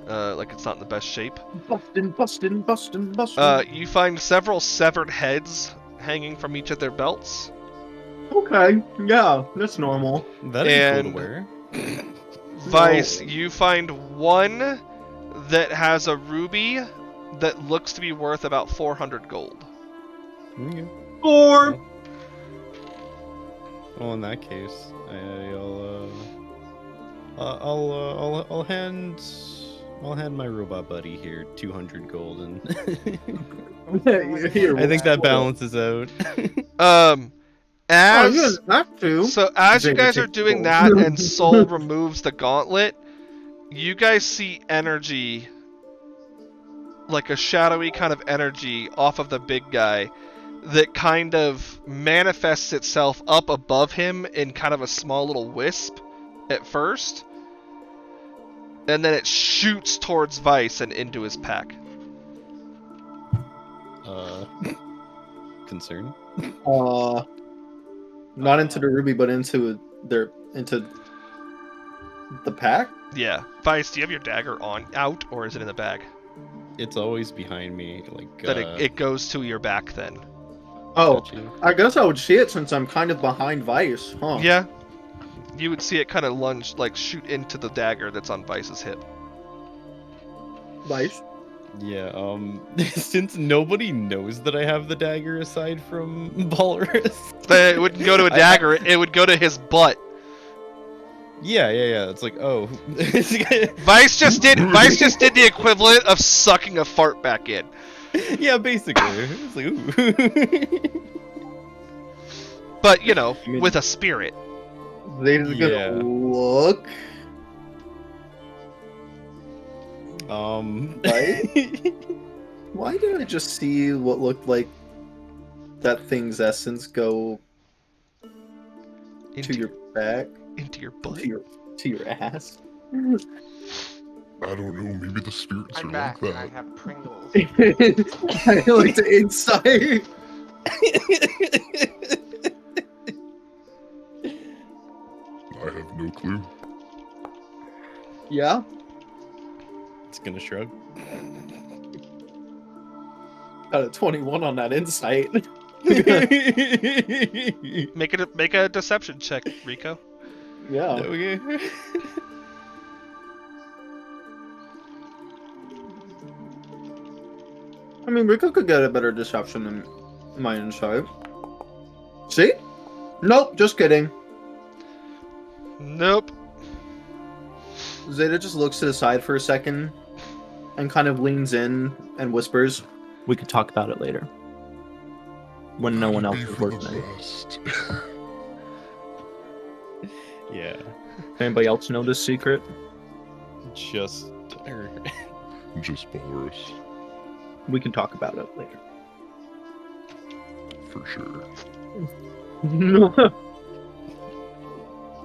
S1: Like it's not in the best shape.
S5: Bustin'.
S1: You find several severed heads hanging from each of their belts.
S5: Okay, yeah, that's normal.
S4: That is cool to wear.
S1: Vice, you find one that has a ruby that looks to be worth about 400 gold.
S4: Okay.
S5: 4.
S4: Well, in that case, I'll hand my robot buddy here 200 gold, and I think that balances out.
S1: As
S5: have to.
S1: So as you guys are doing that, and Soul removes the gauntlet, you guys see energy, like a shadowy kind of energy off of the big guy that kind of manifests itself up above him in kind of a small little wisp at first, and then it shoots towards Vice and into his pack.
S4: Concern?
S5: Not into the ruby, but into the pack?
S1: Yeah. Vice, do you have your dagger out, or is it in the bag?
S4: It's always behind me, like...
S1: That it goes to your back, then.
S5: Oh,
S4: Gotcha.
S5: I guess I would see it since I'm kind of behind Vice, huh?
S1: Yeah. You would see it kind of lunge, like shoot into the dagger that's on Vice's hip.
S5: Vice?
S4: Yeah, since nobody knows that I have the dagger aside from Balrus...
S1: It wouldn't go to a dagger, it would go to his butt.
S4: Yeah, it's like, oh...
S1: Vice just did the equivalent of sucking a fart back in.
S4: Yeah, basically. It's like, ooh.
S1: But, you know, with a spirit.
S5: They just gonna look. Right? Why did I just see what looked like that thing's essence go to your back?
S1: Into your butt?
S5: To your ass?
S9: I don't know, maybe the spirits
S2: I'm
S9: are
S2: back
S9: like
S2: and I
S9: that.
S2: have Pringles.
S5: I like the inside.
S9: I have no clue.
S5: Yeah?
S4: It's gonna shrug.
S5: Got a 21 on that insight.
S1: Make a deception check, Rico.
S5: Yeah.
S4: Okay.
S5: I mean, Rico could get a better deception than my insight. See? Nope, just kidding.
S1: Nope.
S5: Zeta just looks to the side for a second and kind of leans in and whispers, "We could talk about it later." When no one else is listening.
S4: Yeah.
S5: Anybody else know this secret?
S4: Just
S9: Balrus.
S5: We can talk about it later.
S9: For sure.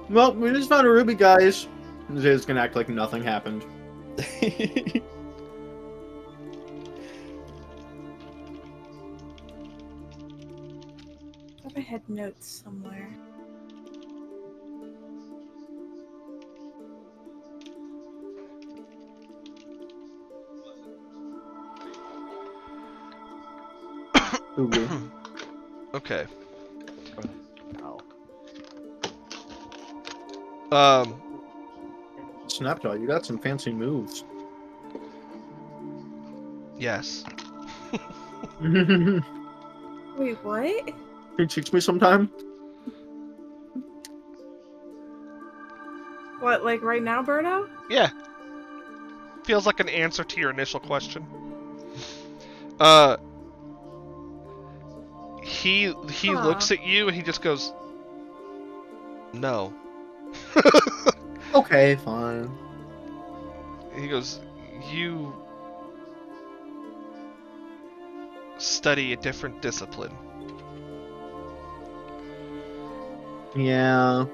S5: Well, we just found a ruby, guys. Zeta's gonna act like nothing happened.
S6: I thought I had notes somewhere.
S1: Okay.
S5: Snapshot, you got some fancy moves.
S1: Yes.
S6: Wait, what?
S5: Can you teach me sometime?
S6: What, like right now, Birdo?
S1: Yeah. Feels like an answer to your initial question. He looks at you and he just goes, "No."
S5: Okay, fine.
S1: He goes, "You study a different discipline."
S5: Yeah.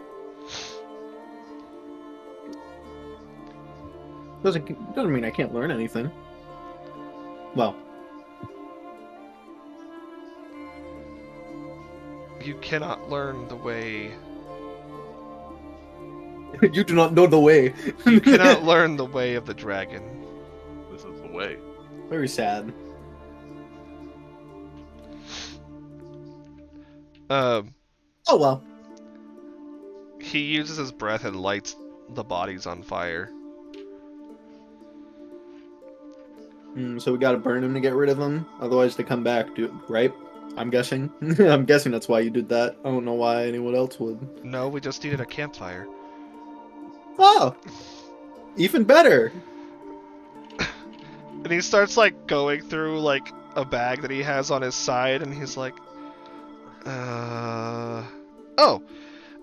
S5: Doesn't mean I can't learn anything. Well,
S1: You cannot learn the way.
S5: you do not know the way.
S1: You cannot learn the way of the dragon.
S7: This is the way.
S5: Very sad. Oh well.
S1: He uses his breath and lights the bodies on fire.
S5: So we gotta burn him to get rid of him. Otherwise, they come back, right? I'm guessing. I'm guessing that's why you did that. I don't know why anyone else would.
S1: No, we just needed a campfire.
S5: Oh, even better.
S1: And he starts like going through like a bag that he has on his side, and he's like, oh.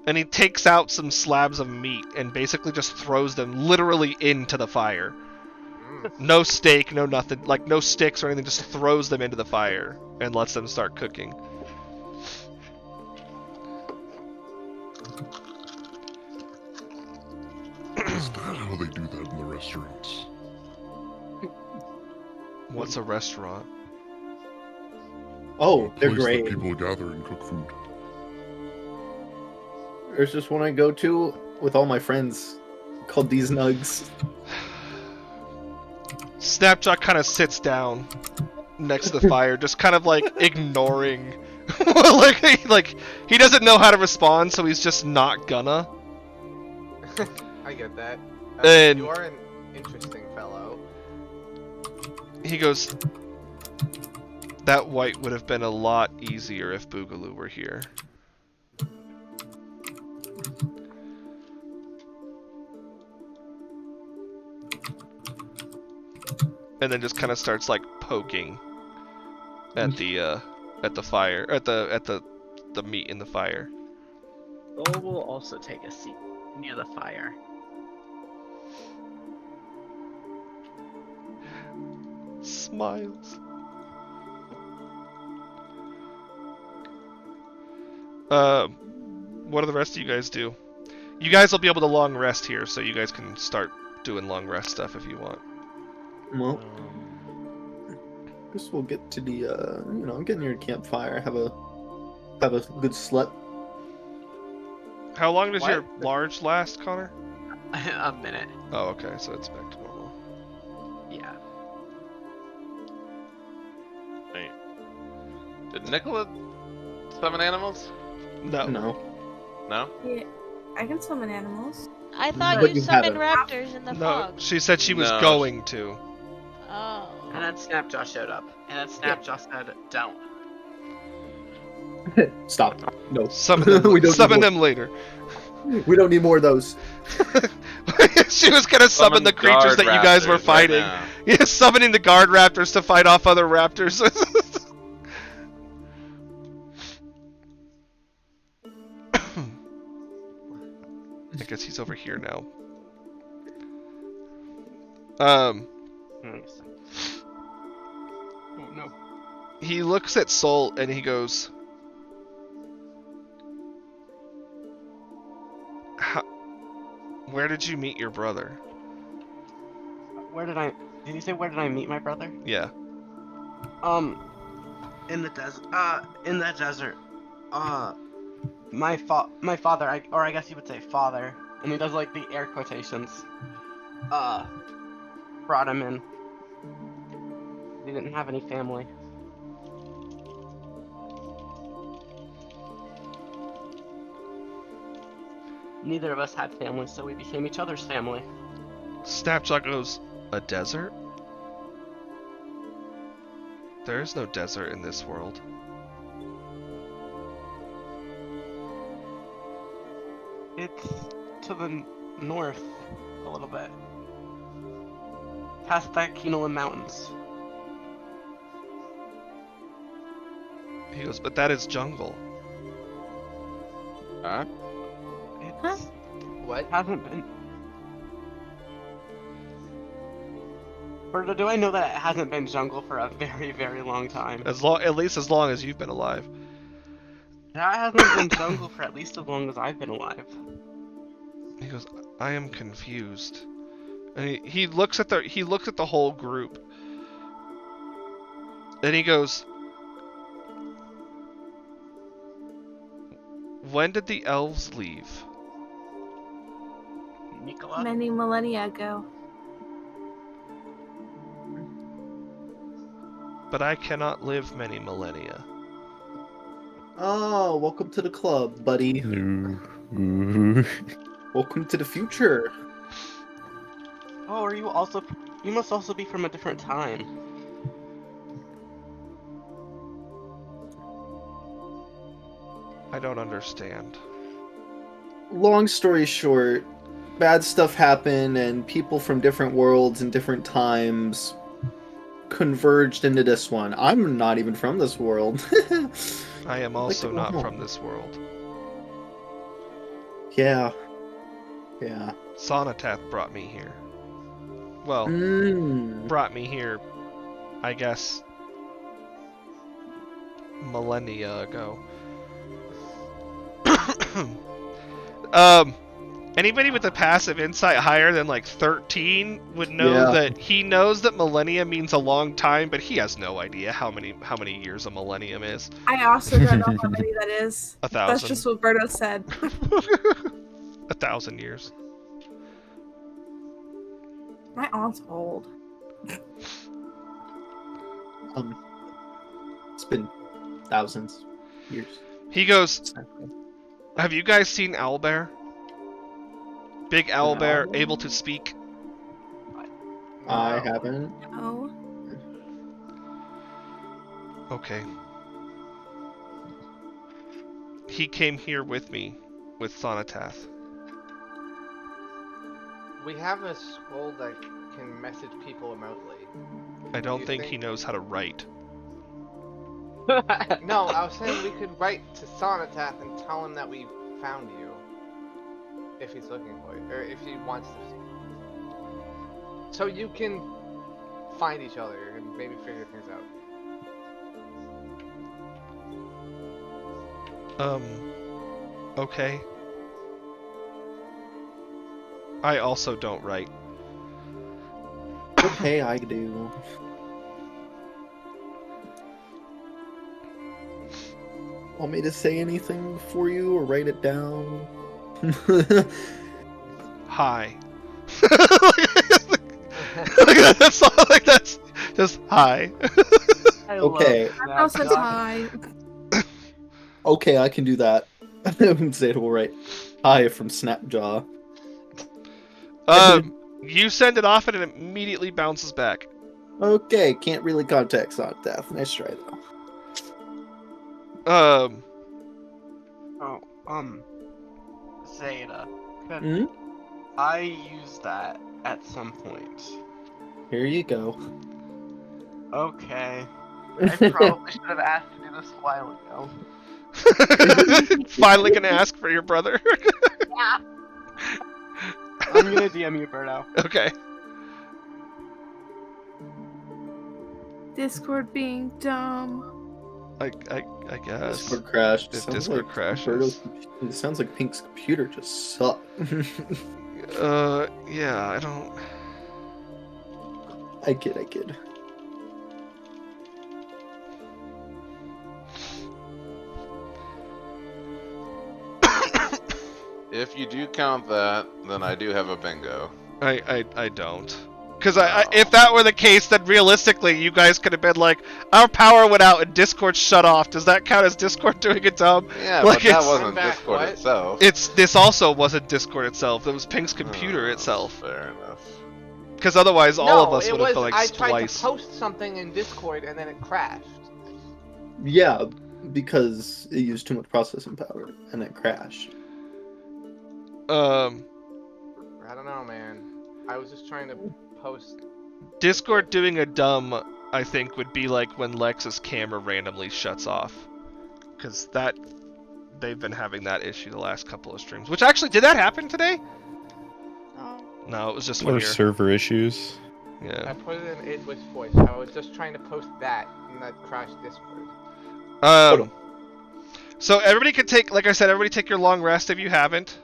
S1: And he takes out some slabs of meat and basically just throws them literally into the fire. No steak, no nothing, like no sticks or anything, just throws them into the fire and lets them start cooking.
S9: Is that how they do that in the restaurants?
S1: What's a restaurant?
S5: Oh, they're
S9: Place
S5: great.
S9: that people gather and cook food.
S5: There's just one I go to with all my friends called These Nugs.
S1: Snapjaw kind of sits down next to the fire, just kind of like ignoring, like he doesn't know how to respond, so he's just not gonna.
S2: I get that.
S1: And
S2: you are an interesting fellow.
S1: He goes, that white would have been a lot easier if Boogaloo were here. And then just kind of starts like poking at the fire, at the meat in the fire.
S8: Thole will also take a seat near the fire.
S1: Smiles. What do the rest of you guys do? You guys will be able to long rest here, so you guys can start doing long rest stuff if you want.
S5: Well, guess we'll get to the get near the campfire. Have a good sleep.
S1: How long does
S2: What?
S1: your large last, Connor?
S8: A minute.
S1: Oh, okay, so it's back to normal.
S8: Yeah.
S7: Wait. Did Nicola summon animals?
S1: No.
S5: No.
S7: No?
S6: Yeah, I can summon animals.
S3: I thought
S5: But
S3: you
S5: you
S3: summoned
S5: haven't.
S3: raptors in the
S1: No,
S3: fog.
S1: she said she was
S7: No.
S1: going to.
S3: Oh.
S8: And then Snapjaw showed up. And then Snapjaw said, don't.
S5: Stop. No.
S1: Summon them,
S5: We don't
S1: summon
S5: need
S1: them later.
S5: We don't need more of those.
S1: She was gonna summon the creatures
S7: guard
S1: that you guys were
S7: raptors right
S1: fighting.
S7: now.
S1: Yeah, summoning the guard raptors to fight off other raptors. I guess he's over here now.
S8: Oh, no.
S1: He looks at Soul and he goes, where did you meet your brother?
S8: Did you say where did I meet my brother?
S1: Yeah.
S8: In the desert. In the desert. My father, or I guess you would say father, and he does like the air quotations. Brought him in. He didn't have any family. Neither of us had family, so we became each other's family.
S1: Snapjaw goes, a desert? There is no desert in this world.
S8: It's to the north a little bit. Past the Kinolan Mountains.
S1: He goes, but that is jungle.
S7: Huh?
S8: It's
S2: What?
S8: hasn't been. Or do I know that it hasn't been jungle for a very, very long time?
S1: At least as long as you've been alive.
S8: That hasn't been jungle for at least as long as I've been alive.
S1: He goes, I am confused. And he looks at the whole group. Then he goes, "When did the elves leave?"
S11: Nicola?
S6: Many millennia ago.
S1: But I cannot live many millennia.
S5: Oh, welcome to the club, buddy.
S4: Ooh.
S5: Welcome to the future.
S12: Oh, are you also? You must also be from a different time.
S1: I don't understand.
S5: Long story short, bad stuff happened, and people from different worlds and different times converged into this one. I'm not even from this world.
S1: I am also not from this world.
S5: Yeah. Yeah.
S1: Sonatath brought me here. Well, brought me here, I guess, millennia ago. Anybody with a passive insight higher than like 13 would know that he knows that millennia means a long time, but he has no idea how many years a millennium is.
S6: I also don't know how many that is.
S1: 1,000.
S6: That's just what Berto said.
S1: 1,000 years.
S6: My aunt's old.
S5: It's been thousands years.
S1: He goes, "Have you guys seen Owlbear? Big Owlbear, able to speak?"
S5: I haven't.
S6: Oh.
S1: Okay. He came here with me, with Sonatath.
S2: We have a scroll that can message people remotely.
S1: I don't think he knows how to write.
S2: No, I was saying we could write to Sonatath and tell him that we found you. If he's looking for you, or if he wants to. So you can find each other and maybe figure things out.
S1: Okay. I also don't write.
S5: Okay, I do. Want me to say anything for you or write it down?
S1: Hi. That's all, like that's just hi.
S5: Okay.
S6: I also hi.
S5: Okay, I can do that. Say it all right. Hi from Snapjaw.
S1: You send it off and it immediately bounces back.
S5: Okay, can't really contact Sonatath. Nice try though.
S12: Zeta. Could I use that at some point?
S5: Here you go.
S12: Okay. I probably should have asked to do this a while ago.
S1: Finally gonna ask for your brother.
S12: Yeah. I'm gonna DM you, Berto.
S1: Okay.
S6: Discord being dumb.
S1: I guess.
S5: Discord crashed.
S1: If Discord crashes.
S5: It sounds like Pink's computer just sucked.
S1: Yeah, I don't.
S5: I kid.
S7: If you do count that, then I do have a bingo.
S1: I don't. Because if that were the case, then realistically, you guys could have been like, our power went out and Discord shut off. Does that count as Discord doing its job?
S7: Yeah,
S1: like,
S7: but that wasn't Discord itself.
S1: This also wasn't Discord itself. It was Pink's computer itself.
S7: Fair enough.
S1: Because otherwise, all of us would have
S2: I
S1: like
S2: tried
S1: spliced.
S2: to post something in Discord and then it crashed.
S5: Yeah, because it used too much processing power and it crashed.
S2: I don't know, man. I was just trying to post.
S1: Discord doing a dumb, I think, would be like when Lex's camera randomly shuts off. Because they've been having that issue the last couple of streams. Which actually, did that happen today? No, it was just when
S4: Or
S1: you're...
S4: server issues.
S1: Yeah.
S2: I put it in Idwit's voice. I was just trying to post that, and that crashed Discord.
S1: So everybody can take, like I said, everybody take your long rest if you haven't.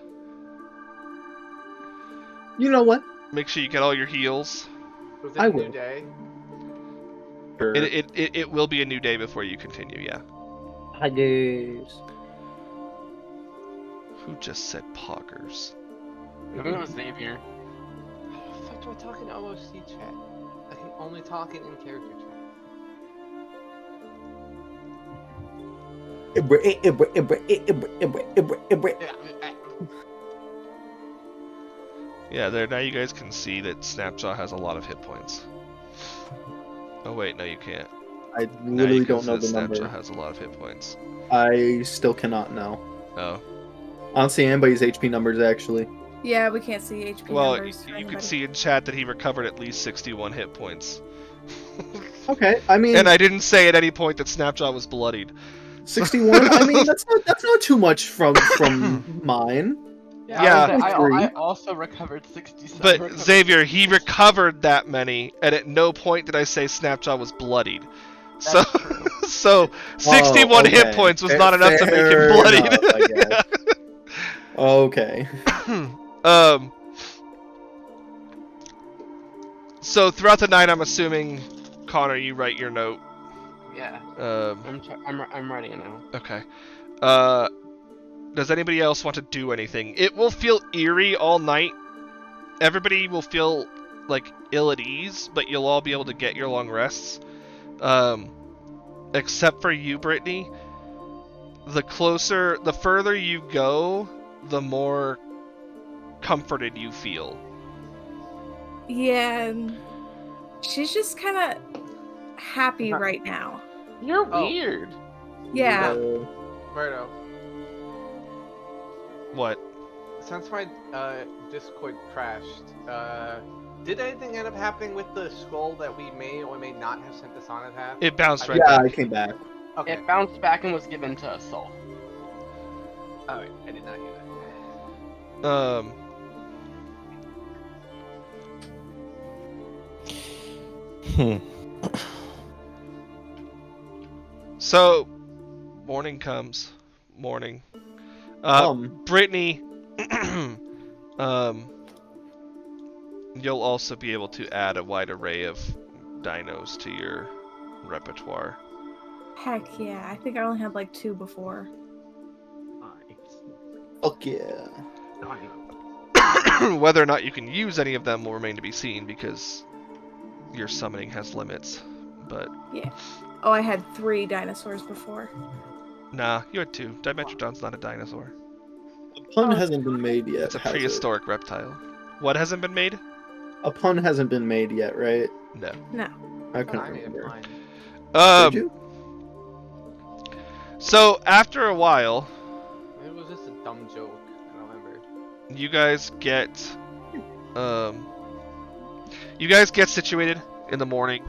S5: You know what?
S1: Make sure you get all your heals.
S2: Was it
S5: I
S2: a
S5: will.
S2: new day?
S5: Sure.
S1: It will be a new day before you continue, yeah.
S5: Hi guys.
S1: Who just said poggers?
S11: I think it was Xavier.
S2: How the fuck do I talk in OOC chat? I can only talk in character chat.
S1: Yeah, there. Now you guys can see that Snapjaw has a lot of hit points. Oh wait, no, you can't.
S5: I
S1: Now
S5: literally
S1: you can
S5: don't know
S1: see
S5: the
S1: that Snapjaw
S5: number.
S1: has a lot of hit points.
S5: I still cannot know.
S1: Oh.
S5: I don't see anybody's HP numbers actually.
S6: Yeah, we can't see HP
S1: Well,
S6: numbers. for
S1: you
S6: anybody.
S1: can see in chat that he recovered at least 61 hit points.
S5: Okay, I mean,
S1: And I didn't say at any point that Snapjaw was bloodied.
S5: 61. I mean, that's not too much from mine.
S1: Yeah.
S11: I also recovered 67.
S1: But Xavier, he recovered that many, and at no point did I say Snapjaw was bloodied. So, so 61
S5: okay.
S1: hit points was not enough to make him
S5: Fair
S1: bloodied.
S5: enough, I guess. Okay.
S1: So throughout the night, I'm assuming, Connor, you write your note.
S11: Yeah. I'm writing it now.
S1: Okay. Does anybody else want to do anything? It will feel eerie all night. Everybody will feel like ill at ease, but you'll all be able to get your long rests. Except for you, Brittany. The further you go, the more comforted you feel.
S6: Yeah, she's just kind of happy right now.
S11: You're weird.
S6: Yeah.
S2: Berto,
S1: What?
S2: since my Discord crashed, did anything end up happening with the scroll that we may or may not have sent to Sonnet have?
S1: It bounced right
S5: Yeah,
S1: back.
S5: I came back.
S2: Okay.
S11: It bounced back and was given to Soul.
S2: Alright, I did not hear that.
S1: So, morning comes. Morning. Brittany, you'll also be able to add a wide array of dinos to your repertoire.
S6: Heck yeah. I think I only had like 2 before.
S5: Fuck yeah.
S1: Whether or not you can use any of them will remain to be seen because your summoning has limits. But
S6: Yeah. Oh, I had 3 dinosaurs before.
S1: nah, you had 2. Dimetrodon's not a dinosaur.
S5: A pun hasn't been made yet.
S1: It's a
S5: has it?
S1: prehistoric reptile. What hasn't been made?
S5: A pun hasn't been made yet, right?
S1: No.
S6: No.
S5: I couldn't
S2: I made a
S5: remember.
S2: pun.
S5: Did you?
S1: So after a while,
S2: It was just a dumb joke. I don't remember.
S1: you guys get situated in the morning.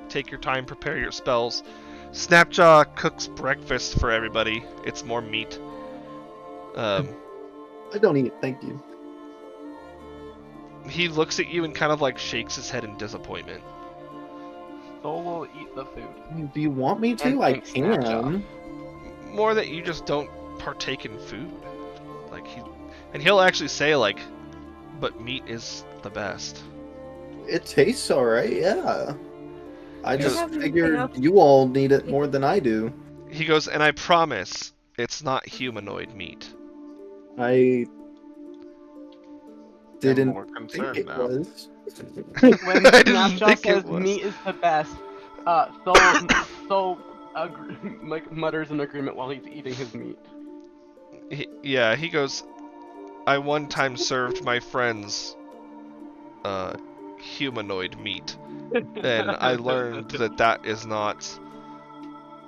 S1: Take your time, prepare your spells. Snapjaw cooks breakfast for everybody. It's more meat.
S5: I don't eat it, thank you.
S1: He looks at you and kind of like shakes his head in disappointment.
S11: Soul will eat the food.
S5: Do you want me to?
S11: And
S5: I
S11: thanks, Snapjaw.
S5: can.
S1: More that you just don't partake in food. He'll actually say like, but meat is the best.
S5: It tastes alright, yeah. I
S1: Do you
S5: just
S6: have anything
S5: figured
S6: else?
S5: you all need it more than I do.
S1: He goes, and I promise it's not humanoid meat.
S5: I didn't
S7: more
S5: think
S7: concerned
S5: it
S7: now.
S5: was.
S11: When
S1: I didn't
S11: Snapjaw
S1: think it
S11: says
S1: was.
S11: meat is the best, Soul like mutters an agreement while he's eating his meat.
S1: He goes, I one time served my friends humanoid meat, and I learned that that is not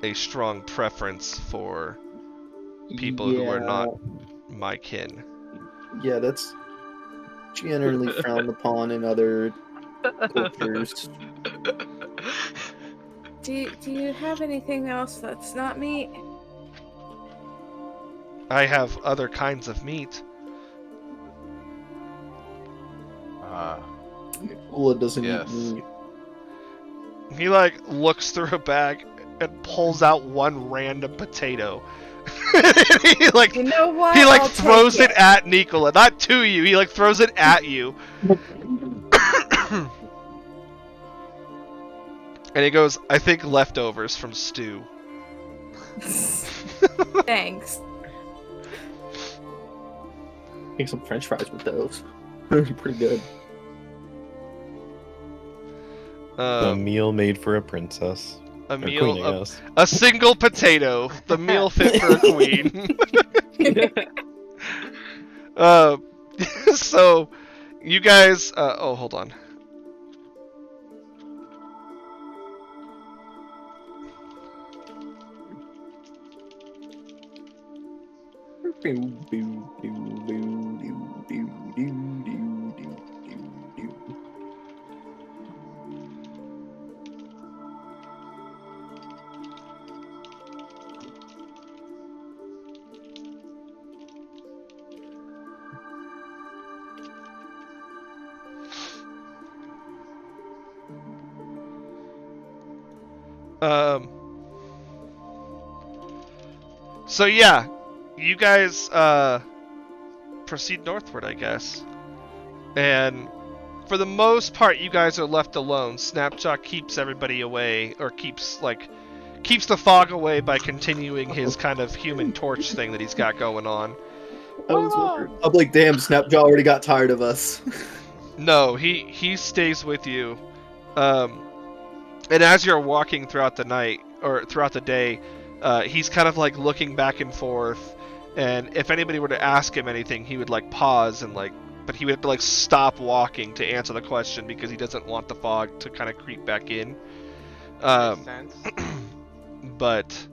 S1: a strong preference for people who are not my kin.
S5: Yeah, that's generally frowned upon in other cultures.
S6: Do you have anything else that's not meat?
S1: I have other kinds of meat.
S5: Ula doesn't
S7: Yes.
S5: eat meat.
S1: He like looks through a bag and pulls out one random potato. He like,
S6: You know what?
S1: he like
S6: I'll
S1: throws
S6: take
S1: it at Nicola, not to you. He like throws it at you. And he goes, I think leftovers from stew.
S6: Thanks.
S5: Make some French fries with those. Pretty good.
S4: A meal made for a princess.
S1: A
S4: Or
S1: meal,
S4: queen, I guess.
S1: a single potato, the meal fit for a queen. So, you guys, oh, hold on. So yeah, you guys proceed northward, I guess. And for the most part, you guys are left alone. Snapjaw keeps everybody away, or keeps the fog away by continuing his kind of Human Torch thing that he's got going on.
S5: I'm like, damn, Snapjaw already got tired of us.
S1: No, he stays with you. And as you're walking throughout the night, or throughout the day, he's kind of like looking back and forth, and if anybody were to ask him anything, he would like pause and like, but he would have to like stop walking to answer the question because he doesn't want the fog to kind of creep back in.
S2: Makes sense.
S1: But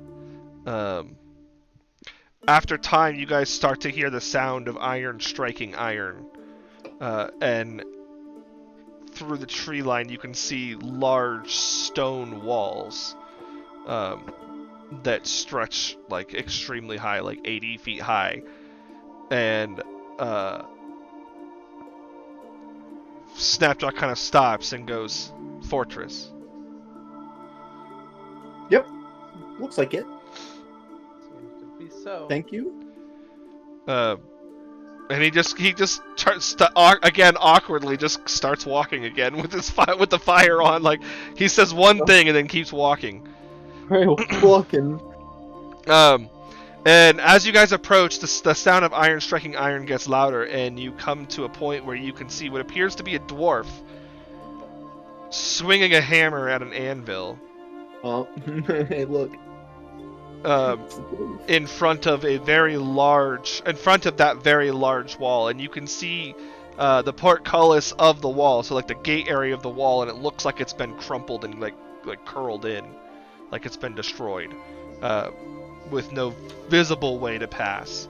S1: after time, you guys start to hear the sound of iron striking iron, and through the tree line you can see large stone walls that stretch like extremely high, like 80 feet high, and Snapjaw kind of stops and goes, "Fortress."
S5: Yep, looks like it.
S2: Seems to be so.
S5: Thank you.
S1: And he just again awkwardly just starts walking again with with the fire on. Like he says one thing and then keeps walking.
S5: Walking.
S1: And as you guys approach, the sound of iron striking iron gets louder, and you come to a point where you can see what appears to be a dwarf swinging a hammer at an anvil.
S5: Oh, hey, look.
S1: In front of that very large wall, and you can see the portcullis of the wall, so like the gate area of the wall, and it looks like it's been crumpled and like curled in, like it's been destroyed, with no visible way to pass.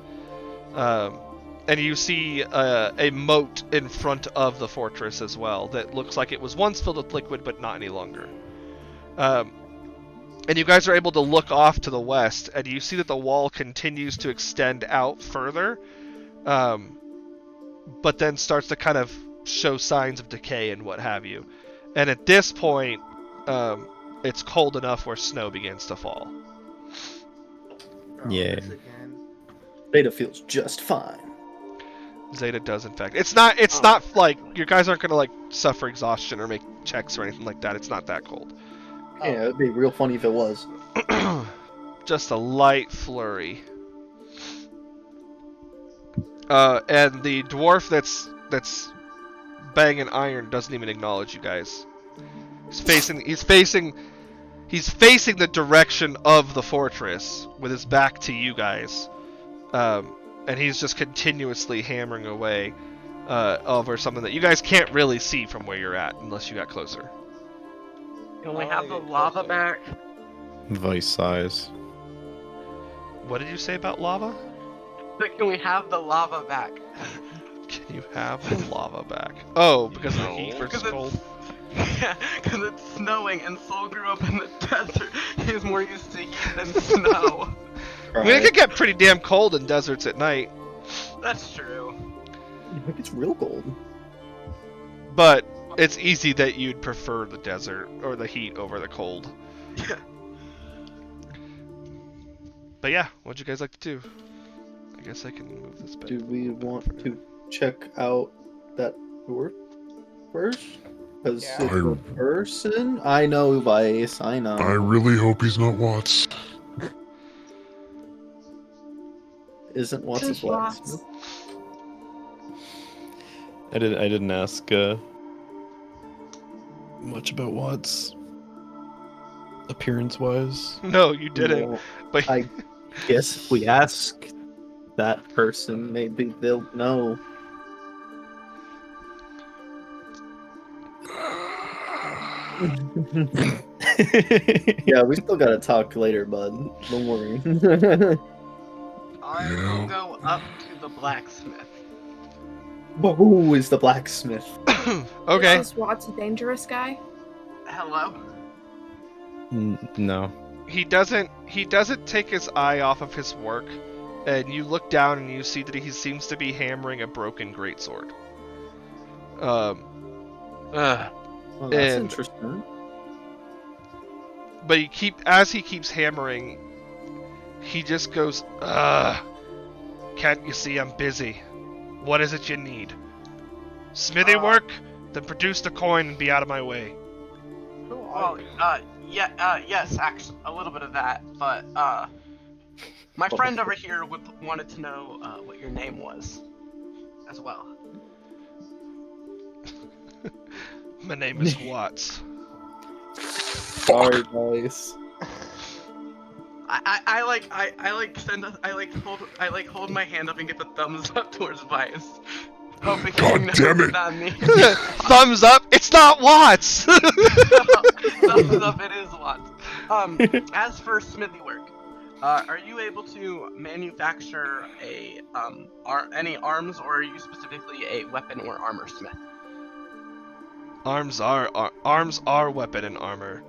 S1: And you see a moat in front of the fortress as well that looks like it was once filled with liquid, but not any longer. And you guys are able to look off to the west, and you see that the wall continues to extend out further, but then starts to kind of show signs of decay and what have you. And at this point, it's cold enough where snow begins to fall.
S4: Yeah.
S5: Zeta feels just fine.
S1: Zeta does, in fact. It's not like you guys aren't gonna like suffer exhaustion or make checks or anything like that. It's not that cold.
S5: Yeah, it'd be real funny if it was.
S1: Just a light flurry. And the dwarf that's banging iron doesn't even acknowledge you guys. He's facing the direction of the fortress with his back to you guys. And he's just continuously hammering away over something that you guys can't really see from where you're at unless you got closer.
S11: Can we have the lava back?
S4: Vice size.
S1: What did you say about lava?
S11: Can we have the lava back?
S1: Can you have the lava back? Oh, because of the heat versus cold?
S11: Yeah, because it's snowing and Soul grew up in the desert. He's more used to heat than snow.
S1: I mean, it can get pretty damn cold in deserts at night.
S11: That's true.
S5: It's real cold.
S1: But it's easy that you'd prefer the desert or the heat over the cold. But yeah, what'd you guys like to do? I guess I can move this back.
S5: Do we want to check out that door first? Because
S2: Yeah.
S5: it's a person. I know Vice. I know.
S9: I really hope he's not Watts.
S5: Isn't Watts a blacksmith?
S4: I didn't ask much about Watts appearance-wise.
S1: No, you didn't.
S5: Well,
S1: But
S5: I guess if we ask that person, maybe they'll know. Yeah, we still gotta talk later, bud. Don't worry.
S8: I will go up to the blacksmith.
S5: But who is the blacksmith?
S1: Okay.
S6: Is Watts a dangerous guy?
S8: Hello?
S4: No.
S1: He doesn't take his eye off of his work, and you look down and you see that he seems to be hammering a broken greatsword.
S5: Well, that's
S1: And-
S5: interesting.
S1: But as he keeps hammering, he just goes, "Ugh, can't you see I'm busy? What is it you need? Smithy work? Then produce the coin and be out of my way."
S8: Well, yes, actually, a little bit of that, but, my friend over here wanted to know, what your name was, as well.
S1: My name is Watts.
S5: Sorry, guys.
S8: I hold my hand up and get the thumbs up towards Vice. Hoping
S9: God
S8: he knows
S9: damn it.
S8: it's not me.
S1: Thumbs up! It's not Watts!
S8: Thumbs up, it is Watts. As for smithy work, are you able to manufacture any arms, or are you specifically a weapon or armor smith?
S1: Arms are weapon and armor.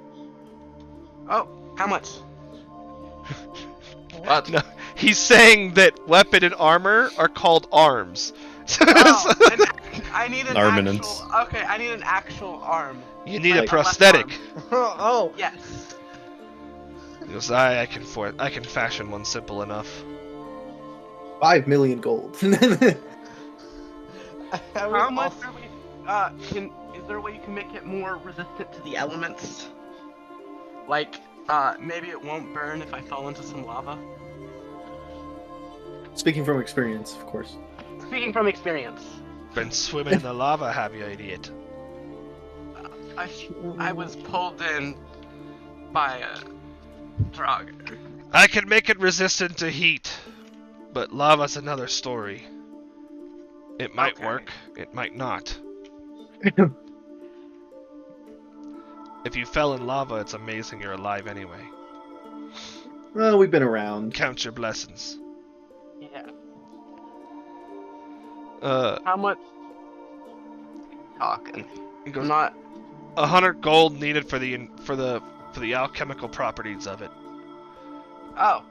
S8: Oh, how much?
S7: What?
S1: No, he's saying that weapon and armor are called arms.
S8: Oh, I need an
S4: Armaments.
S8: actual. Okay, I need an actual arm.
S1: You need
S8: Like
S1: a
S8: left
S1: prosthetic.
S8: arm.
S2: Oh,
S8: Yes.
S1: Because I can fashion one simple enough.
S5: 5 million gold.
S8: How much are we? Is there a way you can make it more resistant to the elements? Like, maybe it won't burn if I fall into some lava.
S5: Speaking from experience, of course.
S8: Speaking from experience,
S1: Been swimming in the lava, have you, idiot?
S8: I was pulled in by a Draugr.
S1: I can make it resistant to heat, but lava's another story. It might
S8: Okay.
S1: work, it might not. If you fell in lava, it's amazing you're alive anyway.
S5: Well, we've been around.
S1: Count your blessings.
S8: Yeah.
S1: How
S8: much? Talking.
S1: He goes,
S8: I'm not.
S1: 100 gold needed for the alchemical properties of it.
S8: Oh.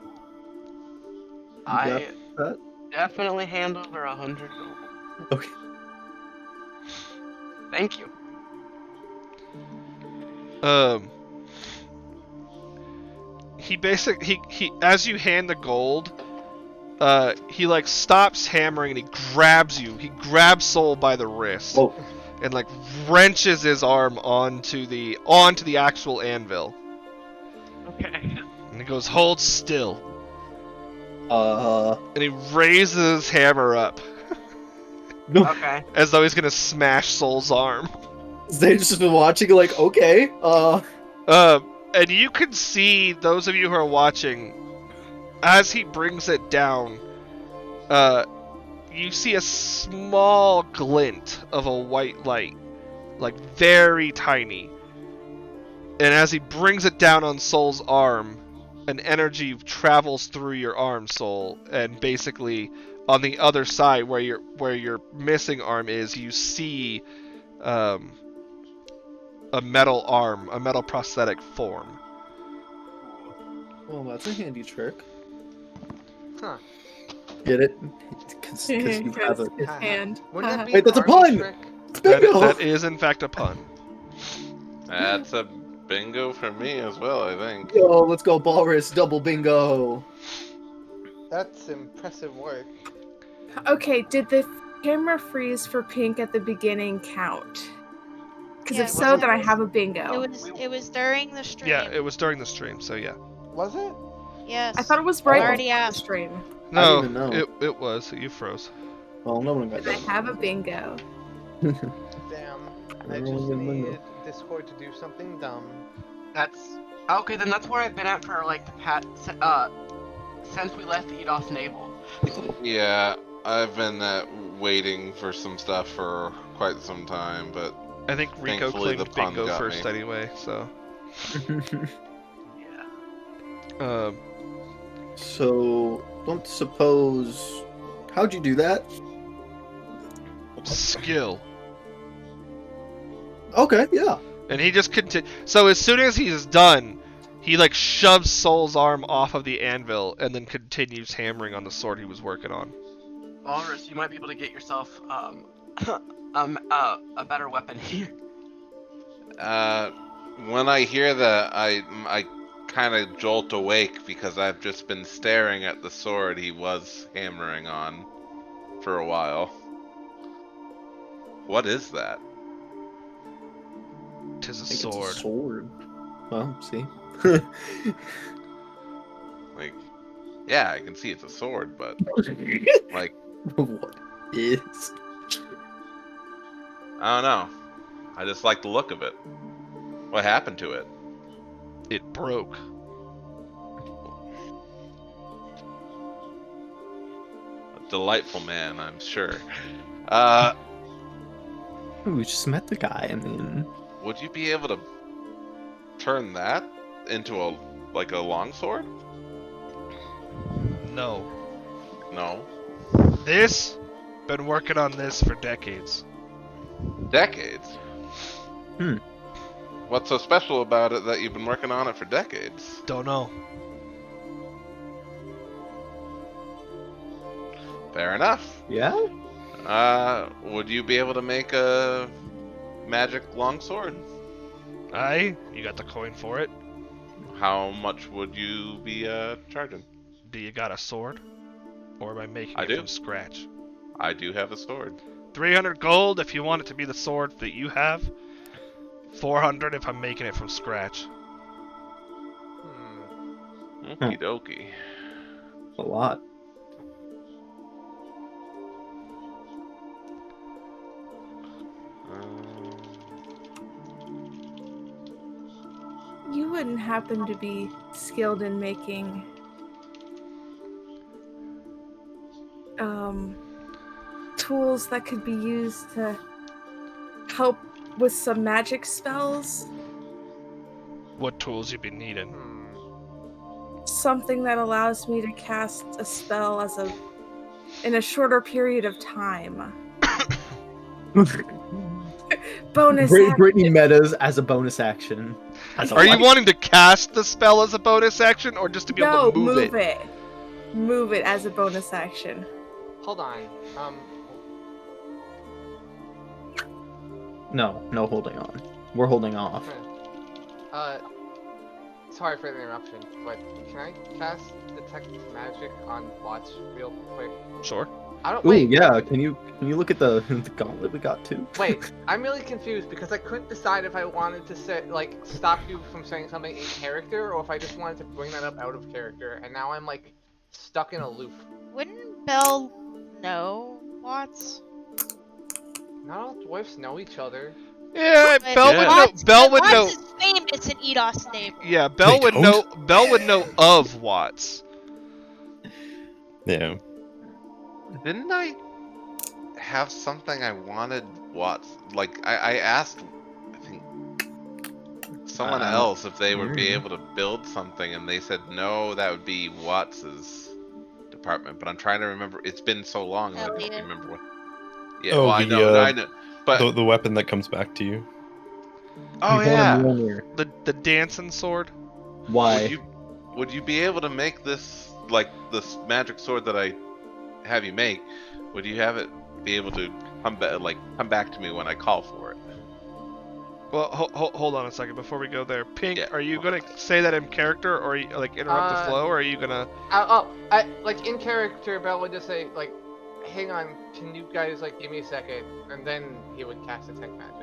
S5: You
S8: I
S5: got that?
S8: definitely hand over 100 gold.
S5: Okay.
S8: Thank you.
S1: He as you hand the gold, he like stops hammering and he grabs you. He grabs Soul by the wrist
S5: Oh.
S1: and like wrenches his arm onto the actual anvil.
S8: Okay.
S1: And he goes, "Hold still."
S5: Uh.
S1: And he raises his hammer up
S5: No.
S8: Okay.
S1: as though he's gonna smash Soul's arm.
S5: They just been watching, like, okay.
S1: And you can see, those of you who are watching, as he brings it down, you see a small glint of a white light, like very tiny. And as he brings it down on Soul's arm, an energy travels through your arm, Soul, and basically on the other side where your missing arm is, you see a metal arm, a metal prosthetic form.
S5: Well, that's a handy trick.
S2: Huh.
S5: Get it? Because you have a...
S6: His hand.
S2: Wouldn't that be
S5: Wait, that's a
S2: an army
S5: pun!
S2: trick?
S1: That is in fact a pun.
S7: That's a bingo for me as well, I think.
S5: Yo, let's go Walrus, double bingo.
S2: That's impressive work.
S6: Okay, did the camera freeze for Pink at the beginning count? Because
S3: Yeah,
S6: if so, then I have a bingo.
S3: It was during the stream.
S1: Yeah, it was during the stream, so yeah.
S2: Was it?
S3: Yes.
S6: I thought it was right
S3: already
S6: before the
S3: asked.
S6: stream.
S5: I
S1: No,
S5: didn't even know.
S1: it was. You froze.
S5: Well, no one got
S6: I
S5: that.
S6: have a bingo.
S2: Damn. I
S5: Everyone
S2: just
S5: get bingo.
S2: needed Discord to do something dumb.
S8: That's okay. Then that's where I've been at for like the past since we left Edos Naval.
S7: Yeah, I've been waiting for some stuff for quite some time, but
S1: I think Rico
S7: thankfully the
S1: claimed
S7: pun
S1: bingo
S7: got
S1: first
S7: me.
S1: anyway, so.
S8: Yeah.
S5: So, don't suppose. How'd you do that?
S1: Skill.
S5: Okay, yeah.
S1: And he just continued. So as soon as he's done, he like shoves Soul's arm off of the anvil and then continues hammering on the sword he was working on.
S8: Walrus, you might be able to get yourself a better weapon here.
S7: When I hear that, I kind of jolt awake because I've just been staring at the sword he was hammering on for a while. What is that?
S1: Tis a
S5: I think
S1: sword.
S5: It's a sword. Well, see.
S7: Like, yeah, I can see it's a sword, but like,
S5: What is?
S7: I don't know. I just like the look of it. What happened to it?
S1: It broke.
S7: A delightful man, I'm sure.
S5: We just met the guy. I mean,
S7: Would you be able to turn that into a longsword?
S1: No.
S7: No.
S1: This? Been working on this for decades.
S7: Decades?
S5: Hmm.
S7: What's so special about it that you've been working on it for decades?
S1: Don't know.
S7: Fair enough.
S5: yeah.
S7: Would you be able to make a magic longsword?
S1: Aye, you got the coin for it.
S7: How much would you be charging?
S1: Do you got a sword? Or am I making
S7: I
S1: it
S7: do.
S1: from scratch?
S7: I do have a sword.
S1: 300 gold if you want it to be the sword that you have. 400 if I'm making it from scratch.
S7: Okie dokie.
S5: A lot.
S6: You wouldn't happen to be skilled in making tools that could be used to help with some magic spells?
S1: What tools you be needing?
S6: Something that allows me to cast a spell in a shorter period of time. Bonus action.
S5: Brittany metas as a bonus action.
S1: Are you wanting to cast the spell as a bonus action, or just to be able to move it?
S6: Move it as a bonus action.
S2: Hold on.
S5: No holding on. We're holding off.
S2: Sorry for the interruption, but can I cast Detect Magic on Watch real quick?
S1: Sure.
S2: I don't.
S5: Ooh,
S2: Wait.
S5: yeah. Can you look at the gauntlet we got too?
S2: Wait, I'm really confused because I couldn't decide if I wanted to stop you from saying something in character or if I just wanted to bring that up out of character, and now I'm like stuck in a loop.
S3: Wouldn't Belle know Watts?
S2: Not all dwarfs know each other.
S1: Yeah,
S3: But
S1: Belle would know.
S3: Watts-
S1: Belle would know.
S3: Watts is famed. It's an Edos name.
S1: Yeah, Belle would know. Belle would know of Watts.
S4: Yeah.
S7: Didn't I have something I wanted Watts? Like, I asked, I think, someone else if they would be able to build something, and they said no, that would be Watts's department. But I'm trying to remember. It's been so long that I don't remember what. Yeah,
S4: Oh,
S7: well, I know. But
S4: the weapon that comes back to you.
S7: oh yeah,
S1: The dancing sword.
S5: Why?
S7: Would you be able to make this this magic sword that I have you make? Would you have it be able to come back to me when I call for it?
S1: Well, hold on a second before we go there. Pink,
S7: Yeah.
S1: are you gonna say that in character, or like interrupt the flow, or are you gonna?
S2: I like in character, Bell would just say like, "Hang on, can you guys like give me a second?" And then he would cast detect magic.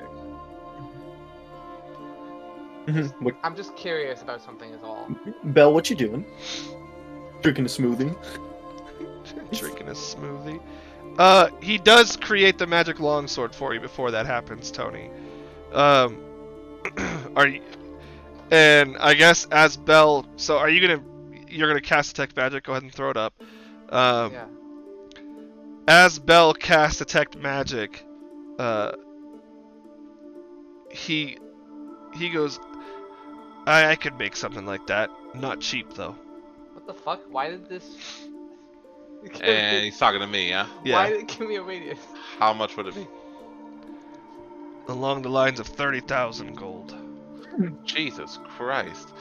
S5: What,
S2: I'm just curious about something, is all.
S5: Belle, what you doing? Drinking a smoothie.
S1: Drinking a smoothie. He does create the magic longsword for you before that happens, Tony. Are you? And I guess as Bell, so are you you're gonna cast detect magic? Go ahead and throw it up.
S2: Yeah.
S1: As Bell casts detect magic, he goes, I could make something like that. Not cheap though.
S2: What the fuck? Why did this?
S7: And he's talking to me, yeah?
S2: Why did it give me a radius?
S7: How much would it be?
S1: Along the lines of 30,000 gold.
S7: Jesus Christ.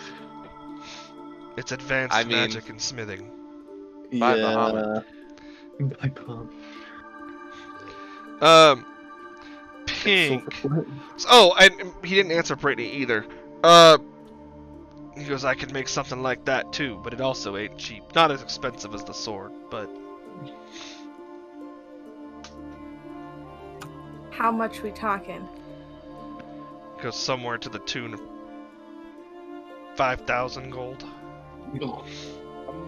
S1: It's advanced magic and smithing.
S7: By Bahamut.
S5: By Bahamut.
S1: Pink. Oh, and he didn't answer Brittany either. He goes, I can make something like that too, but it also ain't cheap. Not as expensive as the sword, but...
S6: How much we talking?
S1: Goes somewhere to the tune of 5,000 gold.
S7: How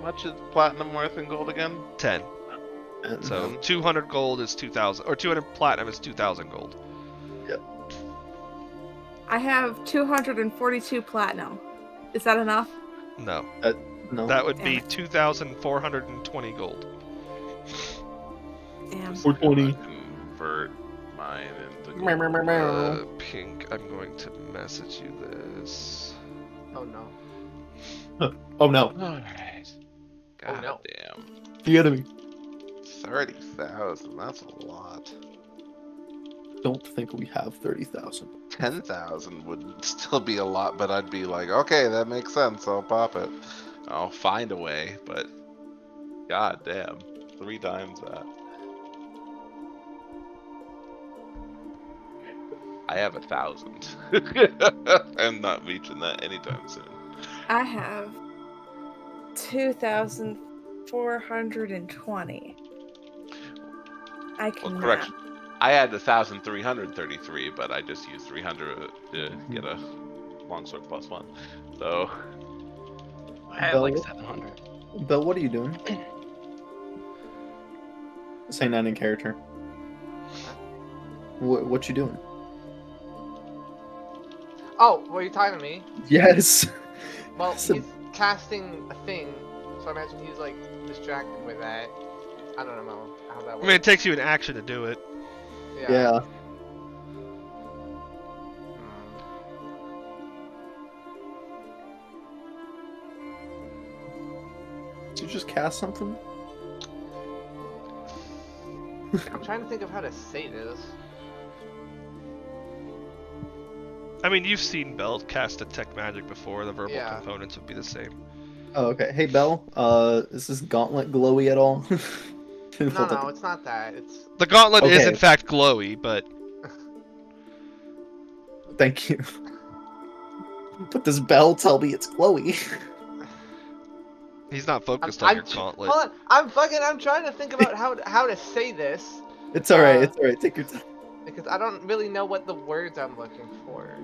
S7: much is platinum worth in gold again?
S1: 10. So 200 gold is 2,000, or 200 platinum is 2,000 gold.
S5: Yep.
S6: I have 242 platinum. Is that enough?
S1: No.
S5: No.
S1: That would be 2,420 gold.
S6: Damn.
S5: 420.
S7: Convert mine into gold.
S1: Pink, I'm going to message you this.
S2: Oh no.
S5: Oh no.
S7: Alright. God
S2: no.
S7: damn.
S5: The enemy.
S7: 30,000, that's a lot.
S5: Don't think we have 30,000.
S7: 10,000 would still be a lot, but I'd be like, okay, that makes sense, I'll pop it. I'll find a way, but god damn, 3 times that. I have 1,000. I'm not reaching that anytime soon.
S6: I have 2,420. I cannot.
S7: Correction. I had 1,333, but I just used 300 to get a longsword +1. So
S11: I have like 700.
S5: Belle, what are you doing? Say that in character. What you doing?
S2: Oh, were you talking to me?
S5: Yes.
S2: Well, he's casting a thing, so I imagine he's like distracted with that. I don't know how that works.
S1: I mean, it takes you an action to do it.
S5: Yeah. Did you just cast something?
S2: I'm trying to think of how to say this.
S1: I mean, you've seen Bell cast detect magic before. The verbal
S2: Yeah.
S1: components would be the same.
S5: Oh, okay. Hey, Belle. Is this gauntlet glowy at all?
S2: No, it's not that. It's
S1: The gauntlet is
S5: Okay.
S1: in fact glowy, but
S5: Thank you. But does Belle tell me it's glowy?
S1: he's not focused on your gauntlet.
S2: Hold on, I'm trying to think about how to say this
S5: It's alright. It's alright. Take your time.
S2: because I don't really know what the words I'm looking for.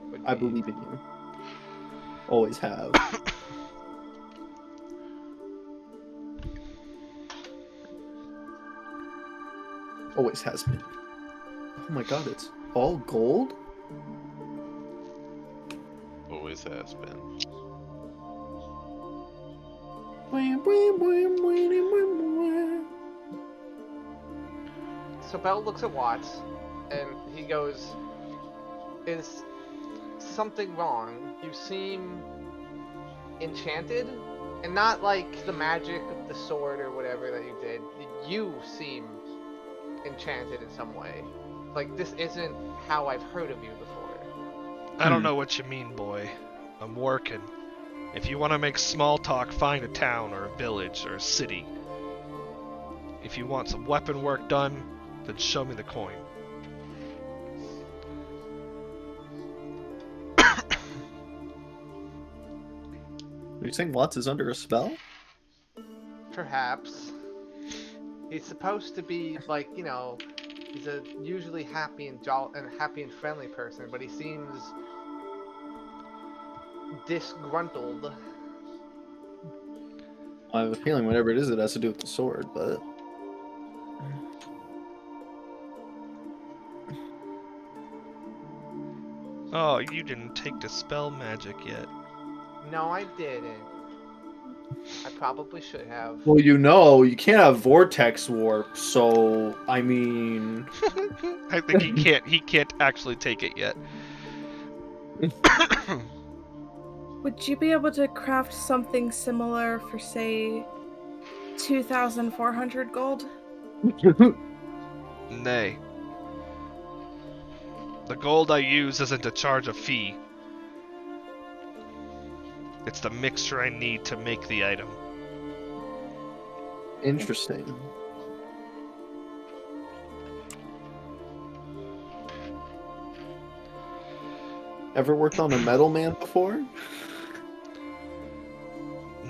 S2: would
S5: I
S2: be.
S5: believe in you. Always have. Always has been. Oh my god, it's all gold?
S7: always has been.
S2: So Bell looks at Watts, and he goes, "Is something wrong? You seem enchanted, and not like the magic of the sword or whatever that you did. You seem enchanted in some way. Like this isn't how I've heard of you before."
S1: I don't know what you mean, boy. I'm working. If you want to make small talk, find a town or a village or a city. If you want some weapon work done, then show me the coin.
S5: Are you saying Watts is under a spell?
S2: Perhaps. He's supposed to be like, you know, he's a usually happy and happy and friendly person, but he seems disgruntled.
S5: I have a feeling whatever it is, it has to do with the sword, but...
S1: Oh, you didn't take the spell magic yet.
S2: No, I didn't. I probably should have.
S5: Well, you know, you can't have vortex warp, so I mean.
S1: I think he can't actually take it yet.
S6: Would you be able to craft something similar for, say, 2,400 gold?
S1: Nay. The gold I use isn't to charge a fee. It's the mixture I need to make the item.
S5: Interesting. Ever worked on a Metal Man before?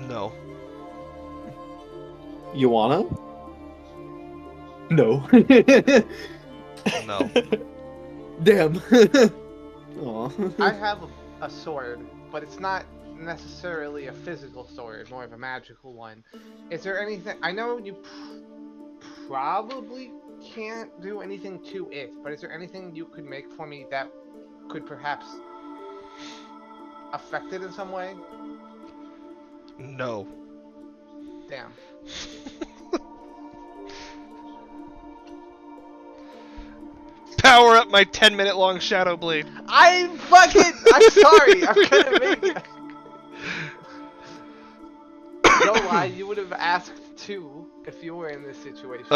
S1: No.
S5: You wanna? No.
S1: No.
S5: Damn. Aw.
S2: I have a sword, but it's not necessarily a physical sword, more of a magical one. Is there anything... I know you probably can't do anything to it, but is there anything you could make for me that could perhaps affect it in some way?
S1: No.
S2: Damn.
S1: Power up my 10-minute long Shadow Blade.
S2: I'm sorry, I'm gonna make it. Don't lie, you would have asked too if you were in this situation.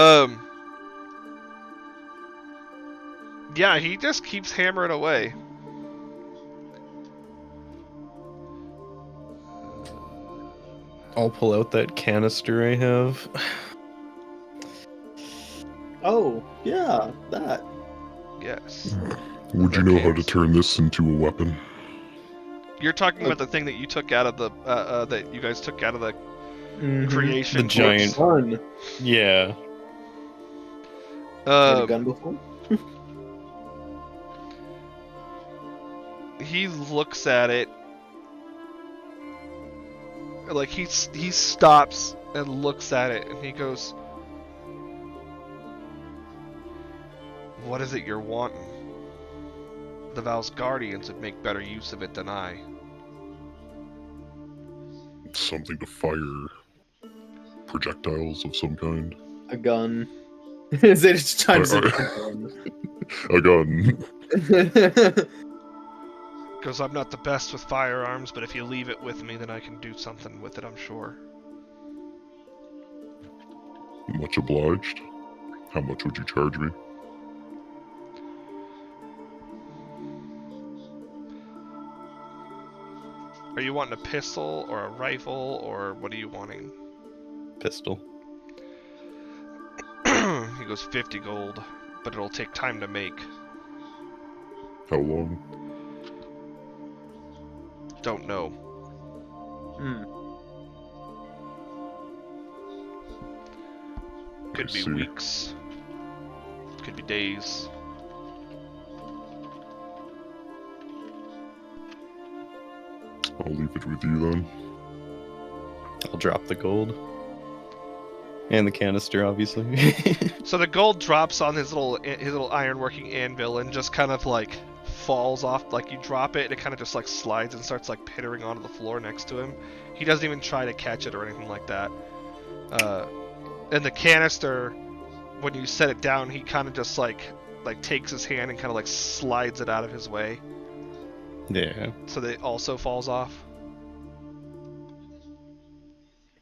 S1: Yeah, he just keeps hammering away.
S4: I'll pull out that canister I have.
S5: Oh, yeah, that.
S1: Yes.
S9: Would you know how to turn this into a weapon?
S1: You're talking about the thing that you took out of the that you guys took out of the creation.
S4: The giant
S5: gun.
S4: Yeah.
S5: Had a gun before?
S1: He looks at it. Like he stops and looks at it and he goes, "What is it you're wanting? The Valsguardians would make better use of it than I."
S9: Something to fire projectiles of some kind.
S5: A gun. Is it just trying to
S9: a gun.
S1: Because I'm not the best with firearms, but if you leave it with me, then I can do something with it, I'm sure.
S9: Much obliged. How much would you charge me?
S1: Are you wanting a pistol or a rifle, or what are you wanting?
S4: Pistol.
S1: He goes 50 gold, but it'll take time to make.
S9: How long?
S1: Don't know. Could be weeks. Could be days.
S9: I'll leave it with you then.
S4: I'll drop the gold. And the canister, obviously.
S1: So the gold drops on his little ironworking anvil and just kind of like falls off. Like you drop it and it kind of just like slides and starts like pittering onto the floor next to him. He doesn't even try to catch it or anything like that. And the canister, when you set it down, he kind of just like takes his hand and kind of like slides it out of his way.
S4: Yeah.
S1: So that it also falls off.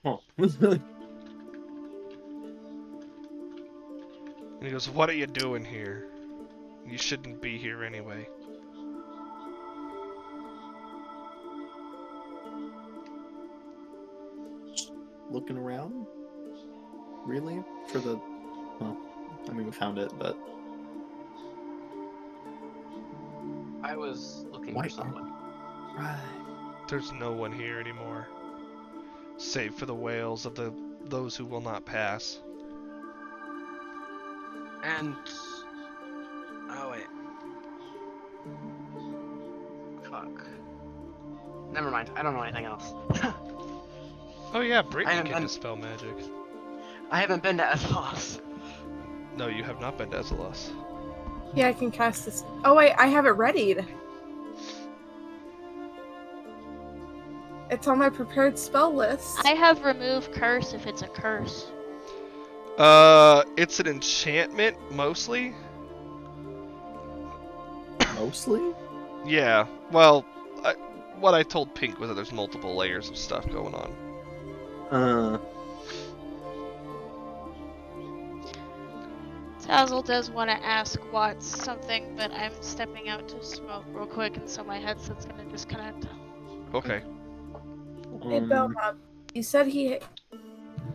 S5: Huh.
S1: And he goes, "What are you doing here? You shouldn't be here anyway."
S5: Looking around? Really? For the... Well, I mean, we found it, but...
S8: I was looking for someone.
S5: Right.
S1: There's no one here anymore. save for the wails of those who will not pass.
S8: And oh wait, fuck. Never mind. I don't know anything else.
S1: Oh yeah, Brittany can dispel magic.
S8: I haven't been to Ezelos.
S1: No, you have not been to Ezelos.
S6: Yeah, I can cast this. Oh wait, I have it readied. It's on my prepared spell list.
S3: I have remove curse if it's a curse.
S1: It's an enchantment mostly.
S5: Mostly?
S1: Yeah. Well, what I told Pink was that there's multiple layers of stuff going on.
S3: Tazzle does want to ask Watts something, but I'm stepping out to smoke real quick, and so my headset's gonna disconnect.
S1: Okay.
S6: Hey, Belmont, you said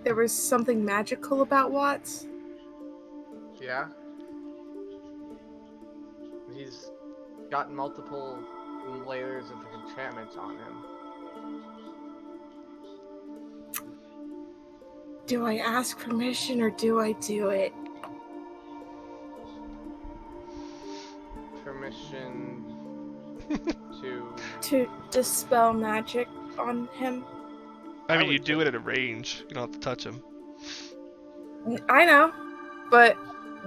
S6: there was something magical about Watts?
S2: Yeah. He's got multiple layers of enchantments on him.
S6: Do I ask permission or do I do it?
S2: Permission
S6: to dispel magic on him.
S1: I mean, you do it at a range. You don't have to touch him.
S6: I know, but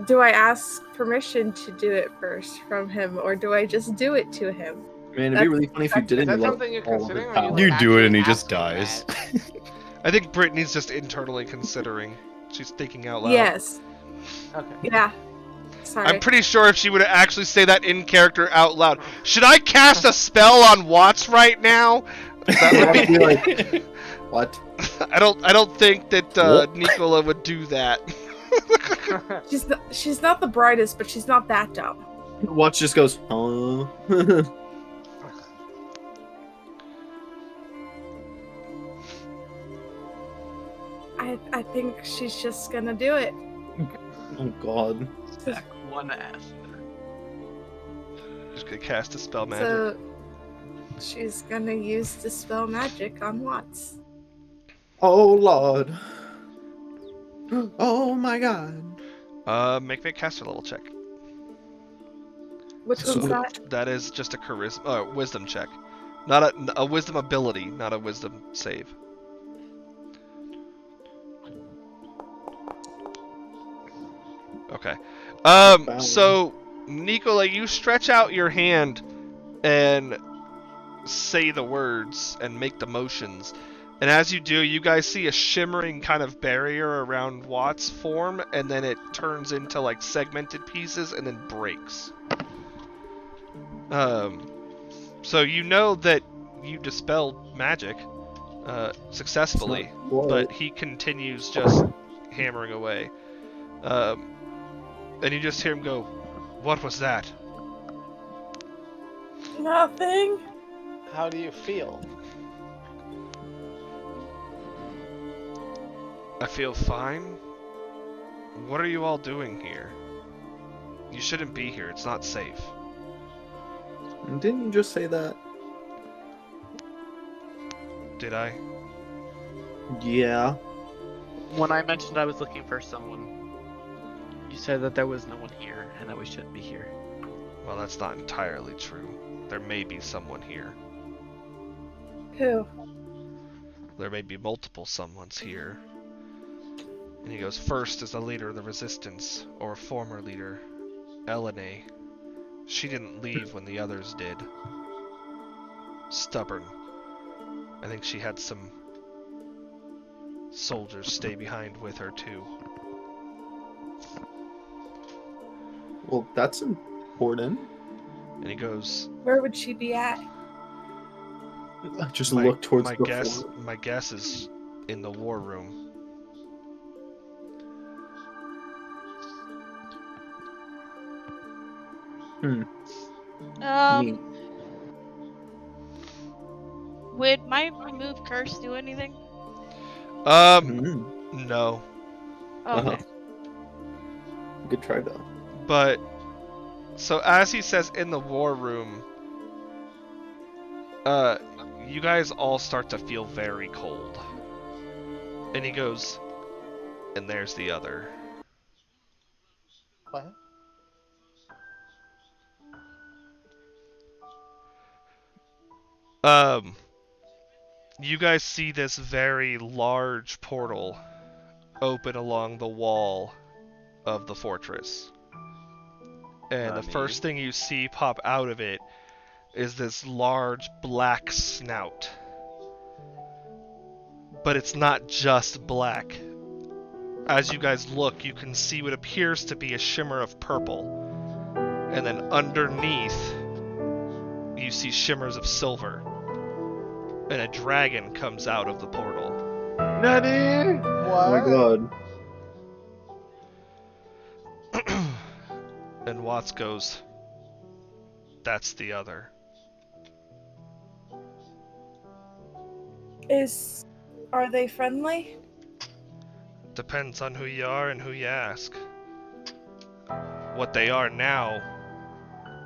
S6: do I ask permission to do it first from him, or do I just do it to him?
S5: Man, it'd be really funny if you didn't.
S2: Is that something you're considering?
S4: You do it and he just dies.
S1: I think Brittany's just internally considering. She's thinking out loud.
S6: Yes.
S2: Okay.
S6: Yeah. Sorry.
S1: I'm pretty sure if she would actually say that in character out loud, should I cast a spell on Watts right now? That would
S5: be like, what?
S1: I don't think that Nicola would do that.
S6: She's not the brightest, but she's not that dumb.
S5: Watts just goes, oh.
S6: I think she's just gonna do it.
S5: Oh god.
S8: Back one ass.
S1: Just gonna cast a spell magic.
S6: So she's gonna use dispel magic on Watts.
S5: Oh lord. Oh my god.
S1: Make me a caster level check.
S6: Which one's that?
S1: That is just a charisma, wisdom check, not a wisdom ability, not a wisdom save. Okay. So Nicola, you stretch out your hand and say the words and make the motions. And as you do, you guys see a shimmering kind of barrier around Watts form, and then it turns into like segmented pieces and then breaks. So you know that you dispelled magic successfully, but he continues just hammering away. And you just hear him go, "What was that?"
S6: Nothing.
S2: How do you feel?
S1: I feel fine. What are you all doing here? You shouldn't be here. It's not safe.
S5: Didn't you just say that?
S1: Did I?
S5: Yeah.
S11: When I mentioned I was looking for someone, you said that there was no one here and that we shouldn't be here.
S1: Well, that's not entirely true. There may be someone here.
S6: Who?
S1: There may be multiple someones here. And he goes, first is the leader of the resistance, or former leader, Elene. She didn't leave when the others did. Stubborn. I think she had some soldiers stay behind with her too.
S5: Well, that's important.
S1: And he goes,
S6: Where would she be at?
S5: Just look towards
S1: my
S5: the
S1: guess.
S5: floor.
S1: My guess is in the war room.
S3: Would my remove curse do anything?
S1: No.
S3: Oh, okay.
S5: Good try though.
S1: But so as he says in the war room, you guys all start to feel very cold. And he goes, and there's the other.
S2: What?
S1: You guys see this very large portal open along the wall of the fortress. And the first thing you see pop out of it is this large black snout. But it's not just black. As you guys look, you can see what appears to be a shimmer of purple. And then underneath, you see shimmers of silver. And a dragon comes out of the portal.
S2: Nani? What?
S5: Oh my god.
S1: And Watts goes, that's the other.
S6: Are they friendly?
S1: Depends on who you are and who you ask. What they are now,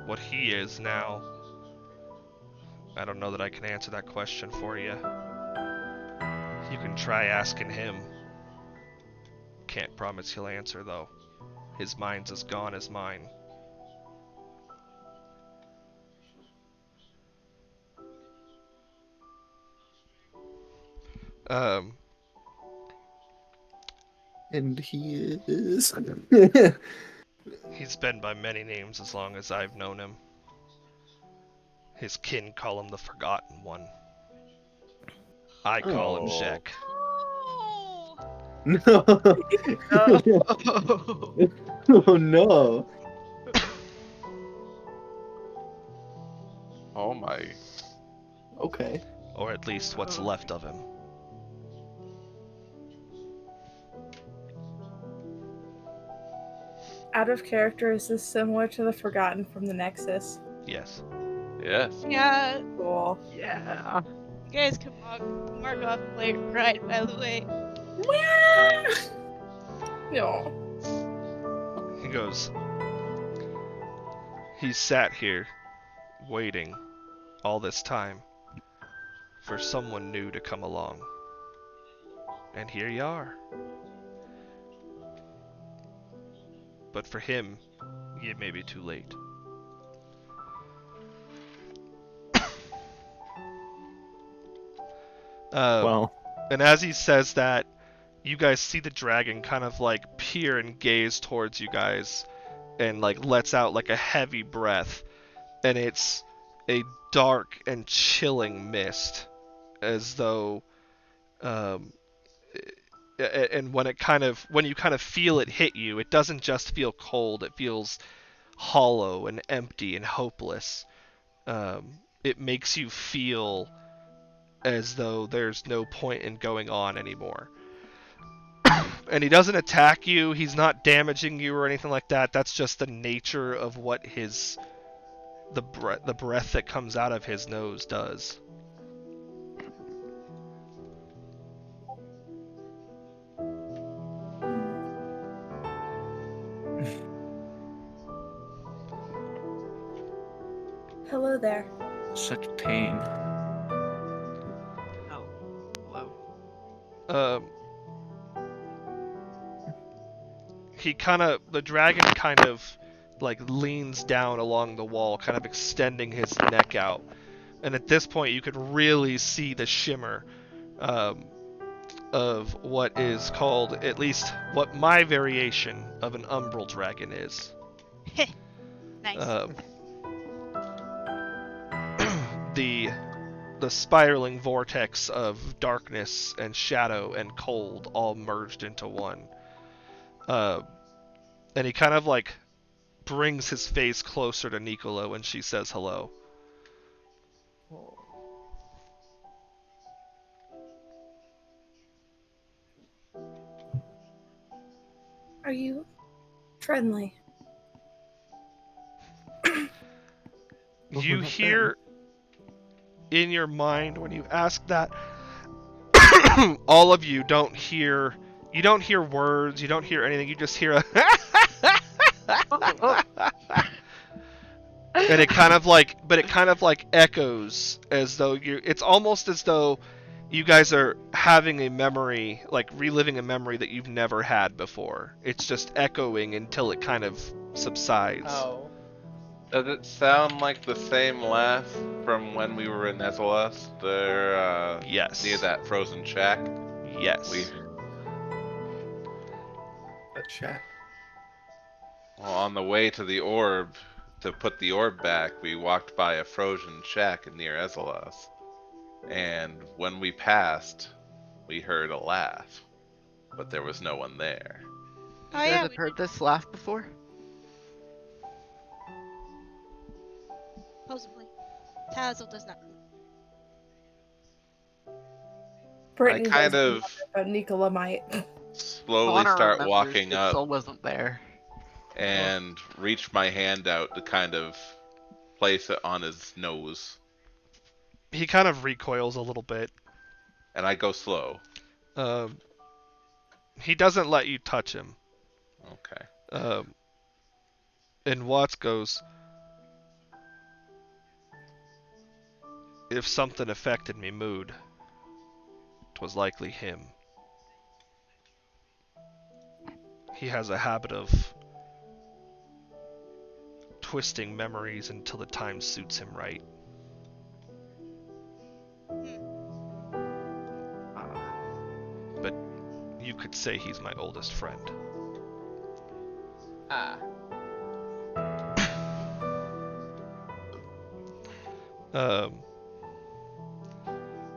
S1: what he is now, I don't know that I can answer that question for you. You can try asking him. Can't promise he'll answer, though. His mind's as gone as mine.
S5: And he is...
S1: He's been by many names as long as I've known him. His kin call him the Forgotten One. I call him Zek.
S5: No. Oh no.
S7: Oh my.
S5: Okay.
S1: Or at least what's left of him.
S6: Out of character, is this similar to the Forgotten from the Nexus?
S1: Yes.
S7: Yes.
S3: Yeah.
S6: Cool.
S11: Yeah.
S3: You guys can mark off later ride, by the way.
S6: No.
S1: He goes, he sat here, waiting, all this time, for someone new to come along. And here you are. But for him, it may be too late.
S4: Well.
S1: And as he says that, you guys see the dragon kind of like peer and gaze towards you guys and like lets out like a heavy breath. And it's a dark and chilling mist, as though and when you kind of feel it hit you, it doesn't just feel cold, it feels hollow and empty and hopeless. It makes you feel as though there's no point in going on anymore. And he doesn't attack you, he's not damaging you or anything like that. That's just the nature of what the breath that comes out of his nose does.
S6: Hello there.
S12: Such pain.
S11: Oh, hello.
S1: The dragon kind of like leans down along the wall, kind of extending his neck out. And at this point you could really see the shimmer of what is called, at least what my variation of an umbral dragon is.
S3: Nice.
S1: The spiraling vortex of darkness and shadow and cold all merged into one. And he kind of like brings his face closer to Nicola when she says hello.
S6: Are you friendly?
S1: You hear in your mind when you ask that, all of you don't hear words, you don't hear anything, you just hear a and it kind of like echoes as though it's almost as though you guys are having a memory, like reliving a memory that you've never had before. It's just echoing until it kind of subsides.
S2: Oh.
S7: Does it sound like the same laugh from when we were in Ezelos? There,
S1: yes.
S7: Near that frozen shack?
S1: Yes.
S5: That shack.
S7: Well, on the way to the orb, to put the orb back, we walked by a frozen shack near Ezelos. And when we passed, we heard a laugh. But there was no one there.
S3: Oh
S11: You guys
S3: yeah.
S11: have heard this laugh before?
S3: Possibly. Tazzle does not.
S6: Britain
S7: I kind
S6: doesn't
S7: of
S6: know, but Nicola might.
S7: slowly
S11: Connor
S7: start
S11: remembers
S7: walking
S11: it
S7: up
S11: still wasn't there.
S7: and reach my hand out to kind of place it on his nose.
S1: He kind of recoils a little bit.
S7: And I go slow.
S1: He doesn't let you touch him.
S7: Okay.
S1: And Watts goes, if something affected me mood, 'twas likely him. He has a habit of twisting memories until the time suits him right. But you could say he's my oldest friend.
S2: Ah.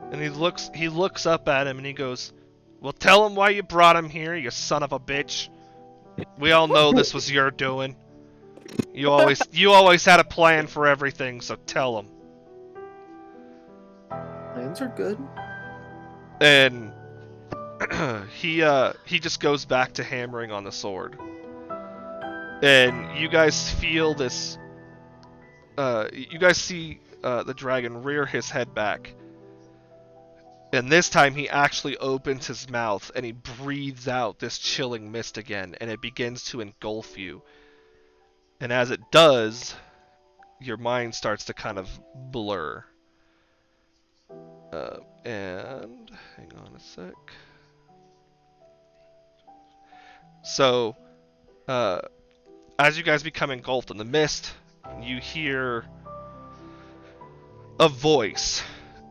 S1: And he looks up at him and he goes, well, tell him why you brought him here, you son of a bitch. We all know this was your doing. You always had a plan for everything, so tell him.
S5: Plans are good.
S1: And he just goes back to hammering on the sword. And you guys feel this. You guys see the dragon rear his head back. And this time he actually opens his mouth and he breathes out this chilling mist again, and it begins to engulf you. And as it does, your mind starts to kind of blur. And hang on a sec. So, as you guys become engulfed in the mist, you hear a voice.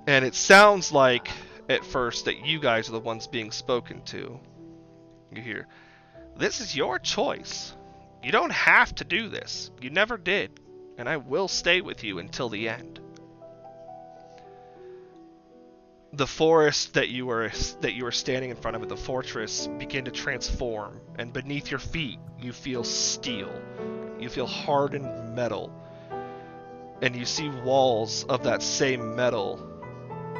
S1: And it sounds like, at first, that you guys are the ones being spoken to. You hear, this is your choice. You don't have to do this. You never did. And I will stay with you until the end. The forest that you were standing in front of at the fortress begin to transform. And beneath your feet, you feel steel. You feel hardened metal. And you see walls of that same metal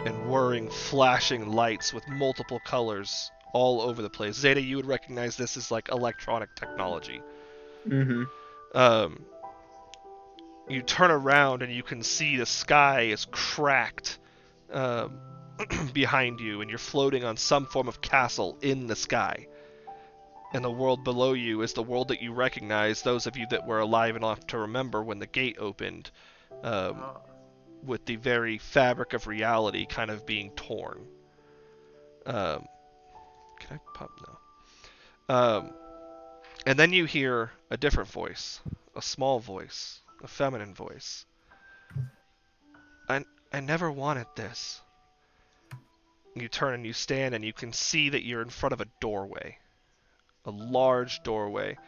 S1: and whirring, flashing lights with multiple colors all over the place. Zeta, you would recognize this as like electronic technology.
S5: Mm-hmm.
S1: You turn around and you can see the sky is cracked behind you, and you're floating on some form of castle in the sky. And the world below you is the world that you recognize, those of you that were alive enough to remember when the gate opened. With the very fabric of reality kind of being torn. Can I pop? No. And then you hear a different voice, a small voice, a feminine voice. I never wanted this. You turn and you stand and you can see that you're in front of a doorway. A large doorway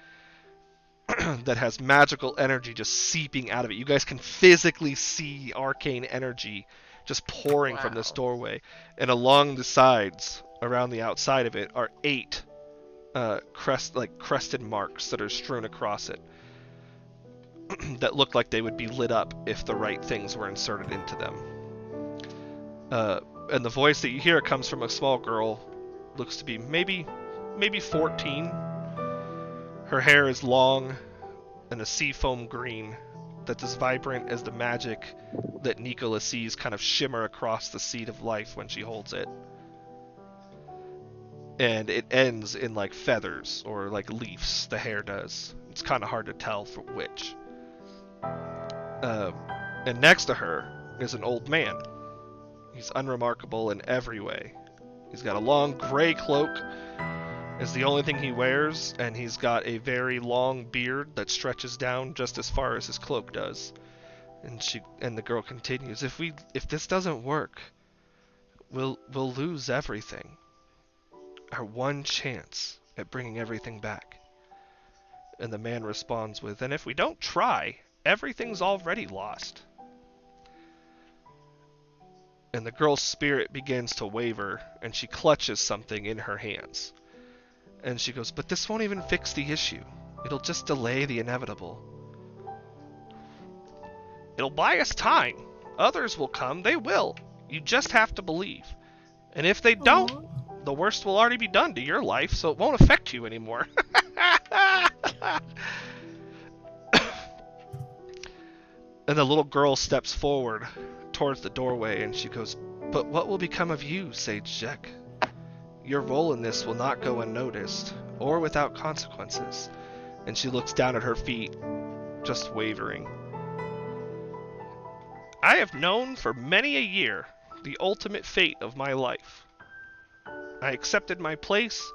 S1: that has magical energy just seeping out of it. You guys can physically see arcane energy just pouring from this doorway. And along the sides, around the outside of it, are 8 crested marks that are strewn across it that look like they would be lit up if the right things were inserted into them. And the voice that you hear comes from a small girl, looks to be maybe 14. Her hair is long and a seafoam green that's as vibrant as the magic that Nicola sees kind of shimmer across the seed of life when she holds it. And it ends in like feathers or like leaves, the hair does. It's kind of hard to tell for which. And next to her is an old man. He's unremarkable in every way. He's got a long gray cloak, is the only thing he wears, and he's got a very long beard that stretches down just as far as his cloak does. And the girl continues, if this doesn't work, we'll lose everything. Our one chance at bringing everything back. And the man responds with, and if we don't try, everything's already lost. And the girl's spirit begins to waver, and she clutches something in her hands. And she goes, but this won't even fix the issue. It'll just delay the inevitable. It'll buy us time. Others will come. They will. You just have to believe. And if they don't, the worst will already be done to your life, so it won't affect you anymore. And the little girl steps forward towards the doorway, and she goes, but what will become of you, Sage Jek? Your role in this will not go unnoticed, or without consequences. And she looks down at her feet, just wavering. I have known for many a year the ultimate fate of my life. I accepted my place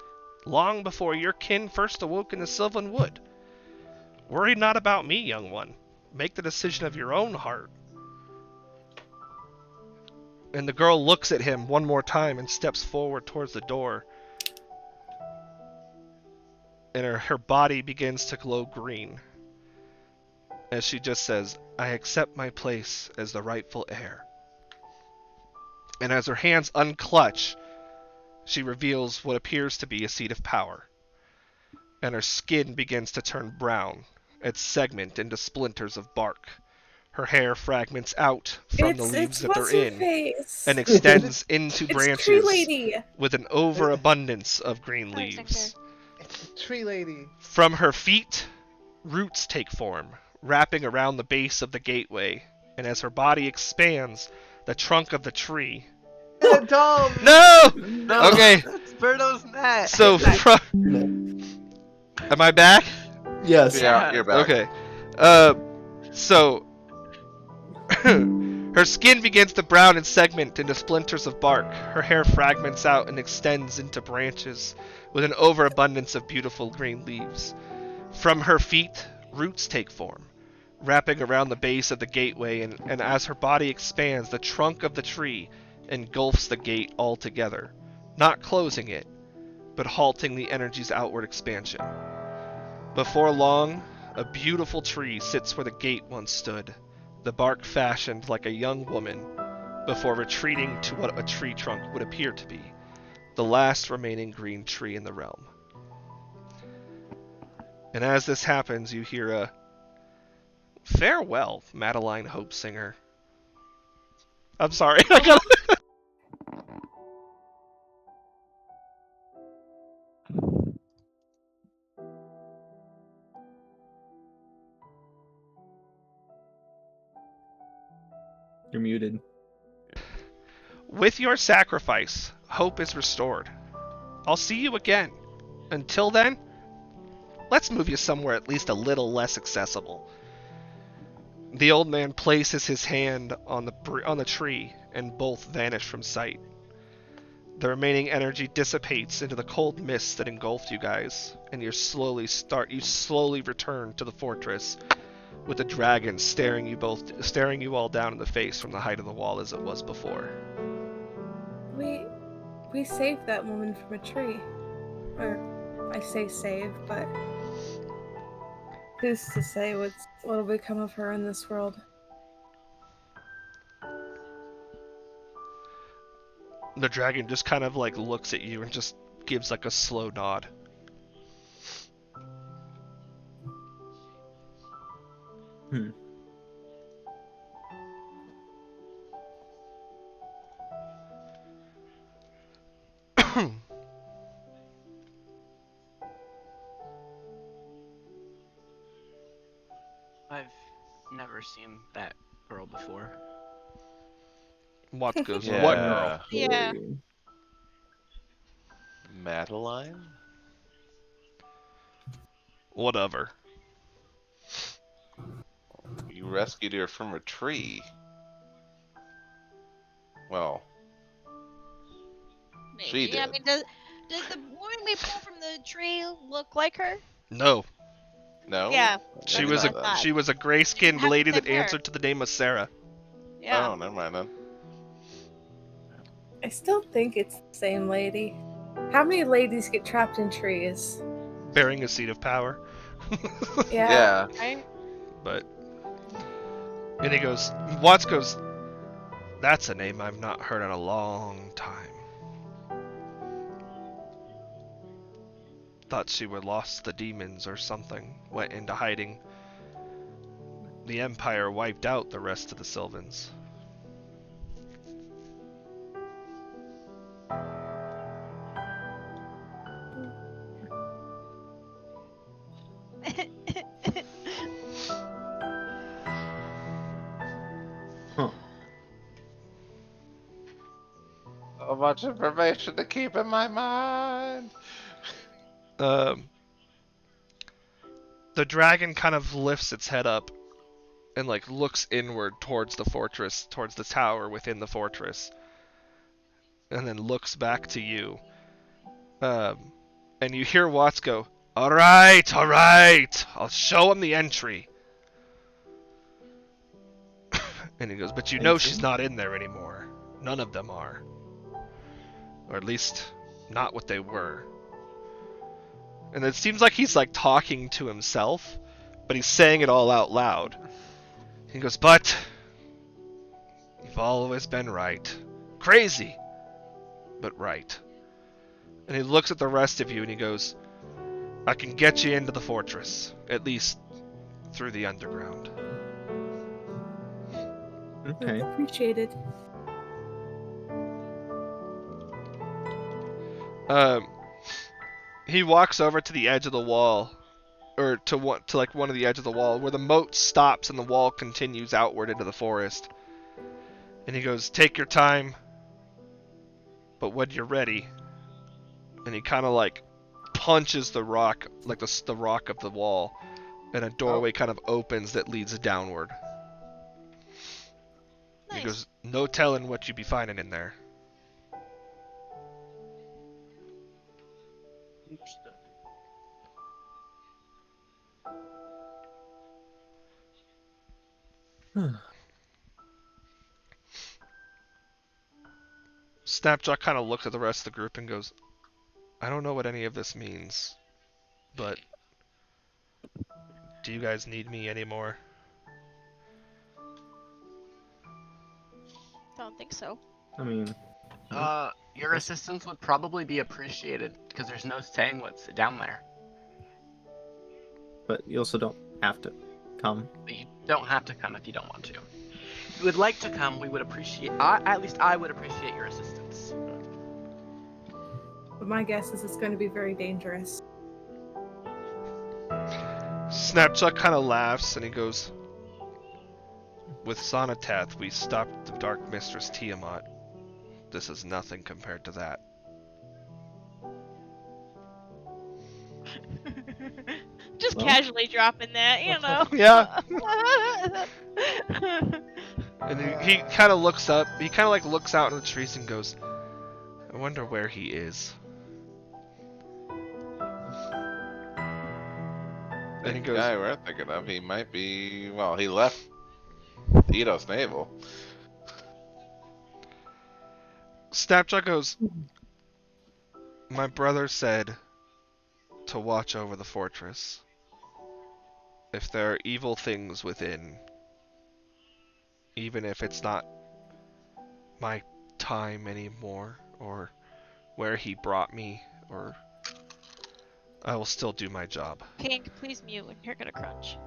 S1: long before your kin first awoke in the Sylvan Wood. Worry not about me, young one. Make the decision of your own heart. And the girl looks at him one more time and steps forward towards the door. And her body begins to glow green. As she just says, I accept my place as the rightful heir. And as her hands unclutch, she reveals what appears to be a seat of power. And her skin begins to turn brown, and segment into splinters of bark. Her hair fragments out from the leaves that they're in, and extends into branches with an overabundance of green leaves.
S2: It's the tree lady.
S1: From her feet, roots take form, wrapping around the base of the gateway, and as her body expands, the trunk of the tree...
S2: Dom!
S1: No! Okay.
S11: It's Birdo's net.
S1: So, am I back?
S5: Yes.
S7: Yeah, you're back.
S1: Okay. So her skin begins to brown and segment into splinters of bark. Her hair fragments out and extends into branches with an overabundance of beautiful green leaves. From her feet, roots take form, wrapping around the base of the gateway, and as her body expands, the trunk of the tree engulfs the gate altogether, not closing it, but halting the energy's outward expansion. Before long, a beautiful tree sits where the gate once stood, the bark fashioned like a young woman, before retreating to what a tree trunk would appear to be, the last remaining green tree in the realm. And as this happens, you hear a, farewell, Madeline Hopesinger. I'm sorry, I gotta...
S5: You're muted.
S1: With your sacrifice, hope is restored. I'll see you again. Until then, let's move you somewhere at least a little less accessible. The old man places his hand on the tree, and both vanish from sight. The remaining energy dissipates into the cold mist that engulfed you guys, and you slowly return to the fortress, with the dragon staring you all down in the face from the height of the wall as it was before.
S6: We saved that woman from a tree. Or I say save, but who's to say what'll become of her in this world?
S1: The dragon just kind of like looks at you and just gives like a slow nod.
S11: I've never seen that girl before.
S1: What goes?
S7: Yeah.
S1: What girl?
S3: Yeah.
S7: Madeline?
S1: Whatever.
S7: You rescued her from a tree. Well,
S3: Maybe.
S7: She did.
S3: I mean, does the woman we pull from the tree look like her?
S1: No.
S7: No.
S3: Yeah.
S1: She
S3: That's
S1: was
S3: what I thought.
S1: she was a gray-skinned
S3: Have the
S1: lady that
S3: same hair.
S1: answered to the name of Sarah.
S3: Yeah.
S7: Oh, never mind then.
S6: I still think it's the same lady. How many ladies get trapped in trees?
S1: Bearing a seat of power.
S6: Yeah.
S3: Right?
S1: But and he goes, Watts goes, that's a name I've not heard in a long time. Thought she were lost to the demons or something, went into hiding. The Empire wiped out the rest of the Sylvans.
S5: Huh.
S7: So much information to keep in my mind.
S1: The dragon kind of lifts its head up and like looks inward towards the fortress, towards the tower within the fortress, and then looks back to you. And you hear Watts go, all right, I'll show him the entry. And he goes, but you know she's not in there anymore. None of them are. Or at least, not what they were. And it seems like he's like talking to himself, but he's saying it all out loud. He goes, but you've always been right. Crazy, but right. And he looks at the rest of you and he goes, I can get you into the fortress, at least through the underground.
S5: Okay.
S6: Appreciated.
S1: He walks over to the edge of the wall, or to one of the edge of the wall, where the moat stops and the wall continues outward into the forest. And he goes, take your time, but when you're ready. And he kind of like punches the rock, like the rock of the wall, and a doorway kind of opens that leads downward.
S3: Nice.
S1: He goes, no telling what you'd be finding in there. Snapjaw kind of looks at the rest of the group and goes, I don't know what any of this means, but do you guys need me anymore?
S3: Don't think so.
S5: I mean,
S11: Your assistance would probably be appreciated because there's no saying what's down there.
S5: but you also don't have to come.
S11: You don't have to come if you don't want to. If you would like to come, we would appreciate. At least I would appreciate your assistance.
S6: But my guess is it's going to be very dangerous.
S1: Snapchuck kind of laughs and he goes, with Sonatath, we stopped the Dark Mistress Tiamat. This is nothing compared to that.
S3: Just
S5: Well.
S3: casually dropping that, you know.
S1: Yeah. And he kind of looks up, he kind of like looks out in the trees and goes, I wonder where he is. And he
S7: The
S1: goes,
S7: guy we're thinking of, he might be. Well, he left Eidos Naval.
S1: Snapjaw goes, my brother said to watch over the fortress. If there are evil things within, even if it's not my time anymore, or where he brought me, or I will still do my job.
S3: Pink, please mute when you're gonna crunch.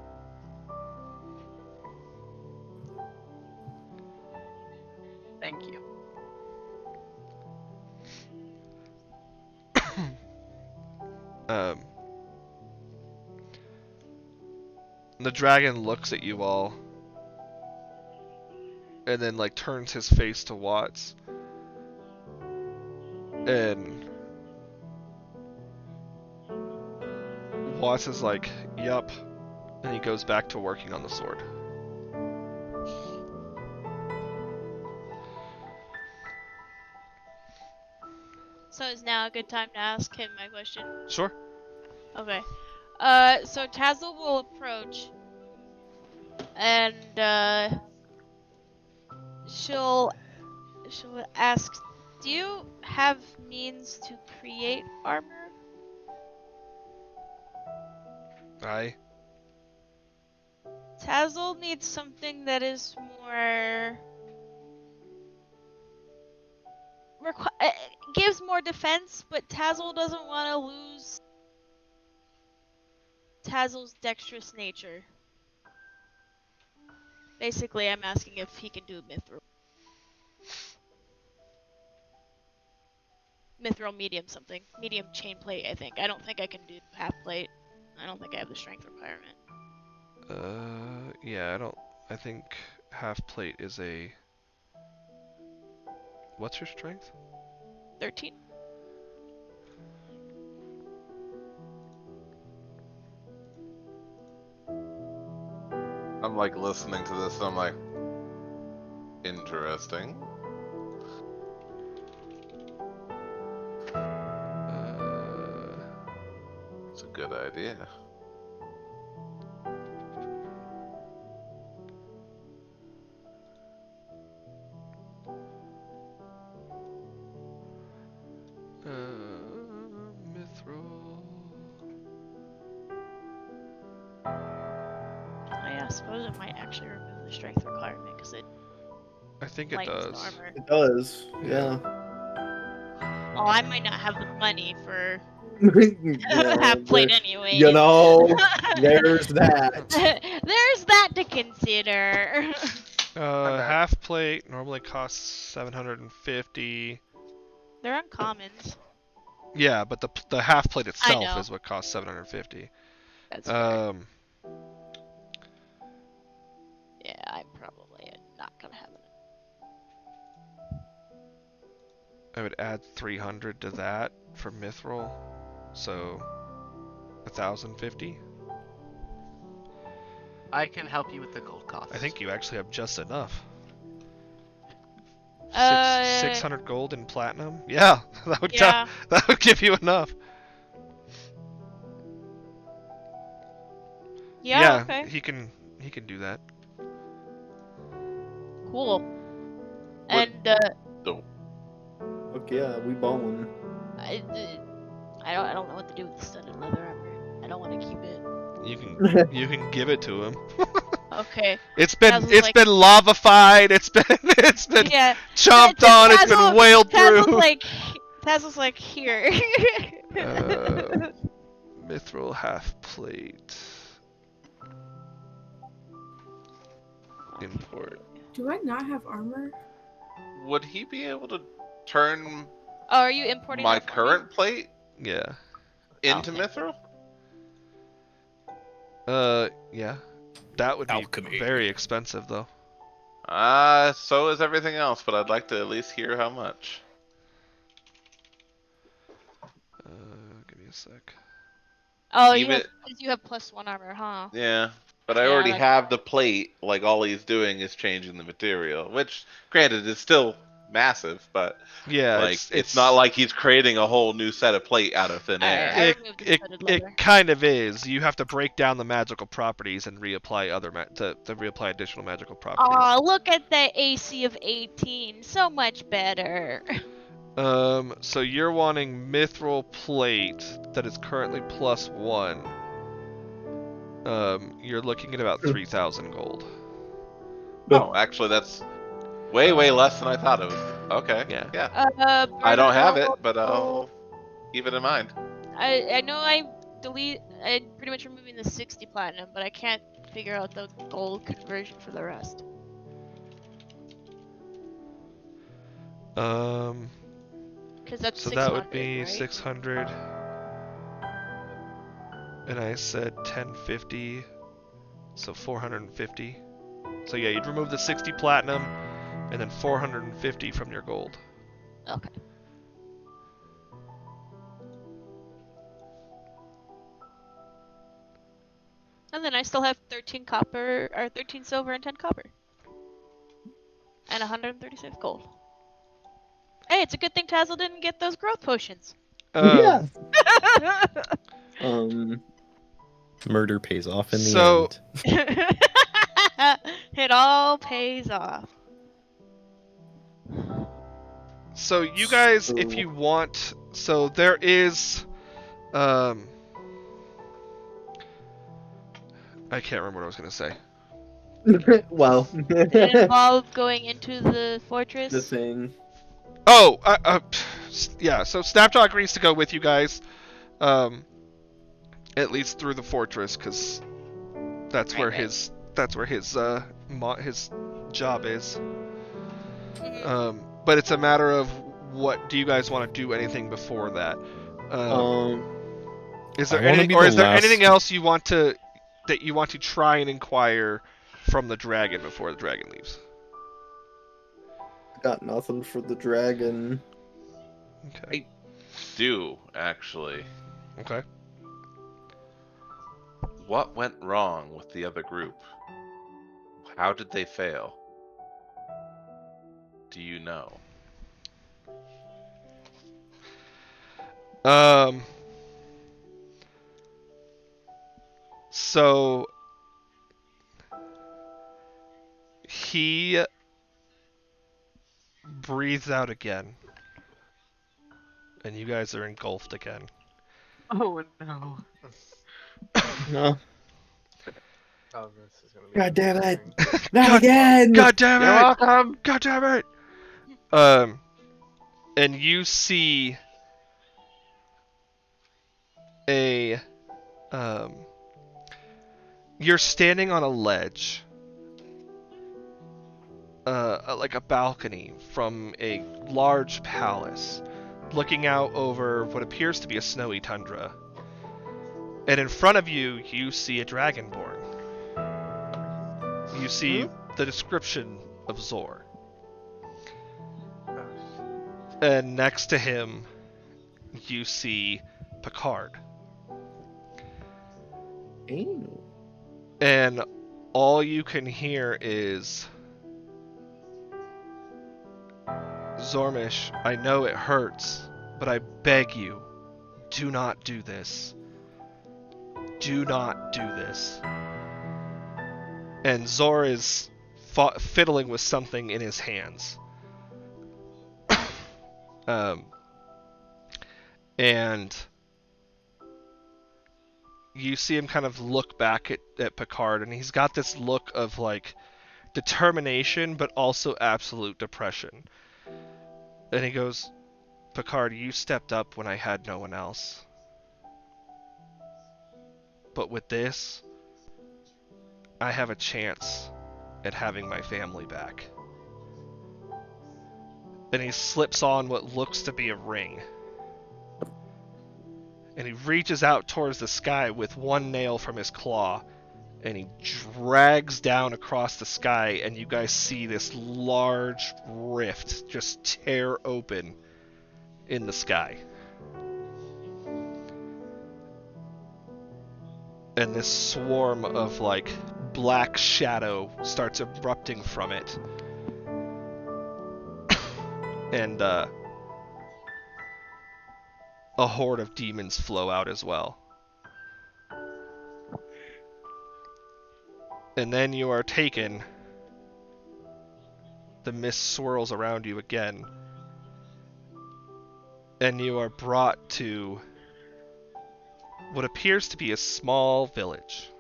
S11: Thank you.
S1: The dragon looks at you all, and then like turns his face to Watts, and Watts is like, "Yup," and he goes back to working on the sword.
S3: is now a good time to ask him my question?
S1: Sure.
S3: Okay. So Tazzle will approach, and she'll ask, "Do you have means to create armor?"
S1: Aye.
S3: Tazzle needs something that is more gives more defense, but Tazzle doesn't want to lose Tazzle's dexterous nature. Basically, I'm asking if he can do Mithril medium something. Medium chain plate, I think. I don't think I can do half plate. I don't think I have the strength requirement.
S1: Yeah, I think half plate is a... What's your strength?
S3: 13.
S7: I'm like listening to this and I'm like, interesting. It's a good idea.
S1: Mithril...
S3: I suppose it might actually remove the strength requirement because it
S1: I think it
S3: lightens the
S1: does.
S3: armor.
S5: It does. Yeah.
S3: Oh, I might not have the money for
S5: Yeah,
S3: half plate
S5: there-
S3: anyway.
S5: You know, there's that.
S3: There's that to consider.
S1: Half plate normally costs 750.
S3: They're uncommons.
S1: Yeah, but the half plate
S3: I
S1: itself
S3: know.
S1: is what costs 750.
S3: That's fair. Yeah, I'm probably not gonna have it.
S1: I would add 300 to that for Mithril, so 1,050.
S11: I can help you with the gold cost.
S1: I think you actually have just enough. 600 gold in platinum. Yeah, that would that would give you enough.
S3: Yeah. Okay.
S1: he can do that.
S3: Cool.
S7: What-
S3: And
S5: Look, yeah, we bone.
S3: I don't know what to do with the studded leather armor. I don't want to keep it.
S1: You can give it to him.
S3: Okay.
S1: It's been
S3: Tazzle's
S1: been lavafied. It's been chomped on. It's been wailed through.
S3: Tazzle's like here.
S1: Mithril half plate. Import.
S6: Do I not have armor?
S7: Would he be able to turn
S3: Oh, are you importing
S7: my
S3: that for me?
S7: current plate
S1: Yeah.
S7: into Mithril?
S1: Yeah. That would be very expensive, though.
S7: So is everything else, but I'd like to at least hear how much.
S1: Give me a sec.
S3: Oh,
S7: Even-
S3: you have +1 armor, huh?
S7: Yeah, but I
S3: Yeah,
S7: already
S3: like-
S7: have the plate. Like, all he's doing is changing the material, which, granted, is still massive, but
S1: Yeah,
S7: like it's not like he's creating a whole new set of plate out of thin air.
S1: It kind of is. You have to break down the magical properties and reapply to reapply additional magical properties.
S3: Oh, look at the AC of 18. So much better.
S1: So you're wanting mithril plate that is currently +1. You're looking at about 3,000 gold.
S7: Oh, actually, that's way less than I thought it was. Okay. Yeah. I don't have it, but I'll keep it in mind.
S3: I know I'm pretty much removing the 60 platinum, but I can't figure out the gold conversion for the rest. Because that's
S1: So
S3: 600,
S1: that would be
S3: right?
S1: 600. And I said 1050, so 450. So yeah, you'd remove the 60 platinum, and then 450 from your gold.
S3: Okay. And then I still have 13 copper, or 13 silver and 10 copper. And 136 gold. Hey, it's a good thing Tazzle didn't get those growth potions.
S5: Yeah.
S4: Murder pays off in the end.
S3: It all pays off.
S1: So you guys, if you want, so there is, I can't remember what I was gonna say.
S5: Well,
S3: Did it involve going into the fortress?
S5: the thing.
S1: Oh, yeah. So Snapjaw agrees to go with you guys, at least through the fortress, because that's where his his job is. But it's a matter of what do you guys want to do? Anything before that? Is there anything else you want to try and inquire from the dragon before the dragon leaves?
S5: Got nothing for the dragon.
S1: Okay.
S7: I do, actually.
S1: Okay.
S7: What went wrong with the other group? How did they fail? Do you know?
S1: So he breathes out again, and you guys are engulfed again.
S11: Oh no.
S5: No.
S2: Oh, this is gonna be.
S5: God damn it! Not again!
S1: God damn it!
S2: You're welcome.
S1: God damn it! And you see you're standing on a ledge, like a balcony from a large palace, looking out over what appears to be a snowy tundra. And in front of you, you see a dragonborn. You see the description of Zor. And next to him, you see Picard.
S5: Ew.
S1: And all you can hear is, Zormish, I know it hurts, but I beg you, do not do this. Do not do this. And Zor is fiddling with something in his hands. And you see him kind of look back at Picard, and he's got this look of like determination, but also absolute depression. And he goes, Picard, you stepped up when I had no one else. But with this, I have a chance at having my family back. And he slips on what looks to be a ring. And he reaches out towards the sky with one nail from his claw, and he drags down across the sky, and you guys see this large rift just tear open in the sky. And this swarm of like black shadow starts erupting from it. And a horde of demons flow out as well. And then you are taken. The mist swirls around you again. And you are brought to what appears to be a small village.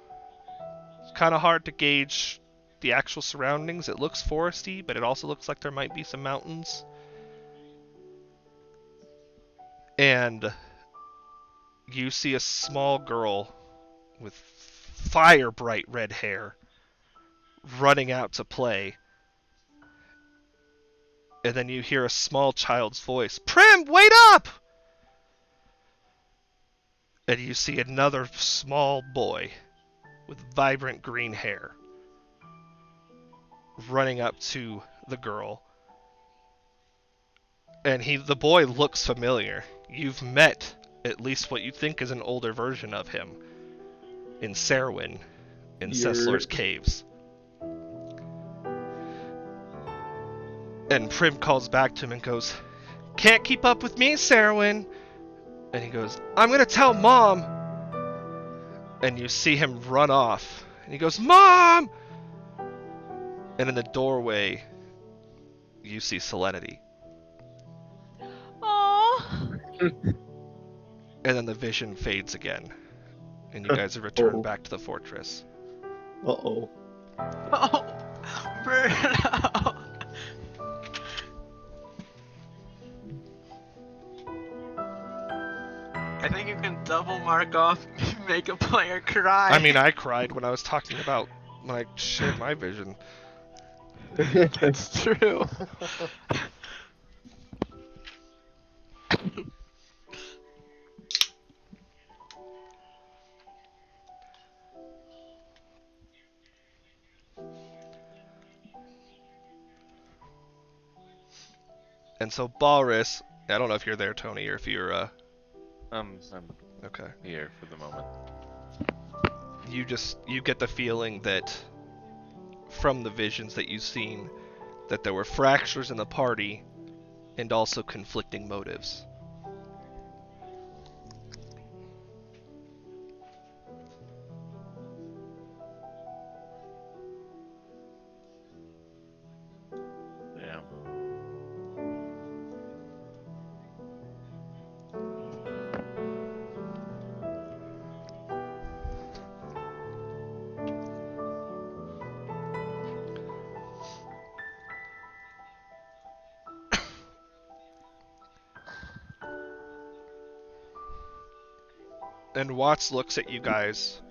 S1: It's kind of hard to gauge the actual surroundings. It looks foresty, but it also looks like there might be some mountains. And you see a small girl with fire bright red hair running out to play. And then you hear a small child's voice, Prim, wait up! And you see another small boy with vibrant green hair running up to the girl. And the boy looks familiar. You've met at least what you think is an older version of him in Serwyn, in Sesslor's Caves. And Prim calls back to him and goes, can't keep up with me, Sarwin. And he goes, I'm gonna tell Mom. And you see him run off. And he goes, Mom! And in the doorway, you see Selenity.
S3: Aww.
S1: And then the vision fades again. And you guys have returned back to the fortress.
S5: Uh-oh.
S11: Oh, Bruno. I think you can double mark off make a player cry.
S1: I mean, I cried when I was talking about when I shared my vision.
S11: That's true.
S1: And so Balrus, I don't know if you're there, Tony, or if you're
S7: I'm
S1: okay
S7: here for the moment.
S1: You get the feeling that from the visions that you've seen that there were fractures in the party and also conflicting motives.
S7: Yeah.
S1: And Watts looks at you guys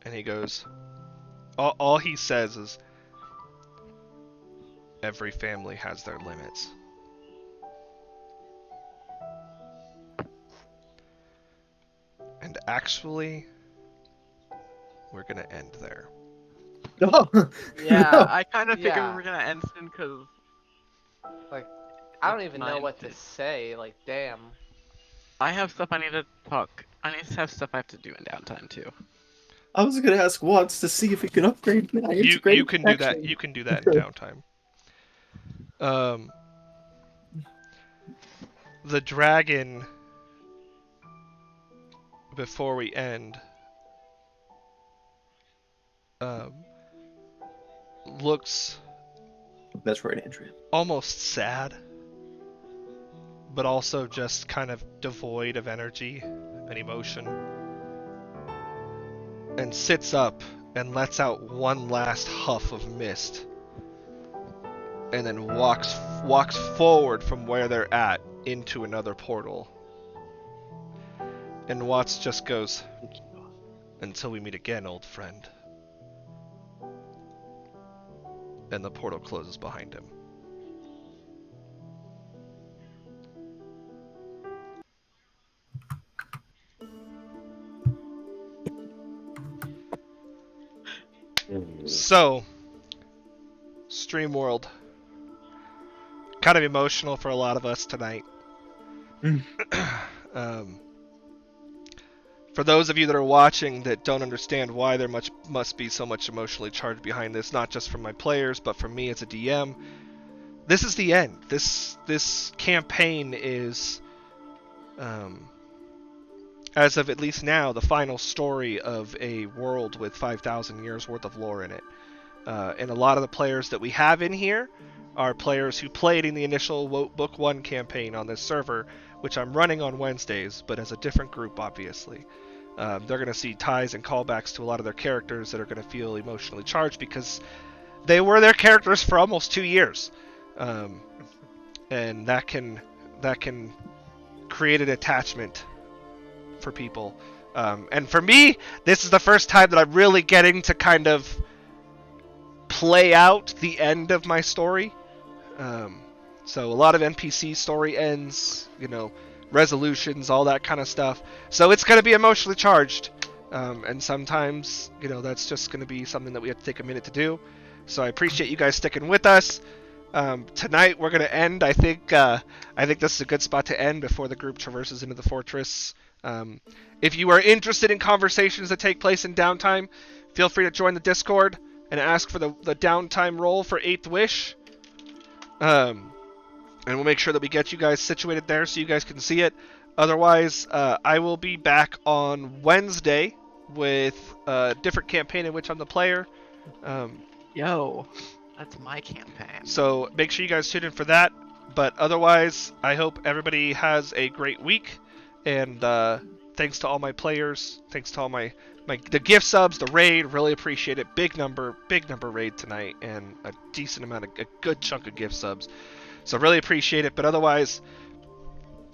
S1: and he goes, all he says is, every family has their limits. And actually, we're gonna end there.
S5: No.
S11: Yeah,
S5: No.
S11: I kind of figured
S2: Yeah.
S11: we were gonna end soon because
S2: Like, I don't even know
S11: Mine
S2: what to
S11: too.
S2: say. Like, damn.
S11: I have stuff I need to talk. I need to have stuff I have to do in downtime too.
S5: I was gonna ask Watts to see if he can upgrade my
S1: You
S5: integrated
S1: can do that.
S5: protection.
S1: You can do that in downtime. The dragon, before we end, looks
S5: That's right, Andrea.
S1: almost sad, but also just kind of devoid of energy and emotion, and sits up and lets out one last huff of mist, and then walks forward from where they're at into another portal. And Watts just goes, until we meet again, old friend. And the portal closes behind him. So, Stream World. Kind of emotional for a lot of us tonight. For those of you that are watching that don't understand why there must be so much emotionally charged behind this, not just from my players, but from me as a DM, this is the end. This campaign is, as of at least now, the final story of a world with 5,000 years worth of lore in it. And a lot of the players that we have in here are players who played in the initial Book 1 campaign on this server, which I'm running on Wednesdays, but as a different group, obviously. They're going to see ties and callbacks to a lot of their characters that are going to feel emotionally charged because they were their characters for almost 2 years. And that can create an attachment for people. And for me, this is the first time that I'm really getting to kind of play out the end of my story. So a lot of NPC story ends, resolutions, all that kind of stuff. So it's going to be emotionally charged. And sometimes, that's just going to be something that we have to take a minute to do. So I appreciate you guys sticking with us. Tonight we're going to end. I think this is a good spot to end before the group traverses into the fortress. If you are interested in conversations that take place in downtime, feel free to join the Discord and ask for the downtime roll for 8th Wish. and we'll make sure that we get you guys situated there so you guys can see it. Otherwise, I will be back on Wednesday with a different campaign in which I'm the player.
S11: Yo, that's my campaign.
S1: So make sure you guys tune in for that. But otherwise, I hope everybody has a great week. And thanks to all my players. Thanks to all the gift subs, the raid. Really appreciate it. Big number raid tonight, and a decent amount of a good chunk of gift subs. So really appreciate it. But otherwise,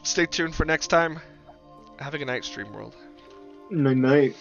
S1: stay tuned for next time. Have a good night, Stream World.
S5: Night night.